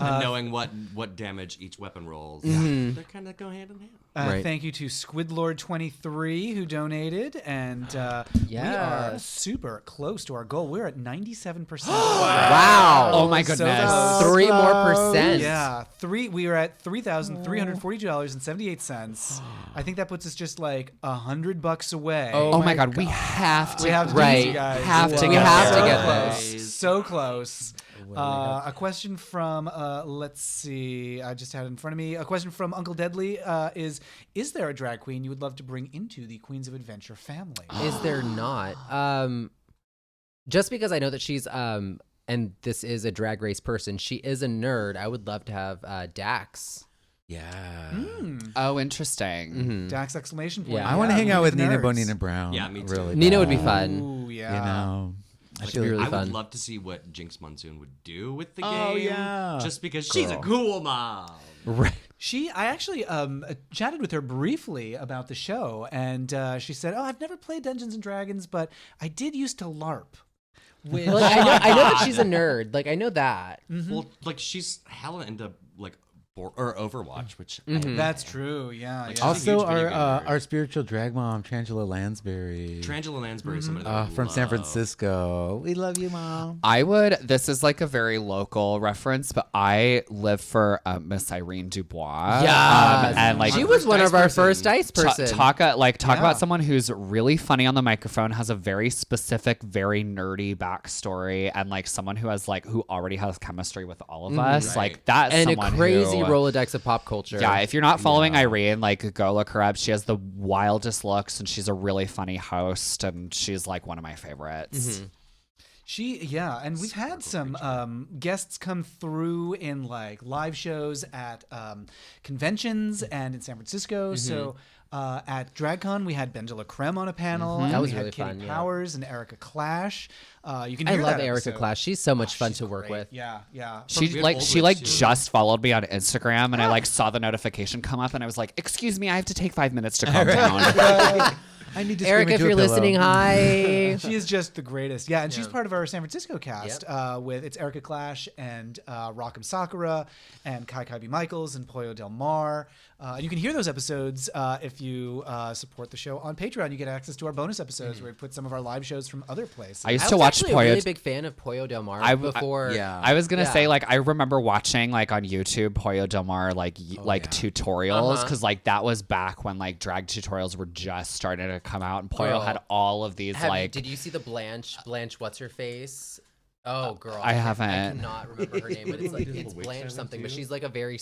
[SPEAKER 4] and knowing what damage each weapon rolls. They kind of go hand in hand.
[SPEAKER 2] Right.
[SPEAKER 1] Thank you to Squidlord23 who donated, and we are
[SPEAKER 2] Yes.
[SPEAKER 1] super close to our goal. We're at 97%.
[SPEAKER 2] Wow.
[SPEAKER 3] Oh my
[SPEAKER 1] So
[SPEAKER 3] goodness.
[SPEAKER 1] close.
[SPEAKER 2] 3 more percent.
[SPEAKER 1] Yeah, we are at $3,342.78. I think that puts us just like $100 away.
[SPEAKER 3] Oh my God, we have to.
[SPEAKER 1] We have to do
[SPEAKER 3] right.
[SPEAKER 1] this, you guys.
[SPEAKER 3] Have to
[SPEAKER 2] We
[SPEAKER 3] get
[SPEAKER 2] have
[SPEAKER 3] there.
[SPEAKER 2] to get
[SPEAKER 1] close.
[SPEAKER 2] this.
[SPEAKER 1] So close. A question from let's see, I just had it in front of me. A question from Uncle Deadly is there a drag queen you would love to bring into the Queens of Adventure family?
[SPEAKER 2] Is there not? Just because I know that she's and this is a drag race person, she is a nerd. I would love to have Dax.
[SPEAKER 5] Yeah.
[SPEAKER 3] Oh, interesting.
[SPEAKER 1] Dax exclamation point.
[SPEAKER 2] Yeah.
[SPEAKER 5] I want to hang out with Nina
[SPEAKER 1] nerds.
[SPEAKER 5] Bonina Brown.
[SPEAKER 4] Yeah, me too.
[SPEAKER 5] Really
[SPEAKER 2] Nina would be
[SPEAKER 5] bad.
[SPEAKER 2] fun.
[SPEAKER 1] Ooh, yeah.
[SPEAKER 5] You know. I
[SPEAKER 2] Like,
[SPEAKER 5] feel
[SPEAKER 2] really
[SPEAKER 4] I
[SPEAKER 2] fun.
[SPEAKER 4] would love to see what Jinx Monsoon would do with the
[SPEAKER 5] Oh,
[SPEAKER 4] game.
[SPEAKER 5] yeah.
[SPEAKER 4] Just because she's a cool mom.
[SPEAKER 2] Right.
[SPEAKER 1] I actually chatted with her briefly about the show, and she said, "Oh, I've never played Dungeons and Dragons, but I did used to LARP." Which,
[SPEAKER 2] Like, I know that she's a nerd. Like I know that.
[SPEAKER 4] Well, like she's hella into like or Overwatch, which
[SPEAKER 1] that's true. Yeah.
[SPEAKER 4] Like,
[SPEAKER 1] yeah.
[SPEAKER 4] she's a
[SPEAKER 5] Also,
[SPEAKER 4] huge video game nerd.
[SPEAKER 5] our spiritual drag mom, Trangela Lansbury.
[SPEAKER 4] Trangela Lansbury is somebody that I
[SPEAKER 5] From San
[SPEAKER 4] love.
[SPEAKER 5] Francisco. We love you, Mom.
[SPEAKER 3] This is like a very local reference, but I live for Miss Irene Dubois.
[SPEAKER 2] Yeah.
[SPEAKER 3] And like
[SPEAKER 2] She was one
[SPEAKER 4] Dice
[SPEAKER 2] of our
[SPEAKER 4] person.
[SPEAKER 2] first dice person.
[SPEAKER 3] Talk
[SPEAKER 1] Yeah.
[SPEAKER 3] about someone who's really funny on the microphone, has a very specific, very nerdy backstory, and like someone who has like who already has chemistry with all of us.
[SPEAKER 4] Right.
[SPEAKER 3] Like that's
[SPEAKER 2] and a
[SPEAKER 3] someone
[SPEAKER 2] crazy
[SPEAKER 3] who,
[SPEAKER 2] Rolodex of pop culture.
[SPEAKER 3] Yeah, if you're not following Irene, like go look her up. She has the wildest looks, and she's a really funny host, and she's like one of my favorites.
[SPEAKER 1] And we've had some guests come through in like live shows at conventions and in San Francisco. So at DragCon, we had Benjela Creme on a panel. And
[SPEAKER 2] That was
[SPEAKER 1] we
[SPEAKER 2] really
[SPEAKER 1] had Katie
[SPEAKER 2] fun, yeah.
[SPEAKER 1] Powers and Erica Clash. You can
[SPEAKER 2] I
[SPEAKER 1] hear
[SPEAKER 2] love
[SPEAKER 1] that
[SPEAKER 2] Erica
[SPEAKER 1] episode.
[SPEAKER 2] Clash. She's so much fun
[SPEAKER 1] She's
[SPEAKER 2] to work
[SPEAKER 1] great.
[SPEAKER 2] with.
[SPEAKER 1] Yeah, yeah.
[SPEAKER 3] She
[SPEAKER 4] From
[SPEAKER 3] like
[SPEAKER 4] Aldrich, too.
[SPEAKER 3] just followed me on Instagram, and I like saw the notification come up, and I was like, "Excuse me, I have to take 5 minutes to calm down."
[SPEAKER 5] I need to
[SPEAKER 2] Erica, if you're listening, hi.
[SPEAKER 1] She is just the greatest. Yeah, and she's part of our San Francisco cast with it's Erica Clash and Rock'em Sakura and Kai Kai B. Michaels and Pollo Del Mar. You can hear those episodes if you support the show on Patreon. You get access to our bonus episodes where we put some of our live shows from other places.
[SPEAKER 3] I used
[SPEAKER 2] I
[SPEAKER 3] to
[SPEAKER 2] was
[SPEAKER 3] watch
[SPEAKER 2] actually a
[SPEAKER 3] Pollo.
[SPEAKER 2] really big fan of Pollo Del Mar before.
[SPEAKER 3] I was gonna say
[SPEAKER 2] Yeah.
[SPEAKER 3] like I remember watching like on YouTube Pollo Del Mar tutorials because like that was back when like drag tutorials were just starting to come out, and Pollo had all of these
[SPEAKER 2] Did you see the Blanche? What's her face? Oh, girl.
[SPEAKER 3] I haven't.
[SPEAKER 2] I cannot remember her name, but it's like it's Blanche something. But she's like a very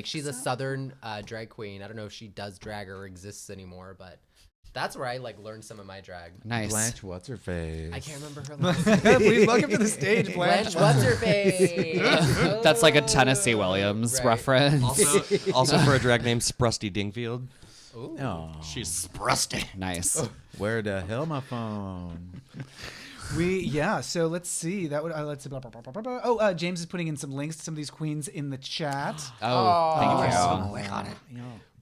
[SPEAKER 2] she's a southern drag queen. I don't know if she does drag or exists anymore, but that's where I like learned some of my drag.
[SPEAKER 3] nice.
[SPEAKER 5] Blanche, what's her face?
[SPEAKER 2] I can't remember her last name.
[SPEAKER 1] Please welcome to the stage, Blanche.
[SPEAKER 2] Blanche, what's her face?
[SPEAKER 3] That's like a Tennessee Williams
[SPEAKER 2] Right.
[SPEAKER 3] reference.
[SPEAKER 4] Also for a drag named Sprusty Dingfield.
[SPEAKER 5] Oh,
[SPEAKER 4] She's Sprusty.
[SPEAKER 3] Nice.
[SPEAKER 5] where the hell my phone?
[SPEAKER 1] So let's see. That would let's see. Blah, blah, blah, blah, blah. Oh, James is putting in some links to some of these queens in the chat.
[SPEAKER 3] Oh, thank you.
[SPEAKER 4] Click on it.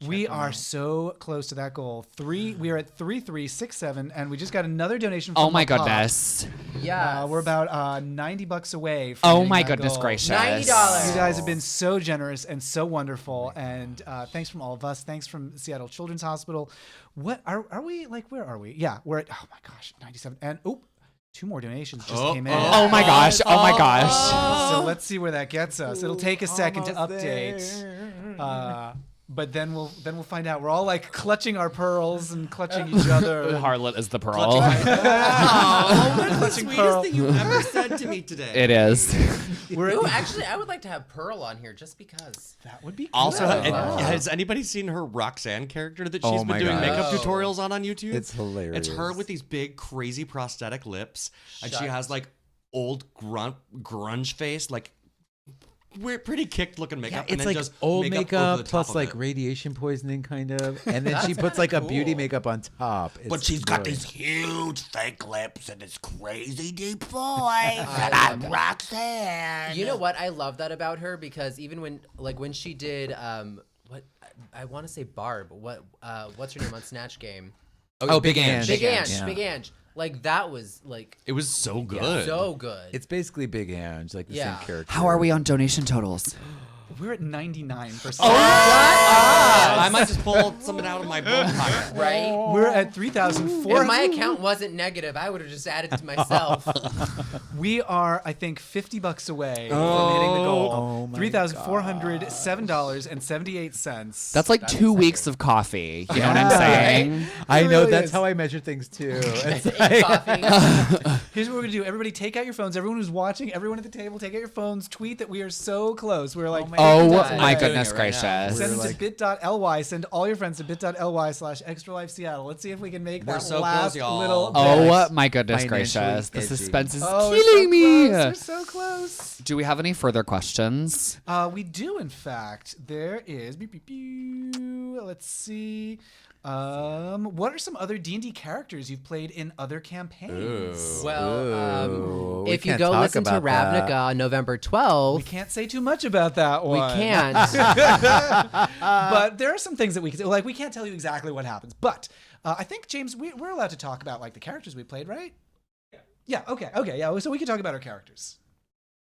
[SPEAKER 1] We are so close to that goal. We are at 3367, and we just got another donation from
[SPEAKER 3] Oh my
[SPEAKER 1] La Pop.
[SPEAKER 3] goodness.
[SPEAKER 2] Yeah.
[SPEAKER 1] We're about $90 away from
[SPEAKER 3] Oh
[SPEAKER 1] hitting
[SPEAKER 3] my
[SPEAKER 1] that
[SPEAKER 3] goodness
[SPEAKER 1] goal.
[SPEAKER 3] gracious.
[SPEAKER 2] $90.
[SPEAKER 1] You guys have been so generous and so wonderful, and thanks from all of us. Thanks from Seattle Children's Hospital. What are we like? Where are we? Yeah, we're at. Oh my gosh, 97. And 2 more donations just came in.
[SPEAKER 3] Oh my gosh. Oh my gosh.
[SPEAKER 1] So let's see where that gets us. It'll take a second to update. but then we'll find out. We're all like clutching our pearls and clutching each other.
[SPEAKER 3] Harlot is the pearl.
[SPEAKER 4] Oh, that's the
[SPEAKER 1] Clutching
[SPEAKER 4] sweetest
[SPEAKER 1] pearl.
[SPEAKER 4] thing you've ever said to me today.
[SPEAKER 3] It is.
[SPEAKER 2] Ooh, actually, I would like to have Pearl on here just because.
[SPEAKER 1] That would be cool.
[SPEAKER 4] Also,
[SPEAKER 2] Wow.
[SPEAKER 4] has anybody seen her Roxanne character that she's
[SPEAKER 5] Oh
[SPEAKER 4] been
[SPEAKER 5] my
[SPEAKER 4] doing
[SPEAKER 5] God.
[SPEAKER 4] makeup
[SPEAKER 2] Oh.
[SPEAKER 4] tutorials on YouTube?
[SPEAKER 5] It's hilarious.
[SPEAKER 4] It's her with these big, crazy prosthetic lips, and she
[SPEAKER 2] Shut.
[SPEAKER 4] has like old grunge face, like weird, pretty kicked looking makeup. and
[SPEAKER 5] It's
[SPEAKER 4] then
[SPEAKER 5] like
[SPEAKER 4] just
[SPEAKER 5] old
[SPEAKER 4] over
[SPEAKER 5] makeup
[SPEAKER 4] the top
[SPEAKER 5] plus
[SPEAKER 4] of
[SPEAKER 5] like
[SPEAKER 4] it.
[SPEAKER 5] radiation poisoning, kind of, and then she
[SPEAKER 2] That's
[SPEAKER 5] puts like a
[SPEAKER 2] kinda
[SPEAKER 5] beauty
[SPEAKER 2] cool.
[SPEAKER 5] makeup on top.
[SPEAKER 6] But
[SPEAKER 5] It's
[SPEAKER 6] she's got
[SPEAKER 5] good.
[SPEAKER 6] these huge fake lips and this crazy deep voice. And
[SPEAKER 2] love
[SPEAKER 6] I'm
[SPEAKER 2] that.
[SPEAKER 6] Roxanne.
[SPEAKER 2] You know what? I love that about her because even when she did what I want to say Barb. What's her name on Snatch Game?
[SPEAKER 3] Oh, Big Ange.
[SPEAKER 2] Big Ange.
[SPEAKER 5] yeah.
[SPEAKER 2] Big Ange. Like that was like
[SPEAKER 4] It was so good.
[SPEAKER 2] so good.
[SPEAKER 5] It's basically Big Ange, like the
[SPEAKER 2] Yeah.
[SPEAKER 5] same character.
[SPEAKER 3] How are we on donation totals?
[SPEAKER 1] We're at 99%.
[SPEAKER 4] I might just pull something out of my bone pocket.
[SPEAKER 2] right.
[SPEAKER 1] We're at
[SPEAKER 2] If
[SPEAKER 1] 3,400.
[SPEAKER 2] my account wasn't negative, I would have just added to myself.
[SPEAKER 1] We are, I think, $50 away from hitting the goal.
[SPEAKER 5] Oh my
[SPEAKER 1] $3,407.78.
[SPEAKER 3] That's like 2 weeks of coffee. You know what I'm saying?
[SPEAKER 5] I
[SPEAKER 1] It
[SPEAKER 5] know
[SPEAKER 1] really
[SPEAKER 5] that's
[SPEAKER 1] is.
[SPEAKER 5] how I measure things too. It's
[SPEAKER 2] Ate coffee.
[SPEAKER 1] Here's what we're gonna do. Everybody, take out your phones. Everyone who's watching, everyone at the table, take out your phones. Tweet that we are so close. We're like,
[SPEAKER 3] Oh
[SPEAKER 2] God.
[SPEAKER 3] my
[SPEAKER 2] I'm
[SPEAKER 4] doing
[SPEAKER 3] goodness
[SPEAKER 4] it right now.
[SPEAKER 3] gracious.
[SPEAKER 1] send
[SPEAKER 5] We're
[SPEAKER 1] them to bit.ly. Send all your friends to bit.ly/extralifeseattle. Let's see if we can make
[SPEAKER 4] We're
[SPEAKER 1] that
[SPEAKER 4] so
[SPEAKER 1] last
[SPEAKER 4] close, y'all.
[SPEAKER 1] little.
[SPEAKER 3] Oh
[SPEAKER 1] bit.
[SPEAKER 3] my goodness
[SPEAKER 5] Financially
[SPEAKER 3] gracious. The
[SPEAKER 5] edgy.
[SPEAKER 3] suspense is
[SPEAKER 1] Oh,
[SPEAKER 3] killing me.
[SPEAKER 1] We're so close.
[SPEAKER 3] Do we have any further questions?
[SPEAKER 1] We do, in fact. There is. Beep, beep, beep. Let's see. What are some other D&D characters you've played in other campaigns?
[SPEAKER 2] Well,
[SPEAKER 5] Ooh, we
[SPEAKER 2] if you
[SPEAKER 5] can't
[SPEAKER 2] go
[SPEAKER 5] talk
[SPEAKER 2] listen to
[SPEAKER 5] about that.
[SPEAKER 2] Ravnica on November
[SPEAKER 1] We
[SPEAKER 2] 12th,
[SPEAKER 1] can't say too much about that
[SPEAKER 2] we
[SPEAKER 1] one.
[SPEAKER 2] can't.
[SPEAKER 1] But there are some things that we can say. Like, we can't tell you exactly what happens. But I think, James, we're allowed to talk about, like, the characters we played, right? Yeah, okay, yeah. So we can talk about our characters.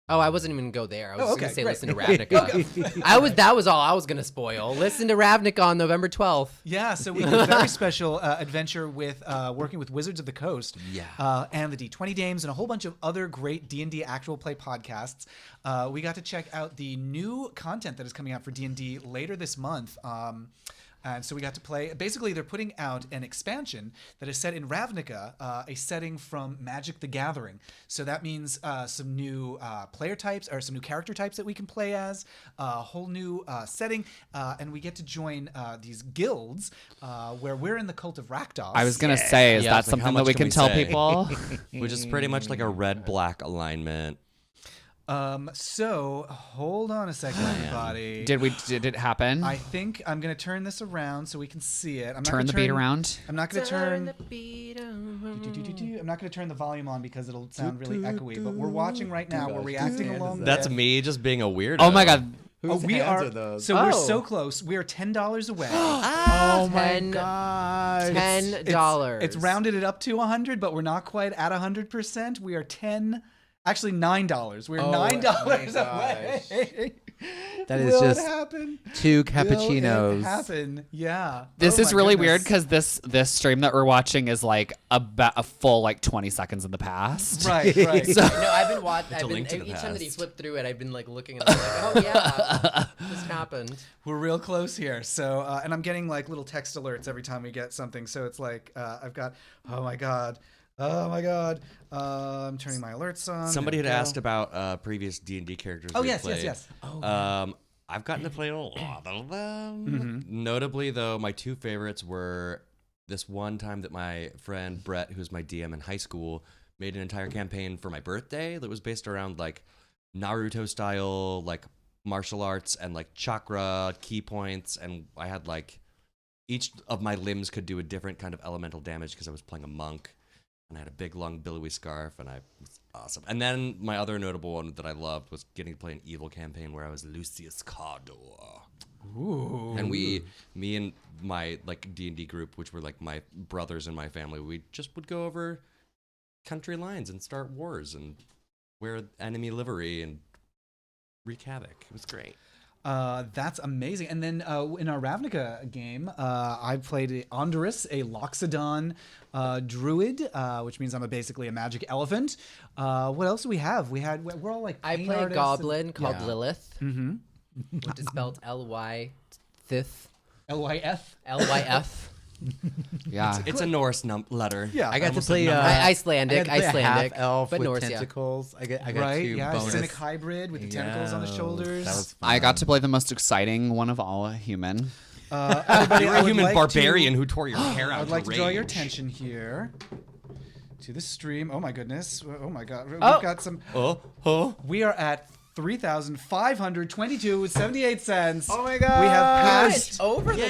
[SPEAKER 2] Oh, I wasn't even gonna go there. I was
[SPEAKER 1] Oh,
[SPEAKER 2] just
[SPEAKER 1] okay,
[SPEAKER 2] gonna say
[SPEAKER 1] great.
[SPEAKER 2] listen to Ravnica. That was all I was gonna spoil. Listen to Ravnica on November 12th.
[SPEAKER 1] Yeah, so we did a very special adventure with working with Wizards of the Coast, and the D20 Dames, and a whole bunch of other great D&D actual play podcasts. We got to check out the new content that is coming out for D&D later this month. And so we got to play. Basically, they're putting out an expansion that is set in Ravnica, a setting from Magic the Gathering. So that means some new player types, or some new character types that we can play as, a whole new setting, and we get to join these guilds where we're in the cult of Rakdos.
[SPEAKER 3] I was gonna say, is
[SPEAKER 4] Yeah,
[SPEAKER 3] that
[SPEAKER 4] it's like, how
[SPEAKER 3] something that
[SPEAKER 4] much
[SPEAKER 3] we
[SPEAKER 4] can
[SPEAKER 3] can
[SPEAKER 4] we
[SPEAKER 3] tell
[SPEAKER 4] say?
[SPEAKER 3] people?
[SPEAKER 4] Which is pretty much like a red-black alignment.
[SPEAKER 1] So hold on a second, everybody.
[SPEAKER 3] Did it happen?
[SPEAKER 1] I think I'm gonna turn this around so we can see it. I'm not
[SPEAKER 3] Turn
[SPEAKER 1] gonna
[SPEAKER 3] the beat around.
[SPEAKER 1] I'm not gonna turn.
[SPEAKER 2] the beat on.
[SPEAKER 1] I'm not going to turn the volume on because it'll sound really echoey. But we're watching right now. We're reacting along.
[SPEAKER 4] That's
[SPEAKER 1] with-
[SPEAKER 4] me just being a weirdo.
[SPEAKER 3] Oh my god.
[SPEAKER 1] Oh, we
[SPEAKER 5] hands
[SPEAKER 1] are.
[SPEAKER 5] are those?
[SPEAKER 1] So we're
[SPEAKER 2] Oh.
[SPEAKER 1] so close. We are $10 away.
[SPEAKER 5] Oh my
[SPEAKER 2] $10
[SPEAKER 5] gosh.
[SPEAKER 2] $10.
[SPEAKER 1] It's rounded it up to 100, but we're not quite at 100%. We are actually $9. We're
[SPEAKER 5] Oh
[SPEAKER 1] $9
[SPEAKER 5] my
[SPEAKER 1] away.
[SPEAKER 5] That is
[SPEAKER 1] Will
[SPEAKER 5] just
[SPEAKER 1] it happen?
[SPEAKER 5] 2
[SPEAKER 1] Will
[SPEAKER 5] cappuccinos.
[SPEAKER 1] it happen? Yeah.
[SPEAKER 3] This
[SPEAKER 1] Oh
[SPEAKER 3] is
[SPEAKER 1] my
[SPEAKER 3] really
[SPEAKER 1] goodness.
[SPEAKER 3] weird because this stream that we're watching is like a full like 20 seconds in the past.
[SPEAKER 1] Right. Right.
[SPEAKER 2] No, I've been watching.
[SPEAKER 4] a link to the
[SPEAKER 2] Each time that he
[SPEAKER 4] past.
[SPEAKER 2] flipped through it, I've been like looking at it, like, oh yeah, this happened.
[SPEAKER 1] We're real close here. So, and I'm getting like little text alerts every time we get something. So it's like, I've got, oh my God. I'm turning my alerts on.
[SPEAKER 4] Somebody had
[SPEAKER 1] There we go.
[SPEAKER 4] asked about previous D&D characters.
[SPEAKER 1] Oh,
[SPEAKER 4] we've
[SPEAKER 1] yes,
[SPEAKER 4] played.
[SPEAKER 1] yes. Oh,
[SPEAKER 4] I've gotten to play a lot of them.
[SPEAKER 1] Mm-hmm.
[SPEAKER 4] Notably, though, my two favorites were this one time that my friend Brett, who's my DM in high school, made an entire campaign for my birthday that was based around like Naruto style, like martial arts and like chakra key points. And I had like each of my limbs could do a different kind of elemental damage because I was playing a monk. And I had a big, long, billowy scarf, and I was awesome. And then my other notable one that I loved was getting to play an evil campaign where I was Lucius Cardor. Ooh. And me and my like D&D group, which were like my brothers in my family, we just would go over country lines and start wars and wear enemy livery and wreak havoc. It was great.
[SPEAKER 1] That's amazing. And then in our Ravnica game, I played Onderus, a Loxodon druid, which means I'm basically a magic elephant. What else do we have? We're all like
[SPEAKER 2] I
[SPEAKER 1] paint
[SPEAKER 2] play a
[SPEAKER 1] artists
[SPEAKER 2] goblin
[SPEAKER 1] and-
[SPEAKER 2] called
[SPEAKER 1] Yeah.
[SPEAKER 2] Lilith, which is spelled Lythith.
[SPEAKER 1] LYF.
[SPEAKER 2] LYF.
[SPEAKER 3] Yeah.
[SPEAKER 4] It's a Norse letter.
[SPEAKER 1] Yeah.
[SPEAKER 5] I got to
[SPEAKER 4] almost
[SPEAKER 5] play
[SPEAKER 4] said
[SPEAKER 2] Icelandic,
[SPEAKER 5] half elf
[SPEAKER 2] but
[SPEAKER 5] with
[SPEAKER 2] Norse, yeah.
[SPEAKER 5] tentacles. I got
[SPEAKER 1] Right,
[SPEAKER 5] two
[SPEAKER 1] yeah,
[SPEAKER 5] bonus.
[SPEAKER 1] Simic hybrid with the tentacles on the shoulders.
[SPEAKER 5] That was fun.
[SPEAKER 3] I got to play the most exciting one of all, a human.
[SPEAKER 1] Everybody,
[SPEAKER 4] You're
[SPEAKER 1] I
[SPEAKER 4] a
[SPEAKER 1] would
[SPEAKER 4] human
[SPEAKER 1] like
[SPEAKER 4] barbarian who tore your hair out.
[SPEAKER 1] I'd like to
[SPEAKER 4] for
[SPEAKER 1] draw your
[SPEAKER 4] rage.
[SPEAKER 1] attention here to the stream. Oh my goodness. Oh my god. We've
[SPEAKER 2] Oh.
[SPEAKER 1] got some.
[SPEAKER 4] Oh.
[SPEAKER 1] We are at 3,522 with 78 cents.
[SPEAKER 5] Oh my God.
[SPEAKER 1] We have passed.
[SPEAKER 2] Over the goal.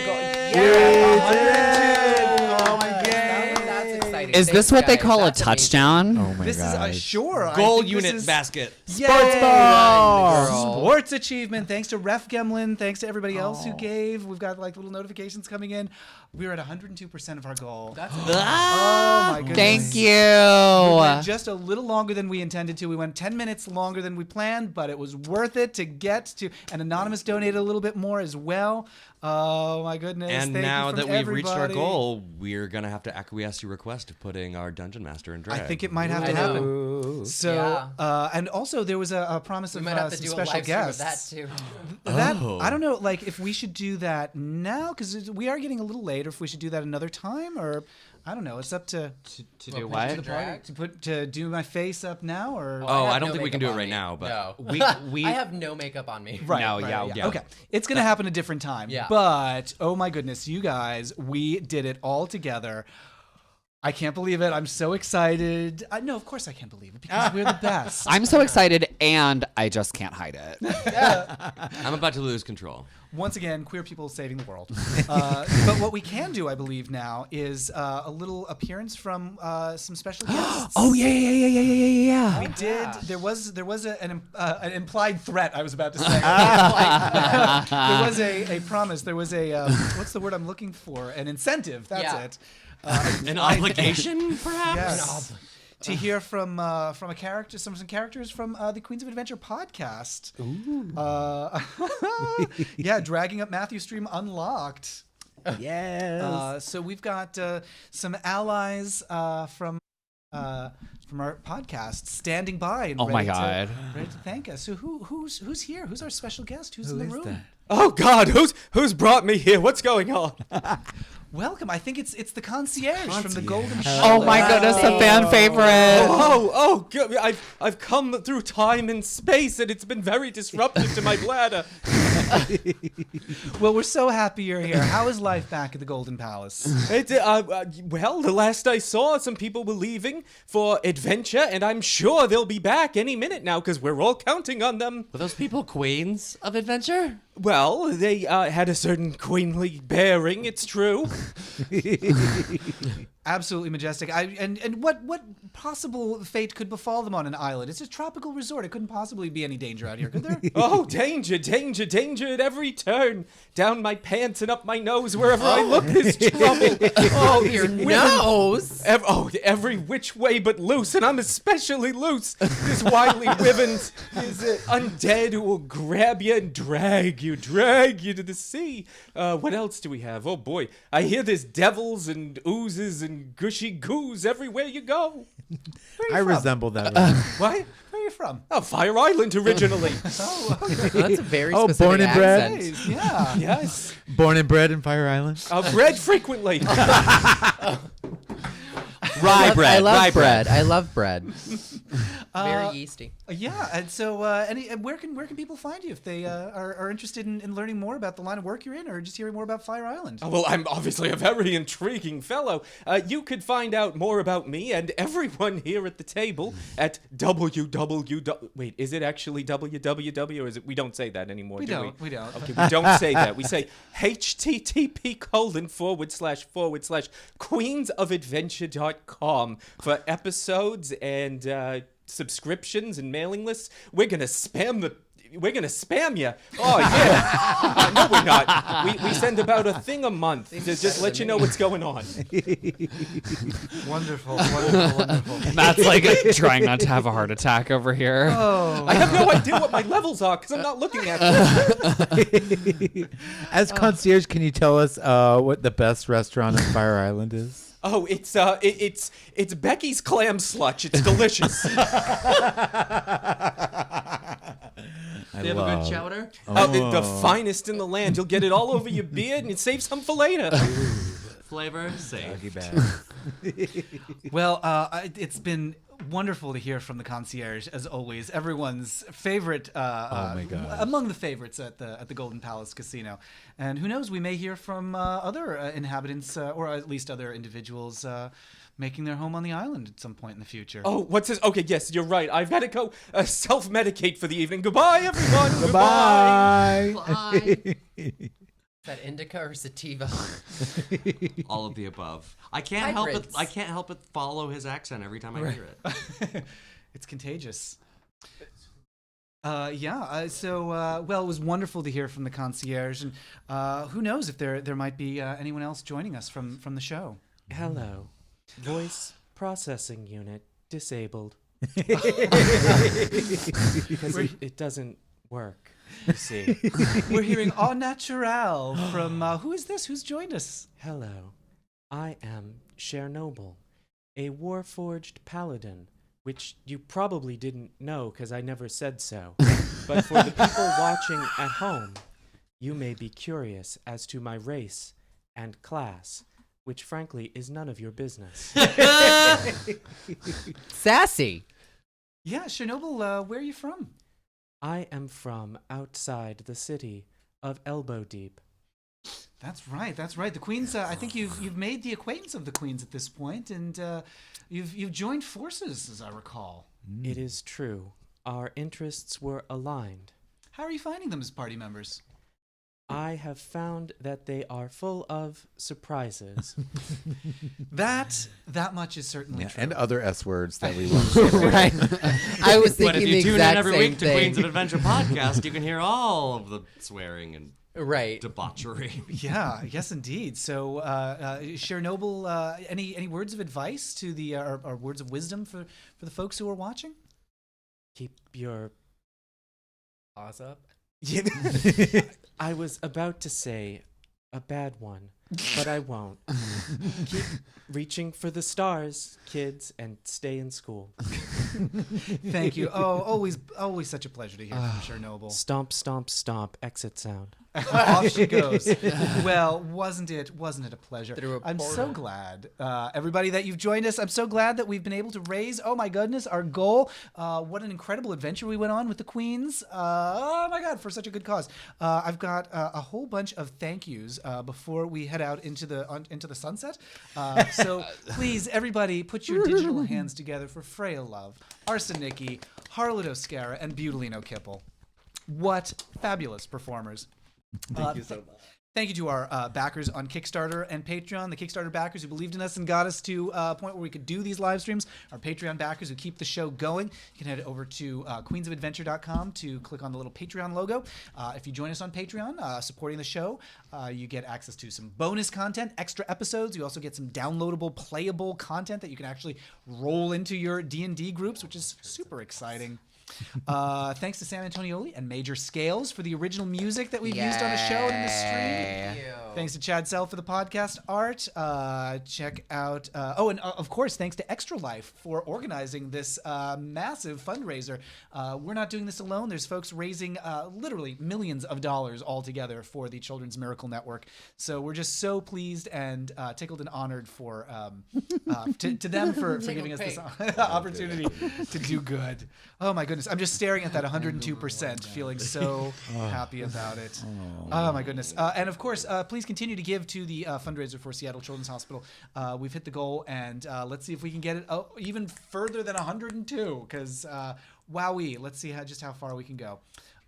[SPEAKER 1] Oh my god.
[SPEAKER 2] That's exciting.
[SPEAKER 3] Is this what they call a
[SPEAKER 2] That's amazing.
[SPEAKER 3] touchdown?
[SPEAKER 5] Oh my
[SPEAKER 1] This
[SPEAKER 5] god.
[SPEAKER 1] is sure. I
[SPEAKER 4] Goal
[SPEAKER 1] think this
[SPEAKER 4] unit
[SPEAKER 1] is-
[SPEAKER 4] basket.
[SPEAKER 1] Sports
[SPEAKER 2] ball!
[SPEAKER 1] Sports achievement. Thanks to Ref Gemlin. Thanks to everybody else who gave. We've got like little notifications coming in. We're at 102% of our goal.
[SPEAKER 2] That's
[SPEAKER 1] Oh my goodness.
[SPEAKER 3] Thank
[SPEAKER 1] We
[SPEAKER 3] you.
[SPEAKER 1] went just a little longer than we intended to. We went 10 minutes longer than we planned, but it was worth it to get to. And Anonymous donated a little bit more as well. Oh my goodness.
[SPEAKER 4] And
[SPEAKER 1] Thank you
[SPEAKER 4] now
[SPEAKER 1] from
[SPEAKER 4] that we've reached our
[SPEAKER 1] everybody.
[SPEAKER 4] goal, we're going to have to acquiesce your request of putting our Dungeon Master in drag.
[SPEAKER 1] I think it might have to
[SPEAKER 2] I know.
[SPEAKER 1] happen.
[SPEAKER 5] Ooh.
[SPEAKER 1] So,
[SPEAKER 2] Yeah.
[SPEAKER 1] and also there was a promise
[SPEAKER 2] We
[SPEAKER 1] of
[SPEAKER 2] might have to
[SPEAKER 1] some
[SPEAKER 2] do a
[SPEAKER 1] special
[SPEAKER 2] live stream of
[SPEAKER 1] guests.
[SPEAKER 2] that too.
[SPEAKER 1] That
[SPEAKER 4] Oh.
[SPEAKER 1] I don't know, like if we should do that now because we are getting a little late, or if we should do that another time, or I don't know. It's up to
[SPEAKER 3] To do what?
[SPEAKER 1] to do my face up now, or
[SPEAKER 4] Oh, I
[SPEAKER 2] have
[SPEAKER 4] don't
[SPEAKER 2] no
[SPEAKER 4] think we can do
[SPEAKER 2] makeup
[SPEAKER 4] it
[SPEAKER 2] on
[SPEAKER 4] right
[SPEAKER 2] me.
[SPEAKER 4] now, but
[SPEAKER 3] We
[SPEAKER 2] I have no makeup on me.
[SPEAKER 1] right,
[SPEAKER 3] No,
[SPEAKER 1] right,
[SPEAKER 3] yeah.
[SPEAKER 1] Okay, it's gonna happen a different time.
[SPEAKER 2] Yeah.
[SPEAKER 1] But oh my goodness, you guys, we did it all together. I can't believe it. I'm so excited. No, of course I can't believe it because we're the best.
[SPEAKER 3] I'm so excited, and I just can't hide it.
[SPEAKER 4] I'm about to lose control.
[SPEAKER 1] Once again, queer people saving the world. But what we can do, I believe, now is a little appearance from some special guests.
[SPEAKER 3] Oh yeah.
[SPEAKER 1] We did. There was an implied threat. I was about to say. There was a promise. There was a what's the word I'm looking for? An incentive. That's
[SPEAKER 2] Yeah.
[SPEAKER 1] it.
[SPEAKER 4] An obligation, perhaps?
[SPEAKER 1] Yes. To hear from a character, some characters from the Queens of Adventure podcast. Ooh. Yeah, dragging up Matthew Stream Unlocked.
[SPEAKER 5] Yes.
[SPEAKER 1] So we've got some allies from our podcast standing by and
[SPEAKER 3] Oh my
[SPEAKER 1] ready
[SPEAKER 3] God.
[SPEAKER 1] ready to thank us. So who's here? Who's our special guest? Who's in the
[SPEAKER 5] is
[SPEAKER 1] room?
[SPEAKER 5] that?
[SPEAKER 6] Oh God, who's brought me here? What's going on?
[SPEAKER 1] Welcome. I think it's the concierge from the Golden
[SPEAKER 3] Oh my goodness, a fan favorite.
[SPEAKER 6] Good. I've come through time and space, and it's been very disruptive to my bladder.
[SPEAKER 1] Well, we're so happy you're here. How is life back at the Golden Palace?
[SPEAKER 6] Well, the last I saw, some people were leaving for adventure, and I'm sure they'll be back any minute now because we're all counting on them.
[SPEAKER 4] Were those people queens of adventure?
[SPEAKER 6] Well, they had a certain queenly bearing. It's true.
[SPEAKER 1] Absolutely majestic. And what possible fate could befall them on an island? It's a tropical resort. It couldn't possibly be any danger out here, could there?
[SPEAKER 6] Oh, danger, danger, danger at every turn. Down my pants and up my nose, wherever I look, there's trouble. Oh,
[SPEAKER 2] Your nose.
[SPEAKER 6] Every which way but loose, and I'm especially loose. There's wily wyverns. There's undead who will grab you and drag you to the sea. What else do we have? Oh boy, I hear there's devils and oozes and gushy goos everywhere you go.
[SPEAKER 5] I resemble that.
[SPEAKER 6] What?
[SPEAKER 1] Where are you from?
[SPEAKER 6] Oh, Fire Island originally.
[SPEAKER 1] Oh, okay.
[SPEAKER 2] That's a very
[SPEAKER 5] Oh,
[SPEAKER 2] specific
[SPEAKER 5] born and bred?
[SPEAKER 2] accent.
[SPEAKER 1] Nice, yeah.
[SPEAKER 6] Yes.
[SPEAKER 5] Born and bred in Fire Island.
[SPEAKER 6] Bred frequently.
[SPEAKER 4] Rye bread.
[SPEAKER 2] I love
[SPEAKER 4] rye
[SPEAKER 2] bread. I love bread. Very yeasty.
[SPEAKER 1] Yeah, and so where can people find you if they are interested in learning more about the line of work you're in, or just hearing more about Fire Island?
[SPEAKER 6] Well, I'm obviously a very intriguing fellow. You could find out more about me and everyone here at the table at www. Wait, is it actually www, or is it? We don't say that anymore.
[SPEAKER 1] We
[SPEAKER 6] do
[SPEAKER 1] don't. We don't.
[SPEAKER 6] Okay, we don't say that. We say http://queensofadventure.com for episodes and subscriptions and mailing lists. We're gonna spam you. Oh yeah. No, we're not. We send about a thing a month to just let you know what's going on.
[SPEAKER 1] Wonderful, wonderful, wonderful.
[SPEAKER 3] Matt's like trying not to have a heart attack over here.
[SPEAKER 1] Oh,
[SPEAKER 6] I have no idea what my levels are because I'm not looking at them.
[SPEAKER 5] As concierge, can you tell us what the best restaurant on Fire Island is?
[SPEAKER 6] Oh, it's Becky's clam slutch. It's delicious.
[SPEAKER 4] They have a good chowder.
[SPEAKER 6] The finest in the land. You'll get it all over your beard and it saves some for later.
[SPEAKER 4] Flavor safe.
[SPEAKER 1] Well, it's been wonderful to hear from the concierge, as always. Everyone's favorite,
[SPEAKER 5] my gosh.
[SPEAKER 1] among the favorites at the Golden Palace Casino. And who knows, we may hear from other inhabitants, or at least other individuals making their home on the island at some point in the future.
[SPEAKER 6] Oh, what's this? Okay, yes, you're right. I've got to go self-medicate for the evening. Goodbye, everyone.
[SPEAKER 5] Goodbye.
[SPEAKER 2] Is that indica or sativa?
[SPEAKER 4] All of the above. I can't help it.
[SPEAKER 2] Hybrids.
[SPEAKER 4] I can't help but follow his accent every time I hear it.
[SPEAKER 1] It's contagious. Well, it was wonderful to hear from the concierge, and who knows if there might be anyone else joining us from the show.
[SPEAKER 6] Hello. Voice processing unit disabled. Because it doesn't work, you see.
[SPEAKER 1] We're hearing au naturel from, who is this? Who's joined us?
[SPEAKER 6] Hello. I am Chernobyl, a warforged paladin, which you probably didn't know because I never said so. But for the people watching at home, you may be curious as to my race and class, which frankly is none of your business.
[SPEAKER 2] Sassy.
[SPEAKER 1] Yeah, Chernobyl, where are you from?
[SPEAKER 6] I am from outside the city of Elbow Deep.
[SPEAKER 1] That's right. The Queens, I think you've made the acquaintance of the Queens at this point, and you've joined forces, as I recall.
[SPEAKER 6] It is true. Our interests were aligned.
[SPEAKER 1] How are you finding them as party members?
[SPEAKER 6] I have found that they are full of surprises.
[SPEAKER 1] That much is certainly true.
[SPEAKER 5] And other S words that we won't
[SPEAKER 2] Right. I was
[SPEAKER 4] But
[SPEAKER 2] thinking
[SPEAKER 4] if
[SPEAKER 2] the
[SPEAKER 4] you tune in
[SPEAKER 2] exact
[SPEAKER 4] every
[SPEAKER 2] same
[SPEAKER 4] week to
[SPEAKER 2] thing.
[SPEAKER 4] Queens of Adventure podcast, you can hear all of the swearing and
[SPEAKER 2] Right.
[SPEAKER 4] debauchery.
[SPEAKER 1] Yeah, yes, indeed. So, Chernobyl, any words of advice to the or words of wisdom for the folks who are watching?
[SPEAKER 6] Keep your...
[SPEAKER 2] Paws up.
[SPEAKER 6] I was about to say a bad one, but I won't. Keep reaching for the stars, kids, and stay in school.
[SPEAKER 1] Thank you. Oh, always such a pleasure to hear from Chernobyl.
[SPEAKER 6] Stomp, stomp, stomp, exit sound.
[SPEAKER 1] Off she goes. Well, wasn't it a pleasure?
[SPEAKER 2] Through a
[SPEAKER 1] I'm so
[SPEAKER 2] portal.
[SPEAKER 1] glad, everybody, that you've joined us. I'm so glad that we've been able to raise, oh my goodness, our goal. What an incredible adventure we went on with the Queens. Oh my God, for such a good cause. I've got a whole bunch of thank yous before we head out into the sunset. So please, everybody, put your digital hands together for Freya Love, Arson Nikki, Harlot of Skara, and Butelino Kipple. What fabulous performers. Thank you so much. Thank you to our backers on Kickstarter and Patreon, the Kickstarter backers who believed in us and got us to a point where we could do these live streams, our Patreon backers who keep the show going. You can head over to queensofadventure.com to click on the little Patreon logo. If you join us on Patreon, supporting the show, you get access to some bonus content, extra episodes. You also get some downloadable, playable content that you can actually roll into your D&D groups, which is super exciting. Thanks to Sam Antonioli and Major Scales for the original music that we've used on the show and in the stream. Thanks to Chad Sell for the podcast art. Check out, and of course, thanks to Extra Life for organizing this massive fundraiser. We're not doing this alone. There's folks raising literally millions of dollars all together for the Children's Miracle Network. So we're just so pleased and tickled and honored for to them for giving us this opportunity to do good. Oh my goodness. I'm just staring at that 102%, feeling so happy about it. Oh my goodness. And of course, please continue to give to the fundraiser for Seattle Children's Hospital. We've hit the goal, and let's see if we can get it even further than 102, because wowee, let's see just how far we can go.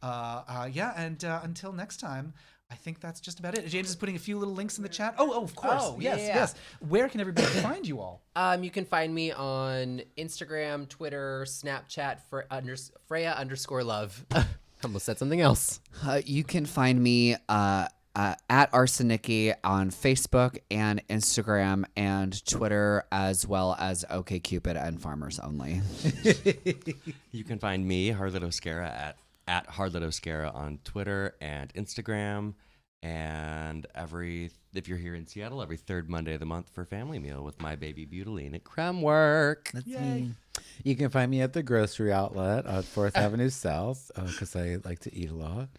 [SPEAKER 1] Until next time, I think that's just about it. James is putting a few little links in the chat. Oh, of course.
[SPEAKER 2] Oh,
[SPEAKER 1] yes,
[SPEAKER 2] yeah.
[SPEAKER 1] yes. Where can everybody find you all?
[SPEAKER 2] You can find me on Instagram, Twitter, Snapchat, Freya_love. Almost said something else.
[SPEAKER 3] You can find me at Arsoniki on Facebook and Instagram and Twitter, as well as OkCupid and Farmers Only.
[SPEAKER 4] You can find me, Harlot of Skara, at Harlot of Skara on Twitter and Instagram. And if you're here in Seattle, every third Monday of the month for family meal with my baby Butaline at Crumwork.
[SPEAKER 5] That's me. You can find me at the grocery outlet on 4th Avenue South because I like to eat a lot.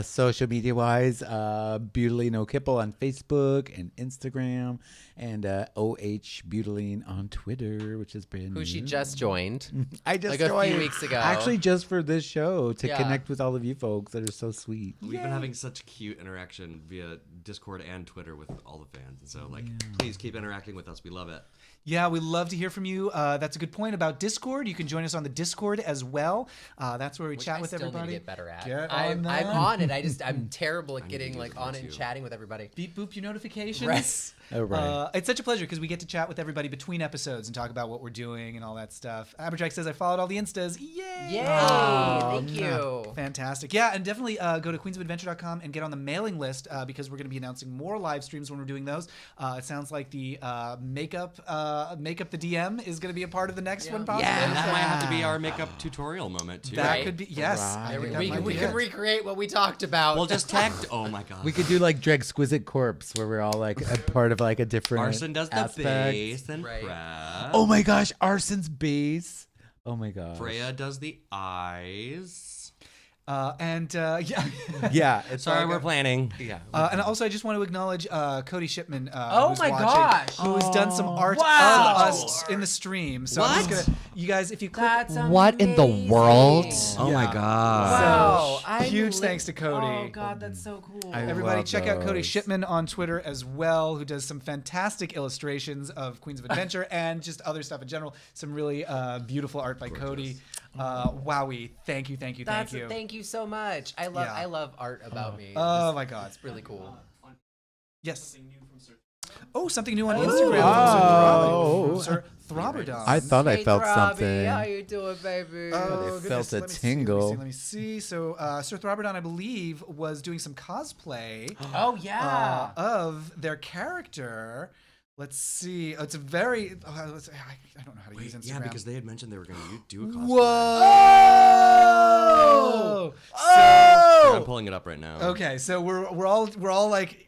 [SPEAKER 5] Social media wise, Butaline O'Kipple on Facebook and Instagram, and OH Butaline on Twitter, which is brand new.
[SPEAKER 2] Who she just joined.
[SPEAKER 5] I just
[SPEAKER 2] like a
[SPEAKER 5] joined,
[SPEAKER 2] few weeks ago.
[SPEAKER 5] actually just for this show to
[SPEAKER 2] Yeah.
[SPEAKER 5] connect with all of you folks that are so sweet.
[SPEAKER 4] We've been having such cute interaction via Discord and Twitter with all the fans. And so, please keep interacting with us. We love it.
[SPEAKER 1] Yeah, we love to hear from you. That's a good point about Discord. You can join us on the Discord as well. That's where we
[SPEAKER 2] Which
[SPEAKER 1] chat
[SPEAKER 2] I
[SPEAKER 1] with
[SPEAKER 2] still
[SPEAKER 1] everybody.
[SPEAKER 2] Need to get better at.
[SPEAKER 1] Get
[SPEAKER 2] I'm
[SPEAKER 1] on
[SPEAKER 2] on it. I'm terrible at
[SPEAKER 4] I need
[SPEAKER 2] getting
[SPEAKER 4] to
[SPEAKER 2] like
[SPEAKER 4] get
[SPEAKER 2] on
[SPEAKER 4] that
[SPEAKER 2] it and
[SPEAKER 4] too.
[SPEAKER 2] chatting with everybody.
[SPEAKER 1] Beep boop your notifications.
[SPEAKER 2] Right.
[SPEAKER 5] Oh, right.
[SPEAKER 1] It's such a pleasure because we get to chat with everybody between episodes and talk about what we're doing and all that stuff. Aberjack says I followed all the Instas. Yay!
[SPEAKER 2] Yay! Thank you.
[SPEAKER 1] Fantastic. Yeah, and definitely go to queensofadventure.com and get on the mailing list because we're going to be announcing more live streams when we're doing those. It sounds like the makeup the DM is going to be a part of the next one, possibly.
[SPEAKER 4] And that might have to be our makeup tutorial moment, too.
[SPEAKER 1] That
[SPEAKER 2] Right.
[SPEAKER 1] could be, yes.
[SPEAKER 5] Right.
[SPEAKER 1] I think that
[SPEAKER 2] We
[SPEAKER 1] might be
[SPEAKER 2] can
[SPEAKER 1] it.
[SPEAKER 2] recreate what we talked about.
[SPEAKER 4] We'll just tag. Oh, my God.
[SPEAKER 5] We could do like Drexquisite Corpse, where we're all like a part of like a different
[SPEAKER 4] Arson does the
[SPEAKER 5] aspect.
[SPEAKER 4] face and
[SPEAKER 2] Right.
[SPEAKER 4] prep.
[SPEAKER 5] Oh my gosh, Arson's base. Oh my gosh.
[SPEAKER 4] Freya does the eyes.
[SPEAKER 1] Yeah.
[SPEAKER 5] Yeah, it's
[SPEAKER 4] Sorry,
[SPEAKER 5] like
[SPEAKER 4] we're
[SPEAKER 5] a-
[SPEAKER 4] planning.
[SPEAKER 5] Yeah.
[SPEAKER 1] And also, I just want to acknowledge Cody Shipman.
[SPEAKER 2] Oh
[SPEAKER 1] who's
[SPEAKER 2] my
[SPEAKER 1] watching,
[SPEAKER 2] gosh.
[SPEAKER 1] Who's done some art
[SPEAKER 2] Wow.
[SPEAKER 1] of us in the stream. So I'm just gonna, you guys, if you click.
[SPEAKER 2] That's
[SPEAKER 3] What in the
[SPEAKER 2] amazing.
[SPEAKER 3] world?
[SPEAKER 4] Oh, my
[SPEAKER 1] Yeah.
[SPEAKER 4] God.
[SPEAKER 2] Wow.
[SPEAKER 1] So,
[SPEAKER 2] I'm
[SPEAKER 1] huge
[SPEAKER 2] li-
[SPEAKER 1] thanks to Cody.
[SPEAKER 2] Oh God, that's so cool.
[SPEAKER 5] I
[SPEAKER 1] Everybody,
[SPEAKER 5] love
[SPEAKER 1] check out Cody
[SPEAKER 5] those.
[SPEAKER 1] Shipman on Twitter as well, who does some fantastic illustrations of Queens of Adventure and just other stuff in general. Some really beautiful art by Cody. Wowie. Thank you.
[SPEAKER 2] Thank you so much. I love art about me.
[SPEAKER 1] Oh my God.
[SPEAKER 2] It's really cool.
[SPEAKER 1] Yes. Oh, something new on
[SPEAKER 5] Oh.
[SPEAKER 1] Instagram from Sir Throberdon.
[SPEAKER 5] I thought I
[SPEAKER 2] Hey,
[SPEAKER 5] felt
[SPEAKER 2] Throbby,
[SPEAKER 5] something.
[SPEAKER 2] How you doing, baby?
[SPEAKER 5] I
[SPEAKER 1] goodness,
[SPEAKER 5] felt a
[SPEAKER 1] let me see,
[SPEAKER 5] tingle.
[SPEAKER 1] Let me see. So, Sir Throberdon, I believe, was doing some cosplay
[SPEAKER 2] Oh yeah.
[SPEAKER 1] of their character. Let's see. It's a very. I don't know how to use Instagram.
[SPEAKER 4] Yeah, because they had mentioned they were going to do a cosplay.
[SPEAKER 1] Whoa!
[SPEAKER 4] Here, I'm pulling it up right now.
[SPEAKER 1] Okay, so we're all like,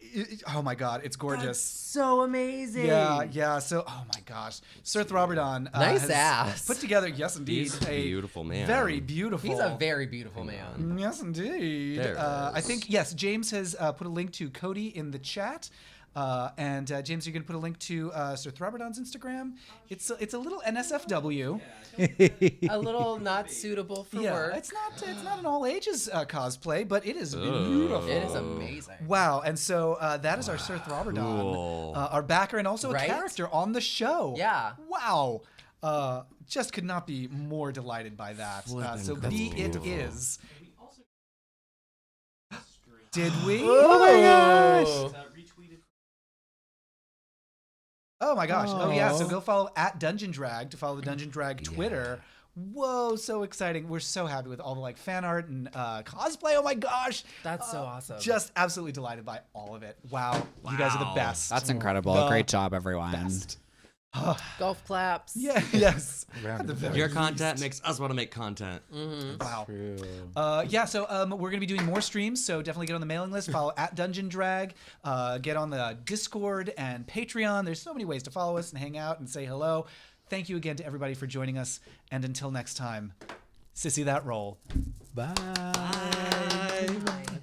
[SPEAKER 1] oh my God, it's gorgeous.
[SPEAKER 2] so amazing.
[SPEAKER 1] Yeah. So, oh my gosh, Sir Throberdon
[SPEAKER 2] Nice
[SPEAKER 1] has
[SPEAKER 2] ass.
[SPEAKER 1] put together. Yes, indeed,
[SPEAKER 4] He's a beautiful man.
[SPEAKER 1] Very beautiful.
[SPEAKER 2] He's a very beautiful man.
[SPEAKER 1] Yes, indeed.
[SPEAKER 4] There it
[SPEAKER 1] I
[SPEAKER 4] is.
[SPEAKER 1] think yes. James has put a link to Cody in the chat. And James, you're going to put a link to Sir Throberdon's Instagram. It's a little NSFW.
[SPEAKER 2] A little not suitable for work.
[SPEAKER 1] It's not an all ages cosplay, but it is beautiful.
[SPEAKER 2] It is amazing.
[SPEAKER 1] Wow, and so that is our Sir Throberdon,
[SPEAKER 4] Cool.
[SPEAKER 1] our backer and also
[SPEAKER 2] Right?
[SPEAKER 1] a character on the show.
[SPEAKER 2] Yeah.
[SPEAKER 1] Wow. Just could not be more delighted by that. So
[SPEAKER 4] Flippin'
[SPEAKER 1] be it
[SPEAKER 4] cool.
[SPEAKER 1] is. Did we?
[SPEAKER 2] Oh my gosh.
[SPEAKER 1] Oh my gosh. Oh yeah. So go follow at Dungeon Drag to follow the Dungeon Drag Twitter. Whoa, so exciting. We're so happy with all the like fan art and cosplay. Oh my gosh.
[SPEAKER 2] That's so awesome.
[SPEAKER 1] Just absolutely delighted by all of it. Wow. You guys are the
[SPEAKER 4] Wow.
[SPEAKER 1] best.
[SPEAKER 3] That's incredible.
[SPEAKER 1] The
[SPEAKER 3] Great job, everyone.
[SPEAKER 1] best.
[SPEAKER 2] Golf claps.
[SPEAKER 1] Yeah, yes.
[SPEAKER 5] Round
[SPEAKER 1] At the
[SPEAKER 5] of
[SPEAKER 1] very
[SPEAKER 4] Your
[SPEAKER 1] least.
[SPEAKER 4] content makes us want to make content.
[SPEAKER 1] Wow.
[SPEAKER 5] True.
[SPEAKER 1] Yeah, so we're going to be doing more streams, so definitely get on the mailing list. Follow at Dungeon Drag. Get on the Discord and Patreon. There's so many ways to follow us and hang out and say hello. Thank you again to everybody for joining us. And until next time, sissy that roll.
[SPEAKER 5] Bye.
[SPEAKER 4] Bye.